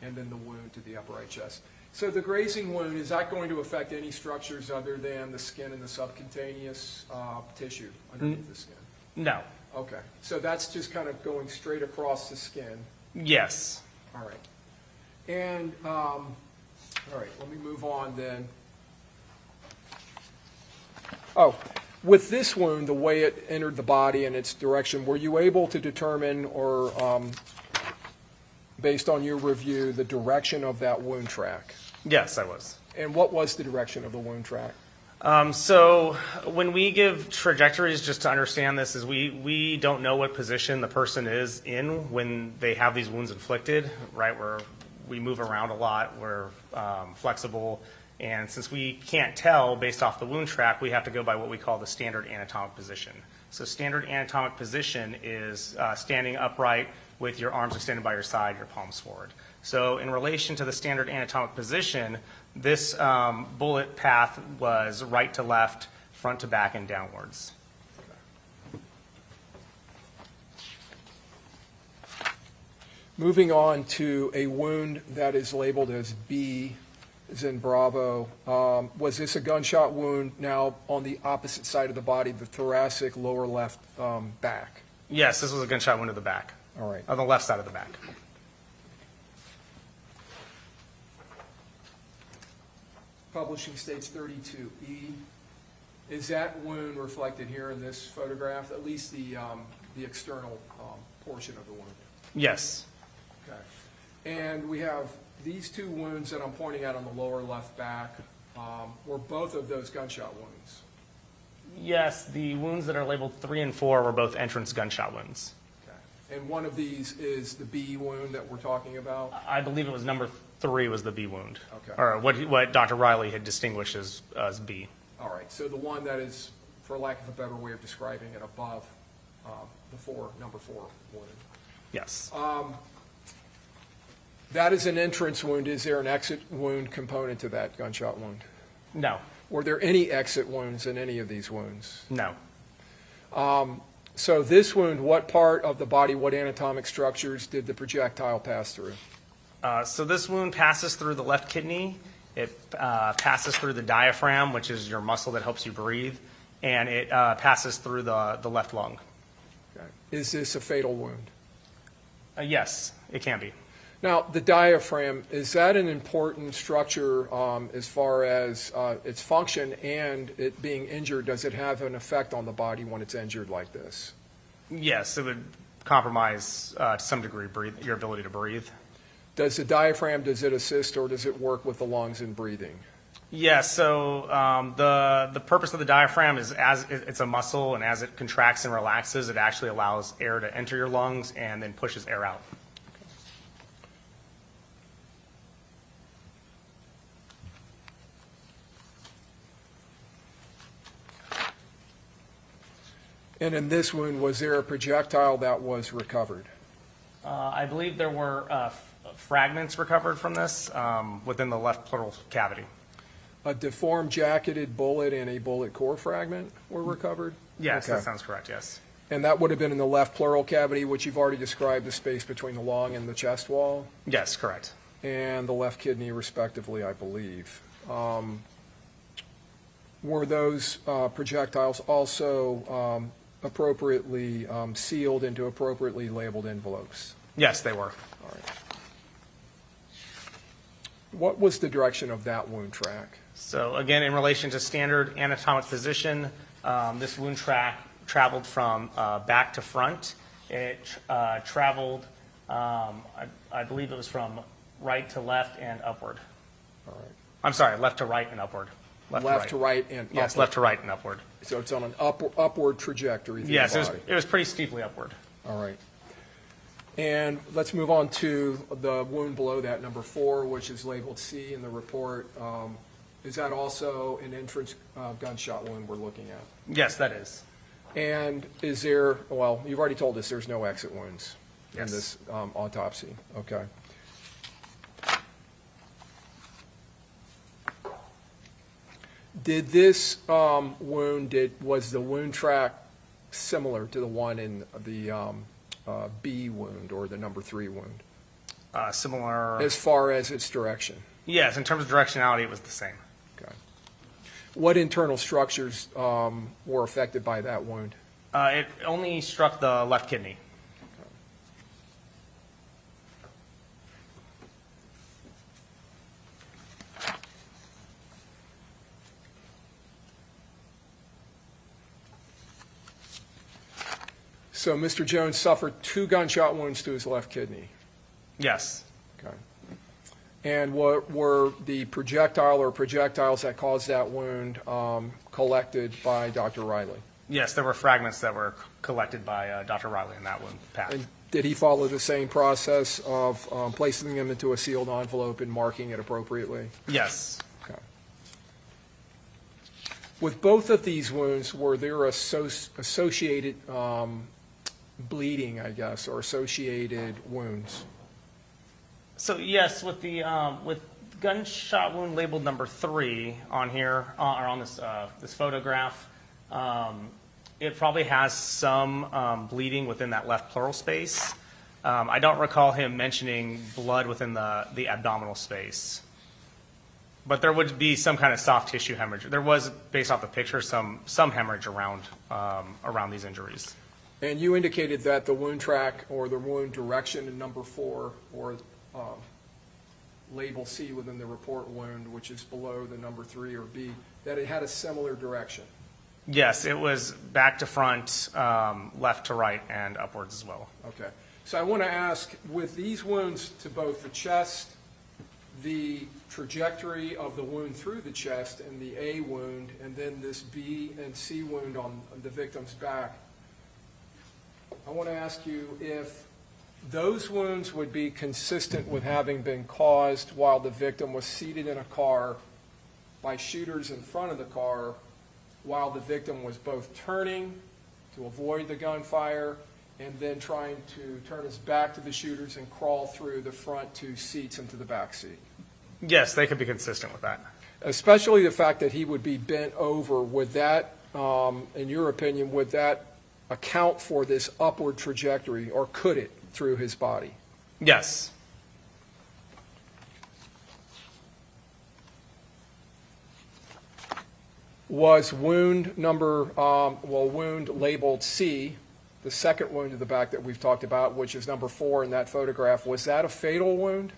and then the wound to the upper right chest. So the grazing wound, is that going to affect any structures other than the skin and the subcutaneous tissue underneath the skin? No. Okay. So that's just kind of going straight across the skin? Yes. All right. And, all right, let me move on then. Oh, with this wound, the way it entered the body and its direction, were you able to determine or, based on your review, the direction of that wound track? Yes, I was. And what was the direction of the wound track? So when we give trajectories, just to understand this, is we don't know what position the person is in when they have these wounds inflicted, right? We move around a lot, we're flexible, and since we can't tell based off the wound track, we have to go by what we call the standard anatomic position. So standard anatomic position is standing upright with your arms extended by your side, your palms forward. So in relation to the standard anatomic position, this bullet path was right to left, front to back, and downwards. Moving on to a wound that is labeled as B, as in Bravo. Was this a gunshot wound now on the opposite side of the body, the thoracic, lower left back? Yes, this was a gunshot wound to the back. All right. On the left side of the back. Publishing states 32E. Is that wound reflected here in this photograph, at least the external portion of the wound? Yes. Okay. And we have these two wounds that I'm pointing out on the lower left back. Were both of those gunshot wounds? Yes, the wounds that are labeled 3 and 4 were both entrance gunshot wounds. Okay. And one of these is the B wound that we're talking about? I believe it was number 3 was the B wound. Okay. Or what Dr. Riley had distinguished as B. All right. So the one that is, for lack of a better way of describing it, above the number 4 wound. Yes. That is an entrance wound. Is there an exit wound component to that gunshot wound? No. Were there any exit wounds in any of these wounds? No. So this wound, what part of the body, what anatomic structures did the projectile pass through? So this wound passes through the left kidney. It passes through the diaphragm, which is your muscle that helps you breathe, and it passes through the left lung. Okay. Is this a fatal wound? Yes, it can be. Now, the diaphragm, is that an important structure as far as its function and it being injured? Does it have an effect on the body when it's injured like this? Yes, it would compromise to some degree your ability to breathe. Does the diaphragm, does it assist or does it work with the lungs in breathing? Yes, so the purpose of the diaphragm is as it's a muscle, and as it contracts and relaxes, it actually allows air to enter your lungs and then pushes air out. And in this wound, was there a projectile that was recovered? I believe there were fragments recovered from this within the left pleural cavity. A deformed jacketed bullet and a bullet core fragment were recovered? Yes, Okay. that sounds correct, yes. And that would have been in the left pleural cavity, which you've already described, the space between the lung and the chest wall? Yes, correct. And the left kidney, respectively, I believe. Were those projectiles also appropriately sealed into appropriately labeled envelopes? Yes, they were. All right. What was the direction of that wound track? So again, in relation to standard anatomic position, this wound track traveled from back to front. It traveled, I believe it was from right to left and upward. All right. I'm sorry, left to right and upward. Left to right and Yes, upward. left to right and upward. So it's on an upward trajectory through Yes, the body. it was pretty steeply upward. All right. And let's move on to the wound below that, number 4, which is labeled C in the report. Is that also an entrance gunshot wound we're looking at? Yes, that is. And is there, well, you've already told us there's no exit wounds in Yes. this autopsy. Okay. Did this wound, was the wound track similar to the one in the B wound or the number 3 wound? Similar. As far as its direction? Yes, in terms of directionality, it was the same. Okay. What internal structures were affected by that wound? It only struck the left kidney. So Mr. Jones suffered 2 gunshot wounds to his left kidney? Yes. Okay. And were the projectile or projectiles that caused that wound collected by Dr. Riley? Yes, there were fragments that were collected by Dr. Riley in that wound path. And did he follow the same process of placing them into a sealed envelope and marking it appropriately? Yes. Okay. With both of these wounds, were there associated bleeding, I guess, or associated wounds? So yes, with the with gunshot wound labeled number 3 on here, or on this this photograph, it probably has some bleeding within that left pleural space. I don't recall him mentioning blood within the abdominal space. But there would be some kind of soft tissue hemorrhage. There was, based off the picture, some hemorrhage around these injuries. And you indicated that the wound track or the wound direction in number 4, or label C within the report wound, which is below the number 3 or B, that it had a similar direction. Yes, it was back to front, left to right, and upwards as well. Okay. So I want to ask, with these wounds to both the chest, the trajectory of the wound through the chest and the A wound, and then this B and C wound on the victim's back, I want to ask you if those wounds would be consistent with having been caused while the victim was seated in a car by shooters in front of the car, while the victim was both turning to avoid the gunfire and then trying to turn his back to the shooters and crawl through the front 2 seats into the back seat. Yes, they could be consistent with that. Especially the fact that he would be bent over. Would that, in your opinion, would that account for this upward trajectory, or could it, through his body? Yes. Was wound wound labeled C, the second wound to the back that we've talked about, which is number 4 in that photograph, was that a fatal wound?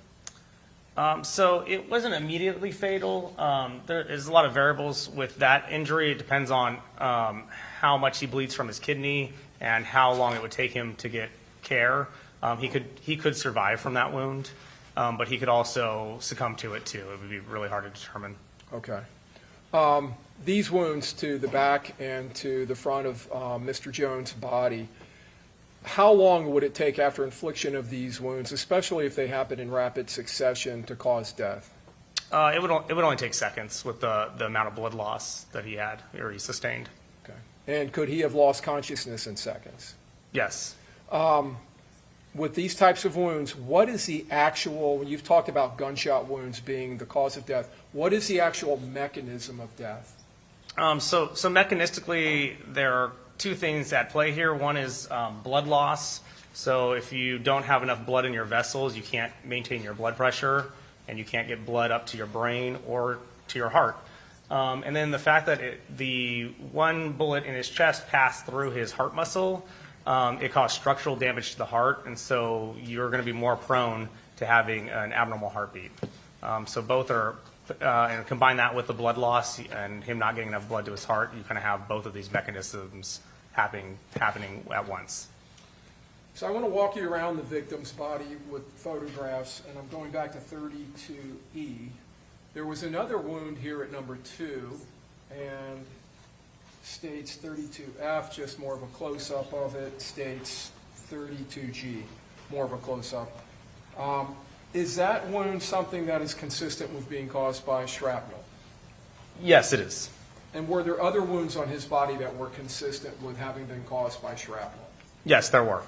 So it wasn't immediately fatal. There is a lot of variables with that injury. It depends on how much he bleeds from his kidney and how long it would take him to get care. He could survive from that wound, but he could also succumb to it too. It would be really hard to determine. Okay. These wounds to the back and to the front of Mr. Jones' body, how long would it take after infliction of these wounds, especially if they happen in rapid succession, to cause death? It would only take seconds with the amount of blood loss that he had or he sustained. Okay. And could he have lost consciousness in seconds? Yes. With these types of wounds, what is the actual, you've talked about gunshot wounds being the cause of death, what is the actual mechanism of death? So mechanistically, there are 2 things at play here. One is blood loss. So if you don't have enough blood in your vessels, you can't maintain your blood pressure, and you can't get blood up to your brain or to your heart. And then the fact that the one bullet in his chest passed through his heart muscle, it caused structural damage to the heart, and so you're going to be more prone to having an abnormal heartbeat. So both are, and combine that with the blood loss and him not getting enough blood to his heart, you kind of have both of these mechanisms happening at once. So I want to walk you around the victim's body with photographs, and I'm going back to 32E. There was another wound here at number 2, and states 32F, just more of a close-up of it, states 32G, more of a close-up. Is that wound something that is consistent with being caused by shrapnel? Yes, it is. And were there other wounds on his body that were consistent with having been caused by shrapnel? Yes, there were.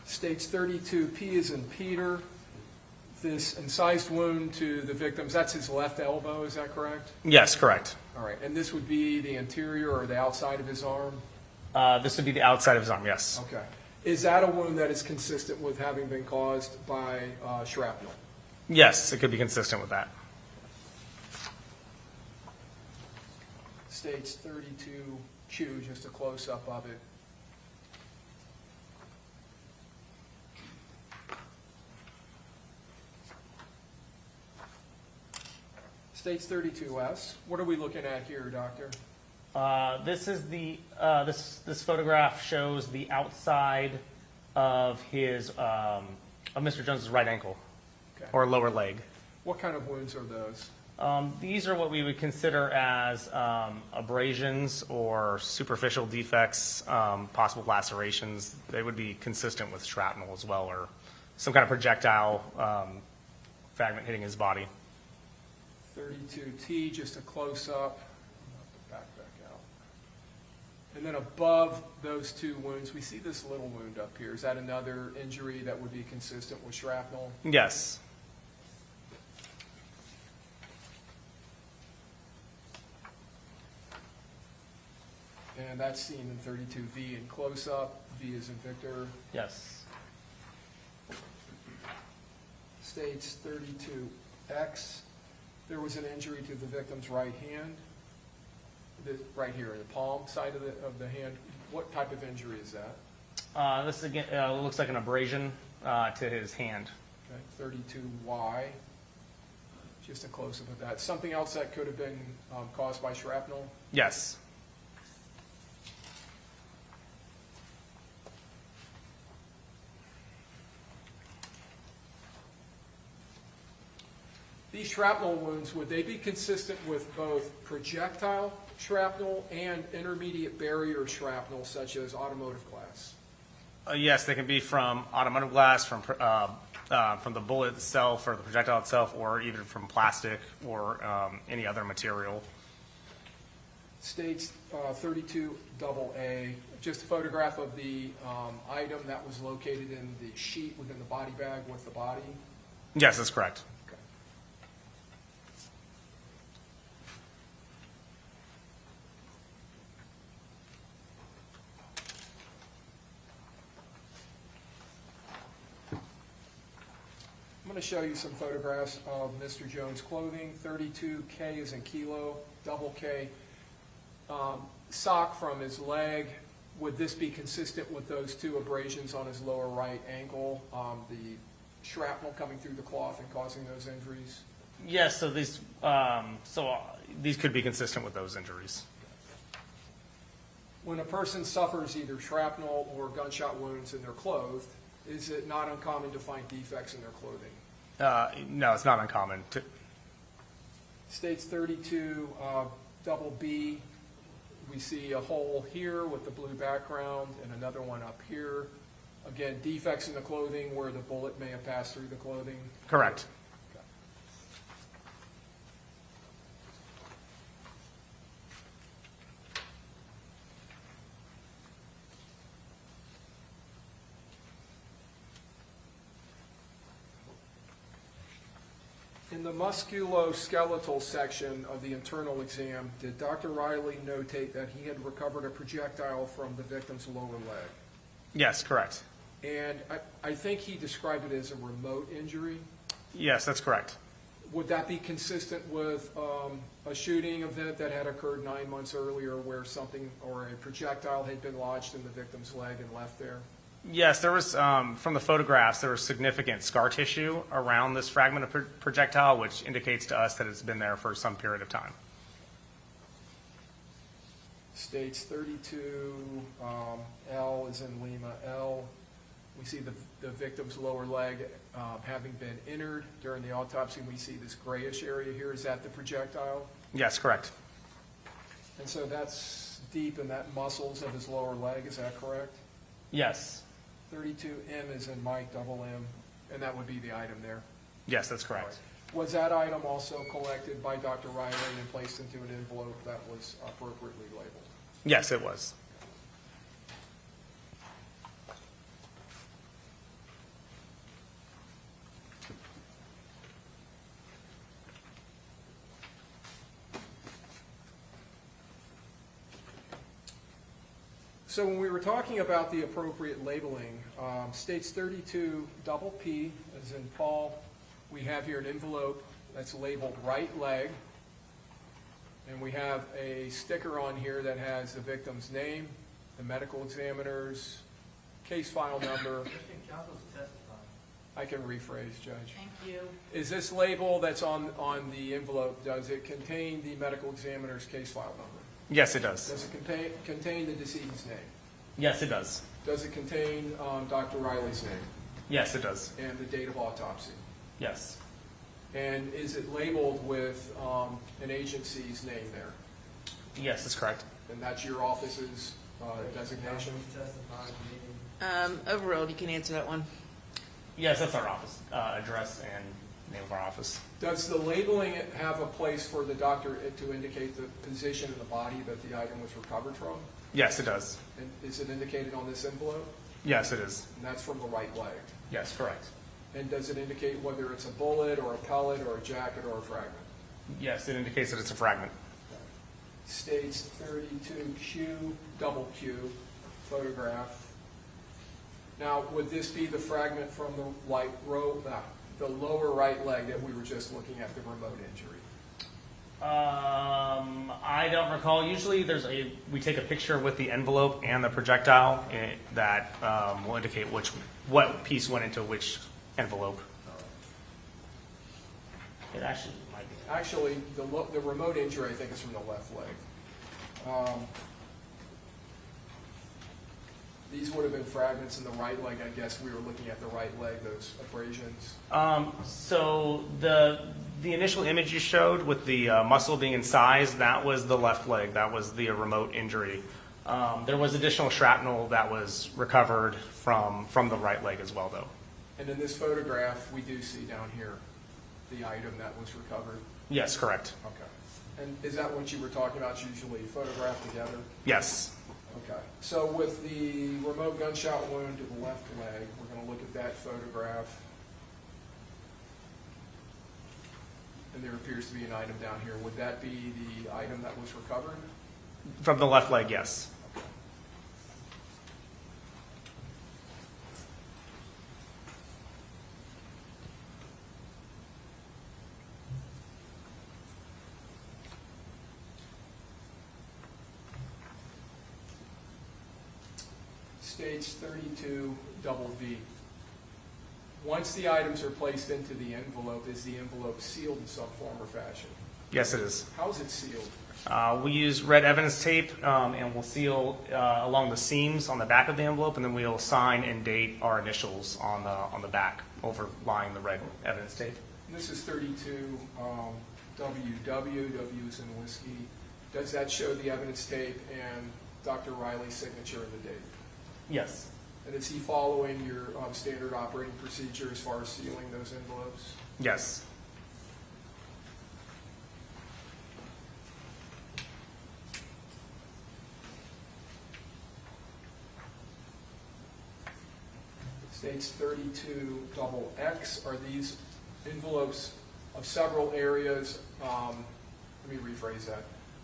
States 32P is in Peter. This incised wound to the victims, that's his left elbow, is that correct? Yes, correct. All right, and this would be the interior or the outside of his arm? This would be the outside of his arm, yes. Okay. Is that a wound that is consistent with having been caused by shrapnel? Yes, it could be consistent with that. States 32Q, just a close-up of it. States 32S. What are we looking at here, Doctor? This is the this photograph shows the outside of Mr. Jones's right ankle Okay. or lower leg. What kind of wounds are those? These are what we would consider as abrasions or superficial defects, possible lacerations. They would be consistent with shrapnel as well, or some kind of projectile fragment hitting his body. 32T, just a close-up. Back out. And then above those two wounds, we see this little wound up here. Is that another injury that would be consistent with shrapnel? Yes. And that's seen in 32V in close-up. V is in Victor. Yes. States 32X. There was an injury to the victim's right hand, right here in the palm side of the hand. What type of injury is that? This again looks like an abrasion to his hand. Okay, 32Y. Just a close-up of that. Something else that could have been caused by shrapnel? Yes. These shrapnel wounds, would they be consistent with both projectile shrapnel and intermediate barrier shrapnel, such as automotive glass? Yes, they can be from automotive glass, from the bullet itself or the projectile itself, or even from plastic or any other material. States 32AA, just a photograph of the item that was located in the sheet within the body bag with the body. Yes, that's correct. I'm going to show you some photographs of Mr. Jones' clothing. 32K is in kilo, double K. Sock from his leg. Would this be consistent with those two abrasions on his lower right ankle? The shrapnel coming through the cloth and causing those injuries? Yes, so these could be consistent with those injuries. When a person suffers either shrapnel or gunshot wounds and they're clothed, is it not uncommon to find defects in their clothing? No, it's not uncommon. States 32 double B, we see a hole here with the blue background and another one up here. Again, defects in the clothing where the bullet may have passed through the clothing? Correct. In the musculoskeletal section of the internal exam, did Dr. Riley notate that he had recovered a projectile from the victim's lower leg? Yes, correct. And I think he described it as a remote injury. Yes, that's correct. Would that be consistent with a shooting event that had occurred 9 months earlier where something or a projectile had been lodged in the victim's leg and left there? Yes, there was, from the photographs, there was significant scar tissue around this fragment of projectile, which indicates to us that it's been there for some period of time. States 32, L is in Lima, L. We see the victim's lower leg having been entered during the autopsy. We see this grayish area here. Is that the projectile? Yes, correct. And so that's deep in that muscles of his lower leg. Is that correct? Yes. 32M is in Mike, double M, and that would be the item there. Yes, that's correct. Right. Was that item also collected by Dr. Riley and placed into an envelope that was appropriately labeled? Yes, it was. So when we were talking about the appropriate labeling, states 32 double P, as in Paul, we have here an envelope that's labeled right leg, and we have a sticker on here that has the victim's name, the medical examiner's case file number. I can rephrase, Judge. Thank you. Is this label that's on the envelope, does it contain the medical examiner's case file number? Yes, it does. Does it contain the decedent's name? Yes, it does. Does it contain Dr. Riley's name Yes, it does. and the date of autopsy? Yes. And is it labeled with an agency's name there? Yes, that's correct. And that's your office's designation? Overall, you can answer that one. Yes, that's our office address and name of our office. Does the labeling have a place for the doctor to indicate the position in the body that the item was recovered from? Yes, it does. And is it indicated on this envelope? Yes, it is. And that's from the right leg? Yes, correct. And does it indicate whether it's a bullet or a pellet or a jacket or a fragment? Yes, it indicates that it's a fragment. States 32Q, double Q, photograph. Now, would this be the fragment from the lower right leg that we were just looking at, the remote injury? I don't recall. Usually we take a picture with the envelope and the projectile that will indicate what piece went into which envelope. It actually might be. Actually, the remote injury, I think, is from the left leg. These would have been fragments in the right leg. I guess we were looking at the right leg, those abrasions. So the initial image you showed with the muscle being incised, that was the left leg. That was the remote injury. There was additional shrapnel that was recovered from the right leg as well, though. And in this photograph, we do see down here the item that was recovered? Yes, correct. Okay. And is that what you were talking about, usually photographed together? Yes. Okay. So with the remote gunshot wound to the left leg, we're going to look at that photograph. And there appears to be an item down here. Would that be the item that was recovered? From the left leg, yes. States 32 double V. Once the items are placed into the envelope, is the envelope sealed in some form or fashion? Yes, it is. How is it sealed? We use red evidence tape, and we'll seal along the seams on the back of the envelope, and then we'll sign and date our initials on the back, overlying the red evidence tape. And this is 32 WW, W is in whiskey. Does that show the evidence tape and Dr. Riley's signature and the date? Yes. And is he following your standard operating procedure as far as sealing those envelopes? Yes. States 32 double X. Are these envelopes of several areas? Let me rephrase that.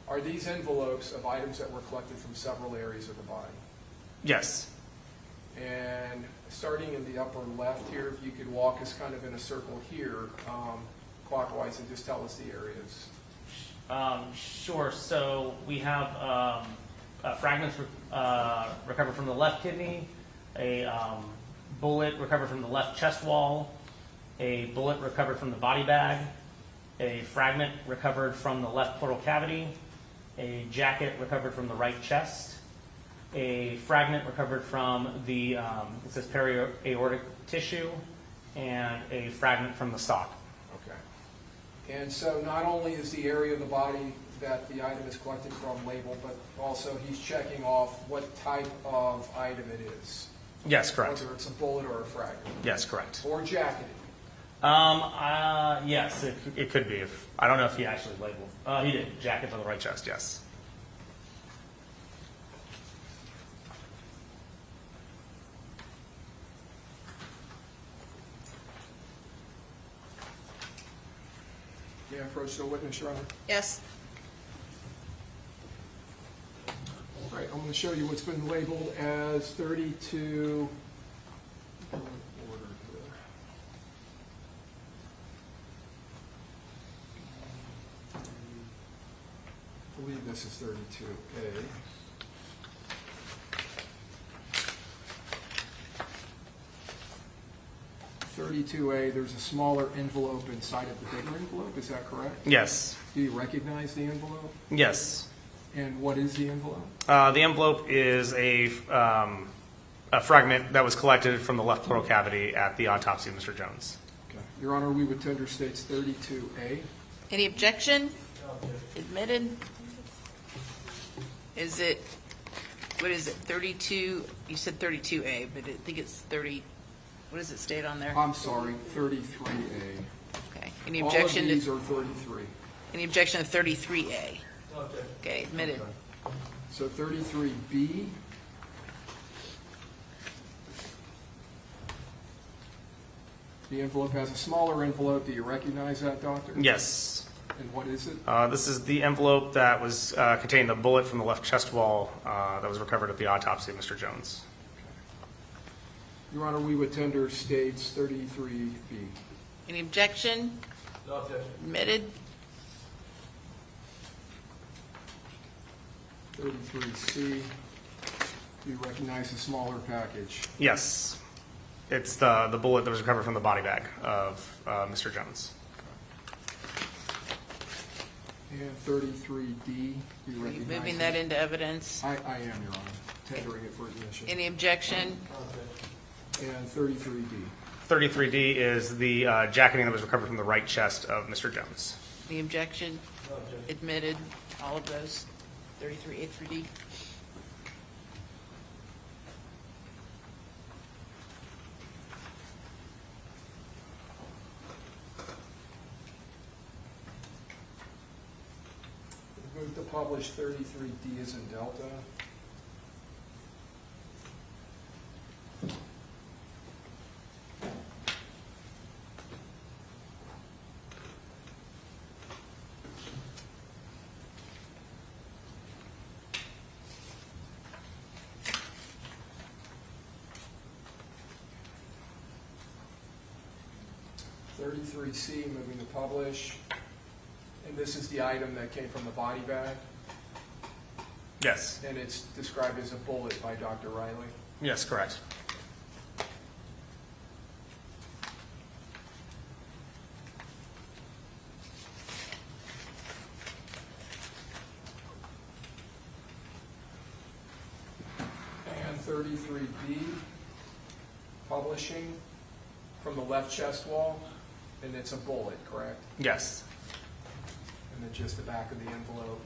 Are these envelopes of items that were collected from several areas of the body? Yes. And starting in the upper left here, if you could walk us kind of in a circle here, clockwise, and just tell us the areas. Sure. So we have fragments recovered from the left kidney, a bullet recovered from the left chest wall, a bullet recovered from the body bag, a fragment recovered from the left pleural cavity, a jacket recovered from the right chest, a fragment recovered from the, it says periaortic tissue, and a fragment from the sock. Okay. And so not only is the area of the body that the item is collected from labeled, but also he's checking off what type of item it is. Yes, correct. Whether it's a bullet or a fragment. Yes, correct. Or jacketed. Yes, it could be. I don't know if he actually labeled. He did. Jacket to the right chest, yes. May I approach the witness, Your Honor? Yes. All right, I'm going to show you what's been labeled as 32. I believe this is 32A. There's a smaller envelope inside of the bigger envelope, is that correct? Yes. Do you recognize the envelope? Yes. And what is the envelope? The envelope is a fragment that was collected from the left pleural cavity at the autopsy of Mr. Jones. Okay. Your Honor, we would tender States 32A. Any objection? Admitted. Is it, what is it, 32, you said 32A, but I think it's 30, what does it state on there? I'm sorry, 33A. Okay. Any All of objection these to, are 33. any objection to 33A? Okay, admitted. So 33B. The envelope has a smaller envelope. Do you recognize that, Doctor? Yes. And what is it? This is the envelope that was contained the bullet from the left chest wall that was recovered at the autopsy of Mr. Jones. Your Honor, we would tender States 33B. Any objection? No objection. Admitted. 33C. Do you recognize the smaller package? Yes. It's the bullet that was recovered from the body bag of Mr. Jones. And 33D. Do you Are you recognize moving it? that into evidence? I am, Your Honor. Tendering it for admission. Any objection? And 33D. 33D is the jacketing that was recovered from the right chest of Mr. Jones. Any objection? Admitted. All of those. 33A through D. Move to publish 33D as in Delta. C, moving to publish. And this is the item that came from the body bag? Yes. And it's described as a bullet by Dr. Riley? Yes, correct. And 33B, publishing from the left chest wall, and it's a bullet, correct? Yes. And then just the back of the envelope.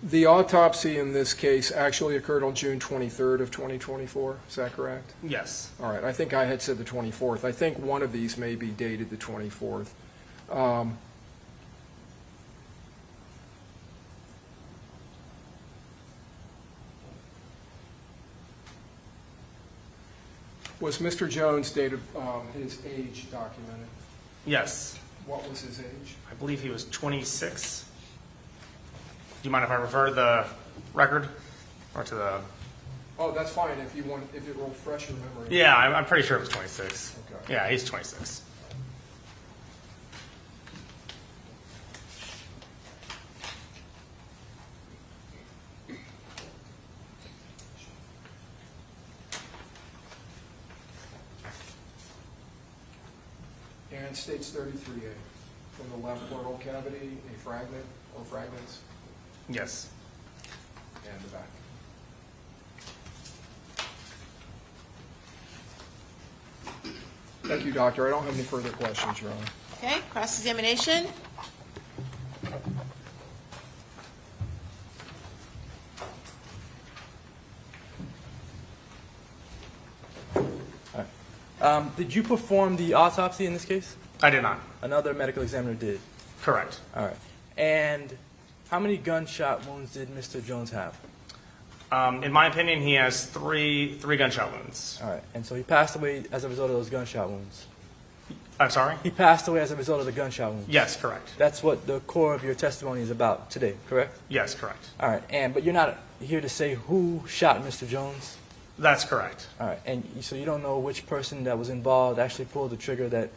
The autopsy in this case actually occurred on June 23rd of 2024, is that correct? Yes. All right, I think I had said the 24th. I think one of these may be dated the 24th. Was Mr. Jones' date of his age documented? Yes. What was his age? I believe he was 26. Do you mind if I refer to the record or to the? Oh, that's fine if you want, if it will refresh your memory. Yeah, I'm pretty sure it was 26. Okay. Yeah, he's 26. And states 33A, from the left pleural cavity, a fragment or fragments, Yes. and the back. Thank you, Doctor. I don't have any further questions, Your Honor. Okay, cross-examination. Did you perform the autopsy in this case? I did not. Another medical examiner did? Correct. All right. And how many gunshot wounds did Mr. Jones have? In my opinion, he has three gunshot wounds. All right. And so he passed away as a result of those gunshot wounds? I'm sorry? He passed away as a result of the gunshot wounds? Yes, correct. That's what the core of your testimony is about today, correct? Yes, correct. All right. But you're not here to say who shot Mr. Jones? That's correct. All right. And so you don't know which person that was involved actually pulled the trigger that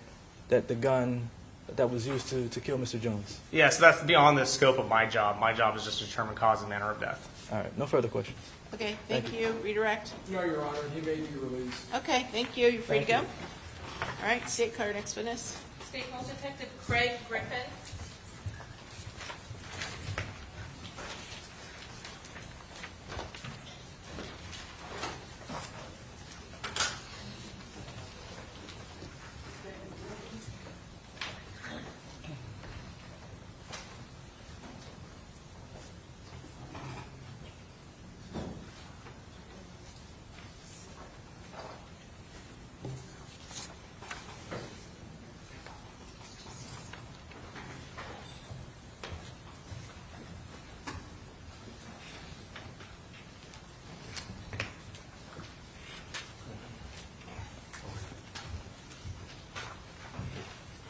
that the gun that was used to kill Mr. Jones? Yeah, so that's beyond the scope of my job. My job is just to determine cause and manner of death. All right, no further questions. Okay, thank you. Redirect. No, Your Honor, he may be released. Okay, thank you. You're free to go. Thank All right, State Clerk, next witness. State Post Detective Craig Griffin.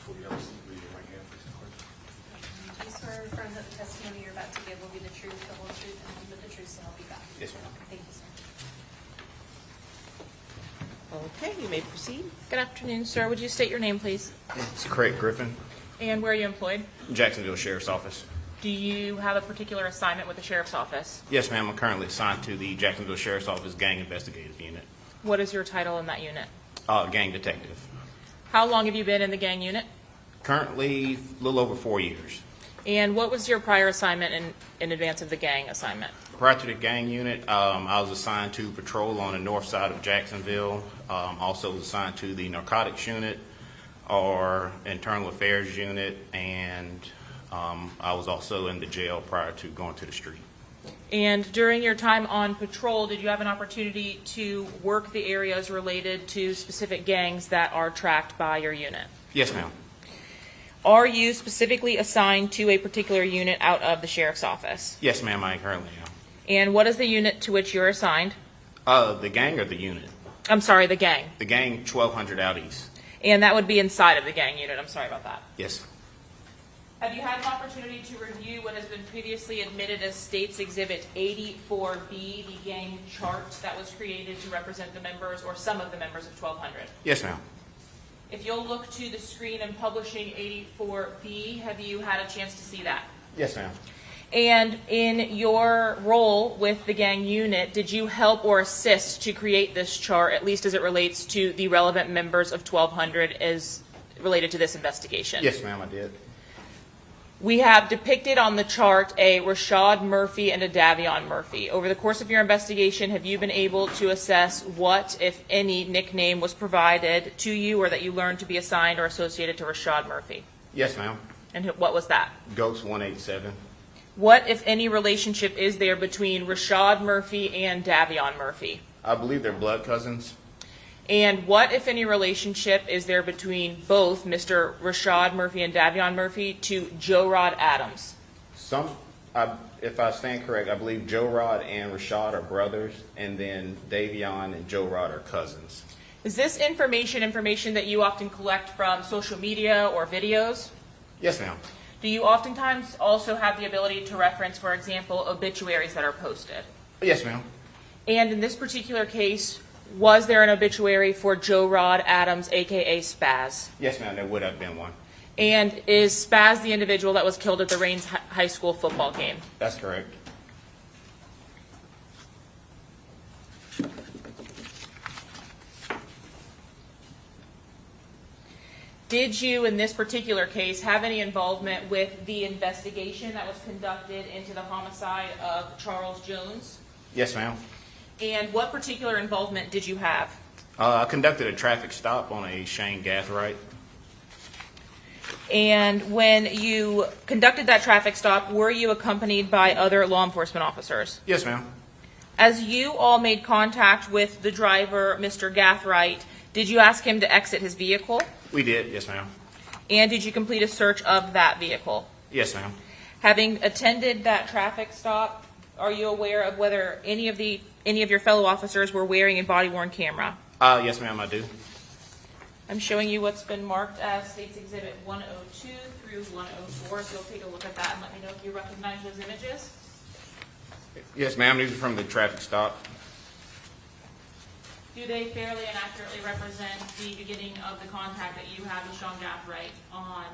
Do you swear or affirm that the testimony you're about to give will be the truth, the whole truth, and nothing but the truth, so help you God? Yes, ma'am. Thank you, sir. Okay, you may proceed. Good afternoon, sir. Would you state your name, please? It's Craig Griffin, And where are you employed? Jacksonville Sheriff's Office. Do you have a particular assignment with the sheriff's office? Yes, ma'am. I'm currently assigned to the Jacksonville Sheriff's Office Gang Investigative Unit. What is your title in that unit? Gang detective. How long have you been in the gang unit? Currently, a little over 4 years. And what was your prior assignment in advance of the gang assignment? Prior to the gang unit, I was assigned to patrol on the north side of Jacksonville. Also was assigned to the narcotics unit or internal affairs unit, and I was also in the jail prior to going to the street. And during your time on patrol, did you have an opportunity to work the areas related to specific gangs that are tracked by your unit? Yes, ma'am. Are you specifically assigned to a particular unit out of the sheriff's office? Yes, ma'am, I currently am. And what is the unit to which you're assigned? The gang or the unit? I'm sorry, the gang. The gang, 1200 out east. And that would be inside of the gang unit. I'm sorry about that. Yes. Have you had an opportunity to review what has been previously admitted as State's Exhibit 84B, the gang chart that was created to represent the members or some of the members of 1200? Yes, ma'am. If you'll look to the screen and publishing 84B, have you had a chance to see that? Yes, ma'am. And in your role with the gang unit, did you help or assist to create this chart, at least as it relates to the relevant members of 1200 as related to this investigation? Yes, ma'am, I did. We have depicted on the chart a Rashad Murphy and a Davion Murphy. Over the course of your investigation, have you been able to assess what, if any, nickname was provided to you or that you learned to be assigned or associated to Rashad Murphy? Yes, ma'am. And what was that? Ghost 187. What, if any, relationship is there between Rashad Murphy and Davion Murphy? I believe they're blood cousins. And what, if any, relationship is there between both Mr. Rashad Murphy and Davion Murphy to Joe Rod Adams? If I stand correct, I believe Joe Rod and Rashad are brothers, and then Davion and Joe Rod are cousins. Is this information that you often collect from social media or videos? Yes, ma'am. Do you oftentimes also have the ability to reference, for example, obituaries that are posted? Yes, ma'am. And in this particular case, was there an obituary for Joe Rod Adams, a.k.a. Spaz? Yes, ma'am, there would have been one. And is Spaz the individual that was killed at the Rains High School football game? That's correct. Did you, in this particular case, have any involvement with the investigation that was conducted into the homicide of Charles Jones? Yes, ma'am. And what particular involvement did you have? I conducted a traffic stop on a Shane Gathright. And when you conducted that traffic stop, were you accompanied by other law enforcement officers? Yes, ma'am. As you all made contact with the driver, Mr. Gathright, did you ask him to exit his vehicle? We did, yes, ma'am. And did you complete a search of that vehicle? Yes, ma'am. Having attended that traffic stop, are you aware of whether any of your fellow officers were wearing a body-worn camera? Yes, ma'am, I do. I'm showing you what's been marked as State's Exhibit 102 through 104, so you'll take a look at that and let me know if you recognize those images. Yes, ma'am, these are from the traffic stop. do they fairly and accurately represent the beginning of the contact that you had with Sean Gathright on,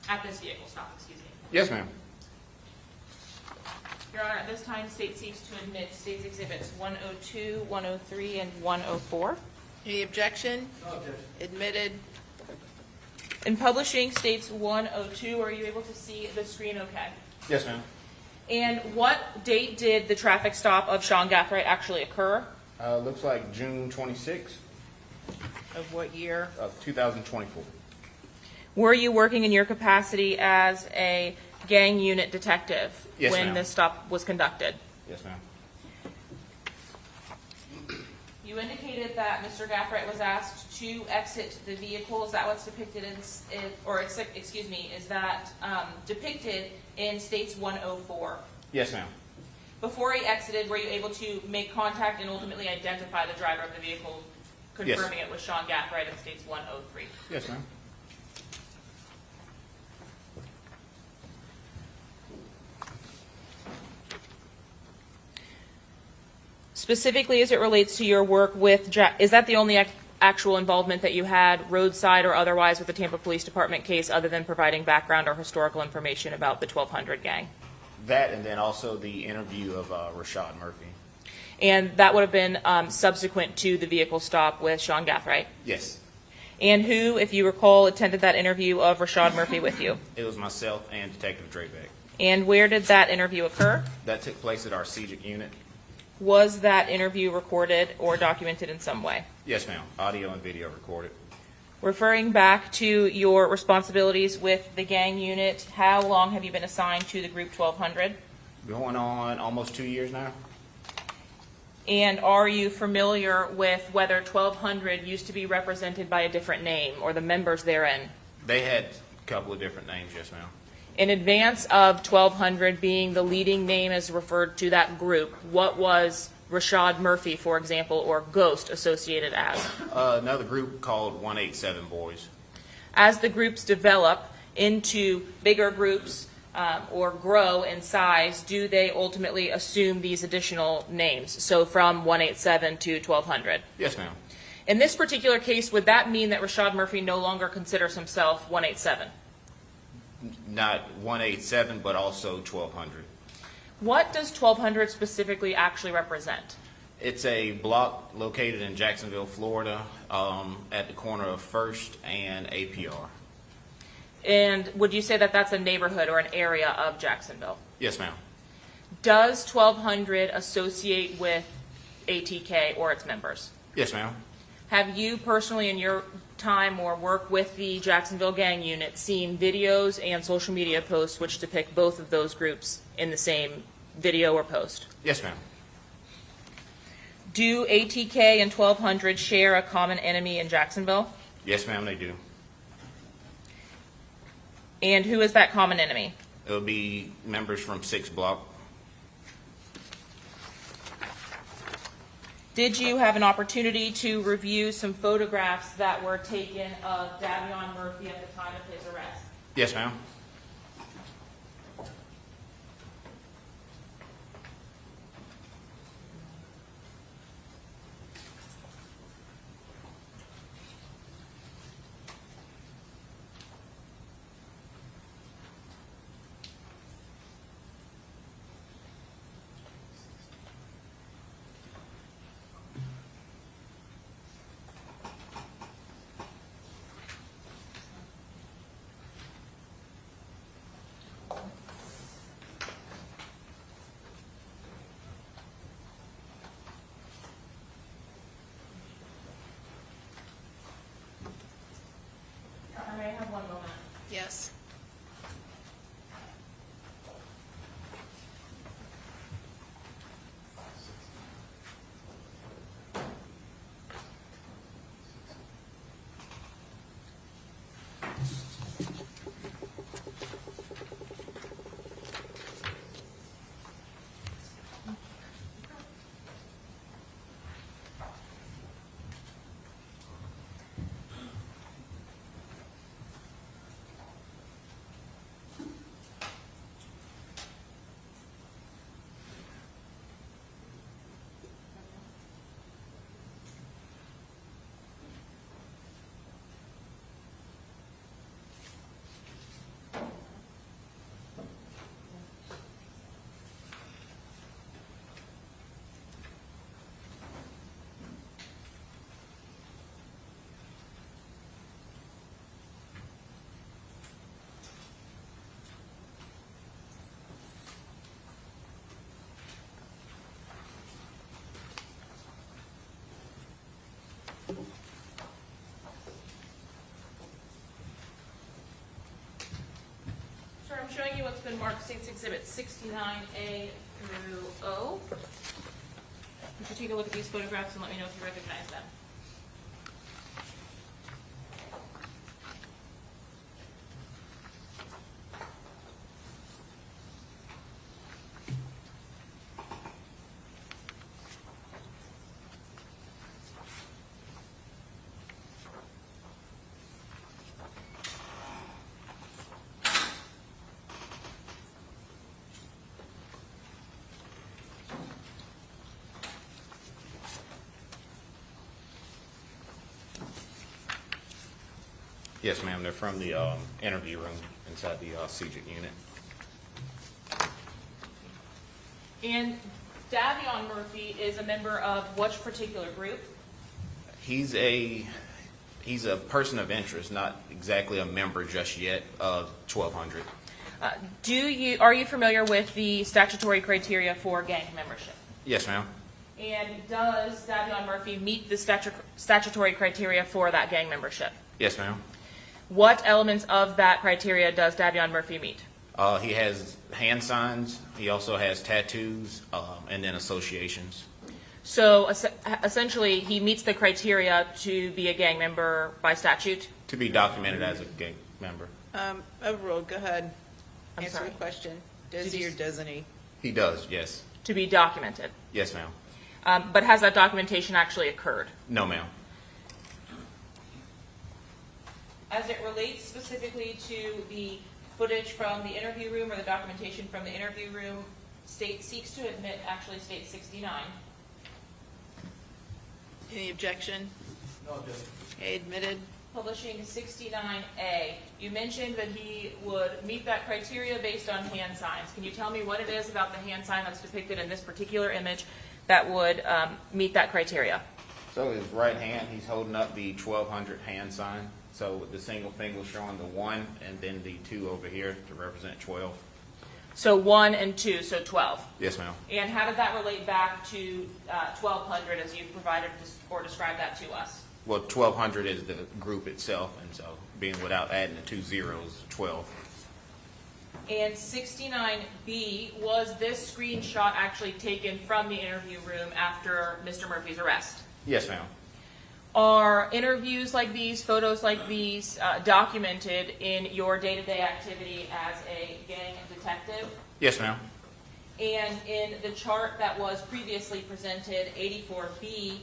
at this vehicle stop, excuse me? Yes, ma'am. Your Honor, at this time, state seeks to admit State's Exhibits 102, 103, and 104. Any objection? No objection. Admitted. In publishing State's 102, are you able to see the screen okay? Yes, ma'am. And what date did the traffic stop of Sean Gathright actually occur? Looks like June 26th Of what year? of 2024. Were you working in your capacity as a gang unit detective Yes, when ma'am. this stop was conducted? Yes, ma'am. You indicated that Mr. Gathright was asked to exit the vehicle. Is that what's depicted in, excuse me, is that depicted in State's 104? Yes, ma'am. Before he exited, were you able to make contact and ultimately identify the driver of the vehicle, Yes. confirming it was Sean Gathright in State's 103? Yes, ma'am. Specifically as it relates to your work with, is that the only actual involvement that you had, roadside or otherwise, with the Tampa Police Department case, other than providing background or historical information about the 1200 gang? That, and then also the interview of Rashad Murphy. And that would have been subsequent to the vehicle stop with Sean Gathright? Yes. And who, if you recall, attended that interview of Rashad Murphy with you? It was myself and Detective Draybeck. And where did that interview occur? That took place at our CJIC unit. Was that interview recorded or documented in some way? Yes, ma'am. Audio and video recorded. Referring back to your responsibilities with the gang unit, how long have you been assigned to the group 1200? Going on almost 2 years now. And are you familiar with whether 1200 used to be represented by a different name or the members therein? They had a couple of different names, yes, ma'am. In advance of 1200 being the leading name as referred to that group, what was Rashad Murphy, for example, or Ghost associated as? Another group called 187 Boys. As the groups develop into bigger groups or grow in size, do they ultimately assume these additional names? So from 187 to 1200? Yes, ma'am. In this particular case, would that mean that Rashad Murphy no longer considers himself 187? Not 187, but also 1200. What does 1200 specifically actually represent? It's a block located in Jacksonville, Florida, at the corner of First and APR. And would you say that that's a neighborhood or an area of Jacksonville? Yes, ma'am. Does 1200 associate with ATK or its members? Yes, ma'am. Have you personally in your time or work with the Jacksonville gang unit seen videos and social media posts which depict both of those groups in the same video or post? Yes, ma'am. Do ATK and 1200 share a common enemy in Jacksonville? Yes, ma'am, they do. And who is that common enemy? It would be members from 6 Block. Did you have an opportunity to review some photographs that were taken of Davion Murphy at the time of his arrest? Yes, ma'am. May I have one moment? Yes. from showing you what's been marked State's Exhibit 69A through O. You should take a look at these photographs and let me know if you recognize them. Yes, ma'am. They're from the interview room inside the CJIC unit. And Davion Murphy is a member of which particular group? He's a person of interest, not exactly a member just yet of 1200. Are you familiar with the statutory criteria for gang membership? Yes, ma'am. And does Davion Murphy meet the statutory criteria for that gang membership? Yes, ma'am. What elements of that criteria does Davion Murphy meet? He has hand signs. He also has tattoos and then associations. So essentially, he meets the criteria to be a gang member by statute? To be documented as a gang member. Overruled, go ahead. I'm Answer sorry. the question. Does he or doesn't he? He does, yes. To be documented? Yes, ma'am. But has that documentation actually occurred? No, ma'am. As it relates specifically to the footage from the interview room or the documentation from the interview room, State seeks to admit actually State 69. Any objection? No objection. Okay, admitted. Publishing 69A. You mentioned that he would meet that criteria based on hand signs. Can you tell me what it is about the hand sign that's depicted in this particular image that would meet that criteria? So his right hand, he's holding up the 1200 hand sign. So with the single finger showing the 1 and then the 2 over here to represent 12. So 1 and 2, so 12. Yes, ma'am. And how did that relate back to 1200 as you provided or described that to us? Well, 1200 is the group itself, and so being without adding the 2 zeros, 12. And 69B, was this screenshot actually taken from the interview room after Mr. Murphy's arrest? Yes, ma'am. Are interviews like these, photos like these, documented in your day-to-day activity as a gang detective? Yes, ma'am. And in the chart that was previously presented, 84B,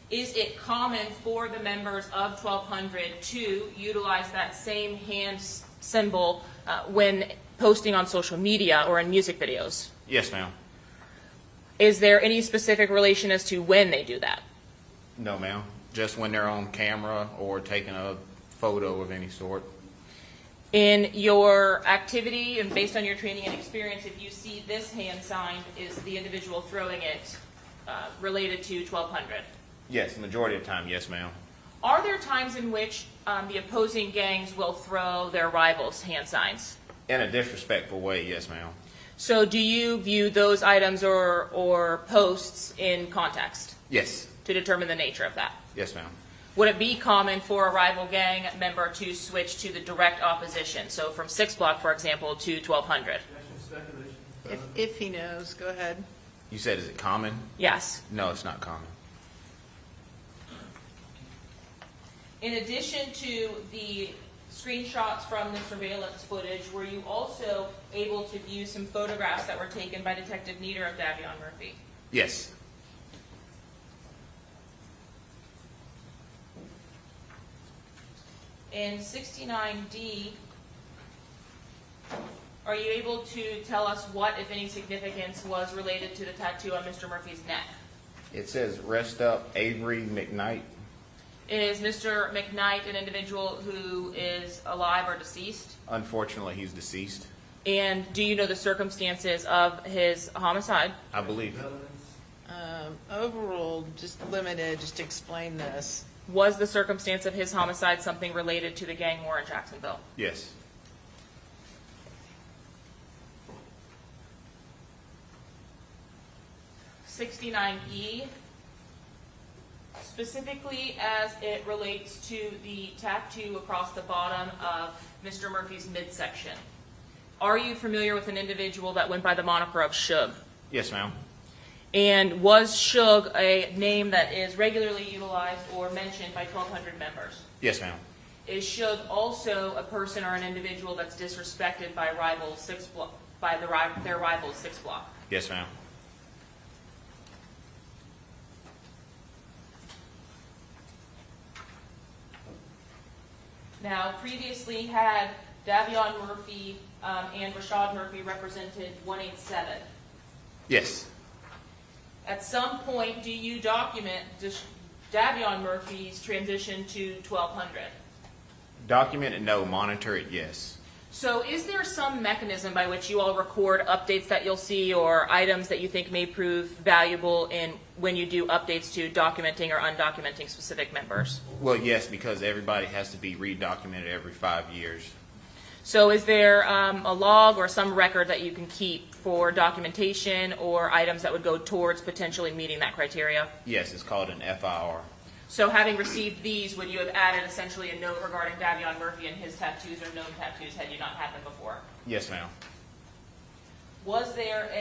is it common for the members of 1200 to utilize that same hand symbol when posting on social media or in music videos? Yes, ma'am. Is there any specific relation as to when they do that? No, ma'am. Just when they're on camera or taking a photo of any sort. In your activity and based on your training and experience, if you see this hand sign, is the individual throwing it related to 1200? Yes, majority of the time, yes, ma'am. Are there times in which the opposing gangs will throw their rivals' hand signs? In a disrespectful way, yes, ma'am. So do you view those items or posts in context? Yes. To determine the nature of that? Yes, ma'am. Would it be common for a rival gang member to switch to the direct opposition? So from 6 Block, for example, to 1200? If he knows, go ahead. You said, is it common? Yes. No, it's not common. In addition to the screenshots from the surveillance footage, were you also able to view some photographs that were taken by Detective Nieder of Davion Murphy? Yes. In 69D, are you able to tell us what, if any, significance was related to the tattoo on Mr. Murphy's neck? It says, rest up Avery McKnight. Is Mr. McKnight an individual who is alive or deceased? Unfortunately, he's deceased. And do you know the circumstances of his homicide? I believe. Overruled, just limited, just explain this. Was the circumstance of his homicide something related to the gang war in Jacksonville? Yes. (69E), specifically as it relates to the tattoo across the bottom of Mr. Murphy's midsection. are you familiar with an individual that went by the moniker of Suge? Yes, ma'am. And was Suge a name that is regularly utilized or mentioned by 1,200 members? Yes, ma'am. Is Suge also a person or an individual that's disrespected by their rivals 6 Block? Yes, ma'am. Now, previously had Davion Murphy and Rashad Murphy represented 187. Yes. At some point, do you document Davion Murphy's transition to 1,200? Document it, no. Monitor it, yes. So is there some mechanism by which you all record updates that you'll see or items that you think may prove valuable in when you do updates to documenting or undocumenting specific members? Well, yes, because everybody has to be redocumented every 5 years. So is there a log or some record that you can keep for documentation or items that would go towards potentially meeting that criteria? Yes, it's called an FIR. So having received these, would you have added essentially a note regarding Davion Murphy and his tattoos or known tattoos had you not had them before? Yes, ma'am. Was there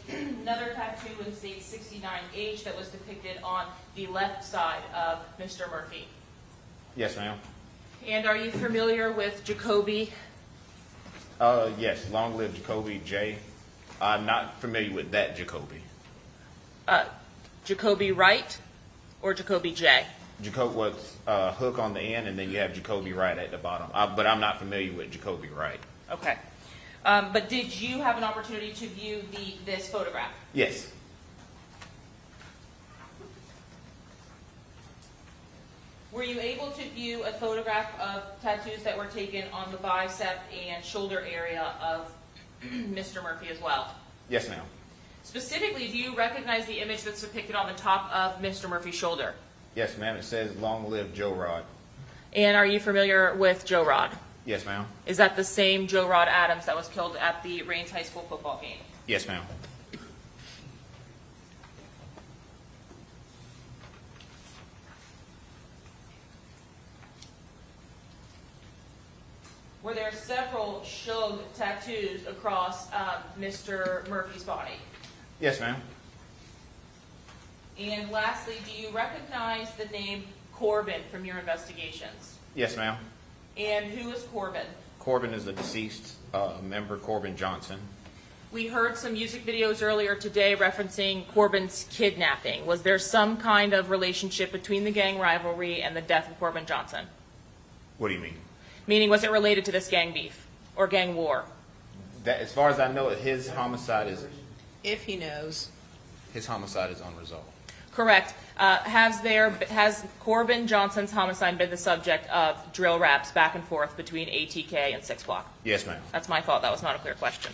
another tattoo in state 69H that was depicted on the left side of Mr. Murphy? Yes, ma'am. And are you familiar with Jacoby? Yes, long live Jacoby J. I'm not familiar with that Jacoby. Jacoby Wright or Jacoby J? Jacoby was hook on the end, and then you have Jacoby Wright at the bottom. But I'm not familiar with Jacoby Wright. Okay. But did you have an opportunity to view this photograph? Yes. Were you able to view a photograph of tattoos that were taken on the bicep and shoulder area of Mr. Murphy as well? Yes, ma'am. Specifically, do you recognize the image that's depicted on the top of Mr. Murphy's shoulder? Yes, ma'am. It says long live Joe Rod. And are you familiar with Joe Rod? Yes, ma'am. Is that the same Joe Rod Adams that was killed at the Rains High School football game? Yes, ma'am. Were there several Suge tattoos across Mr. Murphy's body? Yes, ma'am. And lastly, do you recognize the name Corbin from your investigations? Yes, ma'am. And who is Corbin? Corbin is a deceased member, Corbin Johnson. We heard some music videos earlier today referencing Corbin's kidnapping. Was there some kind of relationship between the gang rivalry and the death of Corbin Johnson? What do you mean? Meaning, was it related to this gang beef or gang war? That, as far as I know, his homicide is... If he knows. His homicide is unresolved. Correct. Has Corbin Johnson's homicide been the subject of drill raps back and forth between ATK and 6 Block? Yes, ma'am. That's my fault. That was not a clear question.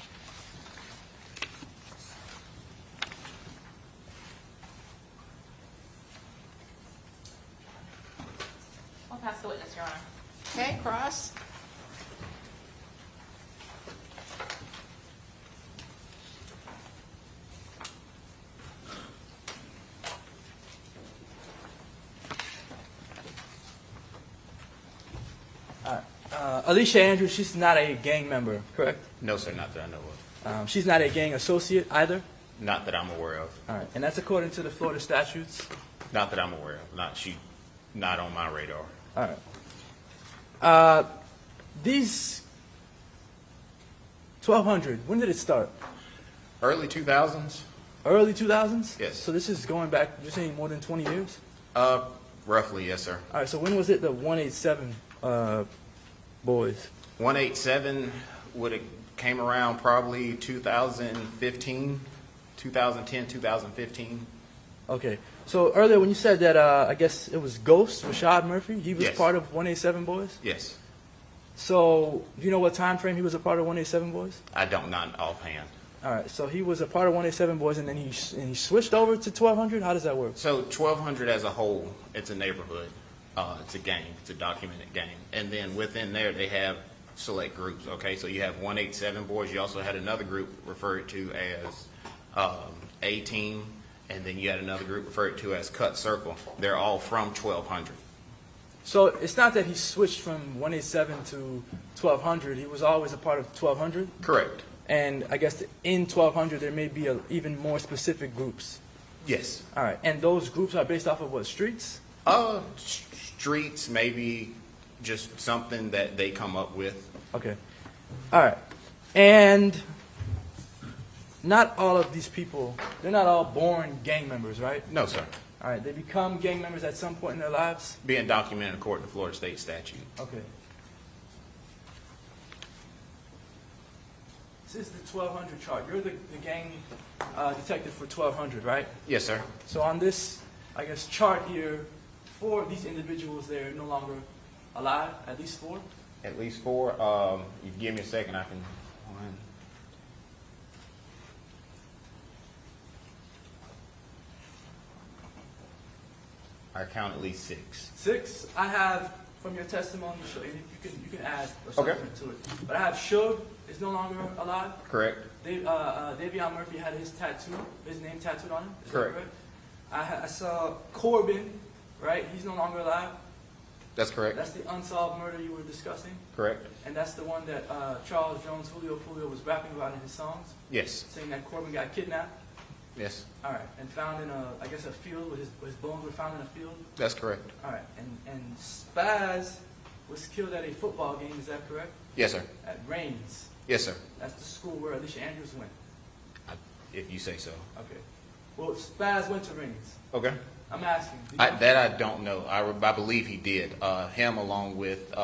I'll pass the witness, Your Honor. Okay, cross. Alicia Andrews, she's not a gang member, correct? No, sir, not that I know of. She's not a gang associate either? Not that I'm aware of. All right, and that's according to the Florida statutes? Not that I'm aware of. Not on my radar. All right. These 1,200, when did it start? Early 2000s. Early 2000s? Yes. So this is going back, you're saying more than 20 years? Roughly, yes, sir. All right, so when was it the 187 boys? 187 would have came around probably 2015, 2010, 2015. Okay. So earlier when you said that, I guess it was Ghost, Rashad Murphy, he was Yes. part of 187 boys? Yes. So do you know what time frame he was a part of 187 boys? I don't, not offhand. All right, so he was a part of 187 boys, and then he switched over to 1,200? How does that work? So 1,200 as a whole, it's a neighborhood. It's a gang. It's a documented gang. And then within there, they have select groups, okay? So you have 187 boys. You also had another group referred to as A-Team, and then you had another group referred to as Cut Circle. They're all from 1,200. So it's not that he switched from 187 to 1200. He was always a part of 1200? Correct. And I guess in 1200 there may be even more specific groups. Yes. All right. And those groups are based off of what, streets? Streets, maybe just something that they come up with. Okay. All right. And not all of these people, they're not all born gang members, right? No, sir. All right. They become gang members at some point in their lives? Being documented according to Florida state statute. Okay. This is the 1200 chart. You're the gang detective for 1200, right? Yes, sir. So on this, I guess, chart here, 4 of these individuals, they're no longer alive, at least 4? At least 4. You give me a second, I can. I count at least 6. 6? I have, from your testimony, you can add or something to it. But I have Shug is no longer alive. Correct. Davion Murphy had his name tattooed on him. Is that Correct. correct? I saw Corbin, right? He's no longer alive. That's correct. That's the unsolved murder you were discussing. Correct. And that's the one that Charles Jones, Julio Foolio, was rapping about in his songs. Yes. Saying that Corbin got kidnapped. Yes. All right, and found in a field, with his bones were found in a field. That's correct. All right, and Spaz was killed at a football game. Is that correct? Yes, sir. At Rains. Yes, sir. That's the school where Alicia Andrews went. If you say so. Okay. Well, Spaz went to Rains. Okay. I'm asking. That I don't know. I believe he did. Him along with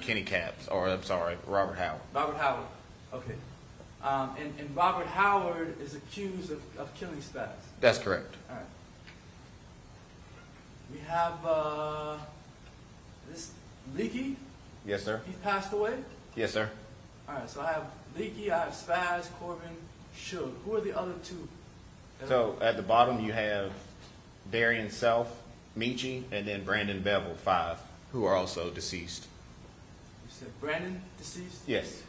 Kenny Capps, or I'm sorry, Robert Howard. Robert Howard. Okay. And Robert Howard is accused of killing Spaz. That's correct. All right. We have this Leaky. Yes, sir. He passed away. Yes, sir. All right. So I have Leaky. I have Spaz, Corbin, Shug. Who are the other 2? So at the bottom you have Darian Self, Michi, and then Brandon Bevel, 5, who are also deceased. You said Brandon, deceased? Yes.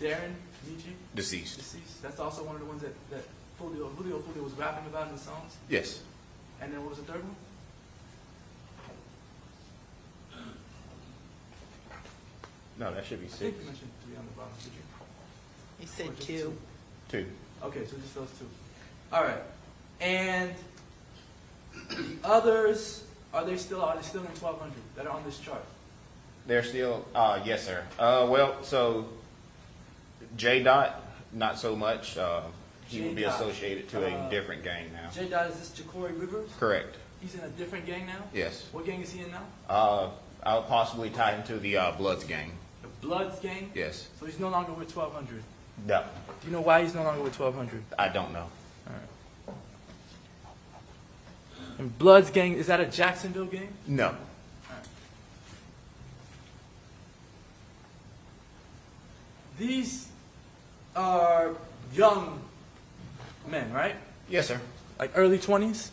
Darren, Michi? Deceased. Deceased. That's also one of the ones that Julio Foolio was rapping about in the songs? Yes. And then what was the third one? No, that should be 6. I think you mentioned 3 on the bottom, did you? He said 2. 2. Okay, so just those 2. All right. And the others, are they still in 1200 that are on this chart? They're still, yes, sir. Well, so J-Dot, not so much. He would be J-Dot. associated to a different gang now. J-Dot, is this Jacory Rivers? Correct. He's in a different gang now? Yes. What gang is he in now? I would possibly tie him to the Bloods gang. The Bloods gang? Yes. So he's no longer with 1200? No. Do you know why he's no longer with 1200? I don't know. All right. And Bloods gang, is that a Jacksonville gang? No. All right. These are young men, right? Yes, sir. Like early 20s?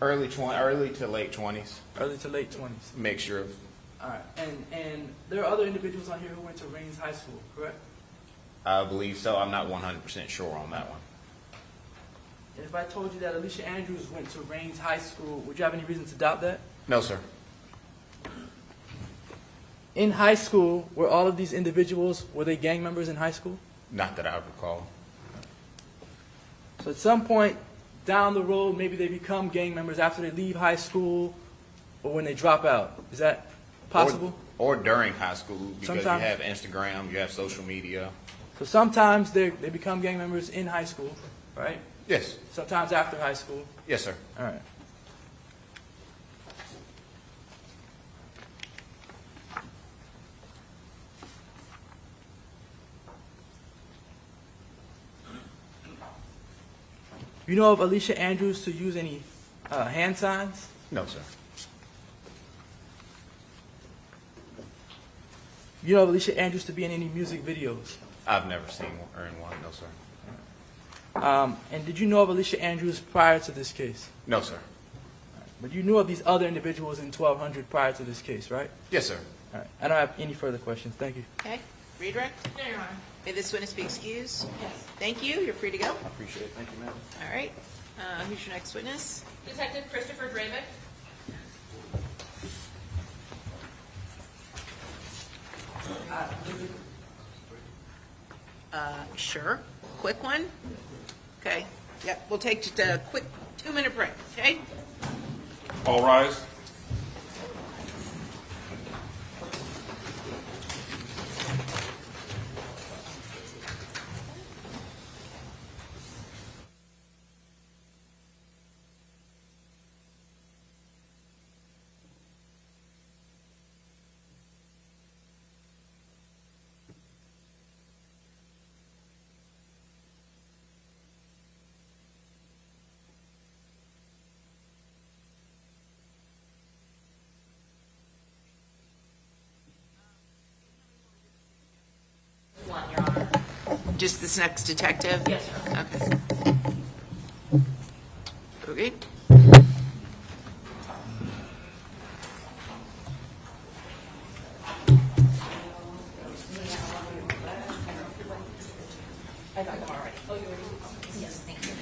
Early to late 20s. Early to late 20s. Mixture of. All right. And there are other individuals on here who went to Rains High School, correct? I believe so. I'm not 100% sure on that one. And if I told you that Alicia Andrews went to Rains High School, would you have any reason to doubt that? No, sir. In high school, were all of these individuals, were they gang members in high school? Not that I recall. So at some point down the road, maybe they become gang members after they leave high school or when they drop out. Is that possible? Or during high school, because Sometimes. you have Instagram, you have social media. So sometimes they become gang members in high school, right? Yes. Sometimes after high school. Yes, sir. All right. You know of Alicia Andrews to use any hand signs? No, sir. You know of Alicia Andrews to be in any music videos? I've never seen her in one. No, sir. And did you know of Alicia Andrews prior to this case? No, sir. But you knew of these other individuals in 1200 prior to this case, right? Yes, sir. All right. I don't have any further questions. Thank you. Okay. Redirect? No, Your Honor. May this witness be excused? Yes. Thank you. You're free to go. I appreciate it. Thank you, ma'am. All right. Who's your next witness? Detective Christopher Dravick. Sure. Quick one? Okay. Yep, we'll take just a quick 2-minute break, okay? All rise. One, Your Honor. Just this next detective? Yes, sir. Okay. Okay. I got them already. Oh, you already? Yes, thank you.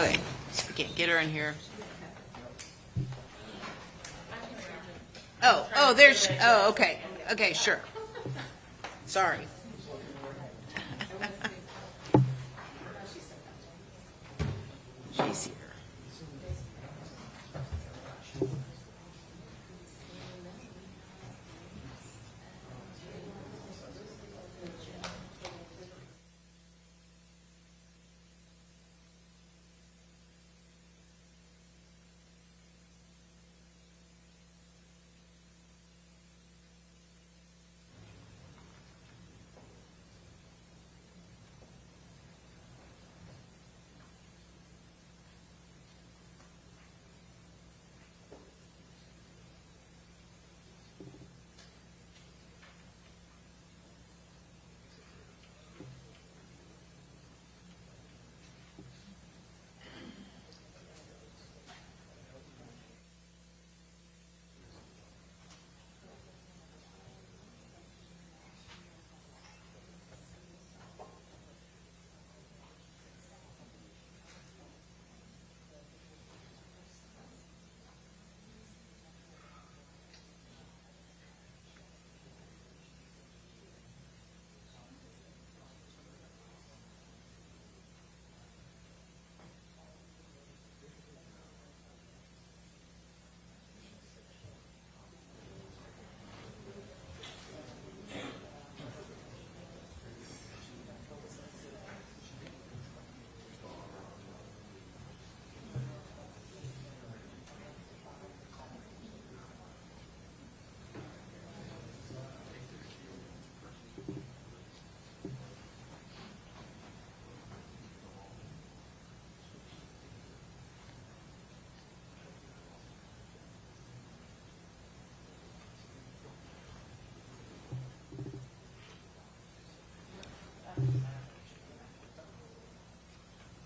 Okay, we can't get her in here. Oh, there's, okay. Okay, sure. Sorry. She's here.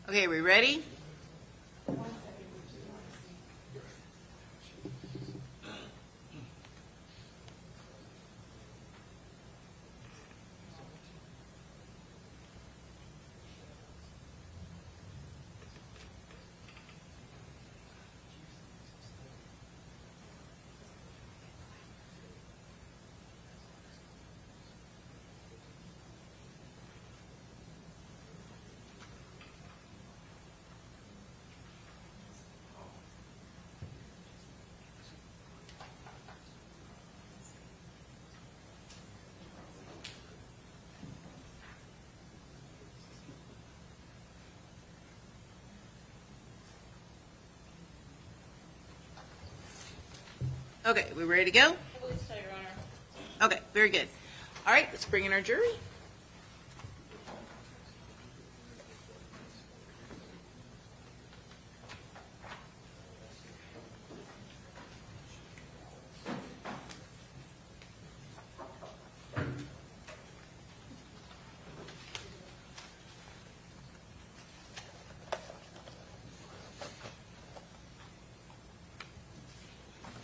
Okay, we ready? Okay, we ready to go? I believe so, Your Honor. Okay, very good. All right, let's bring in our jury.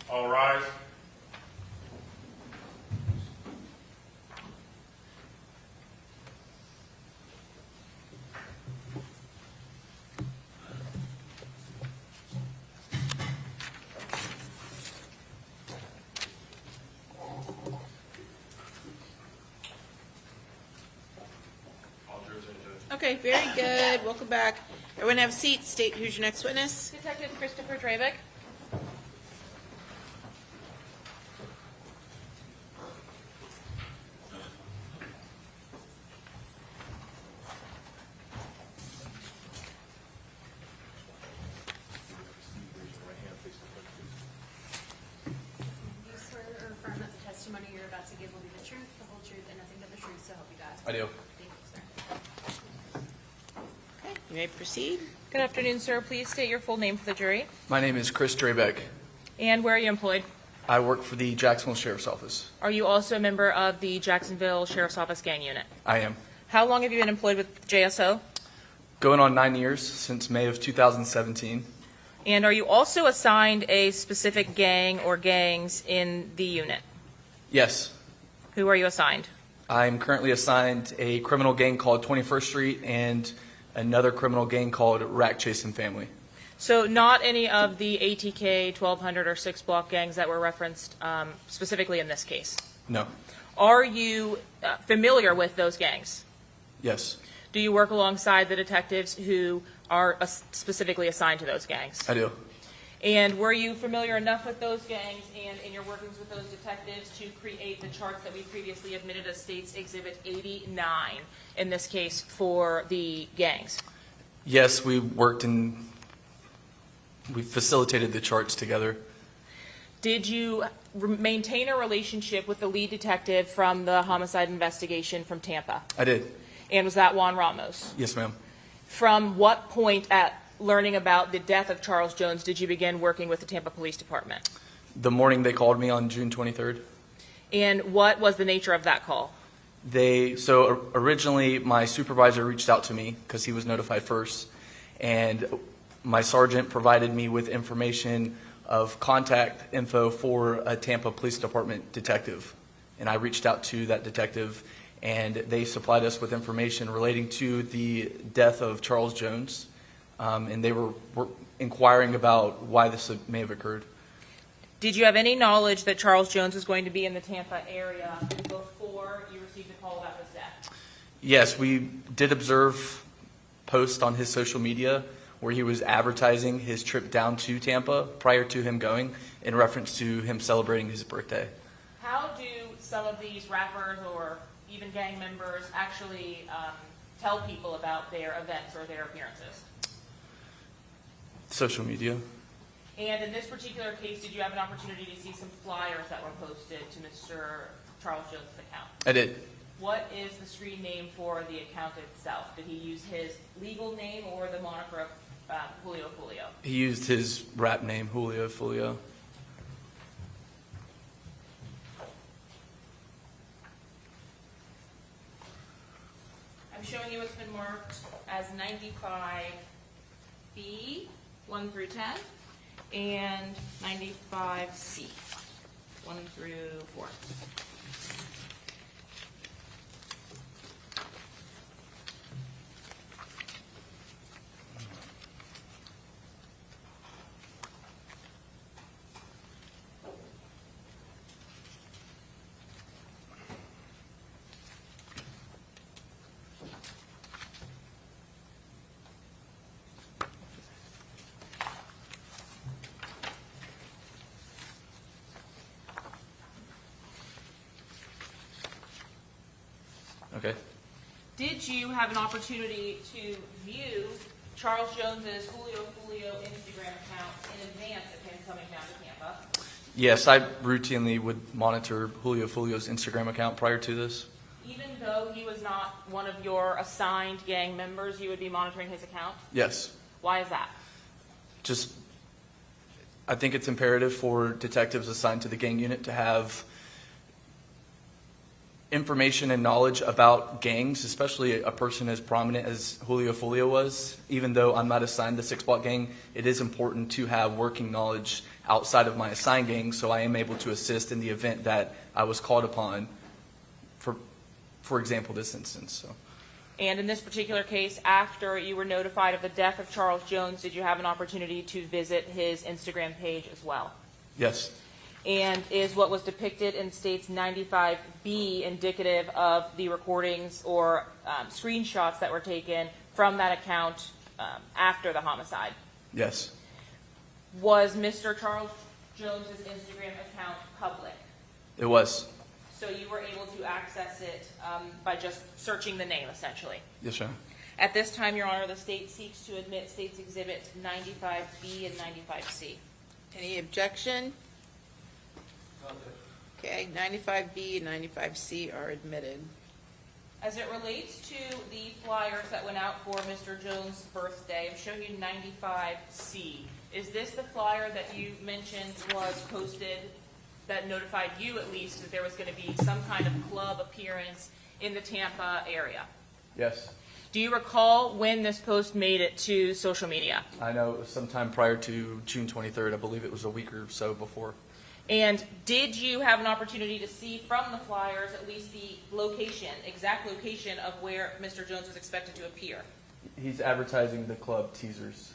All rise. Okay, very good. Welcome back. Everyone have a seat. State who's your next witness. Detective Christopher Dravick. You swear or affirm that the testimony you're about to give will be the truth, the whole truth, and nothing but the truth, so help you God? I do. Thank you, sir. Okay, you may proceed. Good afternoon, sir. Please state your full name for the jury. My name is Chris Drabeck. And where are you employed? I work for the Jacksonville Sheriff's Office. Are you also a member of the Jacksonville Sheriff's Office Gang Unit? I am. How long have you been employed with JSO? Going on 9 years, since May of 2017. And are you also assigned a specific gang or gangs in the unit? Yes. Who are you assigned? I'm currently assigned a criminal gang called 21st Street and another criminal gang called Rack Chasing Family. So not any of the ATK, 1200, or 6 block gangs that were referenced specifically in this case? No. Are you familiar with those gangs? Yes, Do you work alongside the detectives who are specifically assigned to those gangs? I do. And were you familiar enough with those gangs and in your workings with those detectives to create the charts that we previously admitted as State's Exhibit 89, in this case, for the gangs? Yes, we facilitated the charts together. Did you maintain a relationship with the lead detective from the homicide investigation from Tampa? I did. And was that Juan Ramos? Yes, ma'am. From what point at learning about the death of Charles Jones did you begin working with the Tampa Police Department? The morning they called me on June 23rd. And what was the nature of that call? So originally my supervisor reached out to me because he was notified first, and my sergeant provided me with information of contact info for a Tampa Police Department detective. And I reached out to that detective, and they supplied us with information relating to the death of Charles Jones. And they were inquiring about why this may have occurred. Did you have any knowledge that Charles Jones was going to be in the Tampa area before you received a call about his death? Yes, we did observe posts on his social media where he was advertising his trip down to Tampa prior to him going in reference to him celebrating his birthday. How do some of these rappers or even gang members actually tell people about their events or their appearances? Social media. And in this particular case, did you have an opportunity to see some flyers that were posted to Mr. Charles Jones' account? I did. What is the screen name for the account itself? Did he use his legal name or the moniker of Julio Foolio? He used his rap name, Julio Foolio. I'm showing you what's been marked as 95B, 1 through 10, and 95C, 1 through 4. Okay. Did you have an opportunity to view Charles Jones's Julio Foolio Instagram account in advance of him coming down to Tampa? Yes, I routinely would monitor Julio Foolio's Instagram account prior to this. Even though he was not one of your assigned gang members, you would be monitoring his account? Yes. Why is that? I think it's imperative for detectives assigned to the gang unit to have information and knowledge about gangs, especially a person as prominent as Julio Foolio was. Even though I'm not assigned the 6-block gang, it is important to have working knowledge outside of my assigned gang, so I am able to assist in the event that I was called upon, for example, this instance. So. And in this particular case, after you were notified of the death of Charles Jones, did you have an opportunity to visit his Instagram page as well? Yes. And is what was depicted in State's 95B indicative of the recordings or screenshots that were taken from that account after the homicide? Yes. Was Mr. Charles Jones' Instagram account public? It was. So you were able to access it by just searching the name, essentially? Yes, sir. At this time, Your Honor, the State seeks to admit State's Exhibits 95B and 95C. Any objection? Okay, 95B and 95C are admitted. As it relates to the flyers that went out for Mr. Jones' birthday, I'm showing you 95C. Is this the flyer that you mentioned was posted that notified you, at least, that there was going to be some kind of club appearance in the Tampa area? Yes. Do you recall when this post made it to social media? I know it was sometime prior to June 23rd. I believe it was a week or so before. And did you have an opportunity to see from the flyers at least the location, exact location of where Mr. Jones was expected to appear? He's advertising the club teasers.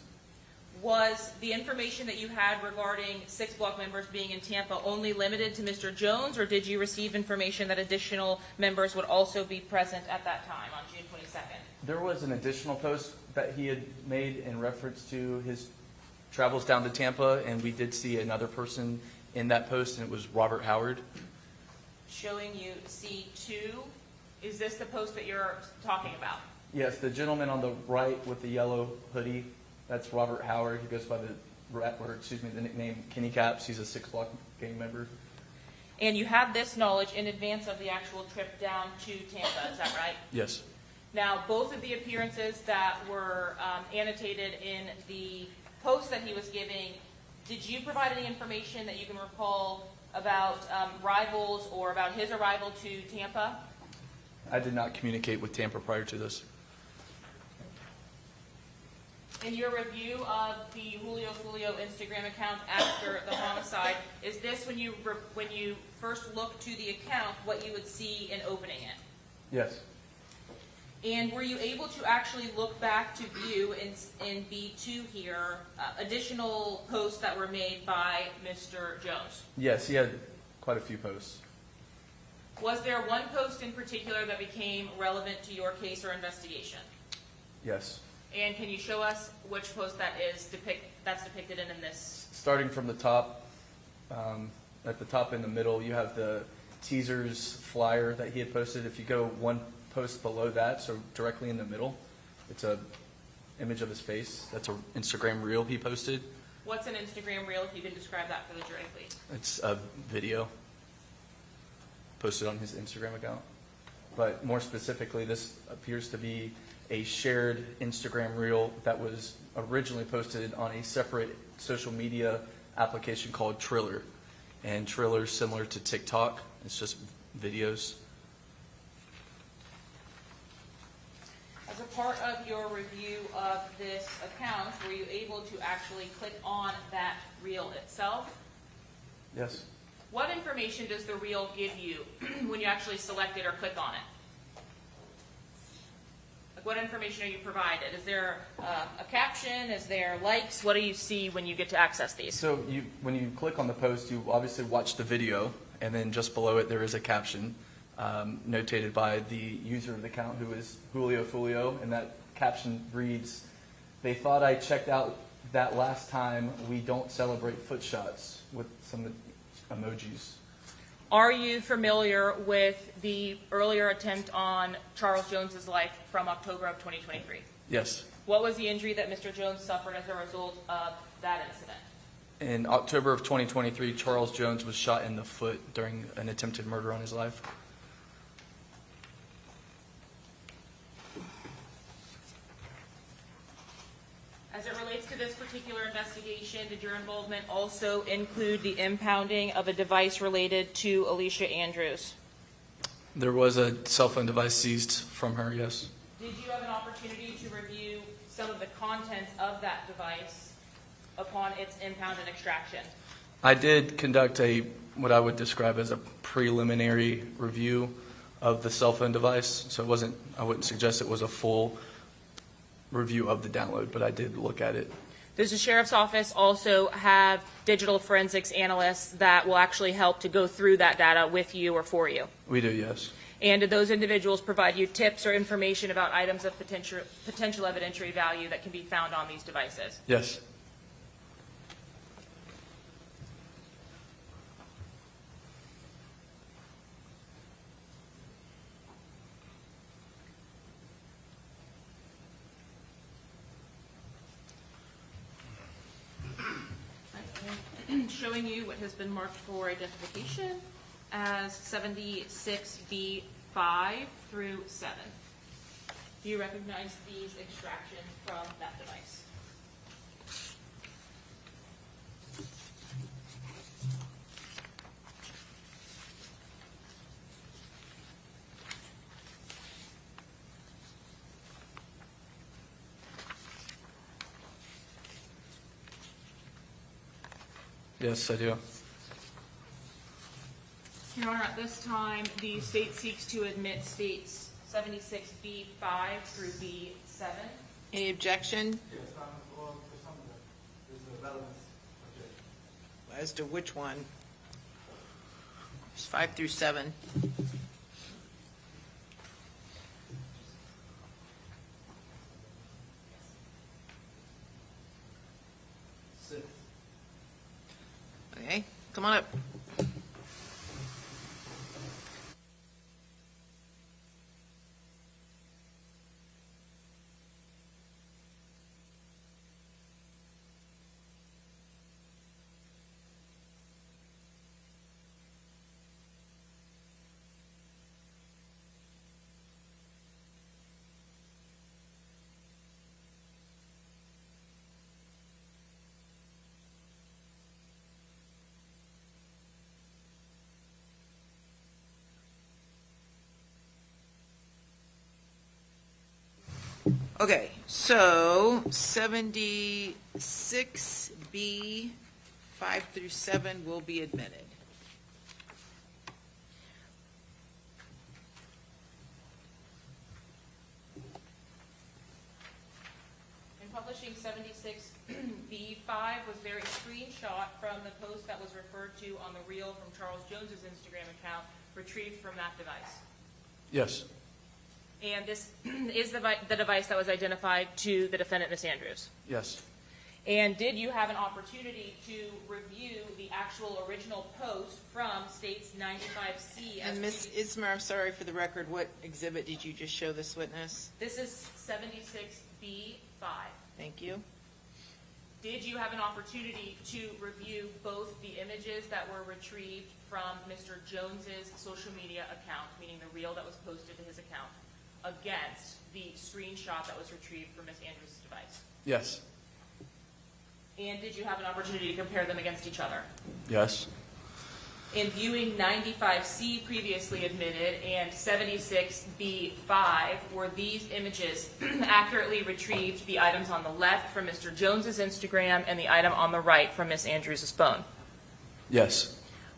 Was the information that you had regarding 6 block members being in Tampa only limited to Mr. Jones, or did you receive information that additional members would also be present at that time on June 22nd? There was an additional post that he had made in reference to his travels down to Tampa, and we did see another person in that post, and it was Robert Howard. Showing you C2. Is this the post that you're talking about? Yes, the gentleman on the right with the yellow hoodie, that's Robert Howard. He goes by the nickname Kenny Caps. He's a 6 block gang member. And you had this knowledge in advance of the actual trip down to Tampa, is that right? Yes. Now, both of the appearances that were annotated in the post that he was giving, did you provide any information that you can recall about rivals or about his arrival to Tampa? I did not communicate with Tampa prior to this. In your review of the Julio Foolio Instagram account after the homicide, is this when you first looked to the account what you would see in opening it? Yes. And were you able to actually look back to view in B2 here additional posts that were made by Mr. Jones? Yes, he had quite a few posts. Was there one post in particular that became relevant to your case or investigation? Yes. And can you show us which post that is that's depicted in this? Starting from the top, at the top in the middle, you have the teasers flyer that he had posted. If you go one post below that, so directly in the middle, it's a image of his face. That's an Instagram reel he posted. What's an Instagram reel, if you can describe that for the jury, please? It's a video posted on his Instagram account. But more specifically, this appears to be a shared Instagram reel that was originally posted on a separate social media application called Triller. And Triller is similar to TikTok. It's just videos. As a part of your review of this account, were you able to actually click on that reel itself? Yes. What information does the reel give you when you actually select it or click on it? Like, what information are you provided? Is there a caption? Is there likes? What do you see when you get to access these? So when you click on the post, you obviously watch the video, and then just below it there is a caption notated by the user of the account, who is Julio Foolio, and that caption reads, "They thought I checked out that last time. We don't celebrate foot shots," with some emojis. Are you familiar with the earlier attempt on Charles Jones's life from October of 2023? Yes. What was the injury that Mr. Jones suffered as a result of that incident? In October of 2023, Charles Jones was shot in the foot during an attempted murder on his life. As it relates to this particular investigation, did your involvement also include the impounding of a device related to Alicia Andrews? There was a cell phone device seized from her, yes. Did you have an opportunity to review some of the contents of that device upon its impound and extraction? I did conduct what I would describe as a preliminary review of the cell phone device. So I wouldn't suggest it was a full review of the download, but I did look at it. Does the Sheriff's Office also have digital forensics analysts that will actually help to go through that data with you or for you? We do, yes. And did those individuals provide you tips or information about items of potential evidentiary value that can be found on these devices? Yes. Showing you what has been marked for identification as 76B5 through 7. Do you recognize these extractions from that device? Yes, I do. Your Honor, at this time, the state seeks to admit states 76B5 through B7. Any objection Yes, for some of them, there's a relevance objection. as to which one? It's 5 through 7. Okay, come on up. Okay, so 76B 5 through 7 will be admitted. In publishing 76B5 was there a screenshot from the post that was referred to on the reel from Charles Jones's Instagram account retrieved from that device? Yes. And this is the device that was identified to the defendant, Ms. Andrews? Yes. And did you have an opportunity to review the actual original post from State's 95C? And Ms. Ismer, I'm sorry for the record, what exhibit did you just show this witness? This is 76B5. Thank you. Did you have an opportunity to review both the images that were retrieved from Mr. Jones's social media account, meaning the reel that was posted to his account, against the screenshot that was retrieved from Ms. Andrews' device? Yes. And did you have an opportunity to compare them against each other? Yes. In viewing 95C previously admitted and 76B5, were these images accurately retrieved, the items on the left from Mr. Jones's Instagram and the item on the right from Ms. Andrews' phone? Yes.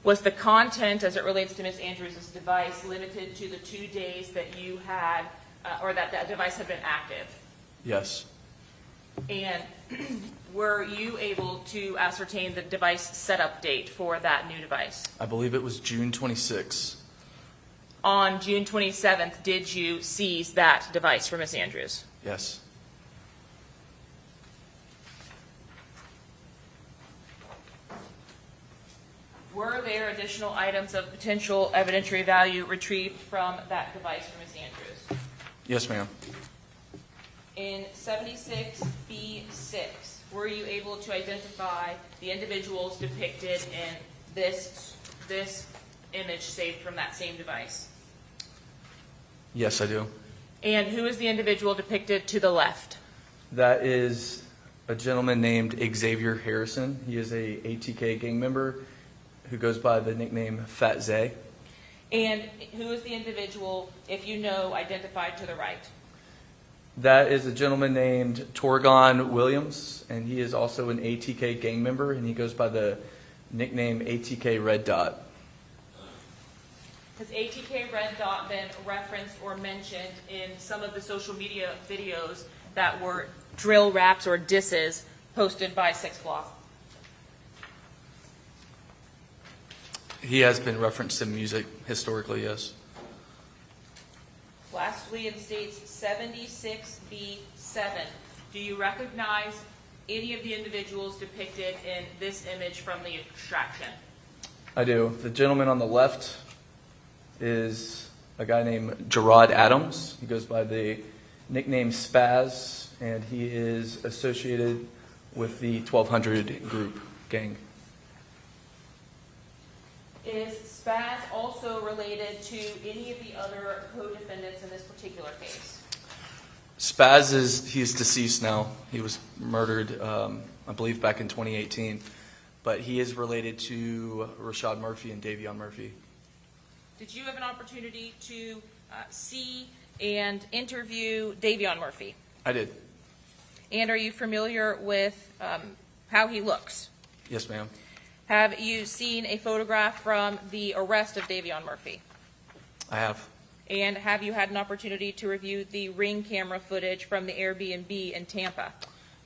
Was the content as it relates to Ms. Andrews' device limited to the 2 days that you had, or that that device had been active? Yes. And were you able to ascertain the device setup date for that new device? I believe it was June 26. On June 27th, did you seize that device for Ms. Andrews? Yes. Were there additional items of potential evidentiary value retrieved from that device for Ms. Andrews? Yes, ma'am. In 76B6, were you able to identify the individuals depicted in this image saved from that same device? Yes, I do. And who is the individual depicted to the left? That is a gentleman named Xavier Harrison. He is a ATK gang member who goes by the nickname Fat Zay. And who is the individual, if you know, identified to the right? That is a gentleman named Torgon Williams, and he is also an ATK gang member, and he goes by the nickname ATK Red Dot. Has ATK Red Dot been referenced or mentioned in some of the social media videos that were drill raps or disses posted by 6 Block? He has been referenced in music historically, yes. Lastly, in State's 76B7, do you recognize any of the individuals depicted in this image from the extraction? I do. The gentleman on the left is a guy named Gerard Adams. He goes by the nickname Spaz, and he is associated with the 1200 group gang. Is Spaz also related to any of the other co-defendants in this particular case? Spaz he's deceased now. He was murdered, I believe, back in 2018. But he is related to Rashad Murphy and Davion Murphy. Did you have an opportunity to see and interview Davion Murphy? I did. And are you familiar with how he looks? Yes, ma'am. Have you seen a photograph from the arrest of Davion Murphy? I have. And have you had an opportunity to review the Ring camera footage from the Airbnb in Tampa?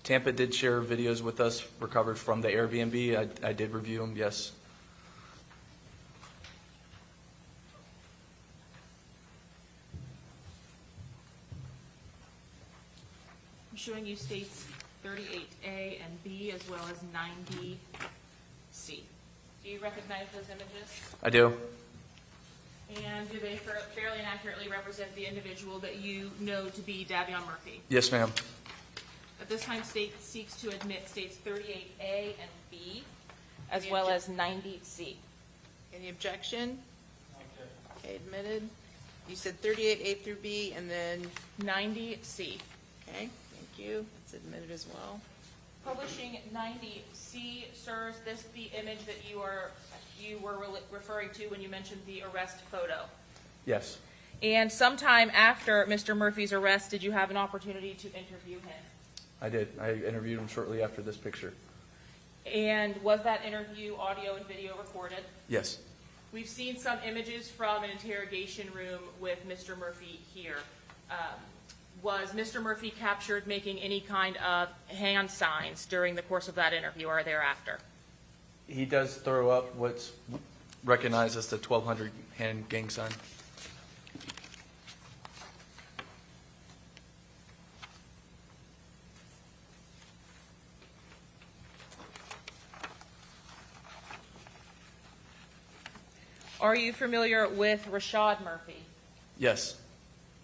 Tampa did share videos with us recovered from the Airbnb. I did review them, yes. I'm showing you states 38A and B as well as 90C. Do you recognize those images? I do. And do they fairly and accurately represent the individual that you know to be Davion Murphy? Yes, ma'am. At this time, state seeks to admit states 38A and B, as well as 90C. Any objection? Okay, admitted. You said 38A through B and then 90C. Okay, thank you. It's admitted as well. Publishing 90C, sirs, this the image that you were referring to when you mentioned the arrest photo. Yes. And sometime after Mr. Murphy's arrest, did you have an opportunity to interview him? I did. I interviewed him shortly after this picture. And was that interview audio and video recorded? Yes. We've seen some images from an interrogation room with Mr. Murphy here. Was Mr. Murphy captured making any kind of hand signs during the course of that interview or thereafter? He does throw up what's recognized as the 1200 hand gang sign. Are you familiar with Rashad Murphy? Yes.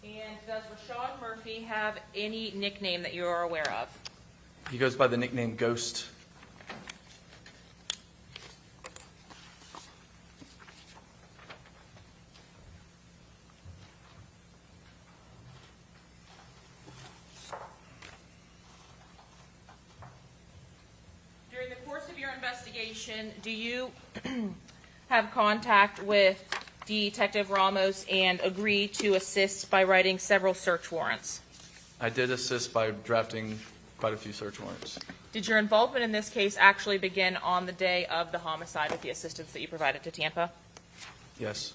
And does Rashad Murphy have any nickname that you are aware of? He goes by the nickname Ghost. During the course of your investigation, do you have contact with Detective Ramos and agree to assist by writing several search warrants? I did assist by drafting quite a few search warrants. Did your involvement in this case actually begin on the day of the homicide with the assistance that you provided to Tampa? Yes.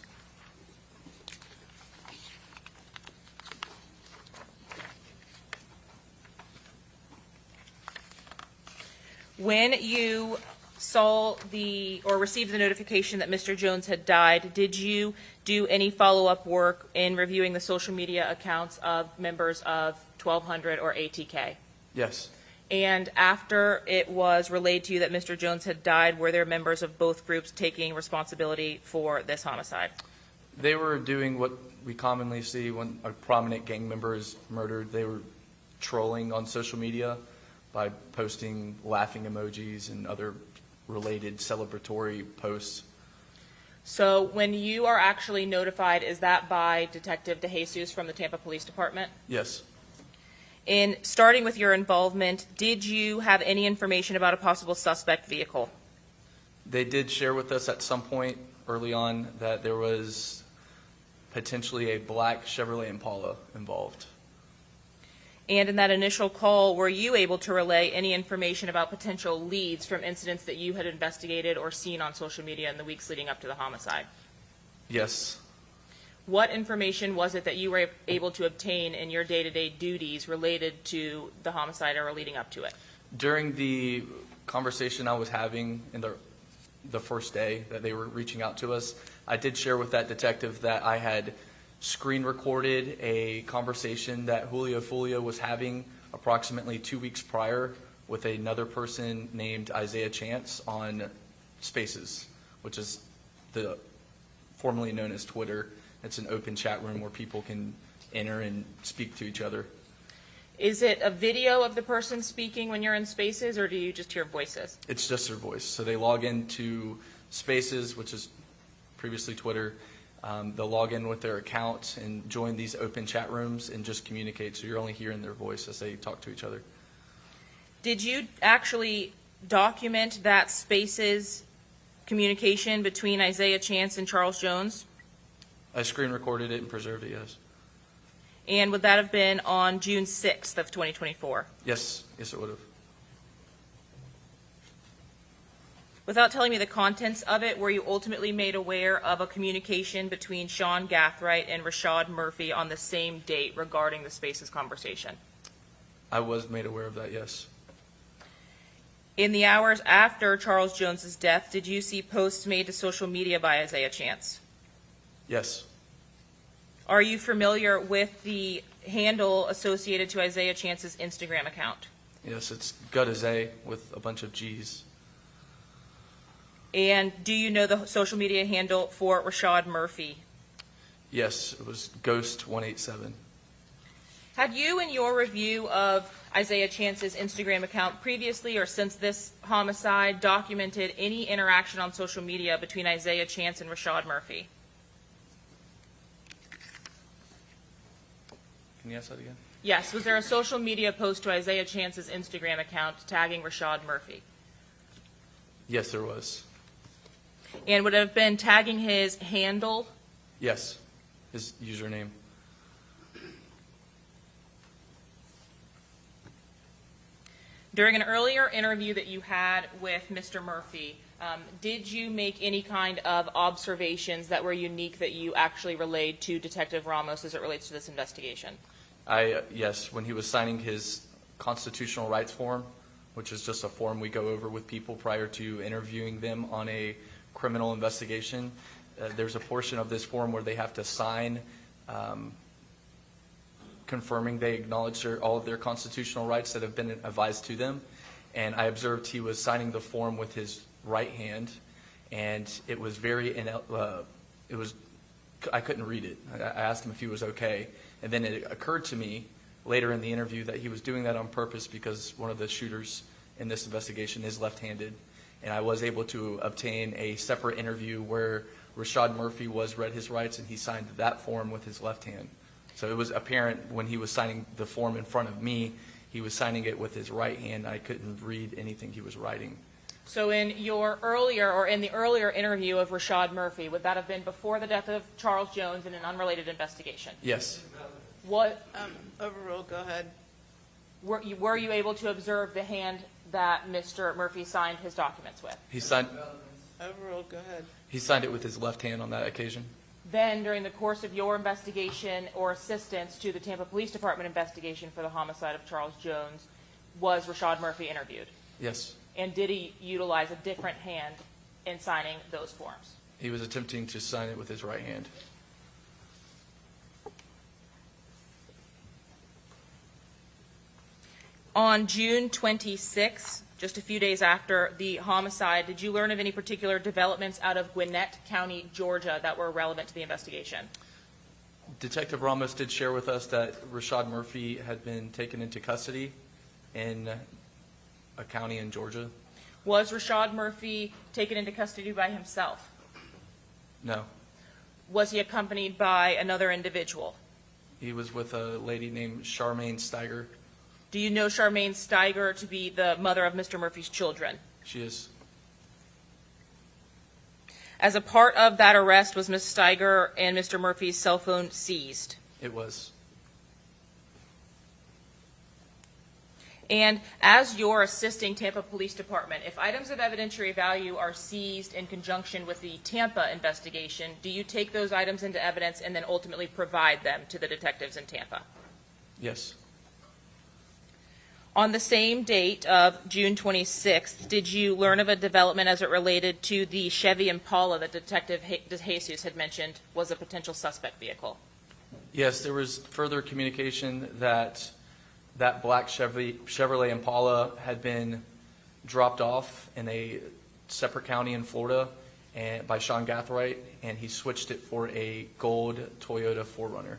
When you saw or received the notification that Mr. Jones had died, did you do any follow-up work in reviewing the social media accounts of members of 1200 or ATK? Yes. And after it was relayed to you that Mr. Jones had died, were there members of both groups taking responsibility for this homicide? They were doing what we commonly see when a prominent gang member is murdered. They were trolling on social media by posting laughing emojis and other related celebratory posts. So when you are actually notified, is that by Detective DeJesus from the Tampa Police Department? Yes. In starting with your involvement, did you have any information about a possible suspect vehicle? They did share with us at some point early on that there was potentially a black Chevrolet Impala involved. And in that initial call, were you able to relay any information about potential leads from incidents that you had investigated or seen on social media in the weeks leading up to the homicide? Yes. What information was it that you were able to obtain in your day-to-day duties related to the homicide or leading up to it? During the conversation I was having in the first day that they were reaching out to us, I did share with that detective that I had screen recorded a conversation that Julio Foolio was having approximately 2 weeks prior with another person named Isaiah Chance on Spaces, which is formerly known as Twitter. It's an open chat room where people can enter and speak to each other. Is it a video of the person speaking when you're in Spaces, or do you just hear voices? It's just their voice. So they log into Spaces, which is previously Twitter. They'll log in with their account and join these open chat rooms and just communicate. So you're only hearing their voice as they talk to each other. Did you actually document that Spaces communication between Isaiah Chance and Charles Jones? I screen recorded it and preserved it, yes. And would that have been on June 6th of 2024? Yes, it would have. Without telling me the contents of it, were you ultimately made aware of a communication between Sean Gathright and Rashad Murphy on the same date regarding the Spaces conversation? I was made aware of that, yes. In the hours after Charles Jones's death, did you see posts made to social media by Isaiah Chance? Yes. Are you familiar with the handle associated to Isaiah Chance's Instagram account? Yes, it's Gutazay with a bunch of G's. And do you know the social media handle for Rashad Murphy? Yes, it was Ghost187. Had you, in your review of Isaiah Chance's Instagram account previously or since this homicide, documented any interaction on social media between Isaiah Chance and Rashad Murphy? Can you ask that again? Yes. Was there a social media post to Isaiah Chance's Instagram account tagging Rashad Murphy? Yes, there was. And would it have been tagging his handle? Yes, his username. During an earlier interview that you had with Mr. Murphy, did you make any kind of observations that were unique that you actually relayed to Detective Ramos as it relates to this investigation? Yes, when he was signing his constitutional rights form, which is just a form we go over with people prior to interviewing them on a criminal investigation, there's a portion of this form where they have to sign confirming they acknowledge all of their constitutional rights that have been advised to them. And I observed he was signing the form with his right hand, and it was I couldn't read it. I asked him if he was okay, and then it occurred to me later in the interview that he was doing that on purpose because one of the shooters in this investigation is left-handed, and I was able to obtain a separate interview where Rashad Murphy was read his rights and he signed that form with his left hand. So it was apparent when he was signing the form in front of me, he was signing it with his right hand. I couldn't read anything he was writing. So in the earlier interview of Rashad Murphy, would that have been before the death of Charles Jones in an unrelated investigation? Yes. What? Overruled, go ahead. Were you able to observe the hand that Mr. Murphy signed his documents with? He signed. Overruled, go ahead. He signed it with his left hand on that occasion. Then, during the course of your investigation or assistance to the Tampa Police Department investigation for the homicide of Charles Jones, was Rashad Murphy interviewed? Yes. And did he utilize a different hand in signing those forms? He was attempting to sign it with his right hand. On June 26, just a few days after the homicide, did you learn of any particular developments out of Gwinnett County, Georgia, that were relevant to the investigation? Detective Ramos did share with us that Rashad Murphy had been taken into custody in a county in Georgia. Was Rashad Murphy taken into custody by himself? No. Was he accompanied by another individual? He was with a lady named Charmaine Steiger. Do you know Charmaine Steiger to be the mother of Mr. Murphy's children? She is. As a part of that arrest, was Ms. Steiger and Mr. Murphy's cell phone seized? It was. And as you're assisting Tampa Police Department, if items of evidentiary value are seized in conjunction with the Tampa investigation, do you take those items into evidence and then ultimately provide them to the detectives in Tampa? Yes. On the same date of June 26th, did you learn of a development as it related to the Chevy Impala that Detective Jesus had mentioned was a potential suspect vehicle? Yes, there was further communication that that black Chevrolet Impala had been dropped off in a separate county in Florida by Sean Gathright, and he switched it for a gold Toyota 4Runner.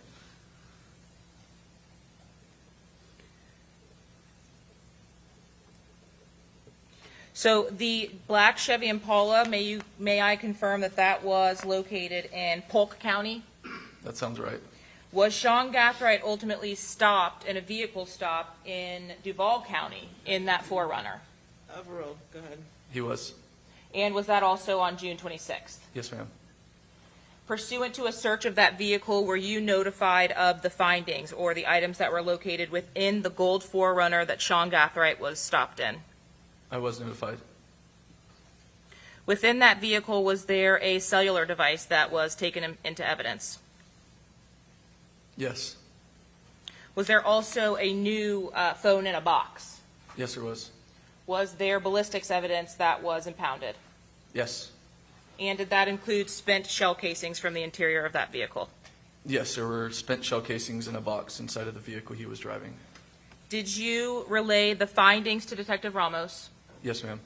So the black Chevy Impala, may I confirm that that was located in Polk County? That sounds right. Was Sean Gathright ultimately stopped in a vehicle stop in Duval County in that 4Runner? Overruled, go ahead. He was. And was that also on June 26th? Yes, ma'am. Pursuant to a search of that vehicle, were you notified of the findings or the items that were located within the gold 4Runner that Sean Gathright was stopped in? I was notified. Within that vehicle, was there a cellular device that was taken into evidence? Yes. Was there also a new phone in a box? Yes, there was. Was there ballistics evidence that was impounded? Yes. And did that include spent shell casings from the interior of that vehicle? Yes, there were spent shell casings in a box inside of the vehicle he was driving. Did you relay the findings to Detective Ramos? Yes, ma'am.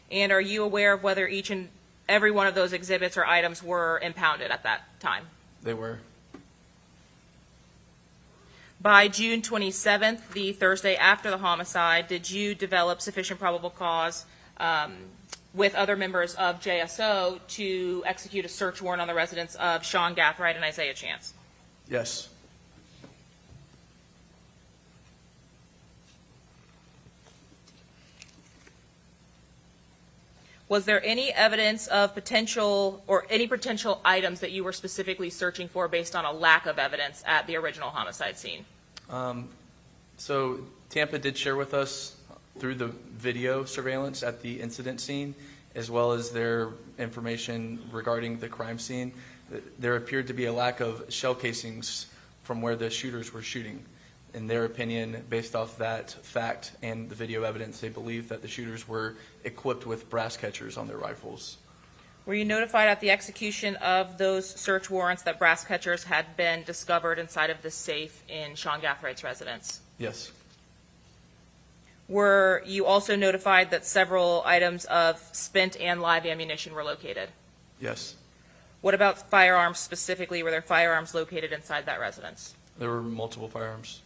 And are you aware of whether each and every one of those exhibits or items were impounded at that time? They were. By June 27th, the Thursday after the homicide, did you develop sufficient probable cause with other members of JSO to execute a search warrant on the residence of Sean Gathright and Isaiah Chance? Yes. Was there any evidence of potential or any potential items that you were specifically searching for based on a lack of evidence at the original homicide scene? So Tampa did share with us through the video surveillance at the incident scene, as well as their information regarding the crime scene, there appeared to be a lack of shell casings from where the shooters were shooting. In their opinion, based off that fact and the video evidence, they believe that the shooters were equipped with brass catchers on their rifles. Were you notified at the execution of those search warrants that brass catchers had been discovered inside of the safe in SeanGathright's residence? Yes. Were you also notified that several items of spent and live ammunition were located? Yes. What about firearms specifically? Were there firearms located inside that residence? There were multiple firearms.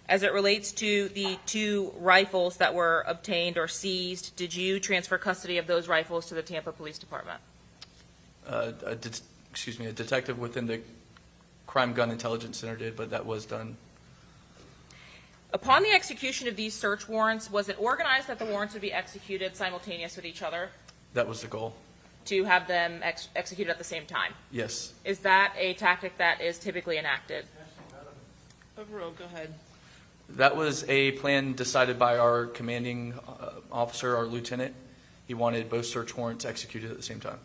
As it relates to the 2 rifles that were obtained or seized, did you transfer custody of those rifles to the Tampa Police Department? A detective within the Crime Gun Intelligence Center did, but that was done. Upon the execution of these search warrants, was it organized that the warrants would be executed simultaneous with each other That was the goal. to have them executed at the same time? Yes. Is that a tactic that is typically enacted? Overall, go ahead. That was a plan decided by our commanding officer, our lieutenant. He wanted both search warrants executed at the same time.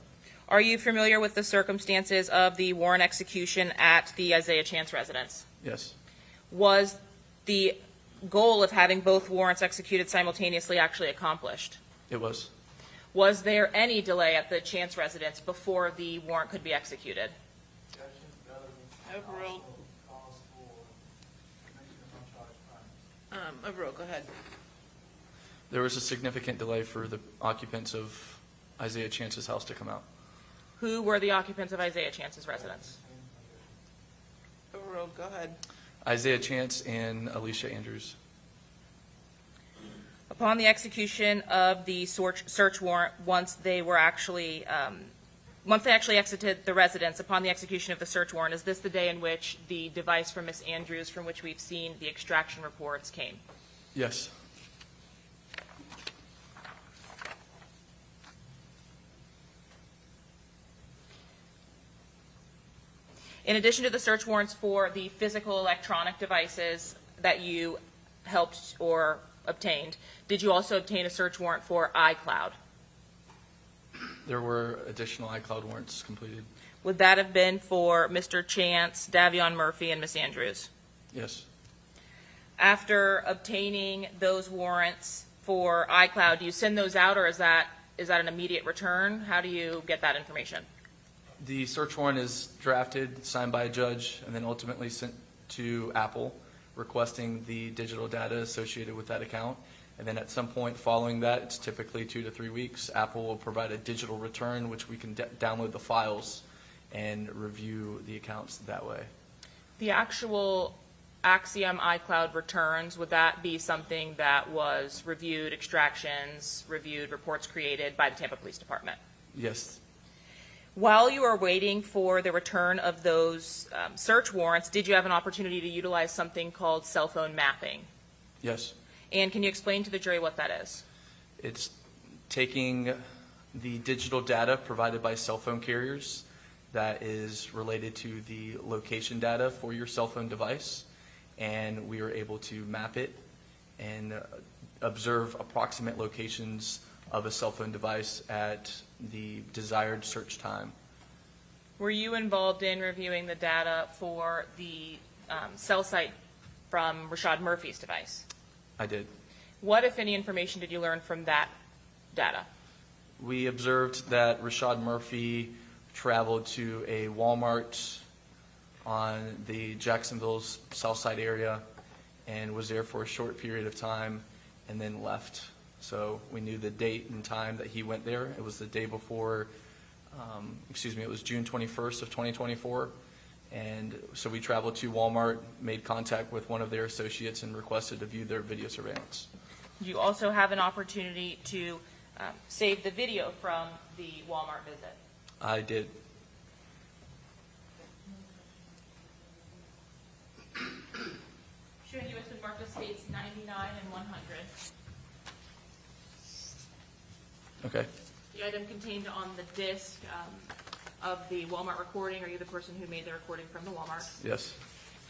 Are you familiar with the circumstances of the warrant execution at the Isaiah Chance residence? Yes. Was the goal of having both warrants executed simultaneously actually accomplished? It was. Was there any delay at the Chance residence before the warrant could be executed? Overall. Overall, go ahead. There was a significant delay for the occupants of Isaiah Chance's house to come out. Who were the occupants of Isaiah Chance's residence? Overall, go ahead. Isaiah Chance and Alicia Andrews. Upon the execution of the search warrant, once they actually exited the residence, upon the execution of the search warrant, is this the day in which the device from Miss Andrews, from which we've seen the extraction reports, came? Yes. In addition to the search warrants for the physical electronic devices that you helped or obtained, did you also obtain a search warrant for iCloud? There were additional iCloud warrants completed. Would that have been for Mr. Chance, Davion Murphy, and Miss Andrews? Yes. After obtaining those warrants for iCloud, do you send those out, or is that an immediate return? How do you get that information? The search warrant is drafted, signed by a judge, and then ultimately sent to Apple, requesting the digital data associated with that account. And then at some point following that, it's typically 2 to 3 weeks, Apple will provide a digital return, which we can download the files and review the accounts that way. The actual Axiom iCloud returns, would that be something that was reviewed, extractions, reviewed, reports created by the Tampa Police Department? Yes. While you were waiting for the return of those search warrants, did you have an opportunity to utilize something called cell phone mapping? Yes. And can you explain to the jury what that is? It's taking the digital data provided by cell phone carriers that is related to the location data for your cell phone device, and we are able to map it and observe approximate locations of a cell phone device at the desired search time. Were you involved in reviewing the data for the cell site from Rashad Murphy's device? I did. What, if any, information did you learn from that data? We observed that Rashad Murphy traveled to a Walmart on the Jacksonville's south side area and was there for a short period of time and then left. So we knew the date and time that he went there. It was the day before, it was June 21st of 2024. And so we traveled to Walmart, made contact with one of their associates, and requested to view their video surveillance. You also have an opportunity to save the video from the Walmart visit. I did. Showing you Mr. Marcus states 99 and 100. Okay. The item contained on the disc of the Walmart recording, are you the person who made the recording from the Walmart? Yes.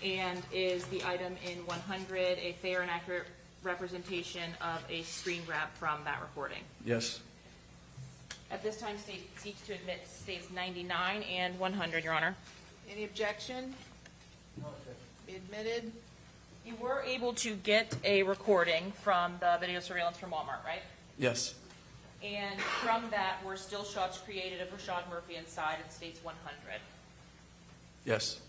And is the item in 100 a fair and accurate representation of a screen grab from that recording? Yes. At this time, state seeks to admit states 99 and 100, Your Honor. Any objection? No, Be admitted. You were able to get a recording from the video surveillance from Walmart, right? Yes. And from that were still shots created of Rashad Murphy inside and states 100. Yes.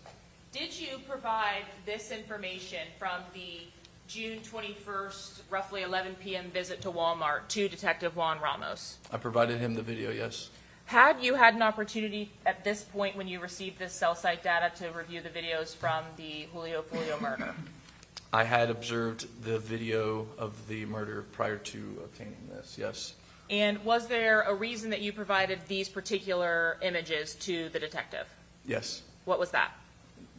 Did you provide this information from the June 21st, roughly 11 p.m. visit to Walmart to Detective Juan Ramos? I provided him the video, yes. Had you had an opportunity at this point when you received this cell site data to review the videos from the Julio Foolio murder? I had observed the video of the murder prior to obtaining this, yes. And was there a reason that you provided these particular images to the detective? Yes. What was that?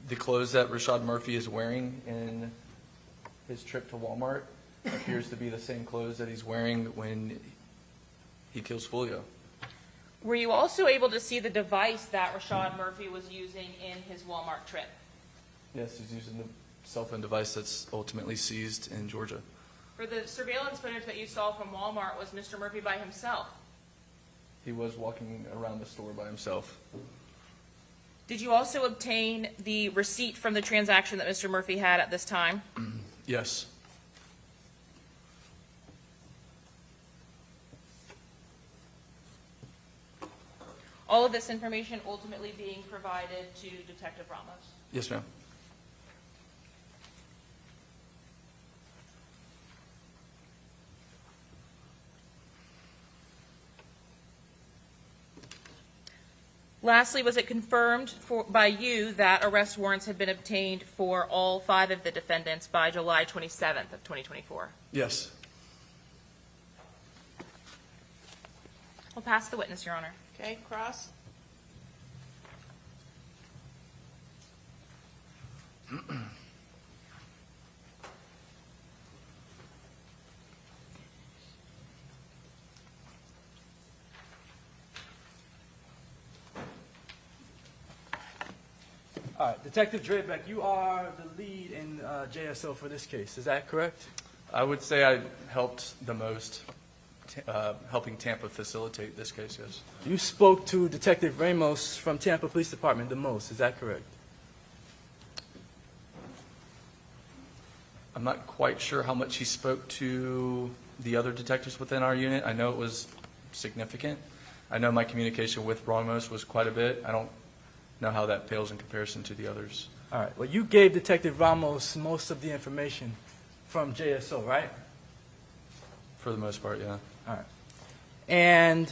The clothes that Rashad Murphy is wearing in his trip to Walmart appears to be the same clothes that he's wearing when he kills Foolio. Were you also able to see the device that Rashad Murphy was using in his Walmart trip? Yes, he's using the cell phone device that's ultimately seized in Georgia. For the surveillance footage that you saw from Walmart, was Mr. Murphy by himself? He was walking around the store by himself. Did you also obtain the receipt from the transaction that Mr. Murphy had at this time? Yes. All of this information ultimately being provided to Detective Ramos? Yes, ma'am. Lastly, was it confirmed by you that arrest warrants had been obtained for all 5 of the defendants by July 27th of 2024? Yes. I'll pass the witness, Your Honor. Okay, cross. All right, Detective Drebeck, you are the lead in JSO for this case. Is that correct? I would say I helped the most, helping Tampa facilitate this case, yes. You spoke to Detective Ramos from Tampa Police Department the most. Is that correct? I'm not quite sure how much he spoke to the other detectives within our unit. I know it was significant. I know my communication with Ramos was quite a bit. I don't know how that pales in comparison to the others. All right. Well, you gave Detective Ramos most of the information from JSO, right? For the most part, yeah. All right. And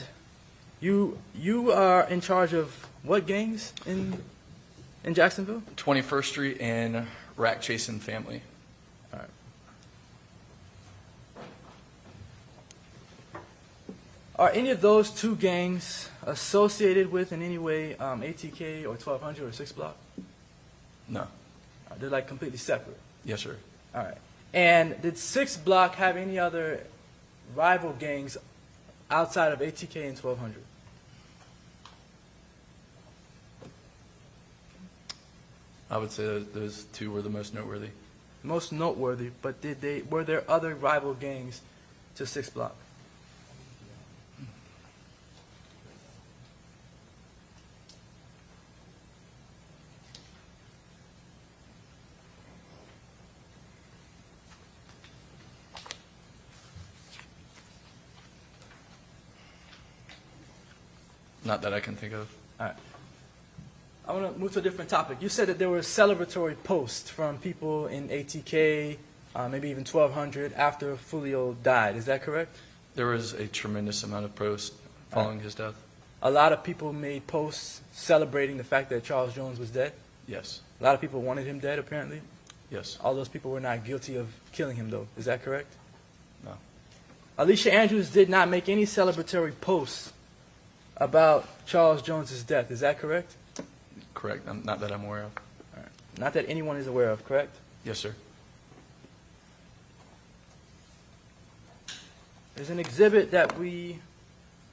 you are in charge of what gangs in Jacksonville? 21st Street and Rack Chasin Family. All right. Are any of those 2 gangs associated with in any way ATK or 1200 or 6 Block? No. They're like completely separate? Yes, sir. All right. And did 6 Block have any other rival gangs outside of ATK and 1200? I would say those 2 were the most noteworthy. Most noteworthy, but were there other rival gangs to 6 Block? Not that I can think of. All right. I want to move to a different topic. You said that there were celebratory posts from people in ATK, maybe even 1200, after Foolio died. Is that correct? There was a tremendous amount of posts following his death. A lot of people made posts celebrating the fact that Charles Jones was dead. Yes. A lot of people wanted him dead, apparently. Yes. All those people were not guilty of killing him, though. Is that correct? No. Alicia Andrews did not make any celebratory posts about Charles Jones's death. Is that correct? Correct. Not that I'm aware of. All right. Not that anyone is aware of, correct? Yes, sir. There's an exhibit that we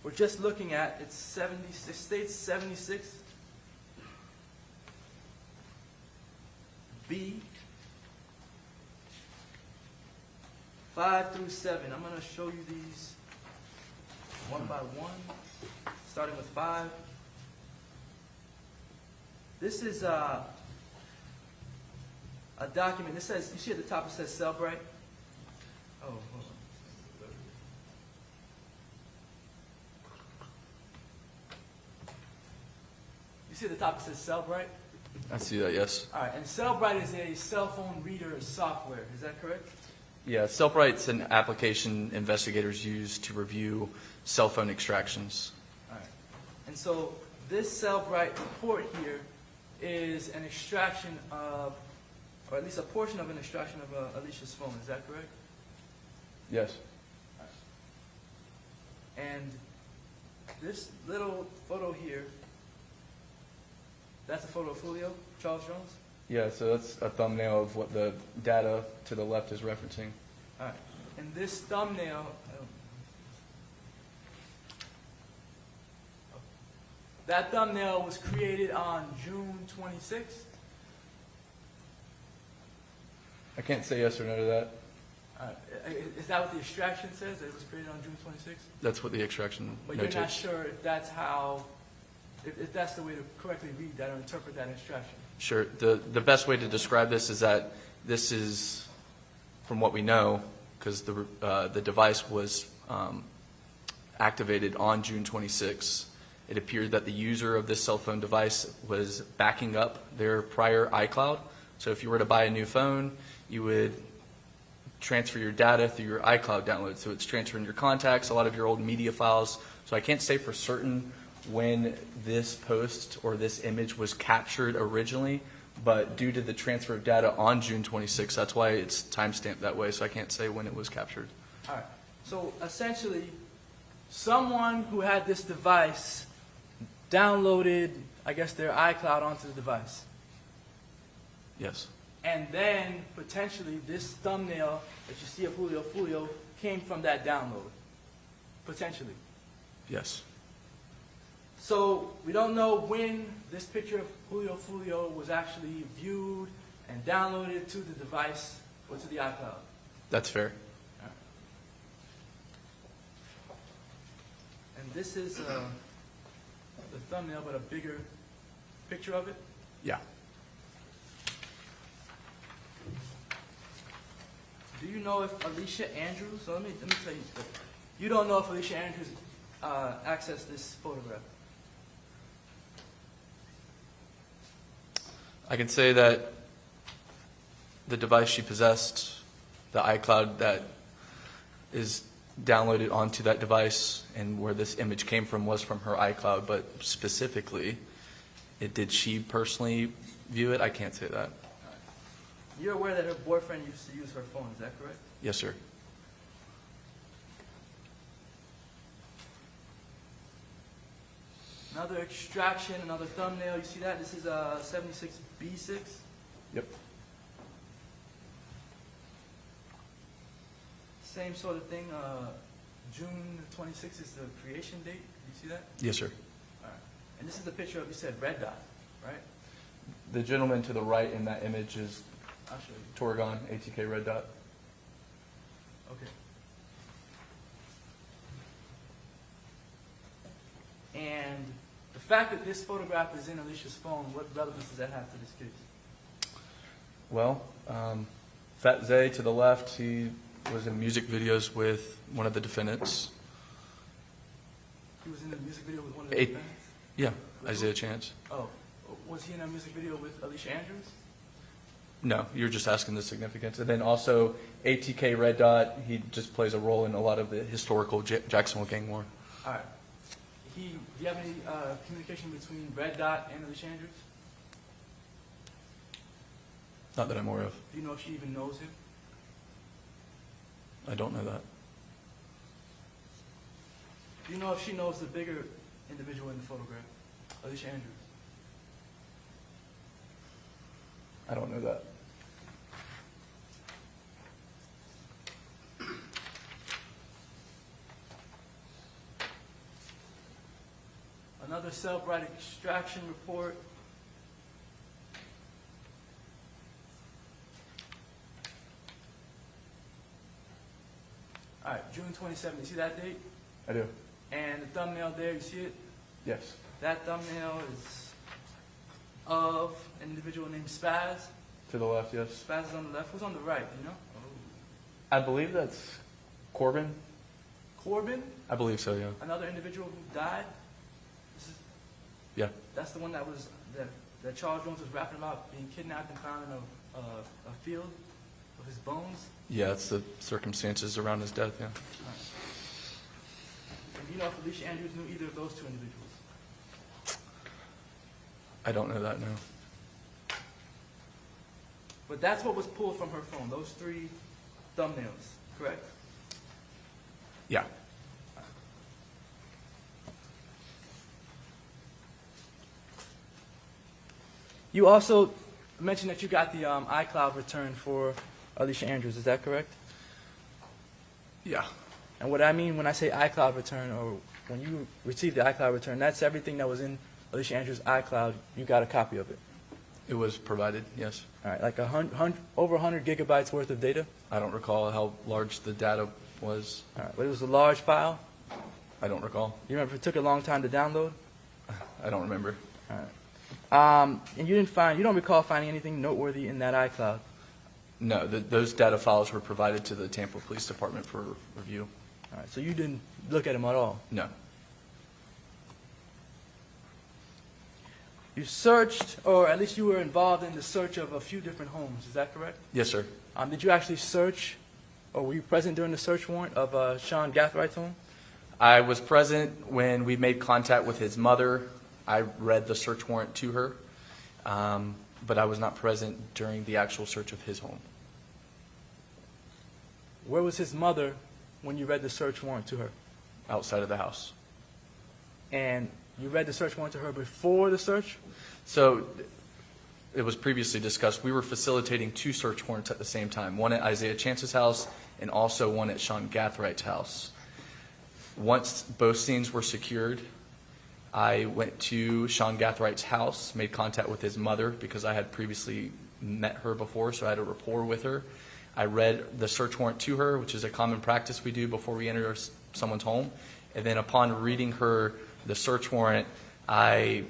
were just looking at. It's 76, it states 76 B 5 through 7. I'm going to show you these one by one, starting with 5. This is a document. This says, you see at the top it says Cellbrite? Oh, hold on. You see at the top it says Cellbrite? I see that, yes. All right, and Cellbrite is a cell phone reader software. Is that correct? Yeah, Cellbrite's an application investigators use to review cell phone extractions. All right. And so this Cellbrite report here is an extraction of, or at least a portion of an extraction of Alicia's phone. Is that correct? Yes. All right. And this little photo here, that's a photo of Julio, Charles Jones? Yeah, so that's a thumbnail of what the data to the left is referencing. All right. And this thumbnail, that thumbnail was created on June 26th? I can't say yes or no to that. Is that what the extraction says, that it was created on June 26th? That's what the extraction But notates. you're not sure if that's how, if that's the way to correctly read that or interpret that extraction? Sure. The best way to describe this is that this is, from what we know, because the device was activated on June 26. It appeared that the user of this cell phone device was backing up their prior iCloud. So if you were to buy a new phone, you would transfer your data through your iCloud download. So it's transferring your contacts, a lot of your old media files. So I can't say for certain when this post or this image was captured originally, but due to the transfer of data on June 26, that's why it's timestamped that way, so I can't say when it was captured. All right. So essentially, someone who had this device downloaded, I guess, their iCloud onto the device. Yes. And then, potentially, this thumbnail that you see of Julio Foolio came from that download. Potentially. Yes. So we don't know when this picture of Julio Foolio was actually viewed and downloaded to the device or to the iCloud. That's fair. All right. And this is the thumbnail, but a bigger picture of it? Yeah. Do you know if Alicia Andrews, so let me tell you, you don't know if Alicia Andrews accessed this photograph? I can say that the device she possessed, the iCloud that is downloaded onto that device and where this image came from was from her iCloud, but specifically, did she personally view it? I can't say that. You're aware that her boyfriend used to use her phone, is that correct? Yes, sir. Another extraction, another thumbnail. You see that? This is 76B6. Yep. Same sort of thing. June 26th is the creation date. You see that? Yes, sir. All right. And this is the picture of, you said, red dot, right? The gentleman to the right in that image is I'll show you. Torgon, ATK Red Dot. Okay. And the fact that this photograph is in Alicia's phone, what relevance does that have to this case? Well, Fat Zay to the left, he was in music videos with one of the defendants. He was in the music video with one of the defendants? Yeah, Isaiah Chance. Oh, was he in a music video with Alicia Andrews? No, you're just asking the significance. And then also ATK Red Dot, he just plays a role in a lot of the historical Jacksonville gang war. All right. Do you have any communication between Red Dot and Alicia Andrews? Not that I'm aware of. Do you know if she even knows him? I don't know that. Do you know if she knows the bigger individual in the photograph, Alicia Andrews? I don't know that. Another self-right extraction report. All right, June 27th. You see that date? I do. And the thumbnail there, you see it? Yes. That thumbnail is of an individual named Spaz. To the left, yes. Spaz is on the left. Who's on the right, you know? I believe that's Corbin. Corbin? I believe so, yeah. Another individual who died? This is, Yeah. that's the one that was, that Charles Jones was rapping about being kidnapped and found in a field of his bones? Yeah, it's the circumstances around his death, yeah. And do you know if Alicia Andrews knew either of those two individuals? I don't know that, no. But that's what was pulled from her phone, those 3 thumbnails, correct? Yeah. You also mentioned that you got the iCloud return for Alicia Andrews, is that correct? Yeah. And what I mean when I say iCloud return, or when you received the iCloud return, that's everything that was in Alicia Andrews' iCloud. You got a copy of it. It was provided, yes. All right, like over 100 gigabytes worth of data? I don't recall how large the data was. All right, but it was a large file? I don't recall. You remember if it took a long time to download? I don't remember. All right. And you don't recall finding anything noteworthy in that iCloud? No, those data files were provided to the Tampa Police Department for review. All right, so you didn't look at them at all? No. You searched, or at least you were involved in the search of a few different homes, is that correct? Yes, sir. Did you actually search, or were you present during the search warrant of Sean Gathwright's home? I was present when we made contact with his mother. I read the search warrant to her, but I was not present during the actual search of his home. Where was his mother when you read the search warrant to her? Outside of the house. And you read the search warrant to her before the search? So it was previously discussed. We were facilitating 2 search warrants at the same time, one at Isaiah Chance's house and also one at Sean Gathwright's house. Once both scenes were secured, I went to Sean Gathwright's house, made contact with his mother because I had previously met her before, so I had a rapport with her. I read the search warrant to her, which is a common practice we do before we enter someone's home. And then upon reading her the search warrant, I,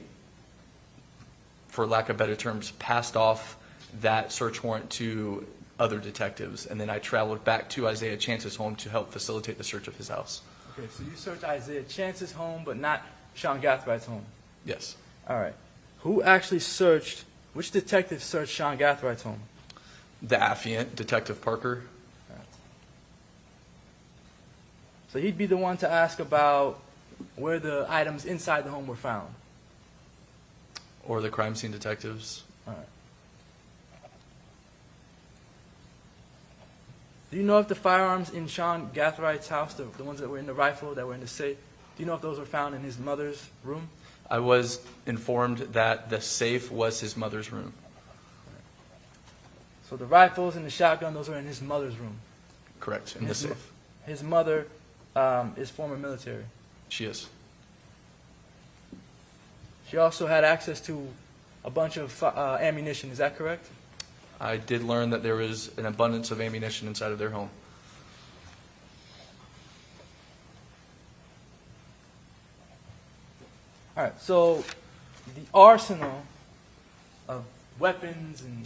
for lack of better terms, passed off that search warrant to other detectives. And then I traveled back to Isaiah Chance's home to help facilitate the search of his house. Okay, so you searched Isaiah Chance's home, but not Sean Gathwright's home? Yes. All right. Who actually searched, which detective searched Sean Gathwright's home? The affiant, Detective Parker. All right. So he'd be the one to ask about where the items inside the home were found? Or the crime scene detectives. All right. Do you know if the firearms in Sean Gathwright's house, the ones that were in the rifle, that were in the safe, do you know if those were found in his mother's room? I was informed that the safe was his mother's room. So the rifles and the shotgun, those are in his mother's room? Correct, in the safe. His mother is former military? She is. She also had access to a bunch of ammunition, is that correct? I did learn that there was an abundance of ammunition inside of their home. All right, so the arsenal of weapons and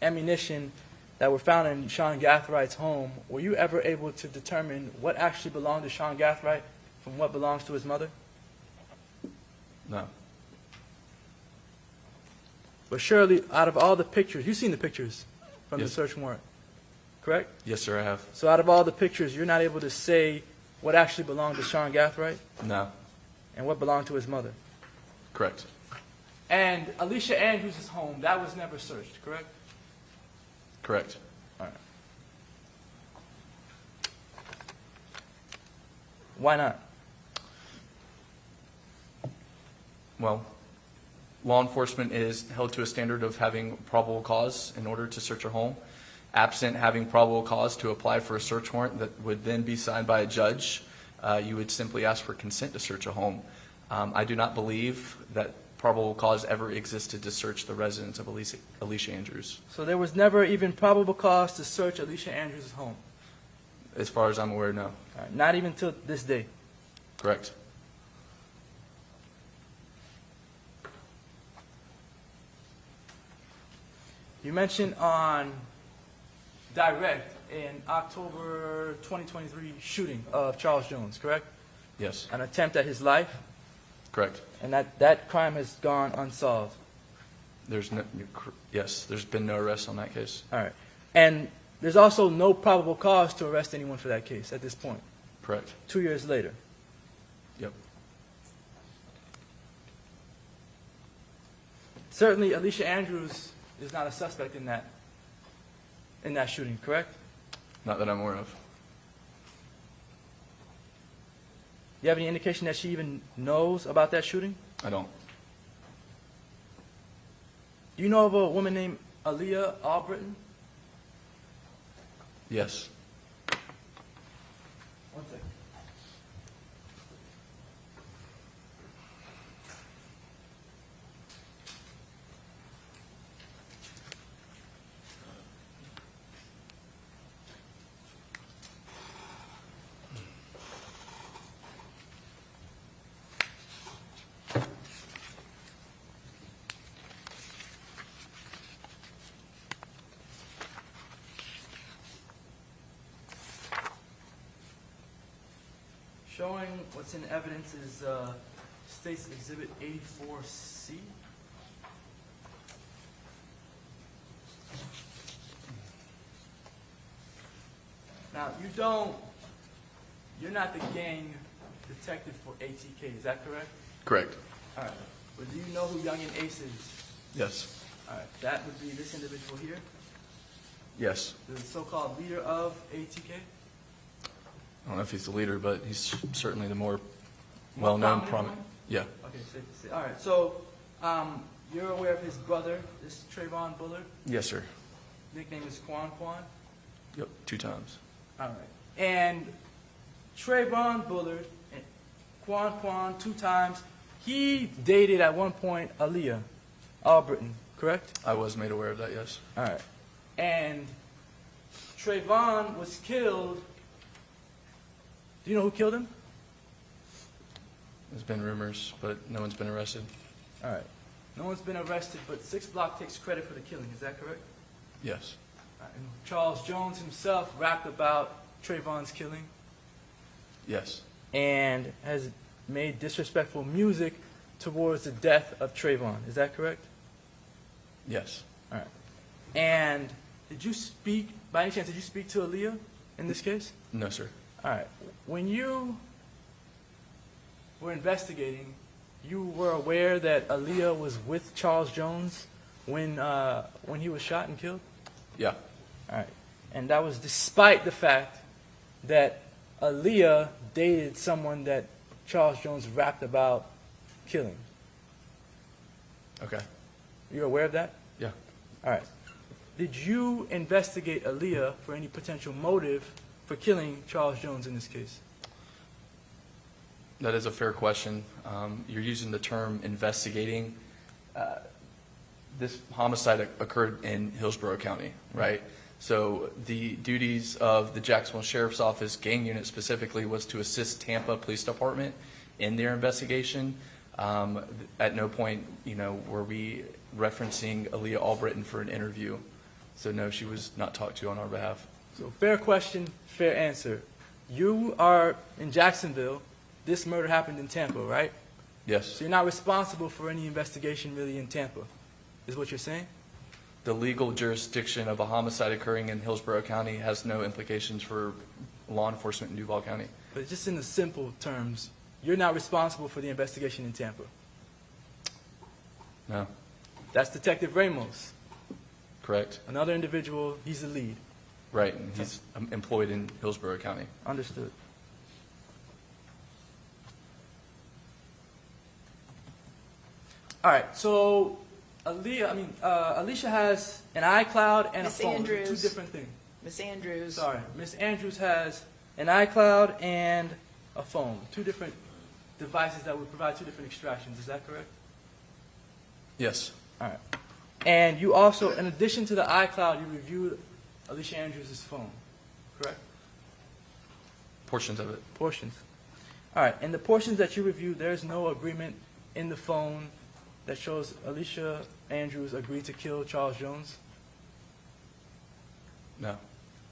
ammunition that were found in Sean Gathwright's home, were you ever able to determine what actually belonged to Sean Gathwright from what belongs to his mother? No. But surely, out of all the pictures, you've seen the pictures from the Yes. search warrant, correct? Yes, sir, I have. So out of all the pictures, you're not able to say what actually belonged to Sean Gathright No, and what belonged to his mother. correct. And Alicia Andrews' home, that was never searched, correct? Correct. All right. Why not? Well, law enforcement is held to a standard of having probable cause in order to search a home. Absent having probable cause to apply for a search warrant that would then be signed by a judge, you would simply ask for consent to search a home. I do not believe that probable cause ever existed to search the residence of Alicia Andrews. So there was never even probable cause to search Alicia Andrews' home? As far as I'm aware, no. All right. Not even till this day? Correct. You mentioned on direct in October 2023 shooting of Charles Jones, correct? Yes. An attempt at his life? Correct. And that crime has gone unsolved? Yes, there's been no arrest on that case. All right. And there's also no probable cause to arrest anyone for that case at this point? Correct. 2 years later? Yep. Certainly, Alicia Andrews is not a suspect in that shooting, correct? Not that I'm aware of. You have any indication that she even knows about that shooting? I don't. Do you know of a woman named Aaliyah Albritton? Yes. One second. Showing what's in evidence is State's Exhibit 84C. Now, you're not the gang detective for ATK, is that correct? Correct. All right. But do you know who Young and Ace is? Yes. All right. That would be this individual here, Yes. the so-called leader of ATK? I don't know if he's the leader, but he's certainly the more well-known, prominent prominent. one? Yeah. Okay, safe to say. All right. So, you're aware of his brother, this Trayvon Bullard? Yes, sir. Nickname is Quan. Yep. 2 times. All right. And Trayvon Bullard and Quan 2 times, he dated at one point Aaliyah Albritton, correct? I was made aware of that, yes. All right. And Trayvon was killed. Do you know who killed him? There's been rumors, but no one's been arrested. All right. No one's been arrested, but 6 Block takes credit for the killing. Is that correct? Yes. All right. And Charles Jones himself rapped about Trayvon's killing Yes. and has made disrespectful music towards the death of Trayvon. Is that correct? Yes. All right. And did you speak, by any chance, did you speak to Aaliyah in this case? No, sir. All right. When you were investigating, you were aware that Aaliyah was with Charles Jones when he was shot and killed? Yeah. All right. And that was despite the fact that Aaliyah dated someone that Charles Jones rapped about killing. Okay. You're aware of that? Yeah. All right. Did you investigate Aaliyah for any potential motive for killing Charles Jones in this case? That is a fair question. You're using the term investigating. This homicide occurred in Hillsborough County, right? So the duties of the Jacksonville Sheriff's Office gang unit specifically was to assist Tampa Police Department in their investigation. At no point, were we referencing Aaliyah Albritton for an interview. So no, she was not talked to on our behalf. So fair question, fair answer. You are in Jacksonville. This murder happened in Tampa, right? Yes. So you're not responsible for any investigation really in Tampa. is what you're saying? The legal jurisdiction of a homicide occurring in Hillsborough County has no implications for law enforcement in Duval County. But just in the simple terms, you're not responsible for the investigation in Tampa. No. That's Detective Ramos. Correct. Another individual, he's the lead. Right, and he's employed in Hillsborough County. Understood. All right, so Alicia has an iCloud and Miss a phone. Andrews. Two different things. Miss Andrews. Sorry, Miss Andrews has an iCloud and a phone. Two different devices that would provide two different extractions. Is that correct? Yes. All right. And you also, in addition to the iCloud, you reviewed Alicia Andrews' phone, correct? Portions of it. Portions. All right. In the portions that you reviewed, there's no agreement in the phone that shows Alicia Andrews agreed to kill Charles Jones? No.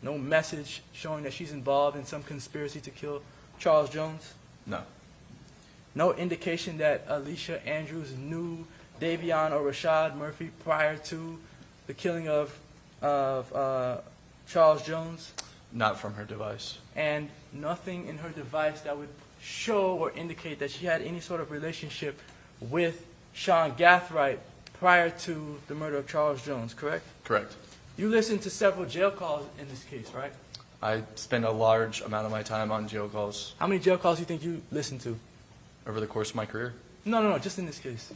No message showing that she's involved in some conspiracy to kill Charles Jones? No. No indication that Alicia Andrews knew Davion or Rashad Murphy prior to the killing of Charles Jones? Not from her device. And nothing in her device that would show or indicate that she had any sort of relationship with Sean Gathright prior to the murder of Charles Jones, correct? Correct. You listened to several jail calls in this case, right? I spend a large amount of my time on jail calls. How many jail calls do you think you listened to? Over the course of my career? No, just in this case.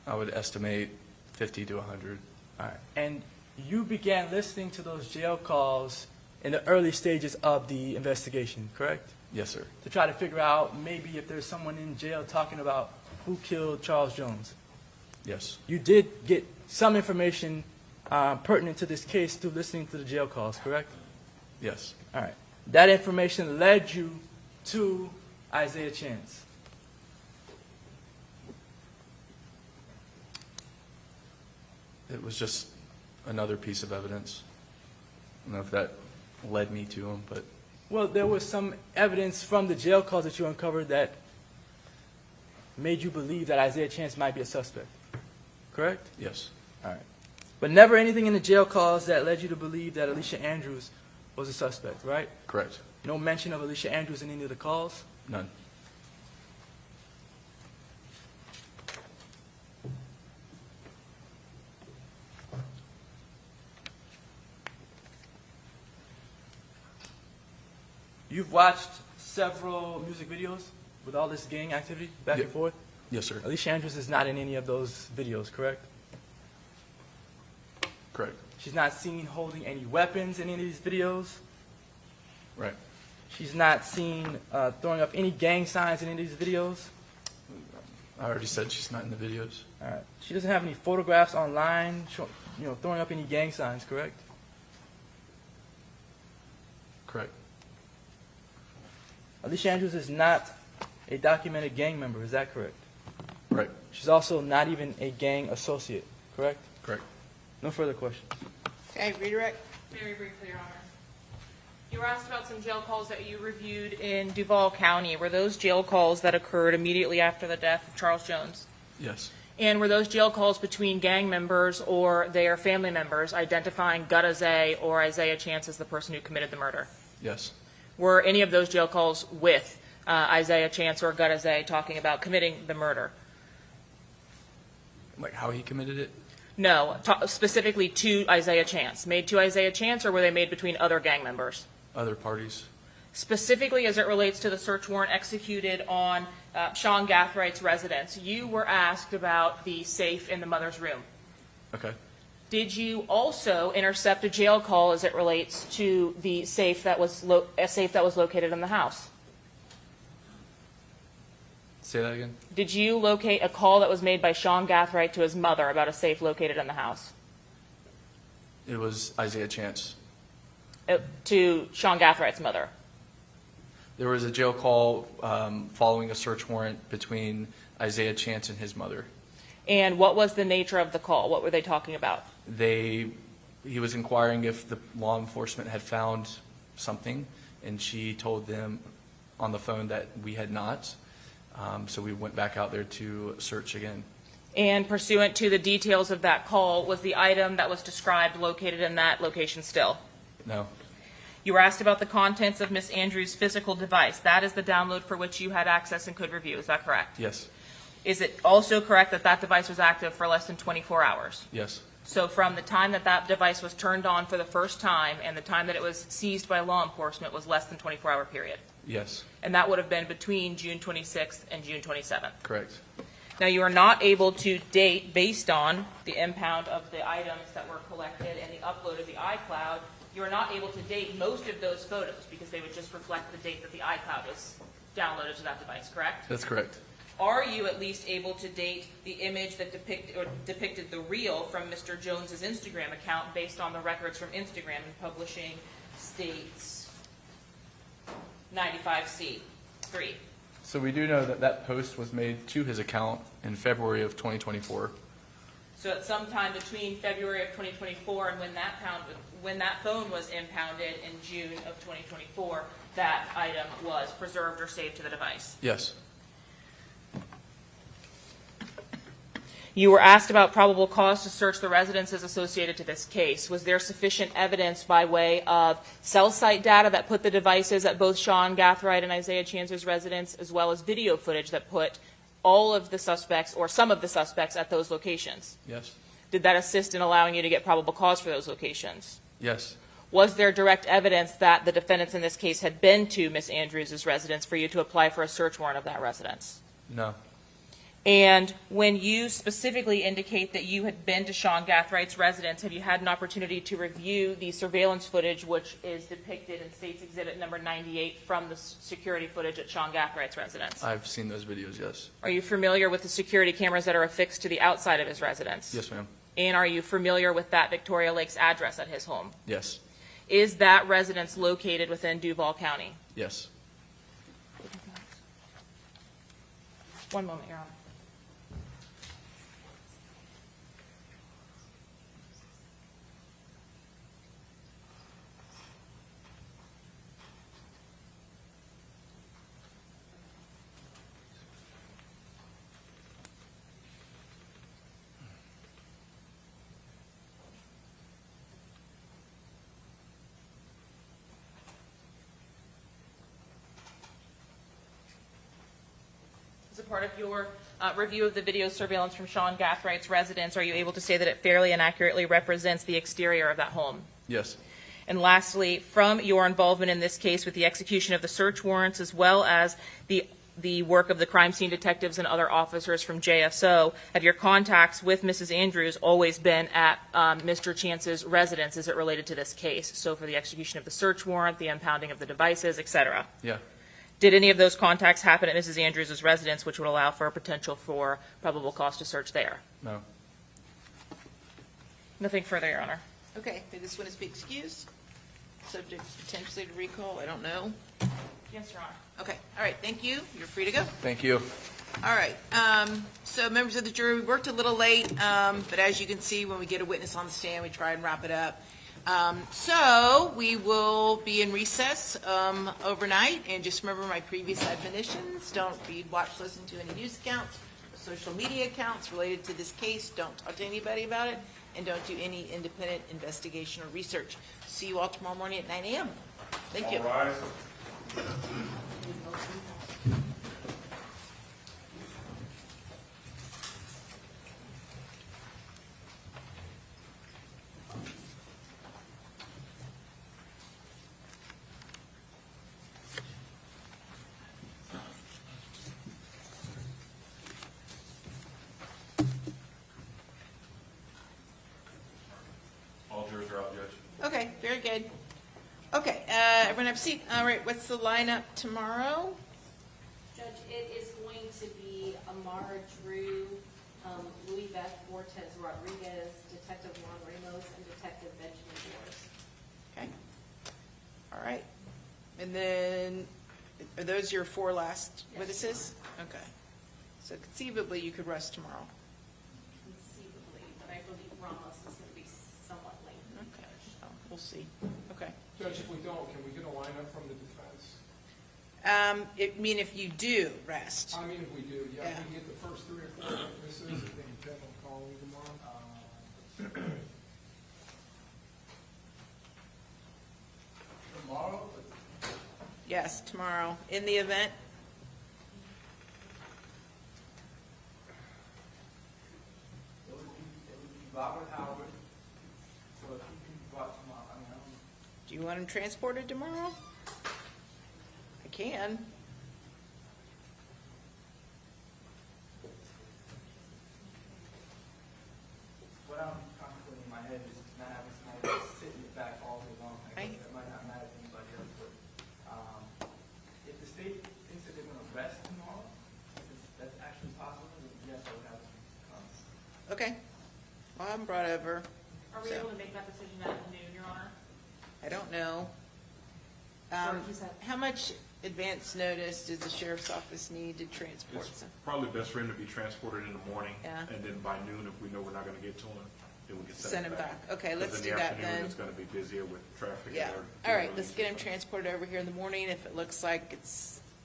I would estimate 50 to 100. All right. And you began listening to those jail calls in the early stages of the investigation, correct? Yes, sir. To try to figure out maybe if there's someone in jail talking about who killed Charles Jones. Yes. You did get some information pertinent to this case through listening to the jail calls, correct? Yes. All right. That information led you to Isaiah Chance. It was just another piece of evidence. I don't know if that led me to him, but... Well, there was some evidence from the jail calls that you uncovered that made you believe that Isaiah Chance might be a suspect, correct? Yes. All right. But never anything in the jail calls that led you to believe that Alicia Andrews was a suspect, right? Correct. No mention of Alicia Andrews in any of the calls? None. You've watched several music videos with all this gang activity back and forth? Yes, sir. Alicia Andrews is not in any of those videos, correct? Correct. She's not seen holding any weapons in any of these videos? Right. She's not seen throwing up any gang signs in any of these videos? I already said she's not in the videos. All right. She doesn't have any photographs online, throwing up any gang signs, correct? Correct. Alicia Andrews is not a documented gang member, is that correct? Right. She's also not even a gang associate, correct? Correct. No further questions. Okay, redirect. Very briefly, Your Honor. You were asked about some jail calls that you reviewed in Duval County. Were those jail calls that occurred immediately after the death of Charles Jones? Yes. And were those jail calls between gang members or their family members identifying Gutazay or Isaiah Chance as the person who committed the murder? Yes. Were any of those jail calls with Isaiah Chance or Gutazay talking about committing the murder? Like how he committed it? No, specifically to Isaiah Chance. Made to Isaiah Chance, or were they made between other gang members? Other parties. Specifically as it relates to the search warrant executed on Sean Gathwright's residence, you were asked about the safe in the mother's room. Okay. Did you also intercept a jail call as it relates to the safe that was located in the house? Say that again? Did you locate a call that was made by Sean Gathwright to his mother about a safe located in the house? It was Isaiah Chance. To Sean Gathwright's mother? There was a jail call following a search warrant between Isaiah Chance and his mother. And what was the nature of the call? What were they talking about? He was inquiring if the law enforcement had found something, and she told them on the phone that we had not. So we went back out there to search again. And pursuant to the details of that call, was the item that was described located in that location still? No. You were asked about the contents of Ms. Andrews' physical device. That is the download for which you had access and could review. Is that correct? Yes. Is it also correct that that device was active for less than 24 hours? Yes. So from the time that that device was turned on for the first time and the time that it was seized by law enforcement was less than 24-hour period? Yes. And that would have been between June 26th and June 27th? Correct. Now, you are not able to date, based on the impound of the items that were collected and the upload of the iCloud, you are not able to date most of those photos because they would just reflect the date that the iCloud was downloaded to that device, correct? That's correct. Are you at least able to date the image that depicted the reel from Mr. Jones's Instagram account based on the records from Instagram and publishing states 95C3? So we do know that that post was made to his account in February of 2024. So at some time between February of 2024 and when that phone was impounded in June of 2024, that item was preserved or saved to the device? Yes. You were asked about probable cause to search the residences associated to this case. Was there sufficient evidence by way of cell site data that put the devices at both Sean Gathright and Isaiah Chancer's residence, as well as video footage that put all of the suspects or some of the suspects at those locations? Yes. Did that assist in allowing you to get probable cause for those locations? Yes. Was there direct evidence that the defendants in this case had been to Ms. Andrews' residence for you to apply for a search warrant of that residence? No. And when you specifically indicate that you had been to Sean Gathright's residence, have you had an opportunity to review the surveillance footage which is depicted in State's Exhibit number 98 from the security footage at Sean Gathright's residence? I've seen those videos, yes. Are you familiar with the security cameras that are affixed to the outside of his residence? Yes, ma'am. And are you familiar with that Victoria Lakes address at his home? Yes. Is that residence located within Duval County? Yes. One moment, Your Honor. As a part of your review of the video surveillance from Sean Gathright's residence, are you able to say that it fairly and accurately represents the exterior of that home? Yes. And lastly, from your involvement in this case with the execution of the search warrants as well as the work of the crime scene detectives and other officers from JSO, have your contacts with Mrs. Andrews always been at Mr. Chance's residence as it related to this case? So for the execution of the search warrant, the impounding of the devices, et cetera. Yeah. Did any of those contacts happen at Mrs. Andrews' residence, which would allow for a potential for probable cause to search there? No. Nothing further, Your Honor. Okay, may this witness be excused? Subject potentially to recall, I don't know. Yes, Your Honor. Okay, all right, thank you. You're free to go. Thank you. All right, so members of the jury, we worked a little late, but as you can see, when we get a witness on the stand, we try and wrap it up. So we will be in recess overnight, and just remember my previous admonitions. Don't read, watch, listen to any news accounts, social media accounts related to this case. Don't talk to anybody about it, and don't do any independent investigation or research. See you all tomorrow morning at 9 a.m. Thank you. All rise. All jurors are out, Judge. Okay, very good. Okay, everyone have a seat. All right, what's the lineup tomorrow? Judge, it is going to be Amara Drew, Louis Beth Fortes Rodriguez, Detective Juan Ramos, and Detective Benjamin Doors. Okay. All right. And then, are those your four last witnesses? Okay. So conceivably, you could rest tomorrow. Conceivably, but I believe Ramos is going to be somewhat late. Okay. Oh, we'll see. Okay. Judge, if we don't, can we get a lineup from the defense? if you do rest. I mean, if we do, yeah, Yeah. if we get the first 3 or 4 witnesses, then Ted will call me tomorrow. Tomorrow? Yes, tomorrow, in the event. It would be Robert Howard. So if you can brought tomorrow, I mean, I don't know. Do you want him transported tomorrow? I can. What I'm contemplating in my head is not having somebody sit in the back all day long. I guess that might not matter to anybody else, but if the state thinks that they're going to rest tomorrow, if that's actually possible, then yes, I would have to come. Okay. Well, I'm brought over. Are we So, able to make that decision at noon, Your Honor? I don't know. How much advance notice does the sheriff's office need to transport It's some? probably best for him to be transported in the morning. Yeah. And then by noon, if we know we're not going to get to him, then we can Send him back. Okay, let's do that Because in the then. afternoon, it's going to be busier with traffic. Yeah. and All right, everything. let's get him transported over here in the morning. If it looks like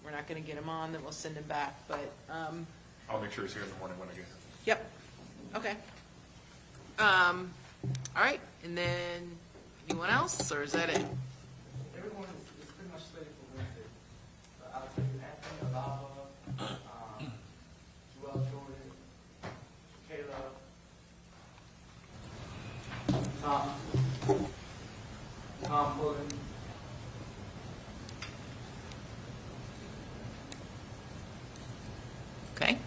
we're not going to get him on, then we'll send him back. But, I'll make sure he's here in the morning when I get here. yep. Okay. All right, and then anyone else, or is that it? Everyone is pretty much slated for Wednesday. I'll tell you Anthony Alava, Joel Jordan, Kayla, Tom Pullen. Okay.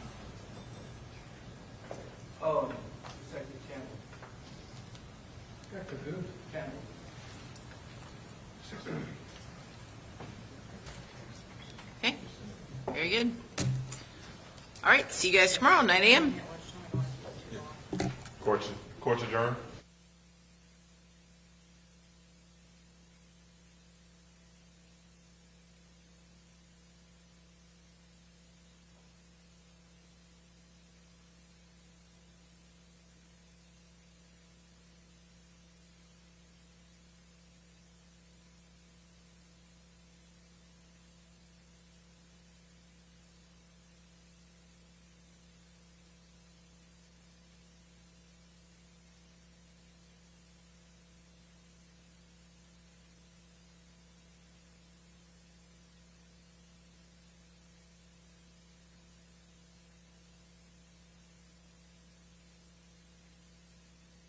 Oh, Detective Campbell. Detective who? Campbell. Okay, very good. All right, see you guys tomorrow, 9 a.m. Court's adjourned.